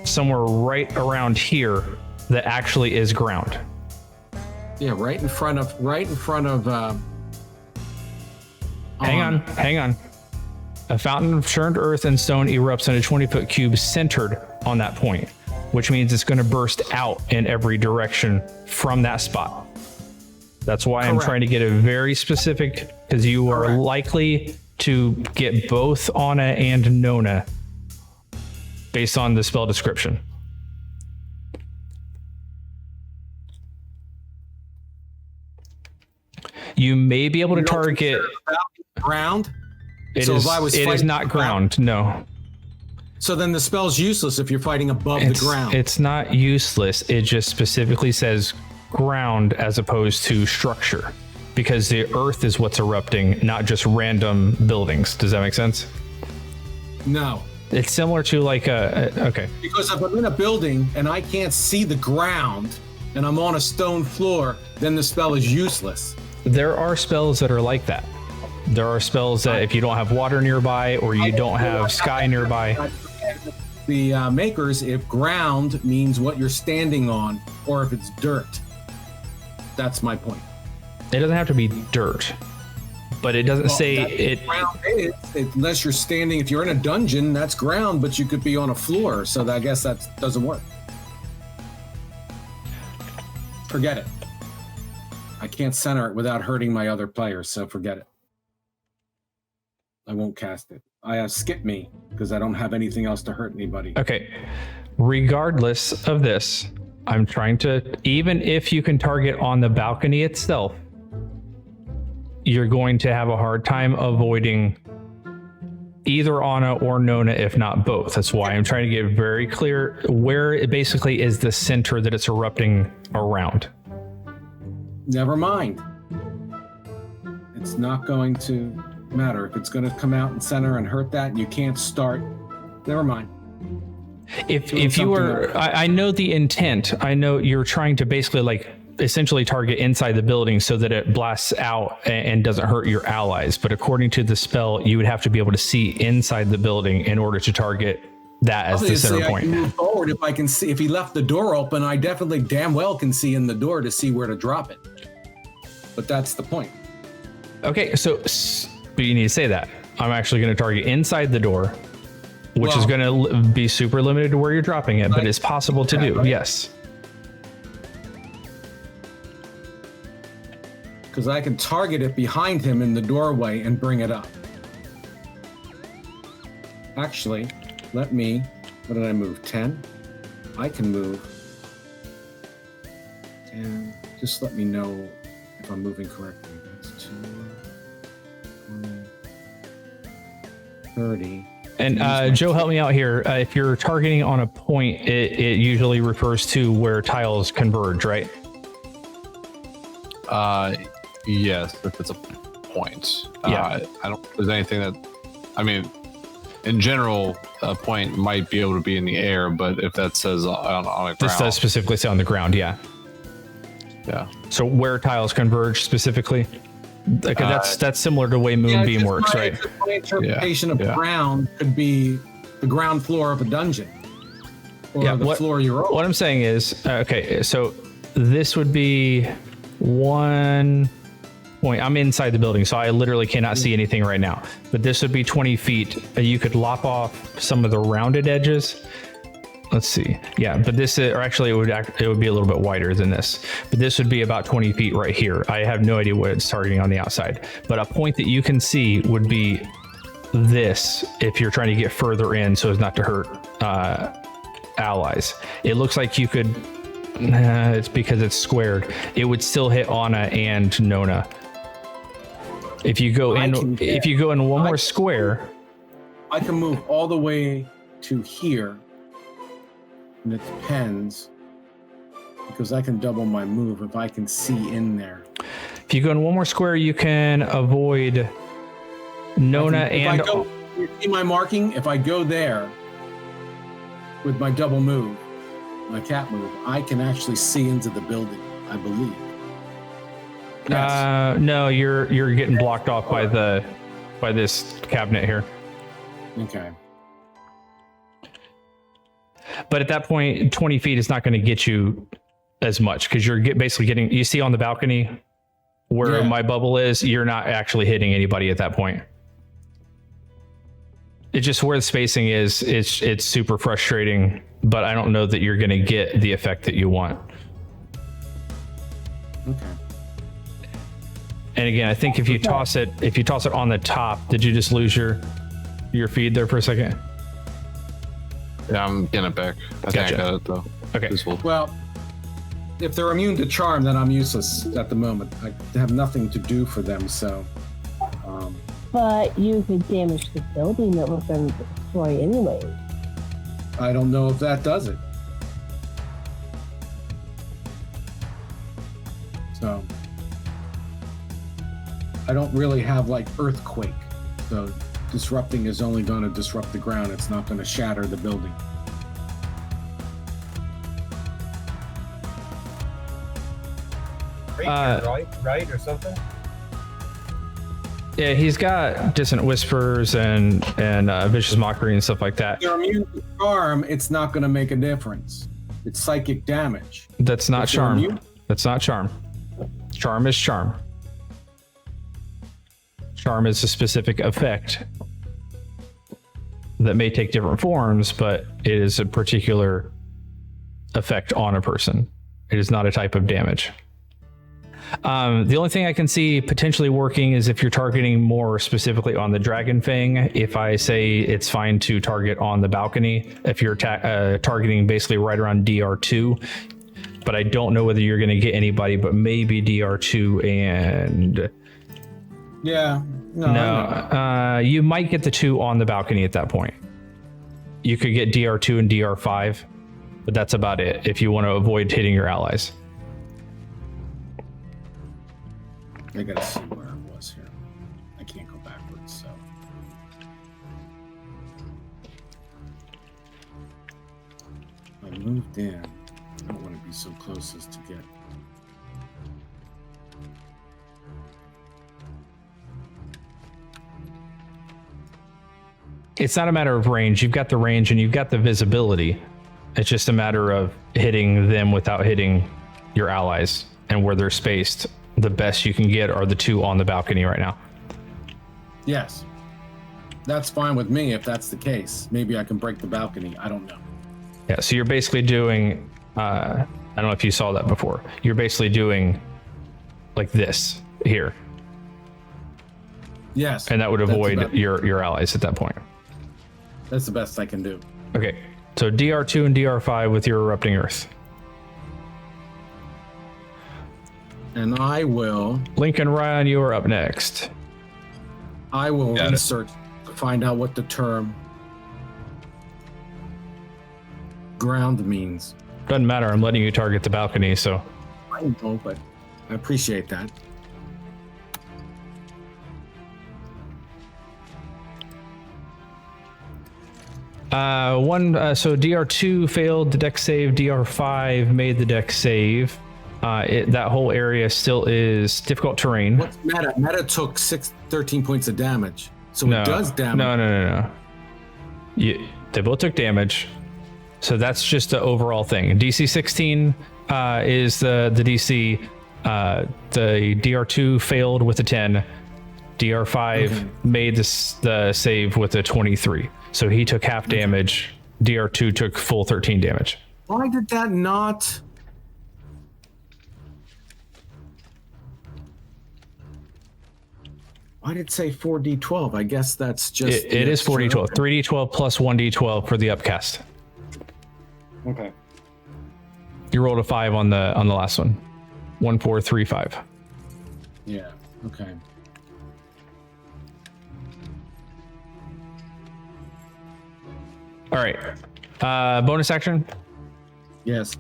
somewhere right around here that actually is ground. Yeah, right in front of. Hang on. A fountain of churned earth and stone erupts in a 20-foot cube centered on that point, which means it's going to burst out in every direction from that spot. That's why I'm trying to get it very specific, because you are likely to get both Anna and Nona based on the spell description. You may be able to target ground. It is not ground, no. So then the spell's useless if you're fighting above the ground. It's not useless. It just specifically says ground as opposed to structure, because the earth is what's erupting, not just random buildings. Does that make sense? No. It's similar to like okay. Because if I'm in a building and I can't see the ground and I'm on a stone floor, then the spell is useless. There are spells that are like that. There are spells that if you don't have water nearby or you don't have sky nearby. The makers, if ground means what you're standing on, or if it's dirt. That's my point. It doesn't have to be dirt, but it doesn't say it. Ground is, unless you're standing. If you're in a dungeon, that's ground, but you could be on a floor. So I guess that doesn't work. Forget it. I can't center it without hurting my other players, so forget it. I won't cast it. I have skip me because I don't have anything else to hurt anybody. Okay. Regardless of this, I'm trying to, even if you can target on the balcony itself, you're going to have a hard time avoiding either Anna or Nona, if not both. That's why I'm trying to get very clear where it basically is the center that it's erupting around. Never mind. It's not going to matter. If it's going to come out and center and hurt that and you can't start, never mind. If you were, I know the intent. I know you're trying to basically like essentially target inside the building so that it blasts out and doesn't hurt your allies. But according to the spell, you would have to be able to see inside the building in order to target that as Obviously, the center I point. can move forward if I can see. If he left the door open, I definitely damn well can see in the door to see where to drop it. But that's the point. Okay, so but you need to say that. I'm actually going to target inside the door, which is going to be super limited to where you're dropping it, but it's possible to do. Right? Yes. Because I can target it behind him in the doorway and bring it up. Actually, let me, what did I move? 10? I can move. And just let me know if I'm moving correctly. That's 2, 20, 30. And Joe, help me out here. If you're targeting on a point, it usually refers to where tiles converge, right? Yes, if it's a point. Yeah. I don't think there's anything that, I mean, in general, a point might be able to be in the air, but if that says on a ground. This does specifically say on the ground, yeah. Yeah. So where tiles converge specifically? Okay, that's similar to the way Moonbeam works, right? My interpretation of ground could be the ground floor of a dungeon. Or the floor you're on. What I'm saying is, okay, so this would be 1 point. I'm inside the building, so I literally cannot see anything right now. But this would be 20 feet. You could lop off some of the rounded edges. Let's see. Yeah, but this, or actually it would be a little bit wider than this. But this would be about 20 feet right here. I have no idea what it's targeting on the outside. But a point that you can see would be this if you're trying to get further in so as not to hurt allies. It looks like you could, it's because it's squared. It would still hit Anna and Nona. If you go in one more square, I can move all the way to here, and it depends because I can double my move if I can see in there. If you go in one more square, you can avoid Nona you see my marking? If I go there with my double move, my cat move, I can actually see into the building, I believe. Yes. No, you're getting blocked off by this cabinet here. Okay. But at that point, 20 feet is not going to get you as much because you're basically getting, you see on the balcony where my bubble is, you're not actually hitting anybody at that point. It's just where the spacing is, it's super frustrating, but I don't know that you're going to get the effect that you want. Okay. And again, I think if you toss it on the top, did you just lose your feed there for a second? Yeah, I'm getting it back. I think I got it though. Okay. Well, if they're immune to charm, then I'm useless at the moment. I have nothing to do for them, so. But you could damage the building that was going to destroy anyway. I don't know if that does it. So. I don't really have like earthquake. So disrupting is only going to disrupt the ground. It's not going to shatter the building. Right, or something? Yeah, he's got dissonant whispers and vicious mockery and stuff like that. If you're immune to charm, it's not going to make a difference. It's psychic damage. That's not If you're charm. immune- That's not charm. Charm is charm. Charm is a specific effect that may take different forms, but it is a particular effect on a person. It is not a type of damage. The only thing I can see potentially working is if you're targeting more specifically on the dragon fang. If I say it's fine to target on the balcony, if you're targeting basically right around DR2, but I don't know whether you're going to get anybody, but maybe DR2 and Yeah. No. you might get the 2 on the balcony at that point. You could get DR2 and DR5, but that's about it if you want to avoid hitting your allies. I gotta see where I was here. I can't go backwards, so. I moved in. I don't want to be so close as to get. It's not a matter of range. You've got the range and you've got the visibility. It's just a matter of hitting them without hitting your allies, and where they're spaced. The best you can get are the 2 on the balcony right now. Yes. That's fine with me if that's the case. Maybe I can break the balcony. I don't know. Yeah, so you're basically doing, I don't know if you saw that before. You're basically doing like this here. Yes. And that would that's avoid about- your allies at that point. That's the best I can do. Okay, so DR2 and DR5 with your erupting earth. And I will Lincoln Ryan, you are up next. Got it. research to find out what the term ground means. Doesn't matter, I'm letting you target the balcony, so. I know, but I appreciate that. So DR2 failed the deck save, DR5 made the deck save. That whole area still is difficult terrain. What's meta? Meta took 13 points of damage. So No, it does damage. No. They both took damage. So that's just the overall thing. DC 16 is the DC. The DR2 failed with a 10. DR5 made the save with a 23. So he took half damage. DR2 took full 13 damage. Why did that not? Why did it say 4d12? I guess that's just. It is 4d12. 3d12 plus 1d12 for the upcast. Okay. You rolled a 5 on the last one. 1, 4, 3, 5. Yeah. Okay. All right. Bonus action. Yes.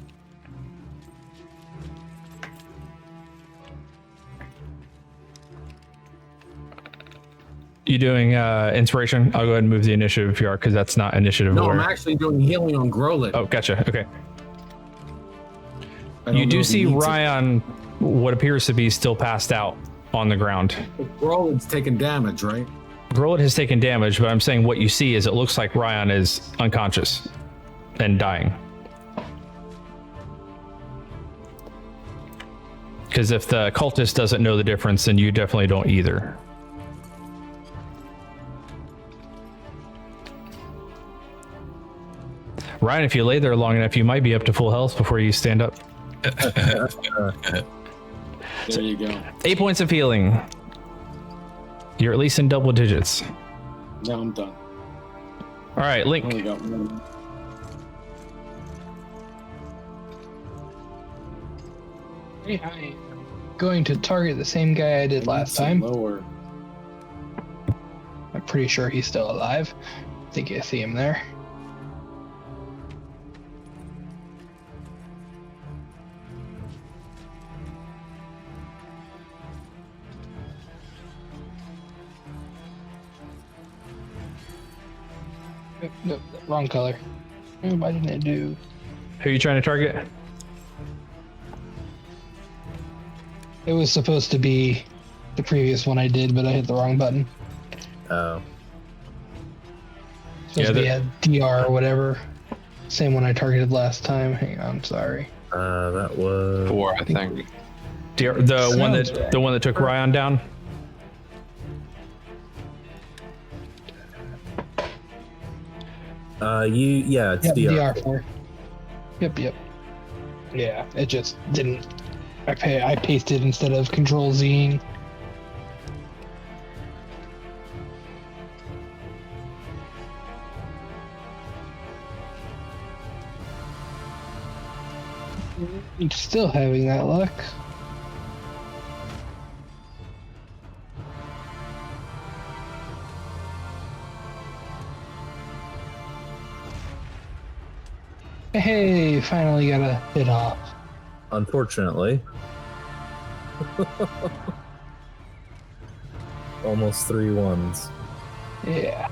You doing inspiration? I'll go ahead and move the initiative if you are, because that's not initiative. No, aware. I'm actually doing healing on Grolin. Oh, gotcha. Okay. I don't You know do if he see needs it. Ryan, what appears to be still passed out on the ground. Grolin's taking damage, right? Grolid has taken damage, but I'm saying what you see is it looks like Ryan is unconscious and dying. Because if the cultist doesn't know the difference, then you definitely don't either. Ryan, if you lay there long enough, you might be up to full health before you stand up. There you go. 8 points of healing. You're at least in double digits. Now I'm done. All right, Link. Only got one. Hey, hi. I'm going to target the same guy I did last time. Lower. I'm pretty sure he's still alive. I think I see him there. Nope, wrong color. Why didn't it do? Who are you trying to target? It was supposed to be the previous one I did, but I hit the wrong button. Oh. Supposed to be a DR or whatever. Same one I targeted last time. Hang on, sorry. That was 4, I think. The one that took Ryan down. It's DR. DR4. Yep. Yeah, it just didn't. I pasted instead of Control Z. I'm still having that luck. Hey, finally got a hit off. Unfortunately. Almost 3 ones. Yeah.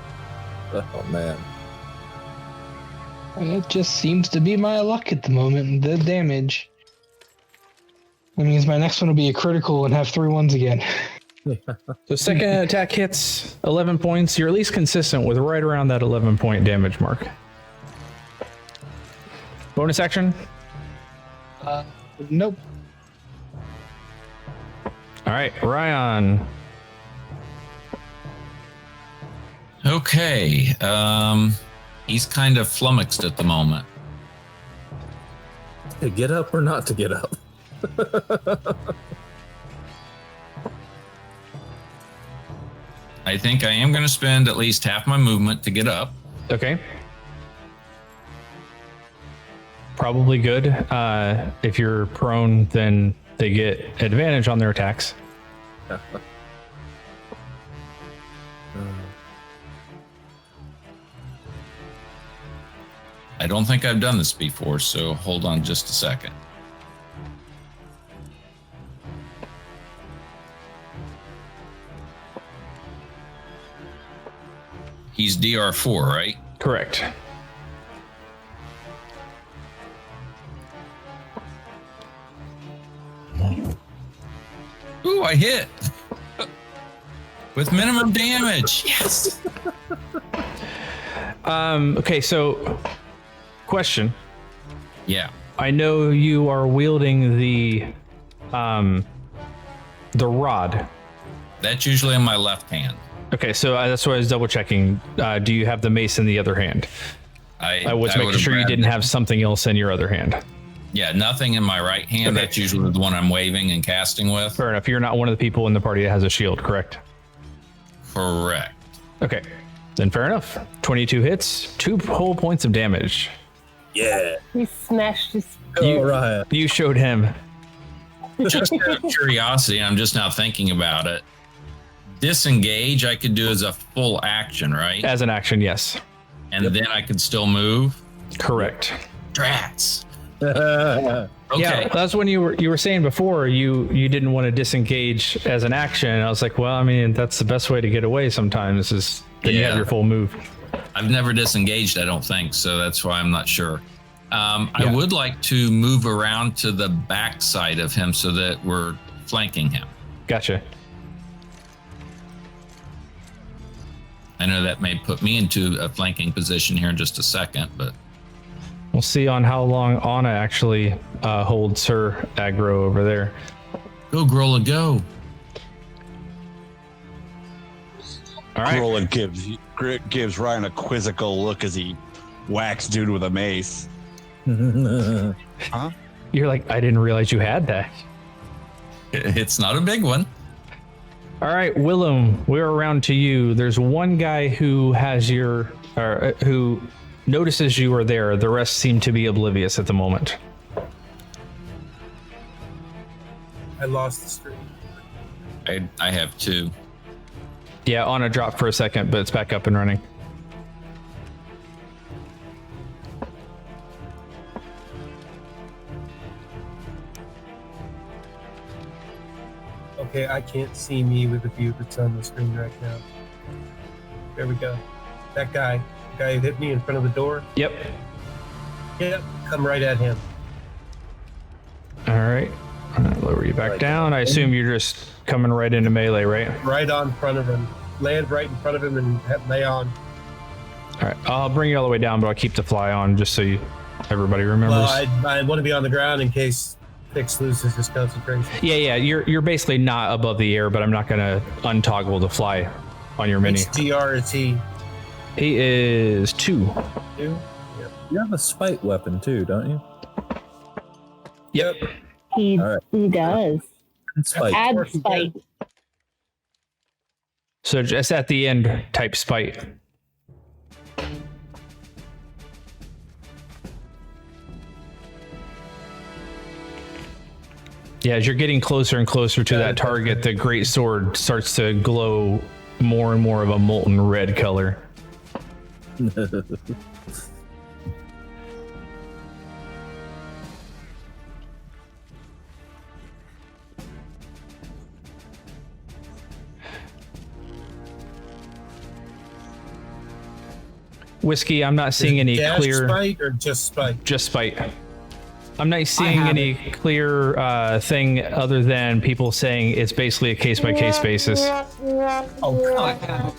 Oh man. It just seems to be my luck at the moment. The damage. That means my next one will be a critical and have 3 ones again. So second attack hits 11 points. You're at least consistent with right around that 11-point damage mark. Bonus action? Nope. All right, Ryan. Okay. He's kind of flummoxed at the moment. To get up or not to get up? I think I am going to spend at least half my movement to get up. Okay. Probably good. If you're prone, then they get advantage on their attacks. I don't think I've done this before, so hold on just a second. He's DR4, right? Correct. Ooh, I hit. With minimum damage. Yes. Okay, so question. Yeah. I know you are wielding the rod. That's usually in my left hand. Okay, so that's what I was double checking. Do you have the mace in the other hand? I was making would've sure you grabbed didn't it. have something else in your other hand. Yeah, nothing in my right hand. Okay. That's usually the one I'm waving and casting with. Fair enough. You're not one of the people in the party that has a shield, correct? Correct. Okay, then fair enough. 22 hits, 2 whole points of damage. Yeah. He smashed his. Oh, Ryan. You showed him. Just out of curiosity, I'm just now thinking about it. Disengage, I could do as a full action, right? As an action, yes. And then I could still move. Correct. Drats. Okay. Yeah, that's when you were saying before you didn't want to disengage as an action. And I was like, well, I mean, that's the best way to get away sometimes is then you have your full move. I've never disengaged, I don't think, so that's why I'm not sure. I would like to move around to the back side of him so that we're flanking him. Gotcha. I know that may put me into a flanking position here in just a second, but We'll see on how long Anna actually holds her aggro over there. go, Grola, go. All right. Roland gives Ryan a quizzical look as he whacks dude with a mace. Huh? You're like, I didn't realize you had that. It's not a big one. All right, Willem, we're around to you. There's one guy who has who notices you are there. The rest seem to be oblivious at the moment. I lost the stream. I have 2. Yeah, Anna dropped for a second, but it's back up and running. Okay, I can't see me with the view that's on the screen right now. There we go. That guy who hit me in front of the door. Yep. Yep, come right at him. All right. Lower you back down. I assume you're just coming right into melee, right? Right on front of him. Land right in front of him and lay on. All right, I'll bring you all the way down, but I'll keep the fly on just so everybody remembers. Well, I want to be on the ground in case Fix loses his concentration. Yeah, you're basically not above the air, but I'm not gonna untoggle the fly on your mini. Which TR is he? He is 2. 2? Yep. You have a spite weapon too, don't you? Yep. He All right. does. Spite. Add spite. So just at the end, type spite. Yeah, as you're getting closer and closer to that target, the great sword starts to glow more and more of a molten red color. Whiskey, I'm not seeing any Dash clear. spite or just spite? Just spite. I'm not seeing any clear thing other than people saying it's basically a case-by-case basis. Oh, God.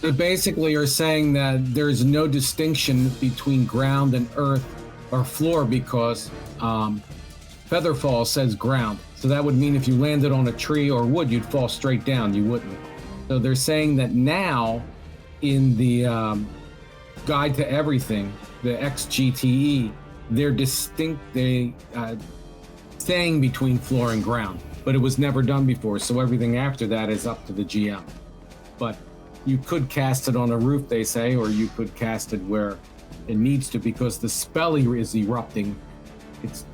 They basically are saying that there's no distinction between ground and earth or floor because Featherfall says ground. So that would mean if you landed on a tree or wood, you'd fall straight down. You wouldn't. So they're saying that now in the Guide to Everything, the XGTE, they're distinct, staying between floor and ground, but it was never done before, so everything after that is up to the GM. But you could cast it on a roof, they say, or you could cast it where it needs to, because the spell is erupting. It's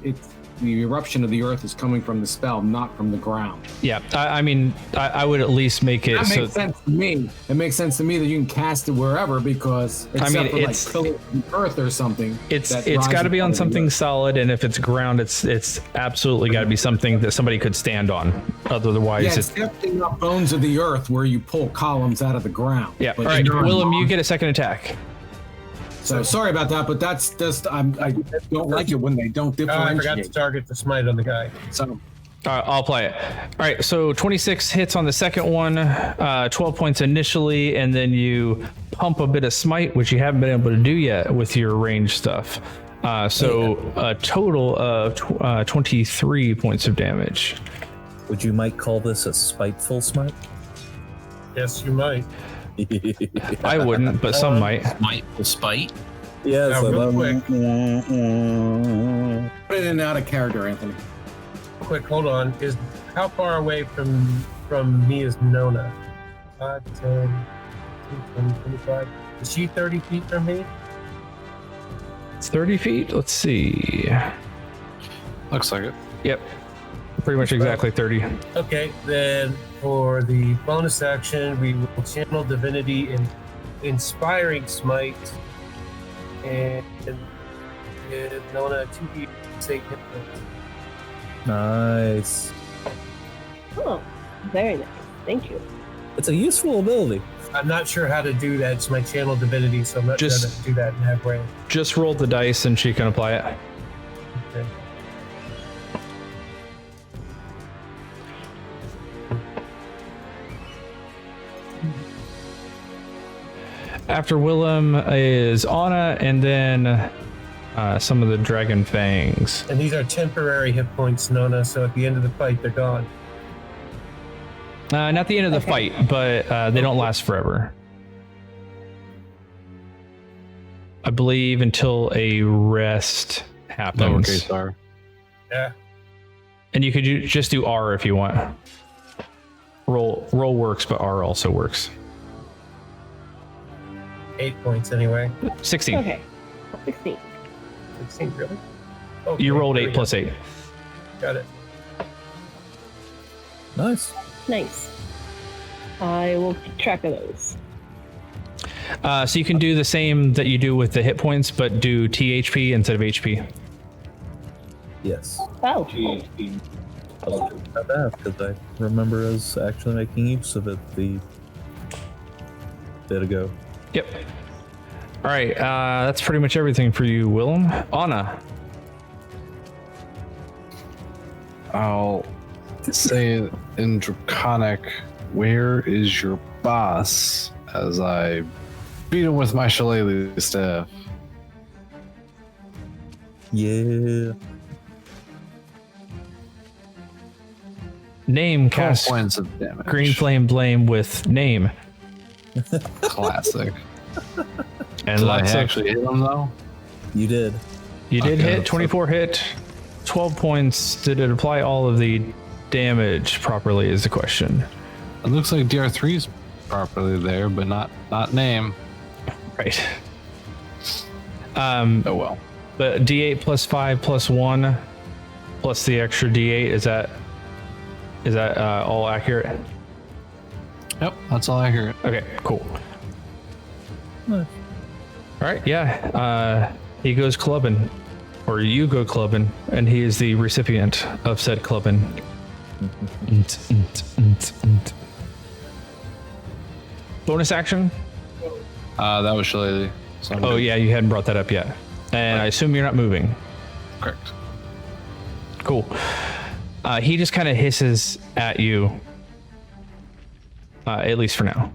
the eruption of the earth is coming from the spell, not from the ground. Yeah, I mean, I would at least make it That so. makes sense to me. It makes sense to me that you can cast it wherever because except for it's like earth or something. It's got to be on something solid, and if it's ground, it's absolutely got to be something that somebody could stand on. Otherwise, Yeah, it's definitely not bones of the earth where you pull columns out of the ground. Yeah. But All right, you're Willem, on- you get a second attack. So sorry about that, but that's just I don't like it when they don't Oh, I forgot to differentiate. target the smite on the guy. So I'll play it. All right, so 26 hits on the second one, 12 points initially, and then you pump a bit of smite, which you haven't been able to do yet with your range stuff. So a total of 23 points of damage. Would you might call this a spiteful smite? Yes, you might. I wouldn't, but some might. Smite will spite. Yes. Now, real quick. put it in and out of character, Anthony. Quick, hold on. How far away from me is Nona? 5, 10, 20, 25. Is she 30 feet from me? It's 30 feet. Let's see. Looks like it. Yep. Pretty much exactly 30. Okay, then for the bonus action, we will channel divinity in inspiring smite and give Nona 2d8 hit points. Nice. Oh, very nice. Thank you. It's a useful ability. I'm not sure how to do that. It's my channel divinity, so I'm not going to do that in halfway. Just roll the dice and she can apply it. Okay. After Willem is Anna, and then some of the dragon fangs. And these are temporary hit points, Nona, so at the end of the fight, they're gone. Not the end of the fight, but they don't last forever. I believe until a rest happens. Lowercase r. Yeah. And you could just do R if you want. Roll works, but R also works. 8 points anyway. 16. Okay. 16. 16, really? Okay, You rolled there 8 we plus go. 8. Got it. Nice. Nice. I will keep track of those. So you can do the same that you do with the hit points, but do THP instead of HP. Yes. Oh. Not bad, because I remember us actually making use of it the bit ago. Yep. All right. That's pretty much everything for you, Willem. Anna. I'll say in Draconic, where is your boss? As I beat him with my shillelagh staff. Yeah. Name 12 cast points of damage. green flame blame with name. Classic. And Did I lots of, actually hit him though? You did. you did Okay. hit 24 hit, 12 points. Did it apply all of the damage properly? Is the question. It looks like DR3's properly there, but not name. Right. Oh well. But D8 plus 5 plus 1 plus the extra D8, is that all accurate? Yep, that's all accurate. Okay, cool. Nice. All right, yeah. He goes clubbing, or you go clubbing, and he is the recipient of said clubbing. Bonus action? That was shillelagh. So I'm Oh good. yeah, you hadn't brought that up yet. And I assume you're not moving. Correct. Cool. He just kind of hisses at you, at least for now.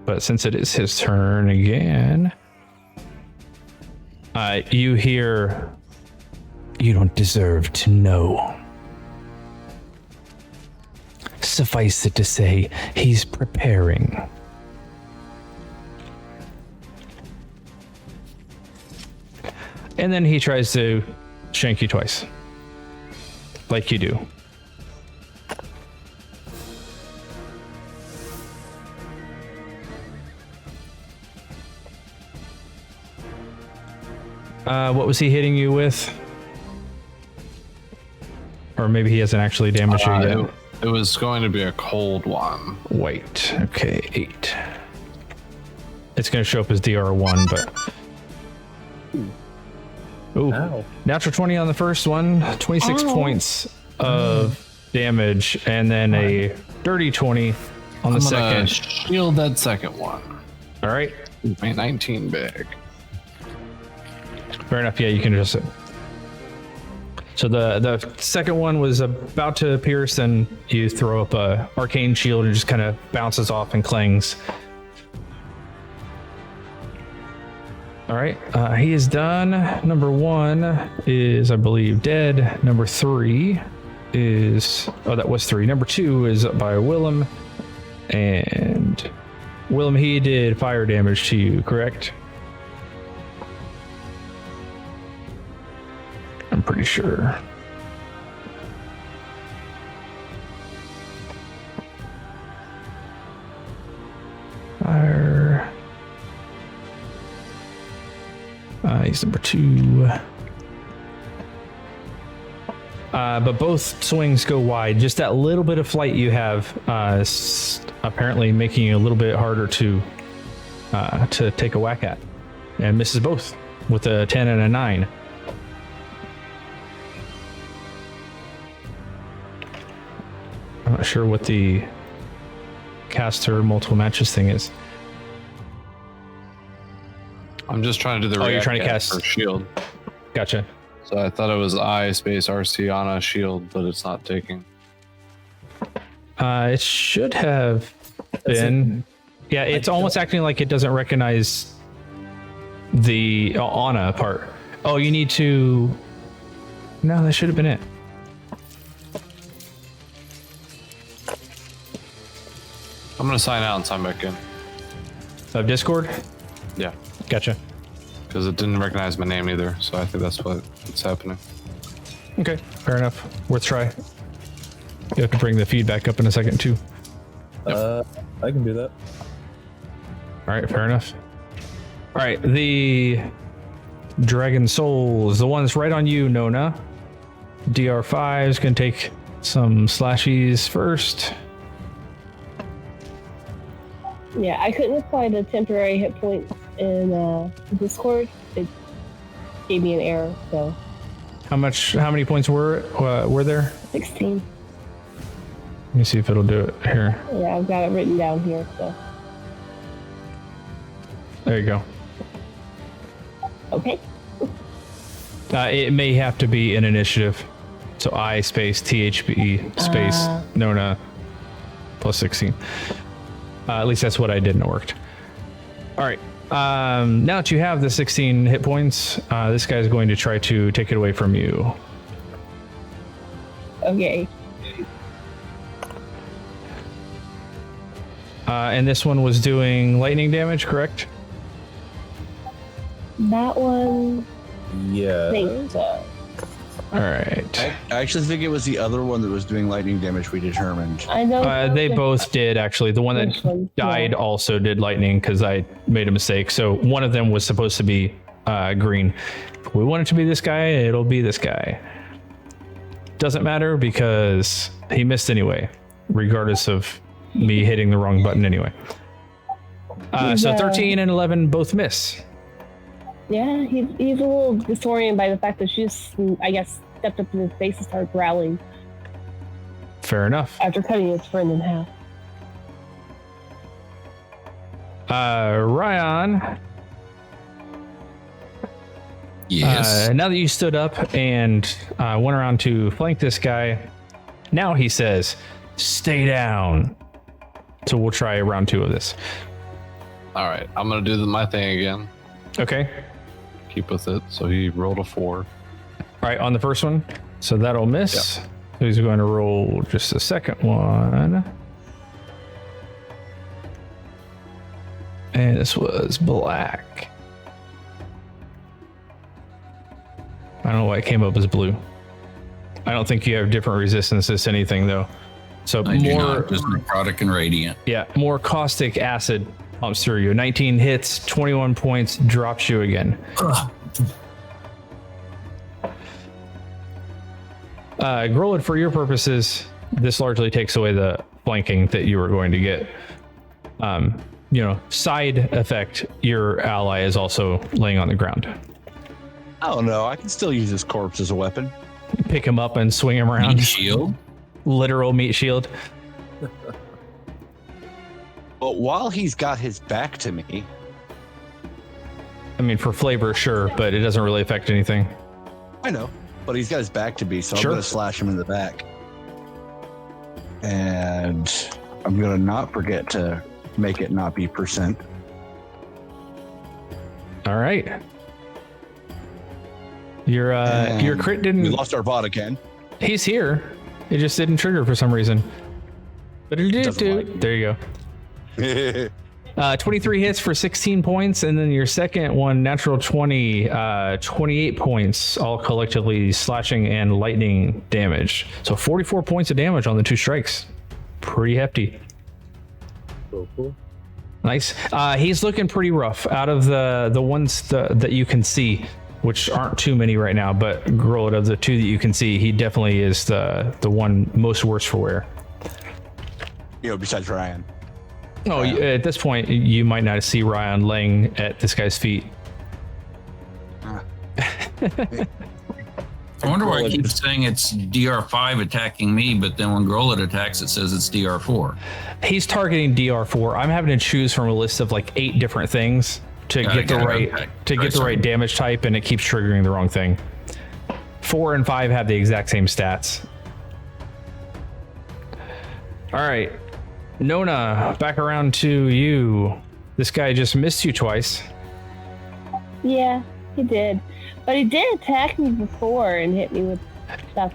But since it is his turn again, you hear, "You don't deserve to know." Suffice it to say, he's preparing. And then he tries to shank you twice. Like you do. What was he hitting you with? Or maybe he hasn't actually damaged you yet. It was going to be a cold one. Wait. Okay, 8. It's going to show up as DR1, but... Ooh. Ow. Natural 20 on the first one, 26 points of damage, and then a dirty 20 on the I'm second. gonna shield that second one. All right. My 19 bag. Fair enough. Yeah, you can adjust it. So the second one was about to pierce, and you throw up a arcane shield and it just kind of bounces off and clangs. All right, he is done. Number 1 is, I believe, dead. Number 3 is, oh, that was 3. Number 2 is up by Willem, and Willem, he did fire damage to you, correct? I'm pretty sure. Fire. He's number 2. But both swings go wide. Just that little bit of flight you have apparently making you a little bit harder to take a whack at. And misses both with a 10 and a 9. I'm not sure what the caster multiple matches thing is. I'm just trying to do the Oh, you're react trying to cast cast- for shield. Gotcha. So I thought it was I space RC on a shield, but it's not taking. It should have been. Yeah, it's almost acting like it doesn't recognize the Anna part. Oh, you need to. No, that should have been it. I'm gonna sign out and sign back in. Of Discord? Yeah, Gotcha. because it didn't recognize my name either. So I think that's what's happening. Okay, fair enough. Worth a try. You have to bring the feedback up in a second, too. I can do that. All right, fair enough. All right, the Dragon Souls, the one's right on you, Nona. DR5 is going to take some slashies first. Yeah, I couldn't apply the temporary hit points in Discord. It gave me an error, so How many points were there? 16. Let me see if it'll do it here. Yeah, I've got it written down here, so. There you go. Okay. It may have to be an initiative So I space THB space Nona plus 16. At least that's what I did and it worked. All right. Now that you have the 16 hit points, this guy's going to try to take it away from you. Okay. And this one was doing lightning damage, correct? That one. Yeah. I think so. All right. I actually think it was the other one that was doing lightning damage we determined. I know. They both did, actually. The one that died also did lightning because I made a mistake. So one of them was supposed to be green. If we want it to be this guy, it'll be this guy. Doesn't matter because he missed anyway, regardless of me hitting the wrong button anyway. So 13 and 11 both miss. Yeah, he's a little disoriented by the fact that she's, I guess, stepped up to his face and started growling Fair enough. after cutting his friend in half. Ryan. Yes. Now that you stood up and went around to flank this guy, now he says, stay down. So we'll try round 2 of this. All right, I'm gonna do my thing again. Okay. Keep with it. So he rolled a 4. All right, on the first one. So that'll miss. Yep. So he's going to roll just a second one. And this was black. I don't know why it came up as blue. I don't think you have different resistances to anything though. So I do more, not, just necrotic and radiant. yeah, more caustic acid pumps through you. 19 hits, 21 points, drops you again. Grolid, for your purposes, this largely takes away the flanking that you were going to get. Side effect, your ally is also laying on the ground. I don't know. I can still use this corpse as a weapon. Pick him up and swing him around. Meat shield. Literal meat shield. But while he's got his back to me, I mean, for flavor, sure, but it doesn't really affect anything. I know, but he's got his back to me, so Sure. I'm going to slash him in the back. And I'm going to not forget to make it not be percent. All right. Your crit We didn't. lost our bot again. He's here. It just didn't trigger for some reason. But it did. Doesn't like me. There you go. 23 hits for 16 points, and then your second one, natural 20, 28 points, all collectively slashing and lightning damage. So 44 points of damage on the 2 strikes. Pretty hefty. Cool. Nice. He's looking pretty rough out of the ones that you can see, which aren't too many right now, but Grolid, of the 2 that you can see, he definitely is the one most worse for wear. Besides Ryan. Oh, at this point, you might not see Ryan laying at this guy's feet. I wonder why I keep saying it's DR5 attacking me, but then when Grolid attacks, it says it's DR4. He's targeting DR4. I'm having to choose from a list of like 8 different things to get the right damage type, and it keeps triggering the wrong thing. 4 and 5 have the exact same stats. All right, Nona, back around to you. This guy just missed you twice. Yeah, he did. But he did attack me before and hit me with stuff.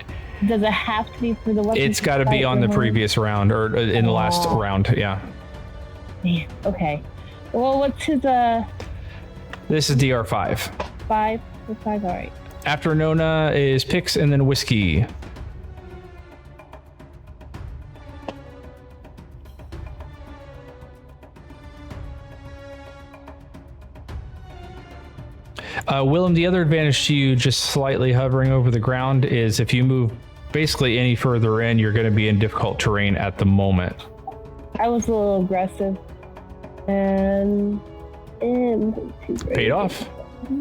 Does it have to be for the weapon? It's got to be on the previous round or in the last round. Yeah. Man, okay. Well, what's his This is DR5. 5? 5, all right. After Nona is Pix and then Whiskey. Willem, the other advantage to you just slightly hovering over the ground is if you move basically any further in, you're going to be in difficult terrain at the moment. I was a little aggressive. And Paid off.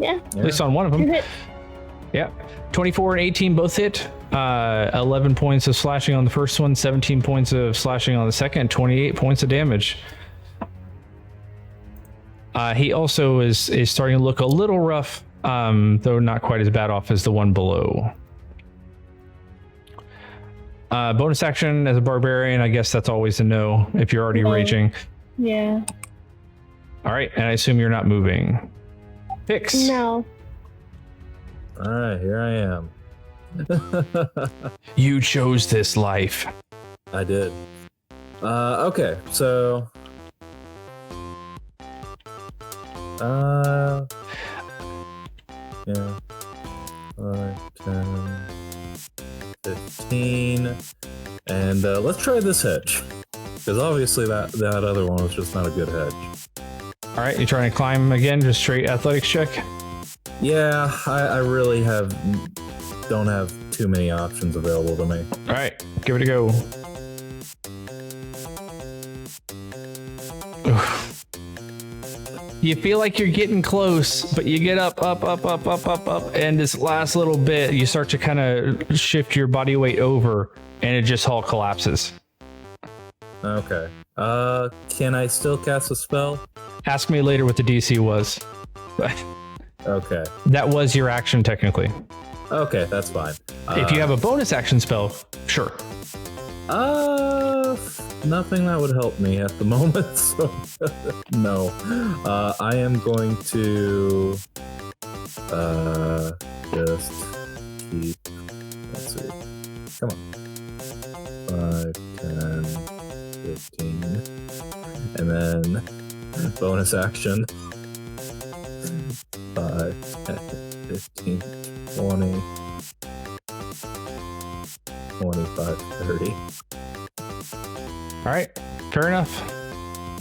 Yeah. At least on one of them. Is it? Yeah. 24 and 18 both hit. 11 points of slashing on the first one, 17 points of slashing on the second, 28 points of damage. He also is starting to look a little rough, though not quite as bad off as the one below. Bonus action as a barbarian, I guess that's always a no if you're already raging. Yeah. All right, and I assume you're not moving. Pix. No. All right, here I am. You chose this life. I did. Okay, so yeah, 5, 10, 15, and let's try this hedge, because obviously that other one was just not a good hedge. All right, you trying to climb again? Just straight athletics check. Yeah, I really don't have too many options available to me. All right, give it a go. You feel like you're getting close, but you get up, and this last little bit, you start to kind of shift your body weight over, and it just all collapses. Okay. Can I still cast a spell? Ask me later what the DC was. Okay. That was your action, technically. Okay, that's fine. If you have a bonus action spell, sure. Nothing that would help me at the moment, so no. I am going to just keep, let's see, come on, 5, 10, 15, and then bonus action, 5, 10, 15, 20, 25, 30. All right, fair enough.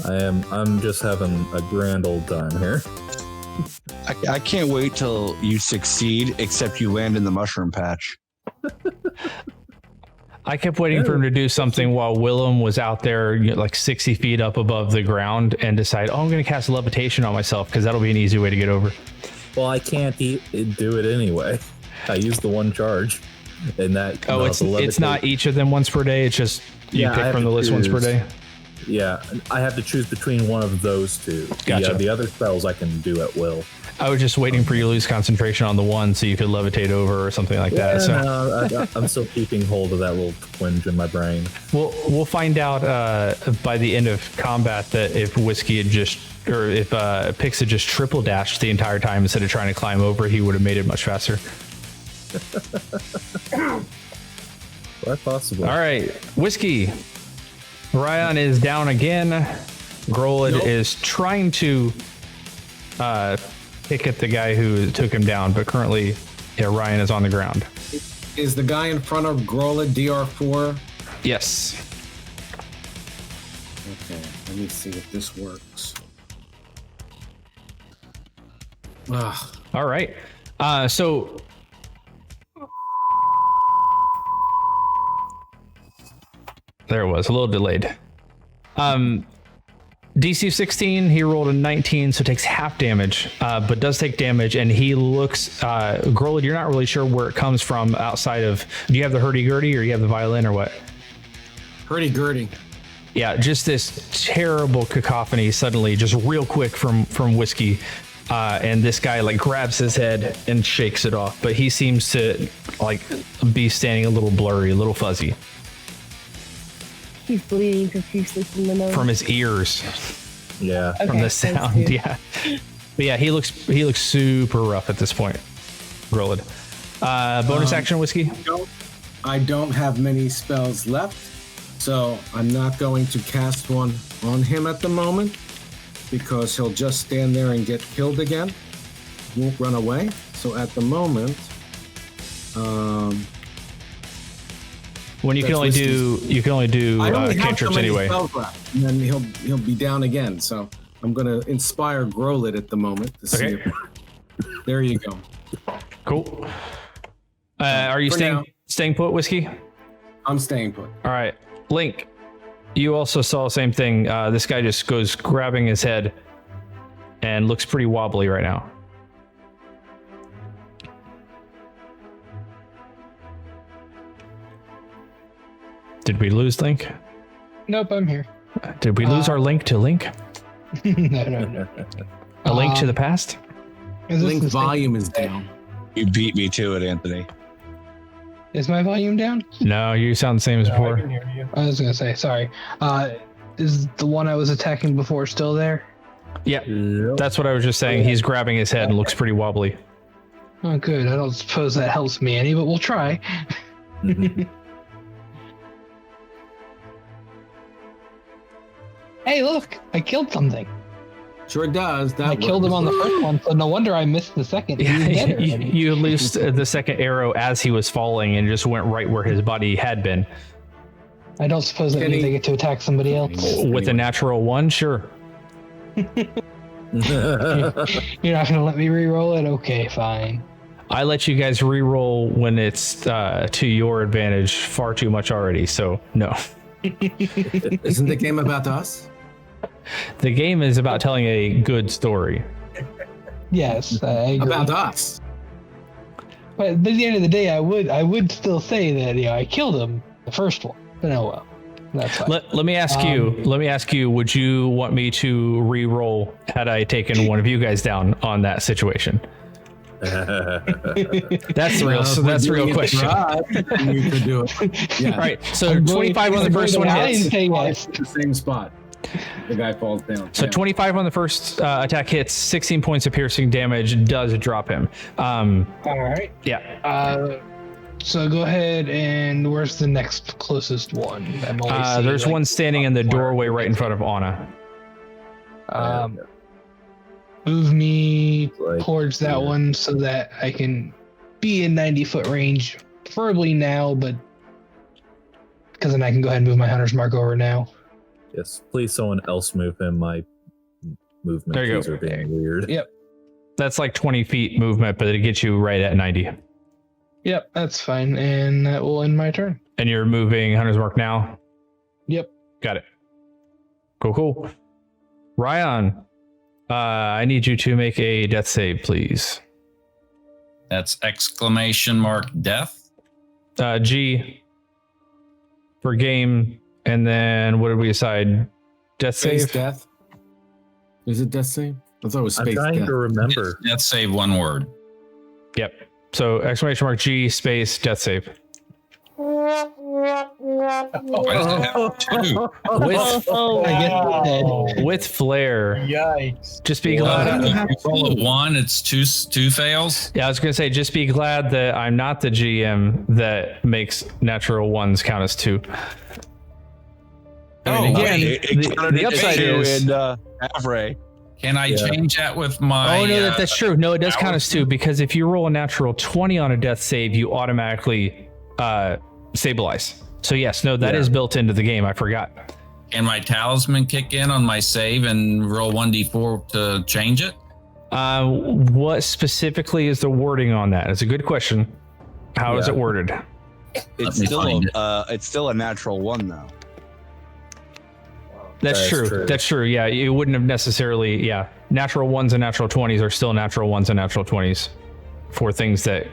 I'm just having a grand old time here. I can't wait till you succeed, except you land in the mushroom patch. I kept waiting for him to do something while Willem was out there, you know, like 60 feet up above the ground, and decide, oh, I'm going to cast levitation on myself because that'll be an easy way to get over. Well, I can't do it anyway. I used the one charge, and that. Oh, it's not each of them once per day. It's just you pick from the list once per day. Yeah, I have to choose between one of those two. Gotcha. The other spells I can do at will. I was just waiting for you to lose concentration on the one so you could levitate over or something like that. So no, I'm still keeping hold of that little twinge in my brain. We'll find out by the end of combat that if Whiskey had just, or if Pix had just triple dashed the entire time instead of trying to climb over, he would have made it much faster. Quite possible. All right, Whiskey. Ryan is down again. Grolid is trying to pick at the guy who took him down, but currently, Ryan is on the ground. Is the guy in front of Grolid DR4? Yes. Okay, let me see if this works. All right. So there it was, a little delayed. DC 16, he rolled a 19, so takes half damage, but does take damage, and he looks, Grolid, you're not really sure where it comes from outside of, do you have the hurdy-gurdy or you have the violin or what? Hurdy-gurdy. Yeah, just this terrible cacophony suddenly, just real quick from Whiskey, and this guy like grabs his head and shakes it off, but he seems to like be standing a little blurry, a little fuzzy. He's bleeding profusely from the nose. From his ears. Yeah. Okay, from the sound. Yeah. But yeah, he looks super rough at this point. Grolid. Bonus action, Whiskey? I don't have many spells left, so I'm not going to cast one on him at the moment because he'll just stand there and get killed again. Won't run away. So at the moment, when you can only do cantrips anyway. Left, and then he'll be down again. So I'm gonna inspire Grolid at the moment to see if, there you go. Cool. Are you staying put, Whiskey? I'm staying put. All right. Link, you also saw the same thing. This guy just goes grabbing his head and looks pretty wobbly right now. Did we lose Link? Nope, I'm here. Did we lose our link to Link? No. A link to the past? Link's volume is down. You beat me to it, Anthony. Is my volume down? No, you sound the same as I before. can hear you. I was gonna say, sorry. Is the one I was attacking before still there? Yeah, Yep. that's what I was just saying. He's grabbing his head and looks pretty wobbly. Oh, good. I don't suppose that helps me any, but we'll try. Hey, look! I killed something. Sure does. I killed him on the first one, so no wonder I missed the second. He was dead already. You loosed the second arrow as he was falling and just went right where his body had been. I don't suppose that means I get to attack somebody else. With a natural 1, sure. You're not gonna let me re-roll it? Okay, fine. I let you guys re-roll when it's to your advantage far too much already, so no. Isn't the game about us? The game is about telling a good story. Yes, I agree. About us. But at the end of the day, I would still say that I killed him the first one. But oh well, that's fine. Let me ask you. Would you want me to re-roll had I taken one of you guys down on that situation? That's the real. So that's the real question. You could do it. Yeah. All right. So 25 on the first one hits. The same spot. The guy falls down. So 25 on the first attack hits. 16 points of piercing damage does drop him. All right. Yeah. So go ahead and where's the next closest one? I'm only seeing, There's one standing in the doorway right in front of Anna. Move me Like, towards that one so that I can be in 90-foot range, preferably now, but because then I can go ahead and move my hunter's mark over now. Yes, please someone else move him. My movement There you keys go. are being weird. Yep. That's like 20 feet movement, but it gets you right at 90. Yep, that's fine, and that will end my turn. And you're moving Hunter's Mark now? Yep. Got it. Cool. Ryan, I need you to make a death save, please. That's ! death. G for game, and then what did we decide? Death Space save? death. Is it death save? I thought it was I'm space trying death. to remember. Death save, one word. Yep. So G space death save. Why does it have two? I guess it's dead. With flair. Yikes. Just be Well, glad. if you roll a 1, it's two fails. Yeah, I was gonna say, just be glad that I'm not the GM that makes natural 1s count as 2. I mean, again, the upside is. Avray. Can I change that with my? Oh no, that's true. No, it does count as 2 because if you roll a natural 20 on a death save, you automatically stabilize. So yes, no, that is built into the game. I forgot. Can my talisman kick in on my save and roll 1d4 to change it? What specifically is the wording on that? It's a good question. How is it worded? It's me still find it. it's still a natural 1 though. That's true. That's true. Yeah, you wouldn't have necessarily. Yeah, natural 1s and natural 20s are still natural 1s and natural 20s for things that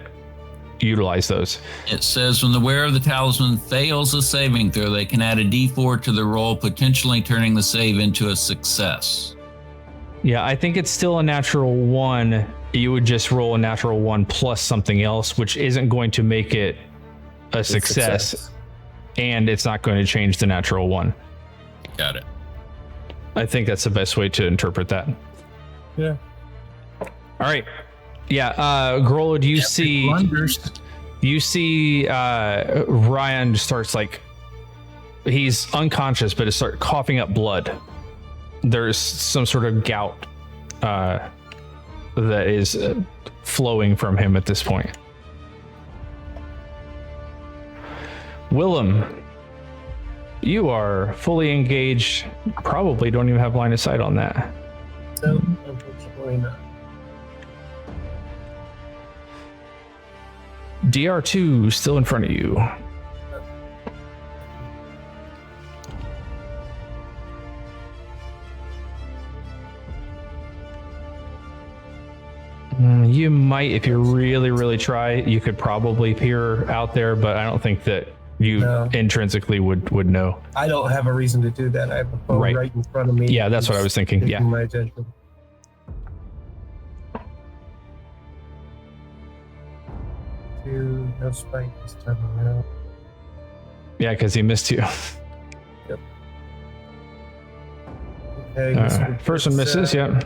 utilize those. It says when the wearer of the talisman fails a saving throw, they can add a d4 to the roll, potentially turning the save into a success. Yeah, I think it's still a natural 1. You would just roll a natural 1 plus something else, which isn't going to make it a success, and it's not going to change the natural 1. Got it. I think that's the best way to interpret that. Yeah. All right. Yeah, Grolo, do you see? You see Ryan starts like he's unconscious, but it starts coughing up blood. There's some sort of gout that is flowing from him at this point. Willem, you are fully engaged. Probably don't even have line of sight on that. No, unfortunately not. DR2 still in front of you. You might, if you really try, you could probably peer out there, but I don't think that you intrinsically would know. I don't have a reason to do that. I have a phone right in front of me. Yeah, that's what I was thinking. Yeah. My attention. No spike this time around. Yeah, because he missed you. Okay, First one misses, yep.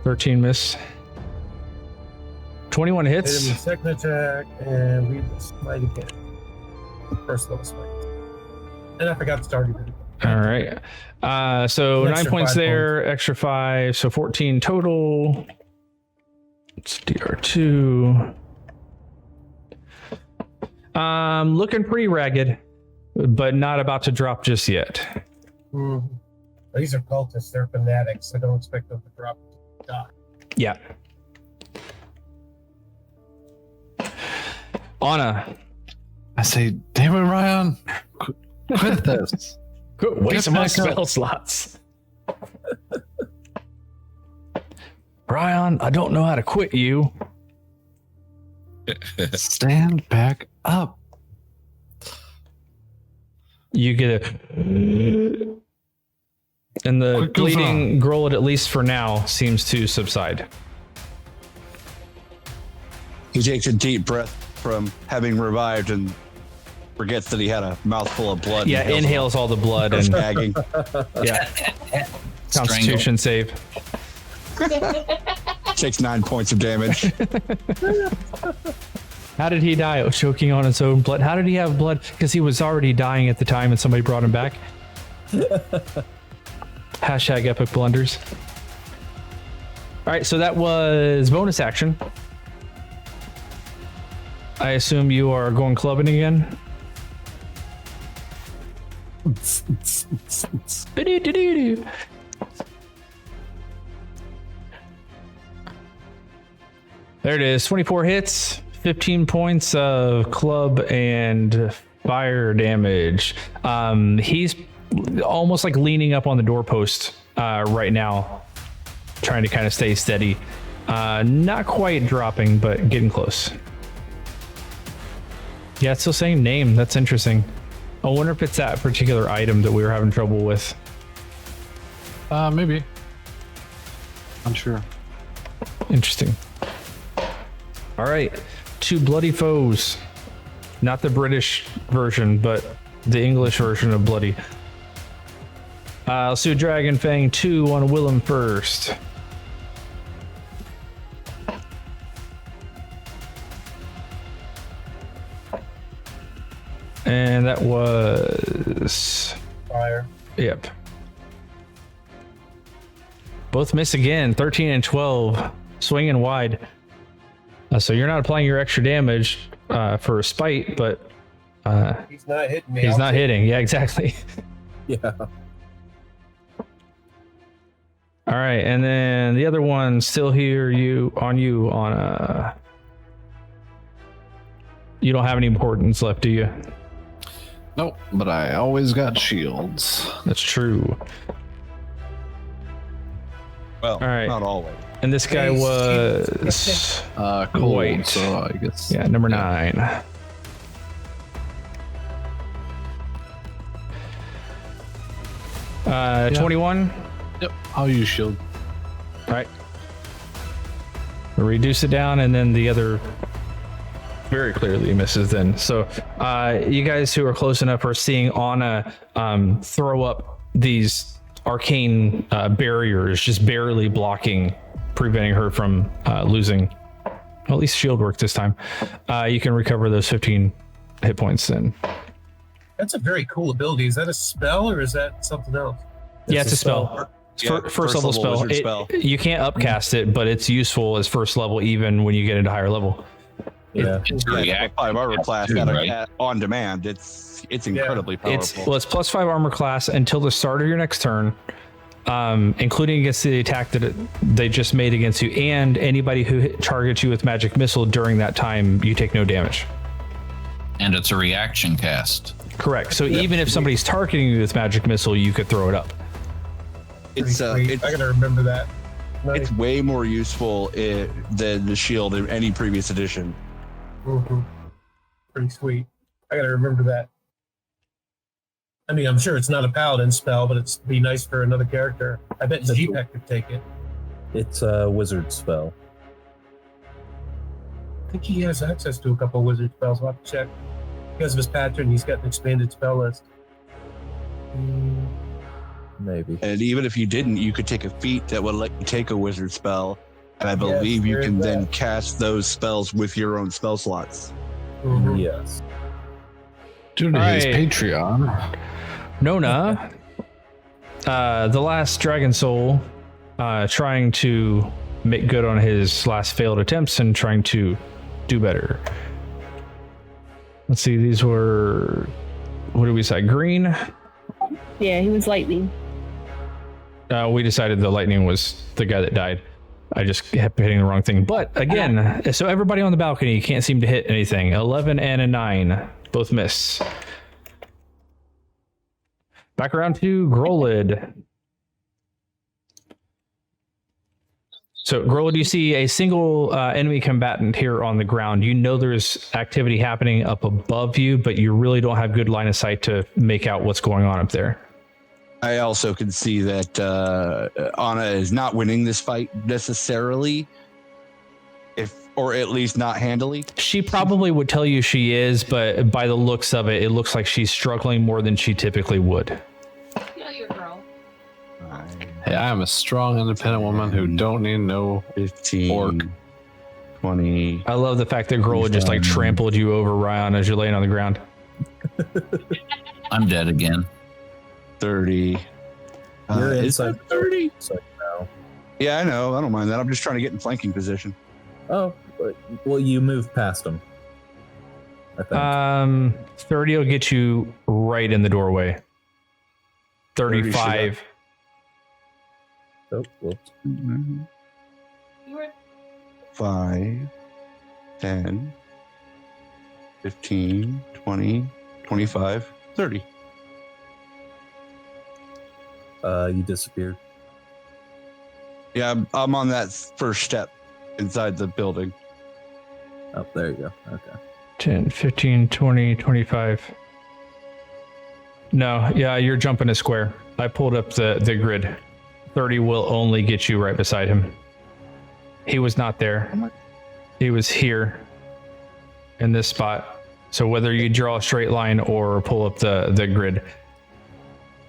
13 miss. 21 hit him hits. with second attack, and we will smite again. First level smite. And I forgot to start it. All right. So An 9 extra points 5 there, extra 5, so 14 total. It's DR2. Looking pretty ragged, but not about to drop just yet. Mhm. These are cultists. They're fanatics. I don't expect them to drop to die. Yeah. Anna. I say, damn it, Ryan. Quit this. Waste my back spell up. slots. Brian, I don't know how to quit you. Stand back up. You get a... And the Quick, go bleeding, grow it at least for now, seems to subside. He takes a deep breath from having revived and forgets that he had a mouthful of blood. Yeah, inhales all the blood and gagging. yeah. Constitution save. Takes 9 points of damage. How did he die? Choking on his own blood. How did he have blood? Because he was already dying at the time and somebody brought him back. Hashtag epic blunders. All right, so that was bonus action. I assume you are going clubbing again. Ba-doo-doo-doo-doo. There it is. 24 hits, 15 points of club and fire damage. He's almost like leaning up on the doorpost right now, trying to kind of stay steady. Not quite dropping, but getting close. Yeah, it's still saying name. That's interesting. I wonder if it's that particular item that we were having trouble with. Maybe. Unsure. Interesting. All right, 2 bloody foes. Not the British version, but the English version of bloody. Let's do Dragon Fang 2 on Willem first. And that was... Fire. Yep. Both miss again, 13 and 12. Swinging wide. So you're not applying your extra damage for a spite, but He's not hitting me. he's I'll not take hitting. Yeah, exactly. Yeah. All right, and then the other one still here. You on a. You don't have any importance left, do you? Nope, but I always got shields. That's true. Well, All right. not always. And this guy was Cold, White. so I guess. Yeah, number 9. Yeah. 21. Yep, I'll use shield. All right. We'll reduce it down, and then the other very clearly misses then. So you guys who are close enough are seeing Anna throw up these arcane barriers, just barely blocking, preventing her from losing. Well, at least shield worked this time. You can recover those 15 hit points then. That's a very cool ability. Is that a spell or is that something else? Yeah, it's a spell. It's first level spell. wizard spell. You can't upcast it, but it's useful as first level even when you get into higher level. Yeah. It's Yeah, react 5 armor class too, at right? on demand. It's incredibly powerful. It's plus 5 armor class until the start of your next turn, including against the attack that they just made against you, and anybody who targets you with magic missile during that time, you take no damage. And it's a reaction cast. Correct. So even if somebody's targeting you with magic missile, you could throw it up. It's I gotta remember that. it's way more useful than the shield in any previous edition. Mm-hmm. Pretty sweet. I gotta remember that. I mean, I'm sure it's not a paladin spell, but it's be nice for another character. I bet GPEC could take it. It's a wizard spell. think he has access to a couple of wizard spells. I'll have to check. Because of his pattern, he's got an expanded spell list. Maybe. And even if you didn't, you could take a feat that would let you take a wizard spell. And I believe you can then cast those spells with your own spell slots. Mm-hmm. Yes. Donate his Alright. Patreon. Nona, the last dragon soul, trying to make good on his last failed attempts and trying to do better. Let's see, these were, what did we say, green? Yeah, he was lightning. We decided the lightning was the guy that died. I just kept hitting the wrong thing. But again, so everybody on the balcony can't seem to hit anything. 11 and a 9, both miss. Back around to Grolid. So Grolid, you see a single enemy combatant here on the ground. You know there's activity happening up above you, but you really don't have good line of sight to make out what's going on up there. I also can see that Anna is not winning this fight necessarily, or at least not handily. She probably would tell you she is, but by the looks of it, it looks like she's struggling more than she typically would. Yeah, your girl. Hey, I am a strong, independent woman who don't need no 15, orc. 20. I love the fact that girl just like trampled you over, Ryan, as you're laying on the ground. I'm dead again. 30. You're Is inside that 30? now. Yeah, I know. I don't mind that. I'm just trying to get in flanking position. Oh, well, you move past him. I think. 30 will get you right in the doorway. 35. Oh, whoops. You were 5, 10, 15, 20, 25, 30. You disappeared. Yeah, I'm on that first step inside the building. Oh, there you go. Okay. 10, 15, 20, 25. No, yeah, you're jumping a square. I pulled up the grid. 30 will only get you right beside him. He was not there. He was here in this spot. So whether you draw a straight line or pull up the grid.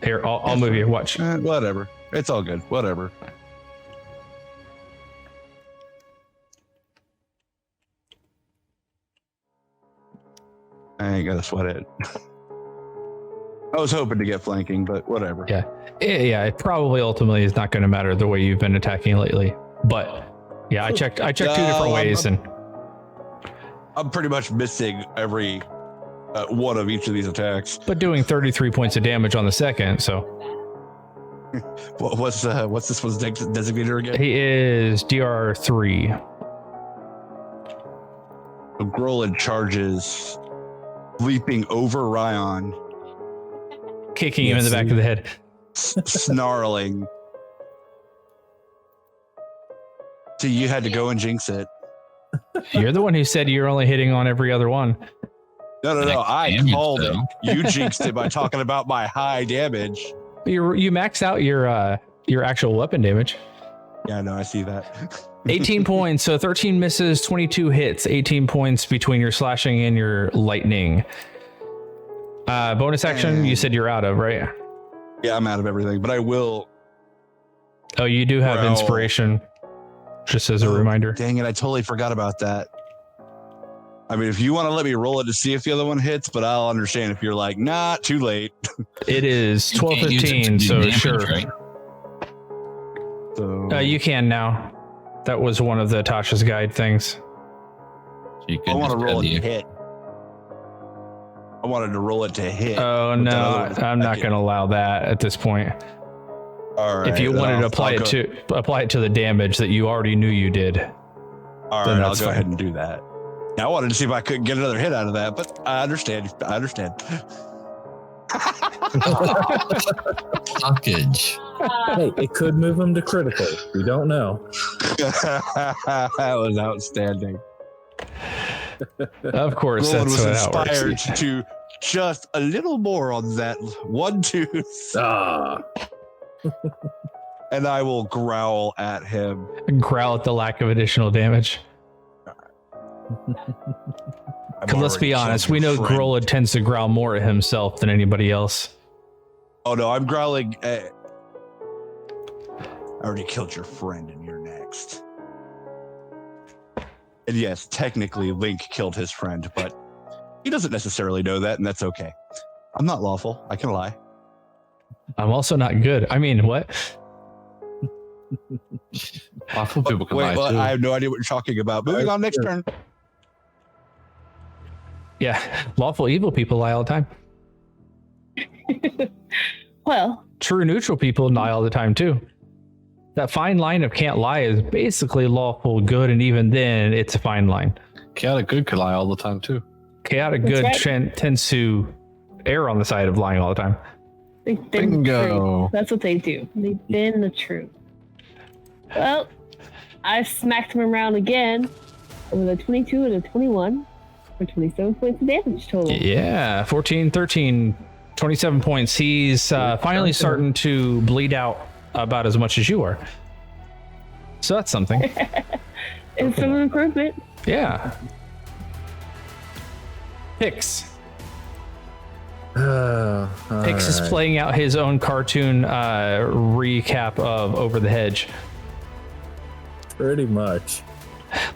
Here, I'll move you. Watch. Whatever. It's all good. Whatever. I ain't gonna sweat it. I was hoping to get flanking, but whatever. Yeah. Yeah, it probably ultimately is not going to matter the way you've been attacking lately. But yeah, I checked two different ways, and I'm pretty much missing every one of each of these attacks. but doing 33 points of damage on the second, so What's this one's designator again? he is DR3. Grolin charges, leaping over Ryan, Kicking him in the back of the head. snarling. So you had to go and jinx it. You're the one who said you're only hitting on every other one. No. I Damage, called it. though. You jinxed it by talking about my high damage. You max out your actual weapon damage. Yeah, no, I see that. 18 points, so 13 misses, 22 hits, 18 points between your slashing and your lightning. Bonus action, you said you're out of, right? Yeah, I'm out of everything, but I will. Oh, you do have Growl. inspiration, just as a reminder. Dang it, I totally forgot about that. I mean, if you want to let me roll it to see if the other one hits, but I'll understand if you're like, nah, too late. It is You can't use it to 12:15, do so damage, sure. right? So You can now. That was one of the Tasha's guide things. So you I could want to just roll go it to the- hit. I wanted to roll it to hit. Oh but no, that other was I'm not second. going to allow that at this point. All right, If you then wanted to I'll apply it to the damage that you already knew you did. All then right, I'll that's go fine. ahed and do that. I wanted to see if I could get another hit out of that, but I understand. Blockage. Hey, it could move him to critical. We don't know. That was outstanding. Of course, Roland that's was how it inspired works. to just a little more on that 1 2, Ah, and I will growl at him. Growl at the lack of additional damage. Because let's be honest, we know Grolid tends to growl more at himself than anybody else. Oh no, I'm growling. I already killed your friend, and you're next. And yes, technically, Link killed his friend, but he doesn't necessarily know that, and that's okay. I'm not lawful. I can lie. I'm also not good. I mean, what? Lawful people can lie Wait, too. I have no idea what you're talking about. Moving on, next turn. Yeah, lawful evil people lie all the time. Well, True neutral people lie all the time too. That fine line of can't lie is basically lawful good, and even then, it's a fine line. Chaotic good could lie all the time too. Chaotic That's good right. tends to err on the side of lying all the time. they bend the Bingo. truth. That's what they do. They bend the truth. Well, I smacked him around again with a 22 and a 21 for 27 points of damage total. Yeah, 14, 13, 27 points. He's finally starting to bleed out about as much as you are. So that's something. It's some improvement. Yeah. Pix. Pix is playing out his own cartoon recap of Over the Hedge. Pretty much.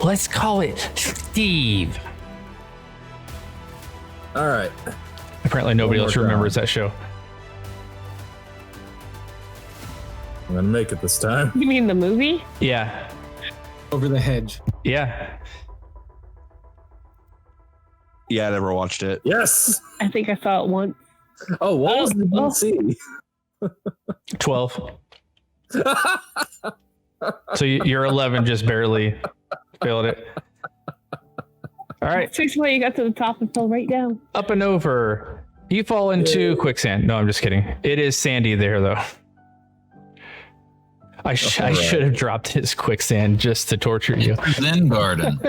Let's call it Steve. All right. Apparently nobody One else more remembers time. that show. I'm gonna make it this time. You mean the movie? Yeah. Over the Hedge. Yeah. Yeah, I never watched it. Yes. I think I saw it once. Oh, what was the Oh. DC? 12. So you're 11, just barely failed it. All right. Six way you got to the top and fell right down. Up and over. You fall into quicksand. No, I'm just kidding. It is sandy there, though. I should have dropped his quicksand just to torture you. Then garden.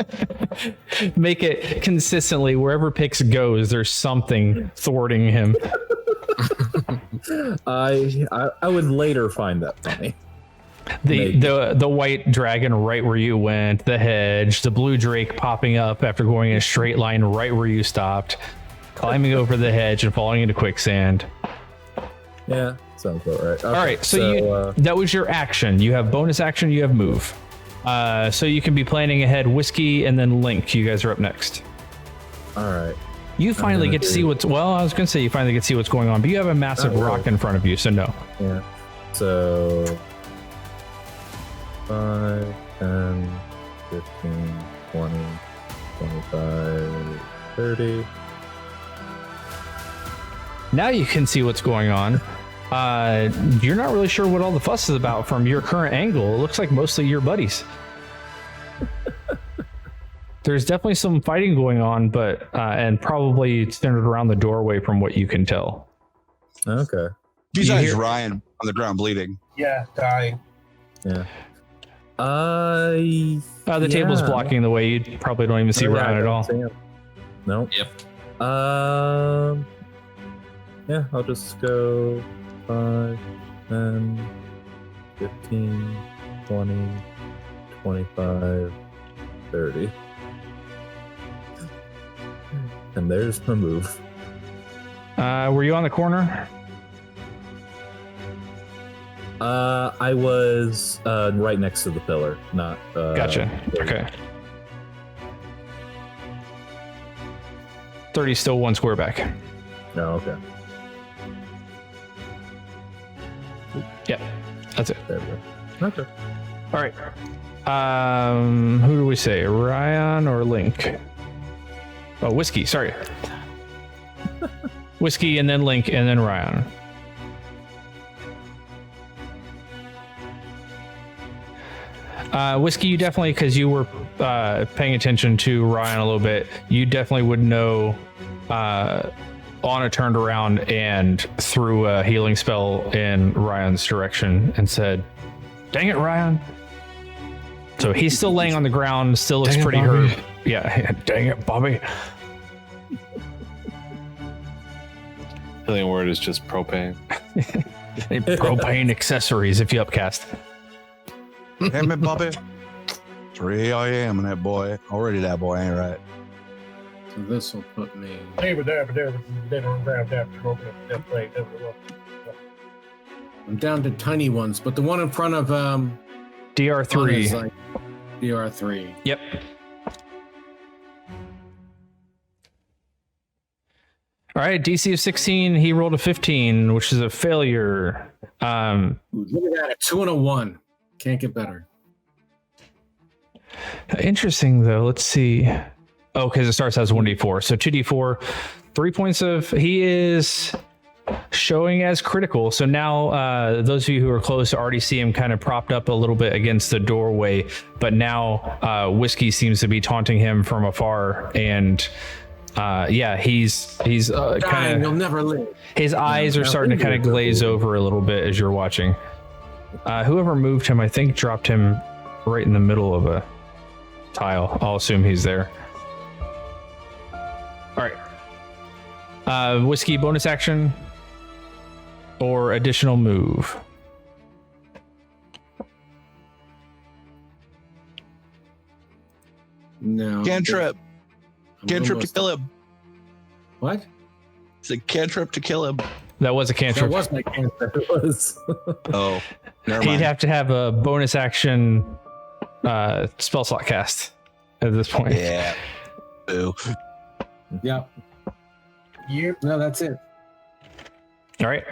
Make it consistently wherever Pix goes, there's something thwarting him. I would later find that funny. The white dragon right where you went, the hedge, the blue drake popping up after going in a straight line right where you stopped, climbing over the hedge and falling into quicksand. Yeah, sounds about right. Okay, All right, so that was your action. You have bonus action, you have move. So you can be planning ahead. Whiskey and then Link. You guys are up next. all right. You finally get to see what's, well, I was going to say you finally get to see what's going on, but you have a massive rock in front of you, so no. Yeah. So 5, 10, 15, 20, 25, 30. Now you can see what's going on. You're not really sure what all the fuss is about from your current angle. It looks like mostly your buddies. There's definitely some fighting going on, but and probably centered around the doorway from what you can tell. Okay. Besides Ryan on the ground bleeding. Yeah, dying. Yeah. The table's blocking the way. You probably don't even see Ryan at all. No. Yep. Yeah, I'll just go 5, 10, 15, 20, 25, 30. And there's my move. Were you on the corner? I was right next to the pillar, not. Gotcha. Okay. 30 still one square back. No, okay. Yeah, that's it. There we go. Okay. All right. Who do we say? Ryan or Link? Oh, Whiskey. Sorry. Whiskey and then Link and then Ryan. Whiskey, you definitely, because you were paying attention to Ryan a little bit, you definitely would know Anna turned around and threw a healing spell in Ryan's direction and said, "Dang it, Ryan." So he's still laying on the ground, still looks pretty hurt. Yeah, dang it, Bobby. Healing word is just propane. Propane accessories if you upcast. Damn it, Bobby. 3 I am in that boy. Already that boy ain't right. So this will put me. I'm down to tiny ones, but the one in front of DR3. is like DR3. Yep. All right, DC of 16. He rolled a 15, which is a failure. Look at that, a 2 and a 1. Can't get better. Interesting, though. Let's see. Oh, because it starts as 1d4. So 2d4, 3 points of... He is showing as critical. So now those of you who are close already see him kind of propped up a little bit against the doorway. But now Whiskey seems to be taunting him from afar. And yeah, he's kind of... You'll never live. His eyes are starting to kind of glaze over a little bit as you're watching. Whoever moved him, I think, dropped him right in the middle of a tile. I'll assume he's there. All right. Whiskey bonus action or additional move. No. Cantrip. Cantrip to kill him. What? It's a cantrip to kill him. That was a cantrip. That was my cantrip. It was. Oh, never He'd mind. have to have a bonus action spell slot cast at this point. Yeah. Boo. Yep. Yep. No, that's it. All right.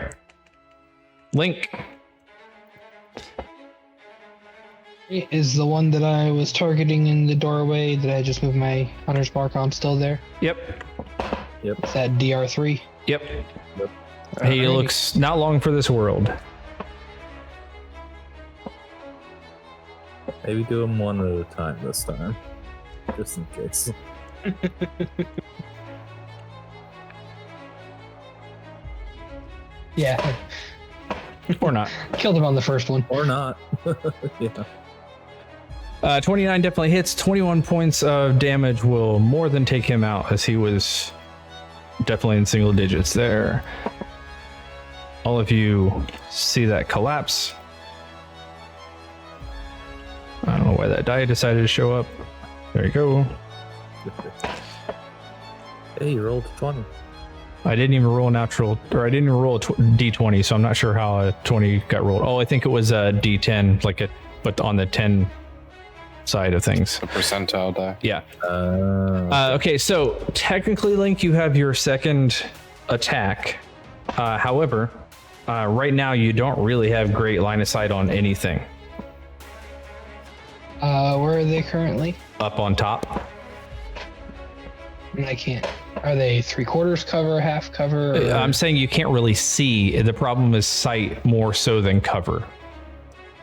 Link. Is the one that I was targeting in the doorway that I just moved my hunter's mark on still there? Yep. Is that DR3? Yep. He looks not long for this world. Maybe do them one at a time this time, just in case. Yeah, Or not. killed him on the first one. Or not. Yeah. 29 definitely hits. 21 points of damage will more than take him out, as he was definitely in single digits there. All of you see that collapse. I don't know why that die decided to show up. There you go. Hey, you rolled a 20. I didn't even roll a natural, or I didn't even roll a d20, so I'm not sure how a 20 got rolled. Oh, I think it was a d10, but on the 10 side of things. A percentile die. Yeah. Okay, so technically, Link, you have your second attack. However, right now you don't really have great line of sight on anything. Where are they currently? Up on top. I can't. Are they 3/4 cover, half cover? Or... I'm saying you can't really see. The problem is sight more so than cover.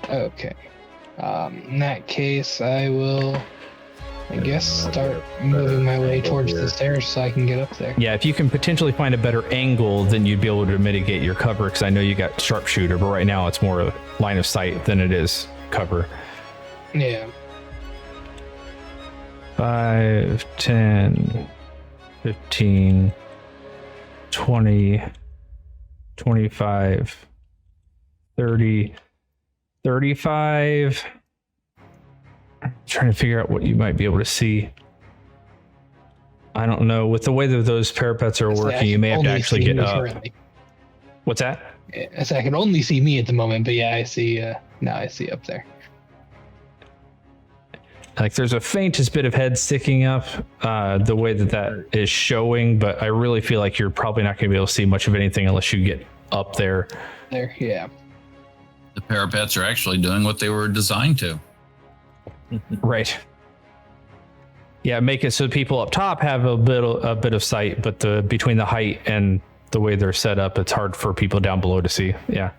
Okay. In that case, I will, I guess, start moving my way towards the stairs so I can get up there. Yeah, if you can potentially find a better angle, then you'd be able to mitigate your cover, because I know you got sharpshooter, but right now it's more a line of sight than it is cover. Yeah. 5, 10, 15, 20, 25, 30, 35. I'm trying to figure out what you might be able to see. I don't know. With the way that those parapets are working, you may have to actually get up. Currently. What's that? So I can only see me at the moment, but yeah, I see. Now I see up there. Like there's a faintest bit of head sticking up, the way that is showing, but I really feel like you're probably not going to be able to see much of anything unless you get up there. There, yeah. The parapets are actually doing what they were designed to. Right. Yeah, make it so people up top have a bit of sight, but between the height and the way they're set up, it's hard for people down below to see. Yeah.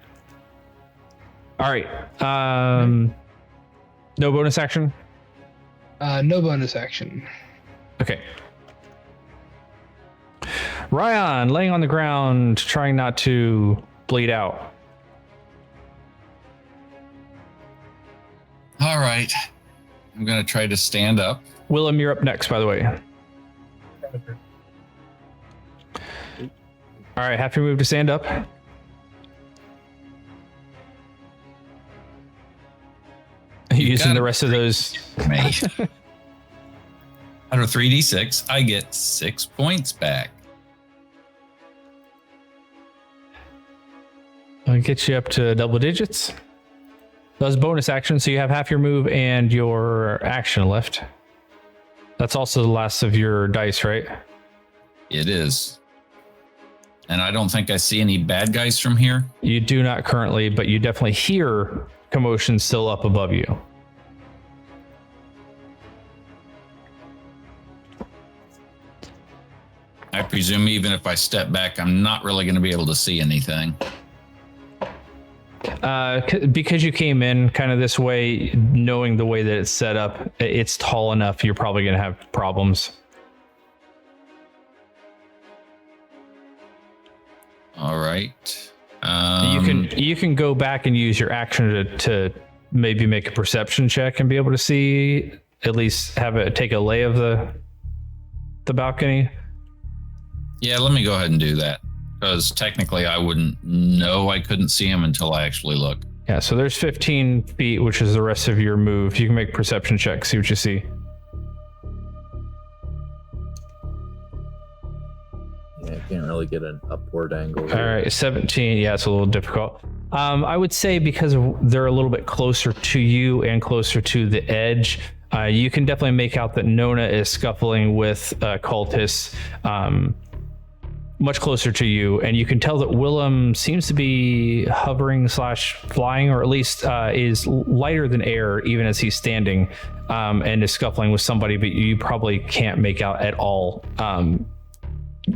All right. No bonus action? No bonus action. Okay. Ryan, laying on the ground, trying not to bleed out. All right. I'm going to try to stand up. Willem, you're up next, by the way. All right, have to move to stand up. Using the rest of those. Me. Out of 3d6, I get 6 points back. I'll get you up to double digits. That was bonus action, so you have half your move and your action left. That's also the last of your dice, right? It is. And I don't think I see any bad guys from here. You do not currently, but you definitely hear commotion still up above you. I presume even if I step back, I'm not really going to be able to see anything. Because you came in kind of this way, knowing the way that it's set up, it's tall enough, you're probably going to have problems. All right. You can go back and use your action to maybe make a perception check and be able to see, at least have it take a lay of the balcony. Yeah, let me go ahead and do that. Because technically I wouldn't know I couldn't see him until I actually look. Yeah, so there's 15 feet, which is the rest of your move. You can make a perception check, see what you see. Yeah, I can't really get an upward angle. All right, 17. Yeah, it's a little difficult. I would say because they're a little bit closer to you and closer to the edge, you can definitely make out that Nona is scuffling with cultists much closer to you, and you can tell that Willem seems to be hovering / flying, or at least is lighter than air even as he's standing, and is scuffling with somebody, but you probably can't make out at all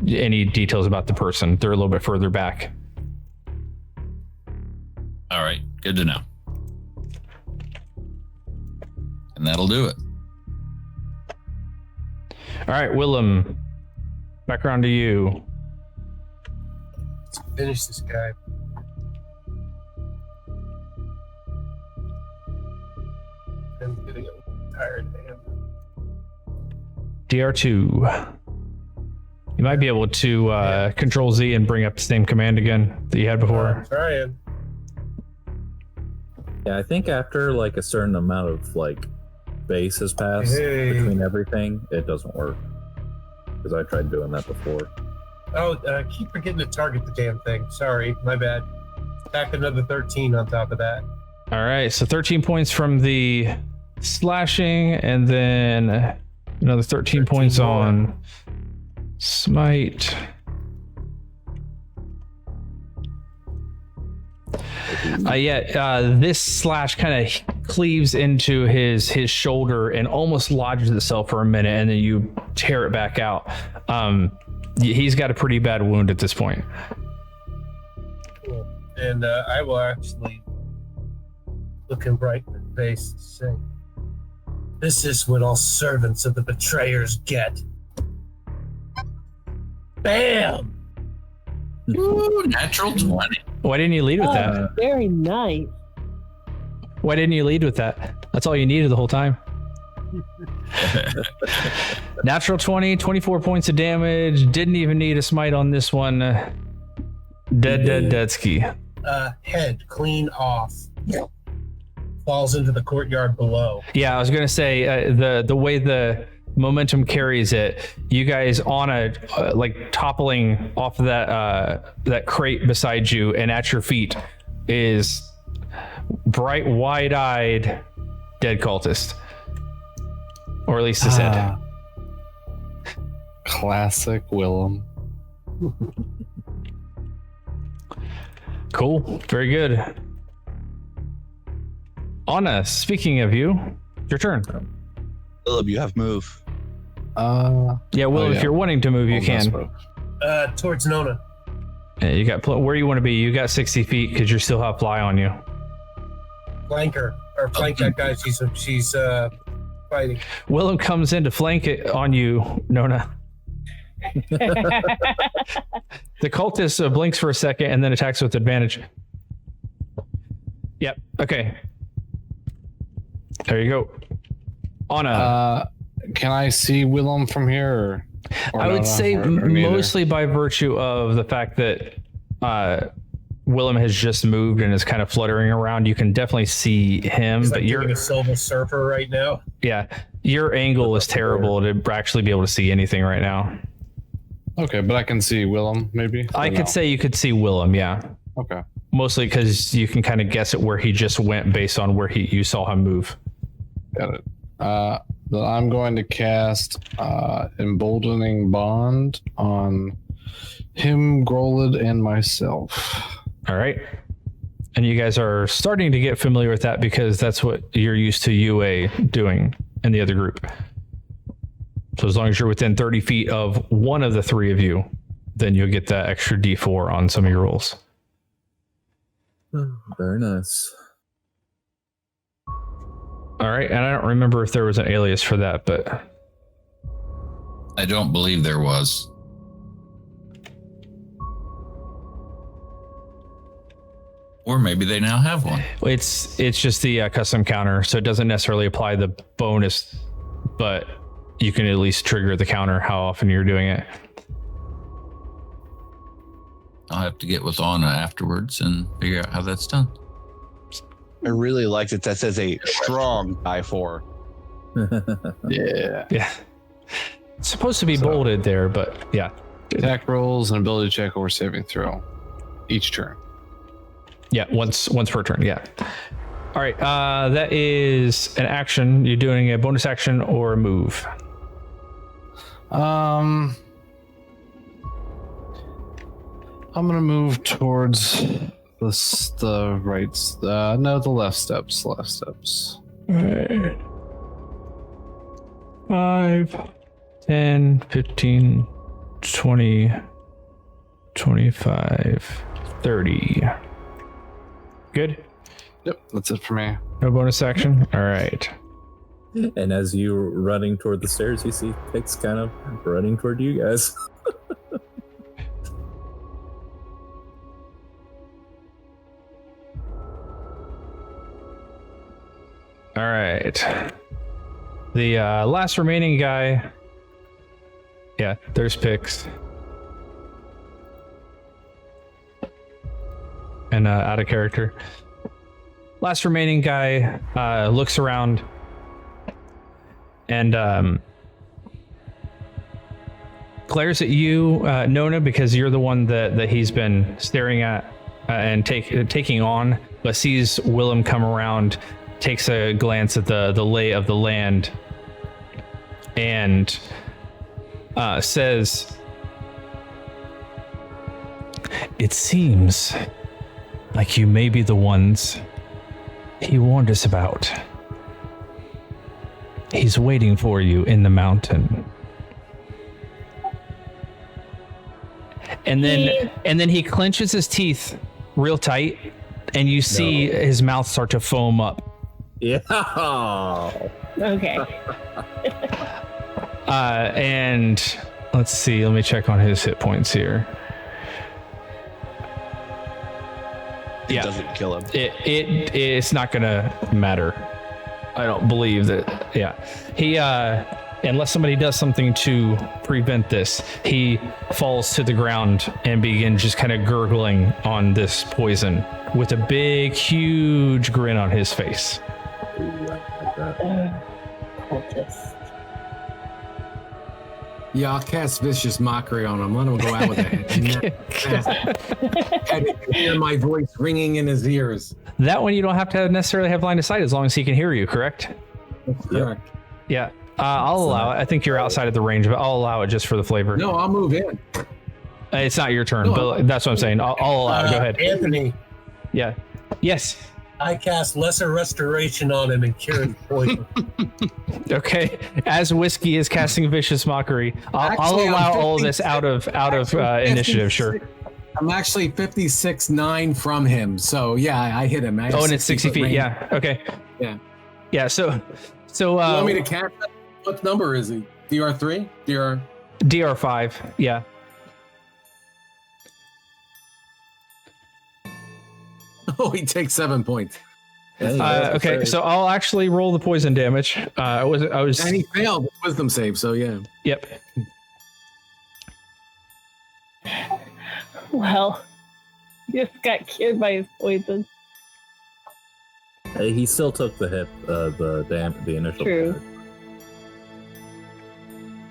any details about the person. They're a little bit further back. All right, good to know. And that'll do it. All right, Willem, back around to you. Let's finish this guy. I'm getting tired, man. DR2. You might be able to Control Z and bring up the same command again that you had before. I'm trying. Yeah, I think after like a certain amount of like space has passed between everything, it doesn't work. Because I tried doing that before. Oh, keep forgetting to target the damn thing. Sorry, my bad. Back another 13 on top of that. All right, so 13 points from the slashing, and then another 13 points more on smite. This slash kind of cleaves into his shoulder and almost lodges itself for a minute, and then you tear it back out. He's got a pretty bad wound at this point. Cool. And I will actually look him right in the face and say, "This is what all servants of the betrayers get." Bam! Ooh, natural 20. Why didn't you lead with that? Very nice. Why didn't you lead with that? That's all you needed the whole time. Natural 20, 24 points of damage. Didn't even need a smite on this one. Dead ski. Head clean off. Falls into the courtyard below. Yeah, I was gonna say the way the momentum carries it, you guys on a like toppling off of that crate beside you, and at your feet is bright, wide-eyed dead cultist, or at least his head. Classic Willem. Cool, very good. Anna, speaking of you, your turn. Philip, you have move. Yeah, Will, if you're wanting to move, you can. Towards Nona. Yeah, you got where you want to be. You got 60 feet because you still have fly on you. Flank her, or flank that guy. She's fighting. Willem comes in to flank it on you, Nona. The cultist blinks for a second and then attacks with advantage. Yep. Okay. There you go. Anna. Can I see Willem from here? Or I would say or neither? mostly by virtue of the fact that Willem has just moved and is kind of fluttering around. You can definitely see him, He's but like you're doing a Silver Surfer right now. yeah, your angle is terrible to actually be able to see anything right now. Okay, but I can see Willem, maybe? I Or could no? say you could see Willem, yeah. Okay. Mostly because you can kind of guess at where he just went based on where you saw him move. Got it. Then I'm going to cast Emboldening Bond on him, Grolid, and myself. All right. And you guys are starting to get familiar with that because that's what you're used to UA doing in the other group. So as long as you're within 30 feet of one of the three of you, then you'll get that extra D4 on some of your rolls. Very nice. All right. And I don't remember if there was an alias for that, but I don't believe there was. Or maybe they now have one. it's just the custom counter. So it doesn't necessarily apply the bonus, but you can at least trigger the counter how often you're doing it. I'll have to get with Anna afterwards and figure out how that's done. I really like that says a strong I4. Yeah. Yeah. It's supposed to be bolded there, but yeah. Attack rolls and ability check or saving throw each turn. Yeah, once per turn. Yeah. All right. That is an action. You're doing a bonus action or a move. I'm gonna move towards the right. No, the left steps. Left steps. All right. 5, 10, 15, 20, 25, 30. Good. Yep, that's it for me. No bonus action. All right. And as you're running toward the stairs, you see Pix kind of running toward you guys. All right. The last remaining guy. Yeah, there's Pix. And out of character. Last remaining guy looks around and glares at you, Nona, because you're the one that he's been staring at and taking on, but sees Willem come around, takes a glance at the lay of the land, and says, "It seems like you may be the ones he warned us about. He's waiting for you in the mountain." And then he clenches his teeth real tight, and you see his mouth start to foam up. Yeah. Okay. And let's see. Let me check on his hit points here. It doesn't kill him. It's not gonna matter. I don't believe that. Yeah, he unless somebody does something to prevent this, he falls to the ground and begins just kind of gurgling on this poison with a big, huge grin on his face. Cultist. Yeah, I'll cast Vicious Mockery on him. Let him go out with it. And hear my voice ringing in his ears. That one you don't have to necessarily have line of sight as long as he can hear you, correct? That's correct. Yeah. I'll allow it. I think you're outside of the range, but I'll allow it just for the flavor. No, I'll move in. It's not your turn, No, but that's what I'm saying. I'll allow it. Go ahead. Anthony, Yeah. Yes. I cast Lesser Restoration on him and cure his poison. Okay. As Whiskey is casting Vicious Mockery, I'll Actually, I'm allow all of 56 this out of initiative. Sure. I'm actually 56.9 from him, so yeah, I hit him. Oh, and it's 60 feet. range. Yeah. Okay. Yeah. Yeah. So. You want me to catch that? What number is he? DR3? DR5. Yeah. Oh, he takes 7 points. Okay, so I'll actually roll the poison damage. I was. And he failed his wisdom save, so yeah. Yep. Well, Just got cured by his poison. Hey, he still took the hit, the initial. True.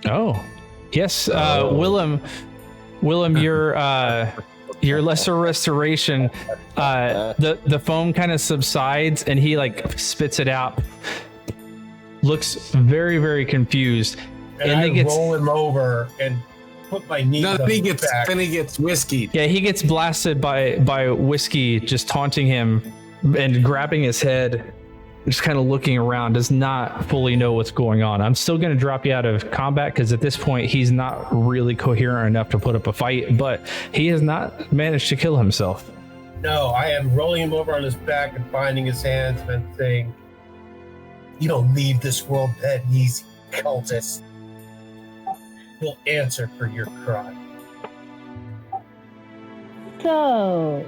damage. Oh, yes, Willem, your lesser restoration, the foam kind of subsides and he like spits it out. Looks very, very confused. And I roll him over and put my knees on his back. Then he gets whiskeyed. Yeah, he gets blasted by whiskey just taunting him and grabbing his head, just kind of looking around, does not fully know what's going on. I'm still going to drop you out of combat because at this point he's not really coherent enough to put up a fight, but he has not managed to kill himself. No, I am rolling him over on his back and binding his hands and saying, "You don't leave this world that easy, cultist. You'll answer for your crime." So,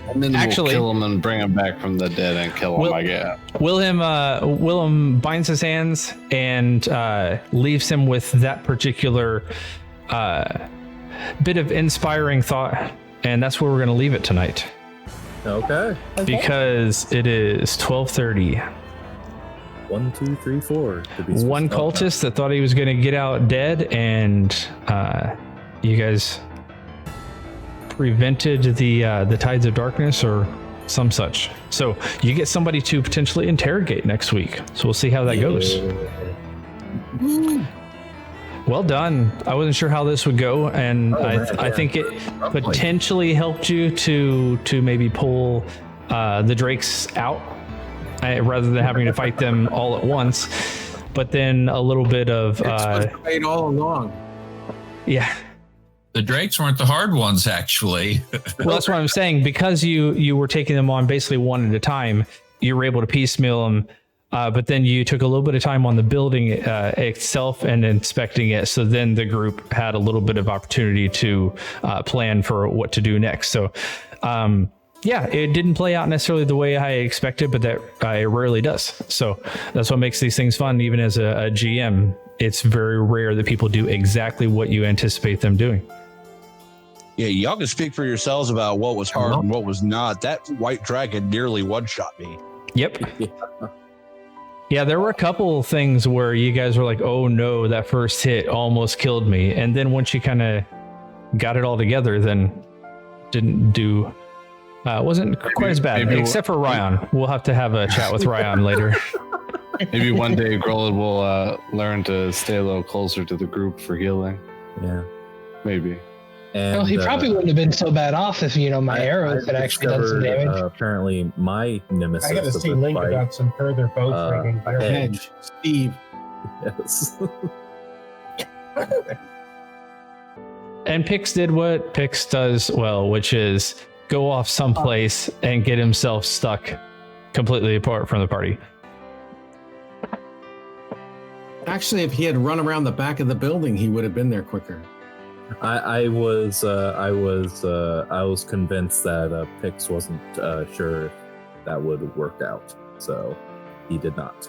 And then Actually- we'll kill him and bring him back from the dead and kill him, I guess. Willem binds his hands and leaves him with that particular bit of inspiring thought, and that's where we're going to leave it tonight. Okay. Because it is 12:30. 1, 2, 3, 4. to be One specific. cultist that thought he was going to get out dead, and you guys prevented the tides of darkness or some such. So you get somebody to potentially interrogate next week. So we'll see how that goes. Well done. I wasn't sure how this would go, and I think it potentially helped you to maybe pull the drakes out rather than having to fight them all at once. But then a little bit of Played all along. yeah. The drakes weren't the hard ones, actually. Well, that's what I'm saying. Because you were taking them on basically one at a time, you were able to piecemeal them. But then you took a little bit of time on the building itself and inspecting it. So then the group had a little bit of opportunity to plan for what to do next. So, yeah, it didn't play out necessarily the way I expected, but that it rarely does. So that's what makes these things fun. Even as a GM, it's very rare that people do exactly what you anticipate them doing. Yeah, y'all can speak for yourselves about what was hard and what was not. That white dragon nearly one-shot me. Yep. Yeah, there were a couple things where you guys were like, oh no, that first hit almost killed me. And then once you kind of got it all together, then wasn't quite as bad, except for Ryan. We'll have to have a chat with Ryan later. Maybe one day Grolid will learn to stay a little closer to the group for healing. Yeah. Maybe. And, Well, he probably wouldn't have been so bad off if, my arrows had actually done some discovered, damage. apparently, my nemesis. I gotta of see this Link fight, about some further bow swinging. Hedge. Steve. Yes. And Pix did what Pix does well, which is go off someplace and get himself stuck completely apart from the party. Actually, if he had run around the back of the building, he would have been there quicker. I was convinced that Pix wasn't sure if that would work out, so he did not.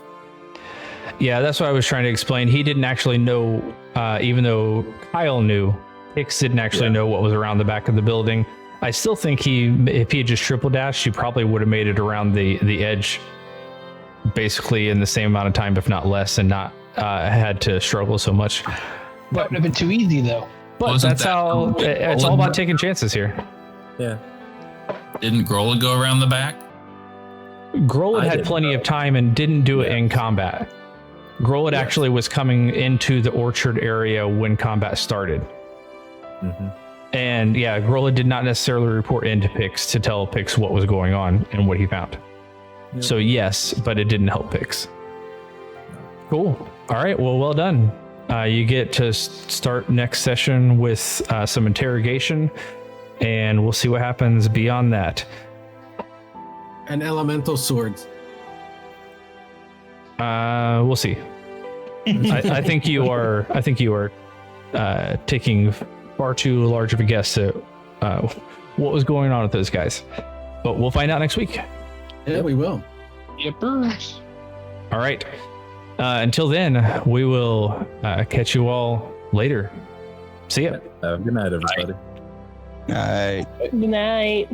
Yeah, that's what I was trying to explain. He didn't actually know, even though Kyle knew, Pix didn't actually know what was around the back of the building. I still think if he had just triple dashed, he probably would have made it around the edge basically in the same amount of time, if not less, and not had to struggle so much. That would have been too easy, though. But that's how it's all about taking chances here. Yeah. Didn't Grolid go around the back? Grolid had plenty of time and didn't do it in combat. Grolid actually was coming into the orchard area when combat started. Mm-hmm. And yeah, Grolid did not necessarily report into Pix to tell Pix what was going on and what he found. Yep. So yes, but it didn't help Pix. Cool. All right, well done. You get to start next session with some interrogation, and we'll see what happens beyond that. And elemental swords. We'll see. I think you are taking far too large of a guess at what was going on with those guys. But we'll find out next week. Yeah, we will. Yippers. All right. Until then, we will catch you all later. See ya. Good night, everybody. All right. Good night.